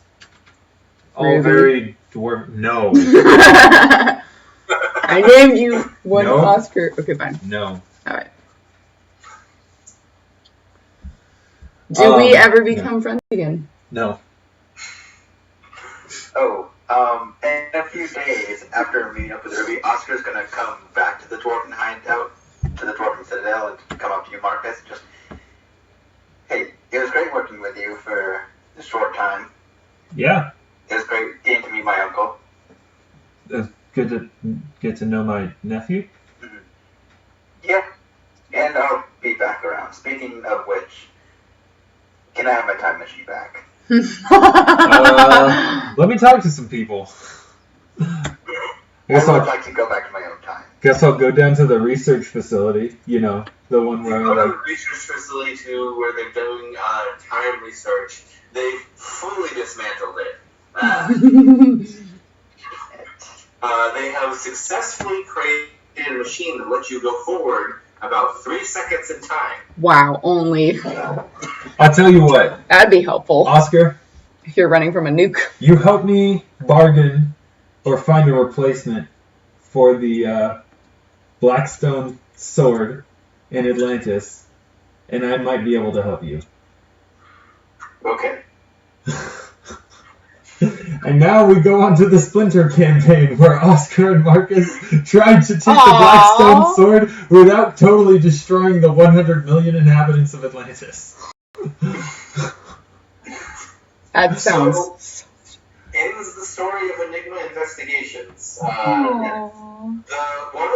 all very dwarf. No. I named you one No. Oscar. Okay, fine. No. All right. Do we ever become friends again? No. Oh, in a few days after meeting up with Ruby, Oscar's gonna come back to the Dwarven Hideout, to the Dwarven Citadel, and come up to you, Marcus. Just, hey, it was great working with you for a short time. Yeah. It was great getting to meet my uncle. It's good to get to know my nephew. Mm-hmm. Yeah, and I'll be back around. Speaking of which, can I have my time machine back? Let me talk to some people. I would like to go back to my own time. Guess I'll go down to the research facility. You know, the one where Go to the research facility too, where they're doing time research. They've fully dismantled it. They have successfully created a machine that lets you go forward about 3 seconds in time. Wow, only. I'll tell you what. That'd be helpful. Oscar, if you're running from a nuke. You help me bargain or find a replacement for the Blackstone sword in Atlantis, and I might be able to help you. Okay. And now we go on to the Splinter campaign, where Oscar and Marcus tried to take the Blackstone sword without totally destroying the 100 million inhabitants of Atlantis. That sounds... So, ends the story of Enigma Investigations. One of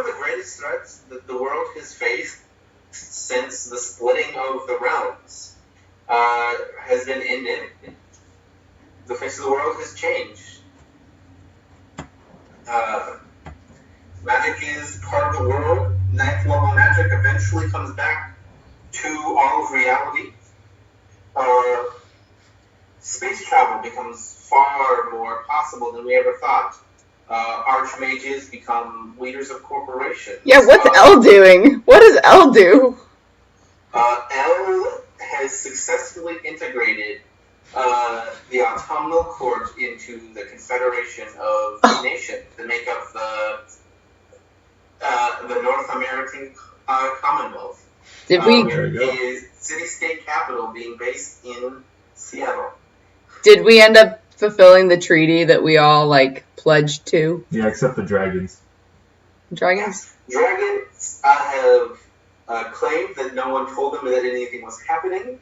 the greatest threats that the world has faced since the splitting of the realms has been ended. The face of the world has changed. Magic is part of the world. Ninth level magic eventually comes back to all of reality. Space travel becomes far more possible than we ever thought. Archmages become leaders of corporations. Yeah, what's L doing? What does L do? L has successfully integrated the autumnal court into the Confederation of Nations to make up the North American Commonwealth. Did we? Is city-state capital being based in Seattle. Did we end up fulfilling the treaty that we all pledged to? Yeah, except the dragons. Dragons? Dragons have claimed that no one told them that anything was happening.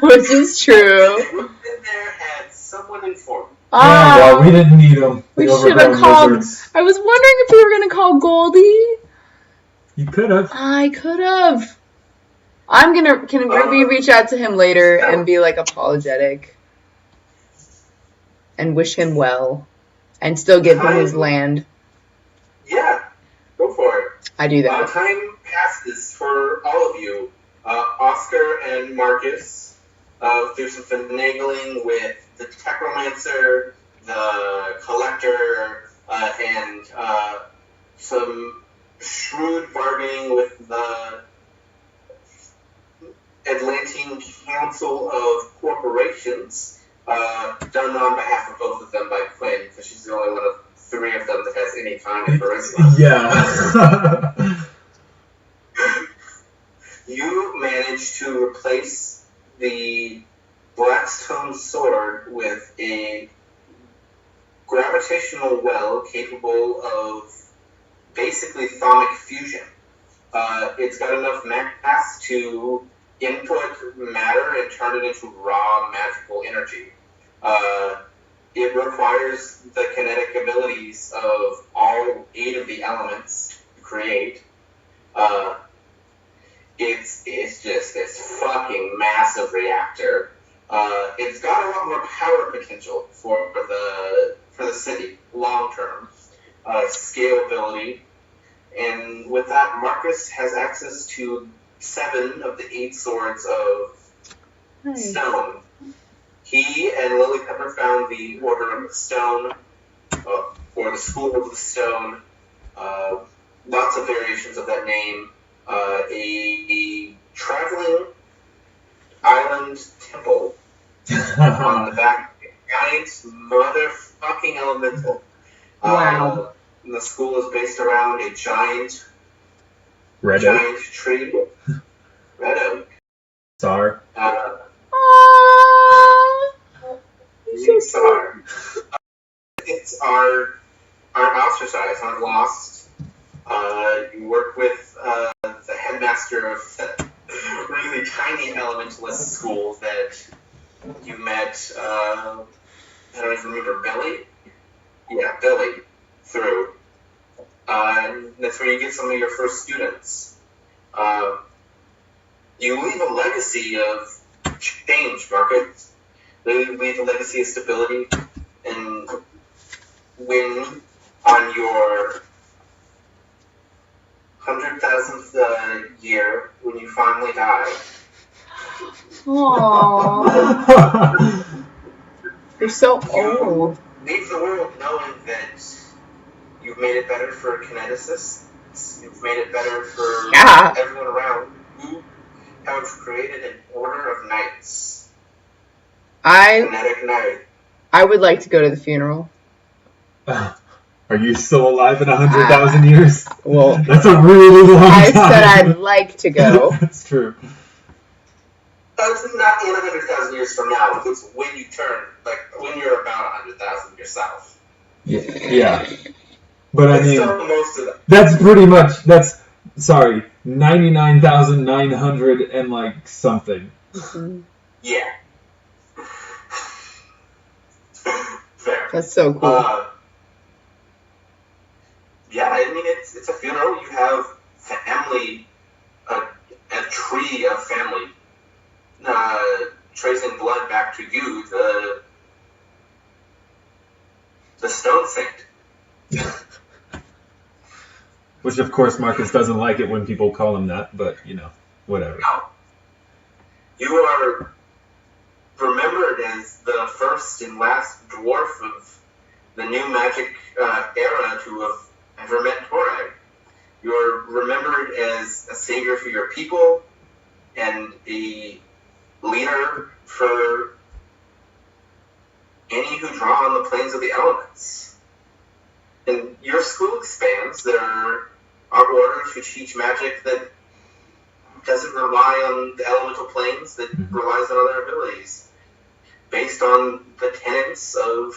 Which is true. They would have been there had someone informed. Yeah, well, we didn't need them. We should have called. Lizards. I was wondering if we were going to call Goldie. You could have. I could have. Can Ruby reach out to him later and be apologetic and wish him well and still give him his land? Yeah, go for it. I do that. Time passes for all of you. Oscar and Marcus do some finagling with the Techromancer, the Collector, and some shrewd bargaining with the Atlantean Council of Corporations, done on behalf of both of them by Quinn, because she's the only one of 3 of them that has any kind of charisma. Yeah. You managed to replace the Blackstone sword with a gravitational well capable of basically thaumic fusion. It's got enough mass to input matter and turn it into raw magical energy. It requires the kinetic abilities of all 8 of the elements to create. It's just this fucking massive reactor. It's got a lot more power potential for the city long term, scalability, and with that, Marcus has access to 7 of the 8 swords of stone. He and Lily Pepper found the Order of the Stone, or the School of the Stone. Lots of variations of that name. A traveling island temple on the back. Giant motherfucking elemental. Wow. The school is based around a giant tree. Red oak. Star. Star. It's our ostracized, our lost. You work with the headmaster of the really tiny elementalist school that you met. I don't even remember, Billy. Yeah, Billy. Through. And that's where you get some of your first students. You leave a legacy of change, Marcus. You leave a legacy of stability. And when on your 100,000th year, when you finally die. Aww. You're so old. Leave the world knowing that you've made it better for kineticists. You've made it better for everyone around. You have created an order of knights. Kinetic knight. I would like to go to the funeral. Are you still alive in 100,000 years? Well, that's a really long time. I said I'd like to go. That's true. It's not in 100,000 years from now. It's when you turn, like when you're about 100,000 yourself. Yeah. But I mean, most of them. That's pretty much 99,900 and like something. Mm-hmm. Yeah. Fair. That's so cool. Yeah, I mean, it's a funeral. You have family, a tree of family, tracing blood back to you, the stone saint. Which, of course, Marcus doesn't like it when people call him that, but, whatever. No. You are remembered as the first and last dwarf of the new magic era to have ever met Torag. You're remembered as a savior for your people and a leader for any who draw on the planes of the elements. And your school expands. There are orders who teach magic that doesn't rely on the elemental planes, that relies on other abilities, based on the tenets of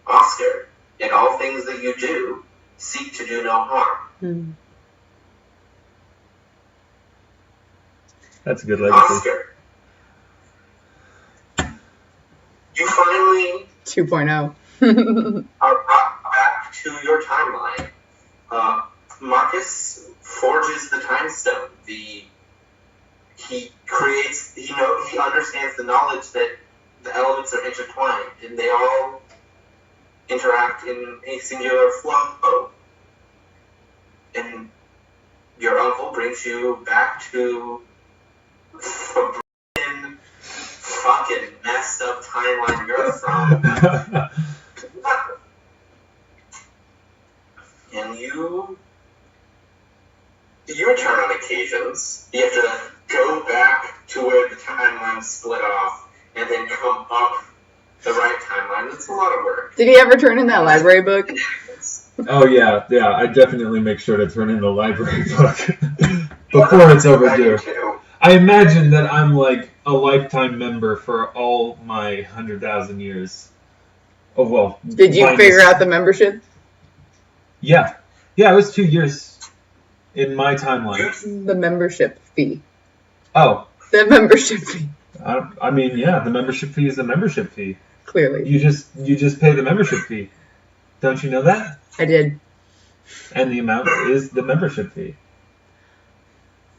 Oscar. In all things that you do, seek to do no harm. Mm. That's a good legacy. Oscar. You finally 2.0. are brought back to your timeline. Marcus forges the time stone. He understands the knowledge that the elements are intertwined and they all interact in a singular flow. And your uncle brings you back to the fucking messed up timeline you're from. And you return on occasions. You have to go back to where the timeline split off and then come up the right timeline. It's a lot of work. Did he ever turn in that library book? Oh, yeah. I definitely make sure to turn in the library book before it's overdue. I imagine that I'm like a lifetime member for all my 100,000 years. Oh, well. Did you figure out the membership? Yeah. Yeah, it was 2 years in my timeline. The membership fee. Oh. The membership fee. I mean, yeah, the membership fee is the membership fee. Clearly. You just pay the membership fee. Don't you know that? I did. And the amount is the membership fee.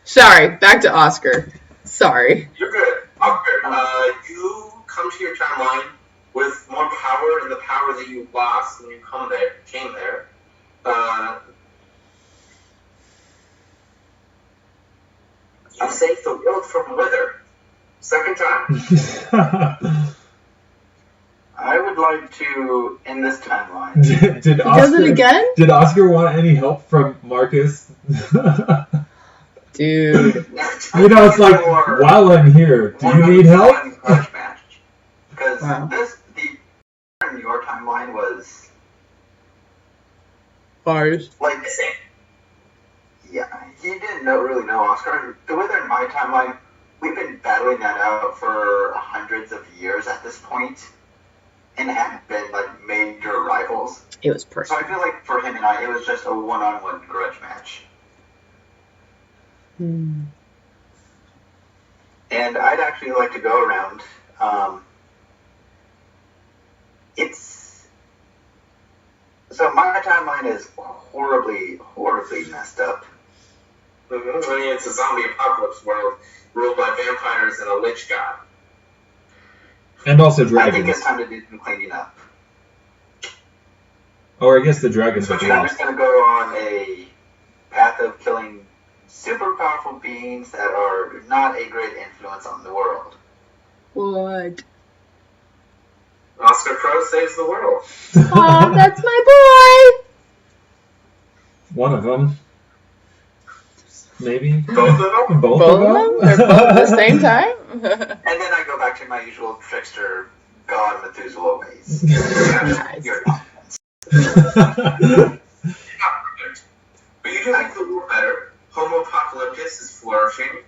Sorry, back to Oscar. Sorry. You're good. Oscar, you come to your timeline with more power and the power that you lost when you came there. You saved the world from wither. Second time. I would like to end this timeline. Did Oscar, does it again? Did Oscar want any help from Marcus? Dude. It's like, while I'm here, do you need help? Wow. The in your timeline was Ours. like, yeah, he didn't really know Oscar. The way they're in my timeline, we've been battling that out for hundreds of years at this point, and haven't been like major rivals. It was So personal. I feel like for him and I, it was just a one-on-one grudge match. Hmm. And I'd actually like to go around. So my timeline is horribly messed up. It's a zombie apocalypse world ruled by vampires and a lich god. And also I dragons. think it's time to do some cleaning up. Or I guess the dragons have I'm lost. just going to go on a path of killing super powerful beings that are not a great influence on the world. What? Oscar Crowe saves the world. Aw, that's my boy! One of them. Maybe. Both of them? Both Both of of them? them? They're both at the same time? And then I go back to my usual trickster, God Methuselah ways. Nice. You're not. Not perfect. But you do make the world better. Homo apocalyptus is flourishing.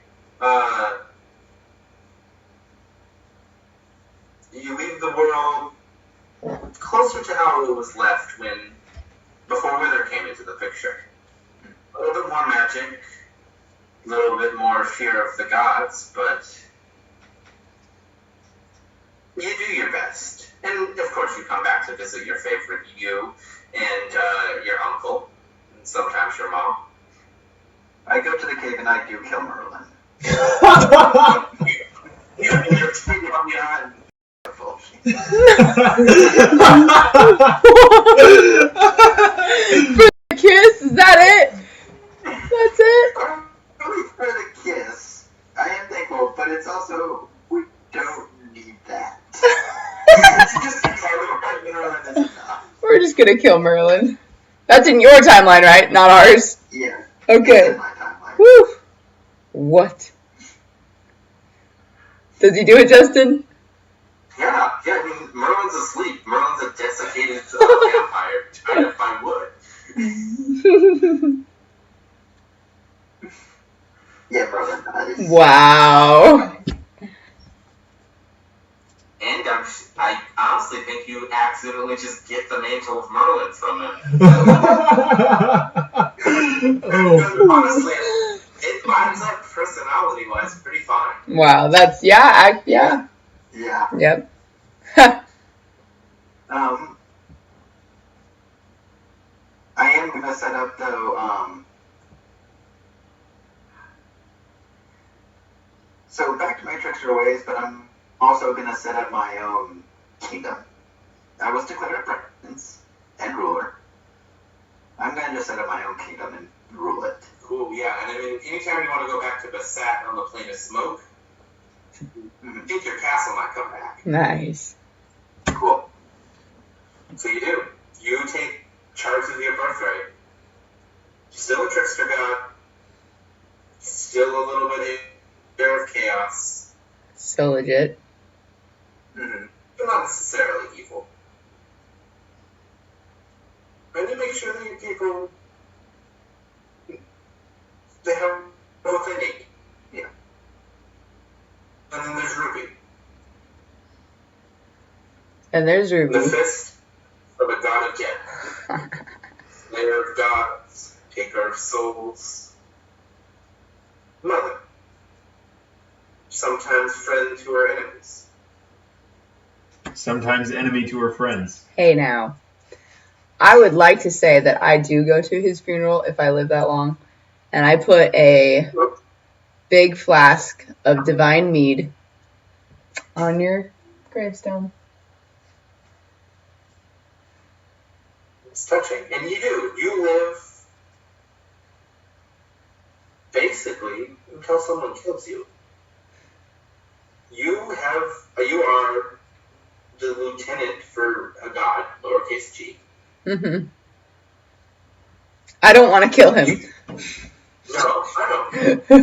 You leave the world closer to how it was left before Wither came into the picture. A little bit more magic, a little bit more fear of the gods, but you do your best. And of course you come back to visit your favorite you and your uncle, and sometimes your mom. I go to the cave and I do kill Merlin. For the kiss? Is that it? That's it? Only for the kiss. I am thankful, but it's also, we don't need that. Just Merlin is enough. We're just gonna kill Merlin. That's in your timeline, right? Not ours. Yeah. Okay. It's in my timeline. Woo! What? Does he do it, Justin? Yeah, I mean, Merlin's asleep. Merlin's a desiccated vampire tied up by wood. Yeah, Merlin dies. Wow. And I honestly think you accidentally just get the mantle of Merlin from him. Oh. Honestly, it lines up personality-wise pretty fine. Wow, that's, yeah. Yeah. Yep. I am gonna set up though, so back to my trickster ways, but I'm also gonna set up my own kingdom. I was declared a prince and ruler. I'm gonna just set up my own kingdom and rule it. Cool, yeah, and I mean, anytime you want to go back to Basat on the Plane of Smoke, think your castle might come back. Nice. Cool. So you do. You take charge of your birthright. Still a trickster god. Still a little bit of chaos. So legit. Mm-hmm. But not necessarily evil. And you make sure that your people, they have what they need. Yeah. And then there's Ruby. And there's Ruby. The fist of a god of death. Slayer of gods, taker of souls. Mother. Sometimes friend to her enemies. Sometimes enemy to her friends. Hey now. I would like to say that I do go to his funeral if I live that long. And I put a big flask of divine mead on your gravestone. It's touching. And you do. You live basically until someone kills you. You are the lieutenant for a god, lowercase g. Mm-hmm. I don't want to kill him. No, I don't.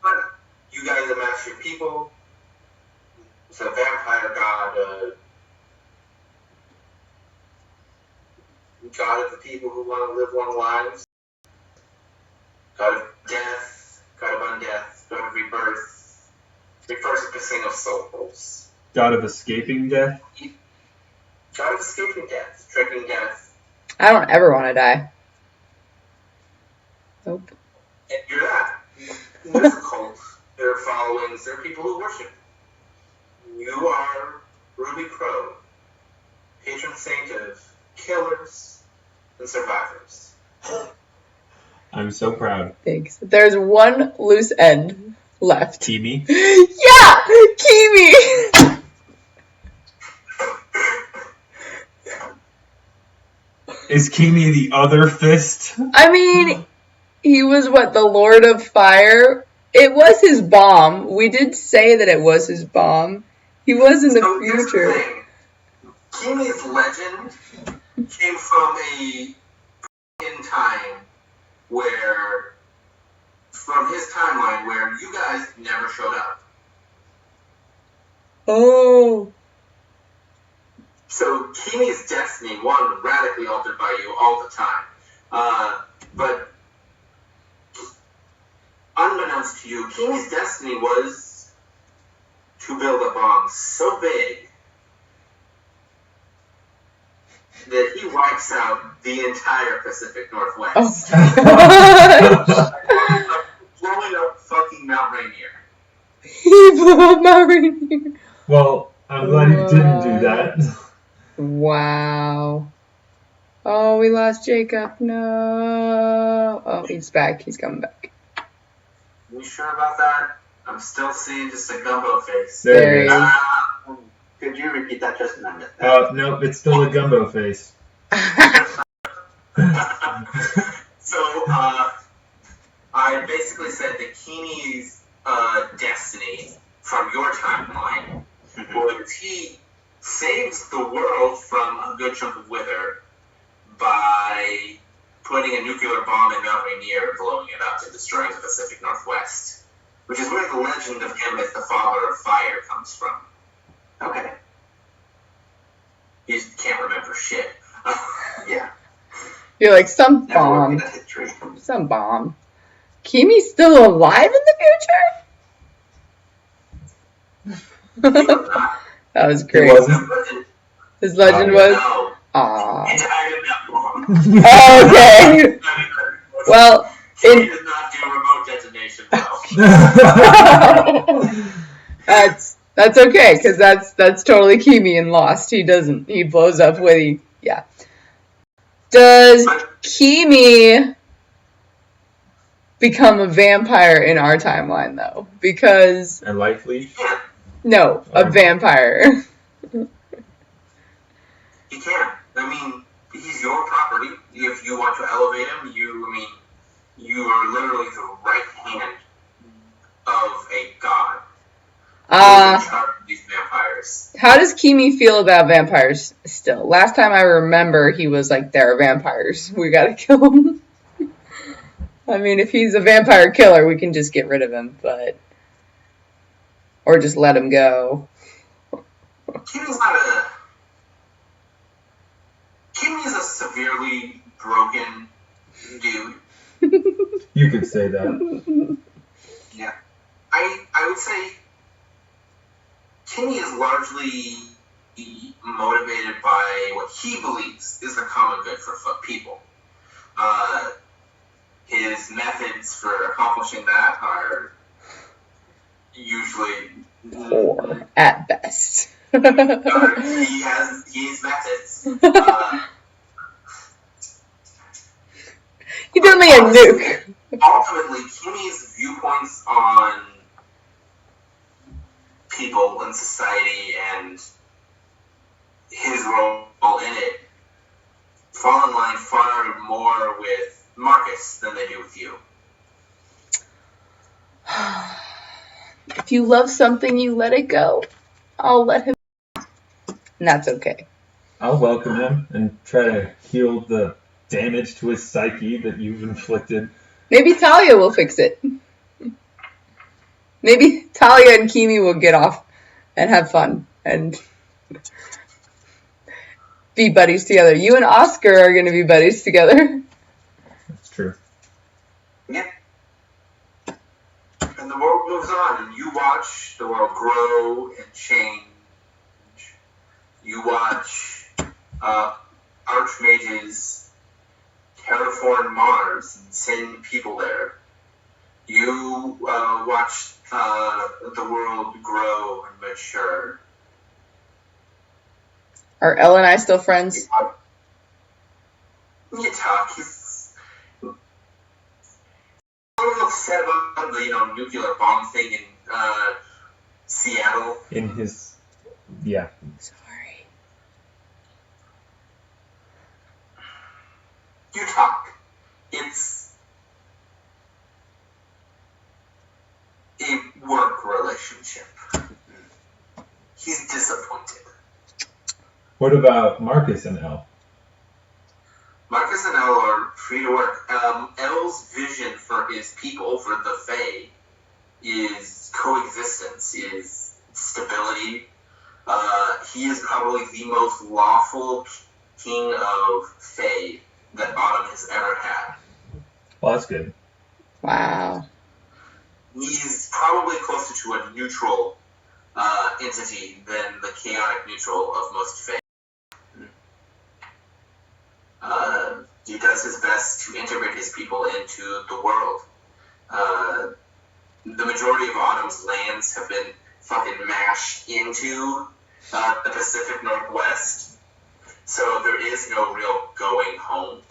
But you guys amass your people. It's a vampire god, god of the people who want to live long lives, god of death, god of undeath, god of rebirth, repurposing of souls. God of escaping death? God of escaping death, tricking death. I don't ever want to die. Nope. And you're that. There's a cult, there are followings, there are people who worship. You are Ruby Crow, patron saint of killers and survivors. I'm so proud. Thanks. There's one loose end left. Keamy? Yeah! Keamy! Is Keamy the other fist? I mean, he was what, the Lord of Fire? It was his bomb. We did say that it was his bomb. He was in the future. Keamy's legend came from in time where, from his timeline, where you guys never showed up. Oh. So Keamy's destiny, one, radically altered by you all the time. But unbeknownst to you, Keamy's destiny was to build a bomb so big that he wipes out the entire Pacific Northwest. Oh. Blowing up fucking Mount Rainier. He blew up Mount Rainier. Well, I'm glad he didn't do that. Wow. Oh, we lost Jacob. No. Oh, he's back. He's coming back. You sure about that? I'm still seeing just a gumbo face. There he is. Could you repeat that, Justin? I missed that. Nope, it's still a gumbo face. So, I basically said that Keamy's destiny from your timeline was he saves the world from a good chunk of wither by putting a nuclear bomb in Mount Rainier and blowing it up and destroying the Pacific Northwest, which is where the legend of him as the father of fire comes from. Okay. You just can't remember shit. Yeah. You're like, some Never bomb. worked at history. Some bomb. Keamy's still alive in the future? That was great. He wasn't? His legend Oh, was? No. Aww. He died in that bomb. Okay. Well, He did not do remote detonation well. That's okay, because that's totally Keamy in Lost. He doesn't. He blows up with yeah. Does Keamy become a vampire in our timeline though? Because And Life Leaf? no, a vampire. He can. I mean, he's your property. If you want to elevate him, you are literally the right hand of a god. These vampires. How does Keamy feel about vampires still? Last time I remember, he was like, there are vampires. We gotta kill them. I mean, if he's a vampire killer, we can just get rid of him, but... Or just let him go. Keamy's a severely broken dude. You could say that. Yeah. I would say Keamy is largely motivated by what he believes is the common good for people. His methods for accomplishing that are usually Poor, at best. he has methods. He did me a nuke. Ultimately, Keamy's viewpoints on people and society and his role in it fall in line far more with Marcus than they do with you. If you love something, you let it go. I'll let him. And that's okay. I'll welcome him and try to heal the damage to his psyche that you've inflicted. Maybe Talia will fix it. Maybe Talia and Keamy will get off and have fun and be buddies together. You and Oscar are going to be buddies together. That's true. Yeah. And the world moves on, and you watch the world grow and change. You watch archmages terraform Mars and send people there. You watch the world grow and mature. Are Elle and I still friends? You talk. He's a little upset about the nuclear bomb thing in Seattle. In his, yeah. Sorry. You talk. It's a work relationship. He's disappointed. What about Marcus and Elle? Marcus and Elle are free to work. Elle's vision for his people, for the Fae, is coexistence, is stability. He is probably the most lawful king of Fae that Autumn has ever had. Well, that's good. Wow. He's probably closer to a neutral entity than the chaotic neutral of most Fae. He does his best to integrate his people into the world. The majority of Autumn's lands have been fucking mashed into the Pacific Northwest, so there is no real going home.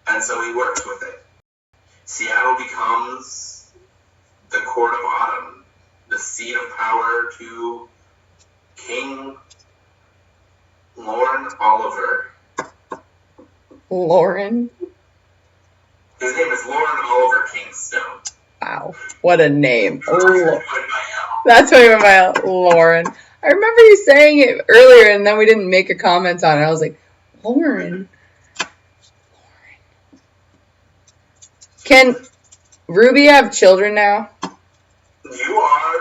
And so he works with it. Seattle becomes the court of Autumn, the seat of power to King Lauren Oliver. Lauren? His name is Lauren Oliver Kingstone. Wow. What a name. That's Oh, what I went by L. that's what I meant by Lauren. I remember you saying it earlier and then we didn't make a comment on it. I was like, Lauren? Can Ruby have children now? You are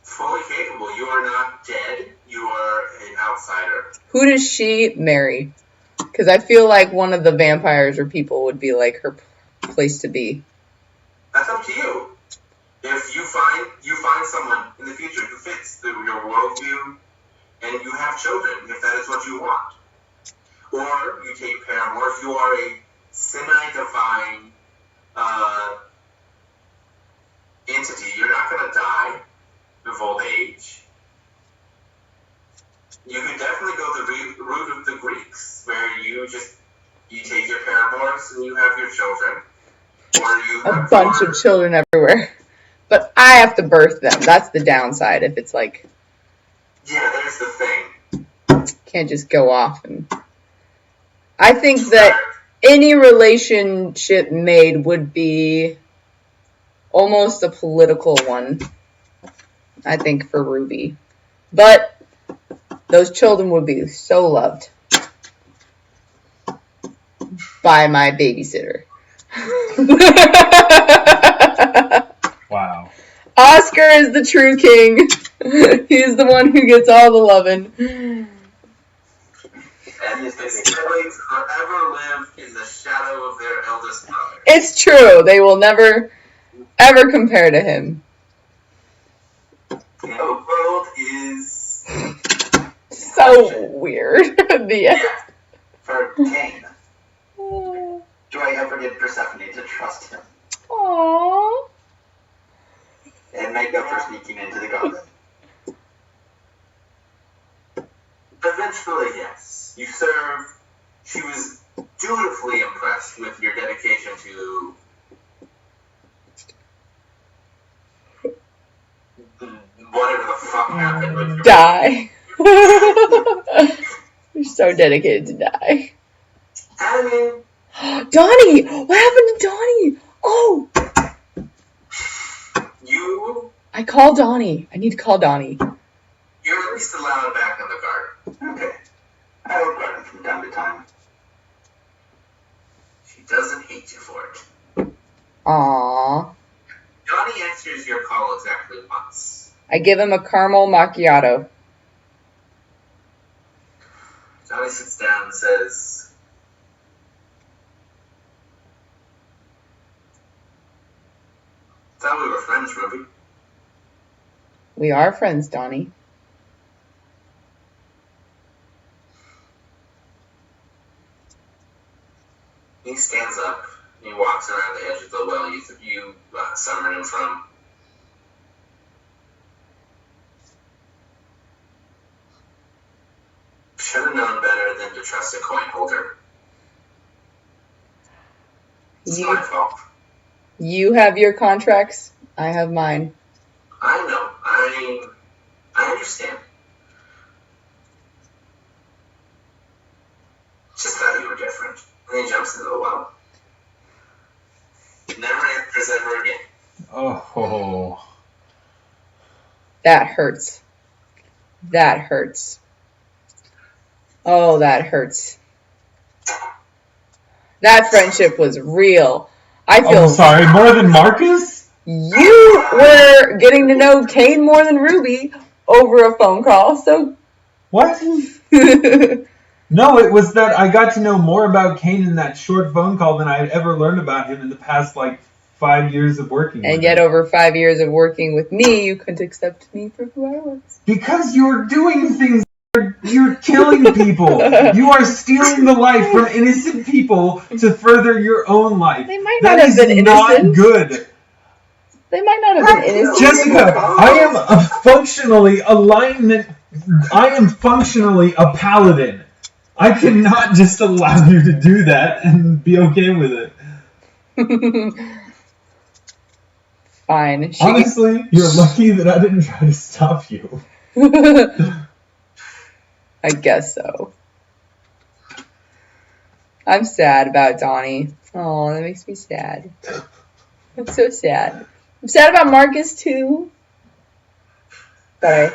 fully capable. You are not dead. You are an outsider. Who does she marry? Because I feel like one of the vampires or people would be like her place to be. That's up to you. If you find someone in the future who fits your worldview, and you have children, if that is what you want, or you take Paramore, if you are a semi-divine entity, you're not going to die of old age. You could definitely go the route of the Greeks, where you take your paramours and you have your children, or you A bunch of children everywhere. But I have to birth them. That's the downside. If it's like... Yeah, there's the thing. Can't just go off and... I think that any relationship made would be almost a political one, I think, for Ruby. But those children would be so loved by my babysitter. Wow. Oscar is the true king. He's the one who gets all the loving. And his siblings forever live in the shadow of their eldest brother. It's true. They will never, ever compare to him. The world is... So weird. The end. For Kane, do I ever get Persephone to trust him Aww. and make up for sneaking into the garden? Eventually, yes. You serve. She was dutifully impressed with your dedication to whatever the fuck happened with your... Die. You're so dedicated to die. I mean... Donnie! What happened to Donnie? Oh! I call Donnie. I need to call Donnie. You're at least allowed back in the garden. Okay. I will guard him from time to time. She doesn't hate you for it. Aww. Donnie Donnie answers your call exactly once. I give him a caramel macchiato. Donnie sits down and says, "Thought we were friends, Ruby." We are friends, Donnie. He stands up and he walks around the edge of the well you summoned him from. Should have known better than to trust a coin holder. It's my fault. You have your contracts. I have mine. I know. I understand. Just thought you were different. And then he jumps into the well. Never answers ever again. Oh. That hurts. That hurts. Oh, that hurts. That friendship was real. I feel. Oh, sorry. More than Marcus? You were getting to know Kane more than Ruby over a phone call, so. What? No, it was that I got to know more about Kane in that short phone call than I had ever learned about him in the past, 5 years of working with And yet him. over 5 years of working with me, you couldn't accept me for who I was. Because you're doing things. You're killing people. You are stealing the life from innocent people to further your own life. They might not have been not innocent. good. They might not have been innocent. Jessica, I am functionally a paladin. I cannot just allow you to do that and be okay with it. Fine. Honestly, you're lucky that I didn't try to stop you. I guess so. I'm sad about Donnie. Oh, that makes me sad. I'm so sad. I'm sad about Marcus too. Sorry.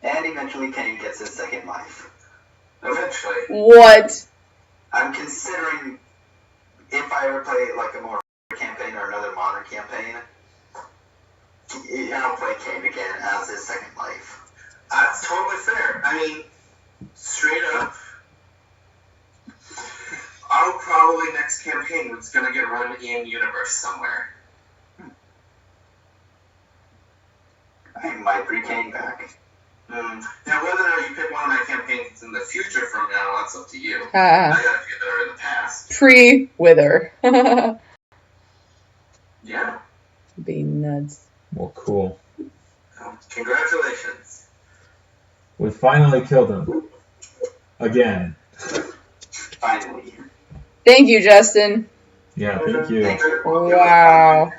And eventually Kane gets his second life. Eventually. What? I'm considering if I ever play a more campaign or another modern campaign, I'll play Kane again as his second life. That's totally fair. I mean, straight up, I'll probably next campaign is going to get run in universe somewhere. I might bring Kane back. Now, whether or not you pick one of my campaigns in the future from now, that's up to you. I got a few that are in the past. Pre-wither. Yeah. Be nuts. Well, cool. Congratulations. We finally killed him. Again. Finally. Thank you, Justin. Yeah, thank you. Wow.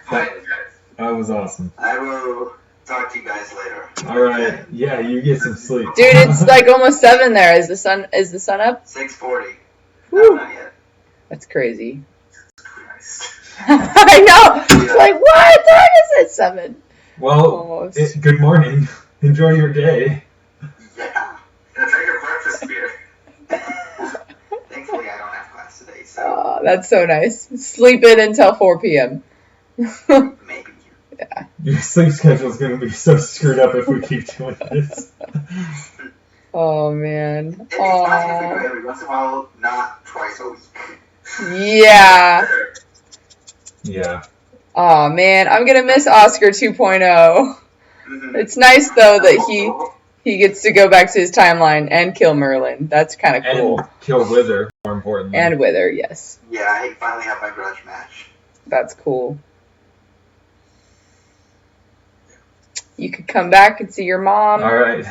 That was awesome. I will talk to you guys later. Alright. Yeah, you get some sleep. Dude, it's almost 7 there. Is the sun up? 6:40. Woo. Not yet. That's crazy. I know. It's what? Dog is at 7. Well, good morning. Enjoy your day. Yeah. And drink your breakfast beer. Thankfully, I don't have class today, so Oh, that's so nice. Sleep in until 4 p.m. maybe. Yeah. Your sleep schedule is going to be so screwed up if we keep doing this. Oh, man. It'd be fine if we do every once in a while, not twice a week. Yeah. Yeah. Oh, man. I'm going to miss Oscar 2.0. It's nice, though, that he gets to go back to his timeline and kill Merlin. That's kind of cool. And kill Wither, more importantly. And Wither, yes. Yeah, I finally have my grudge match. That's cool. You could come back and see your mom. Alright.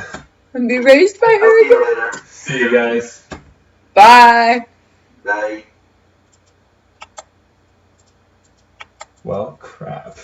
And be raised by I'll see her. you later. See you guys. Bye. Bye. Well, crap.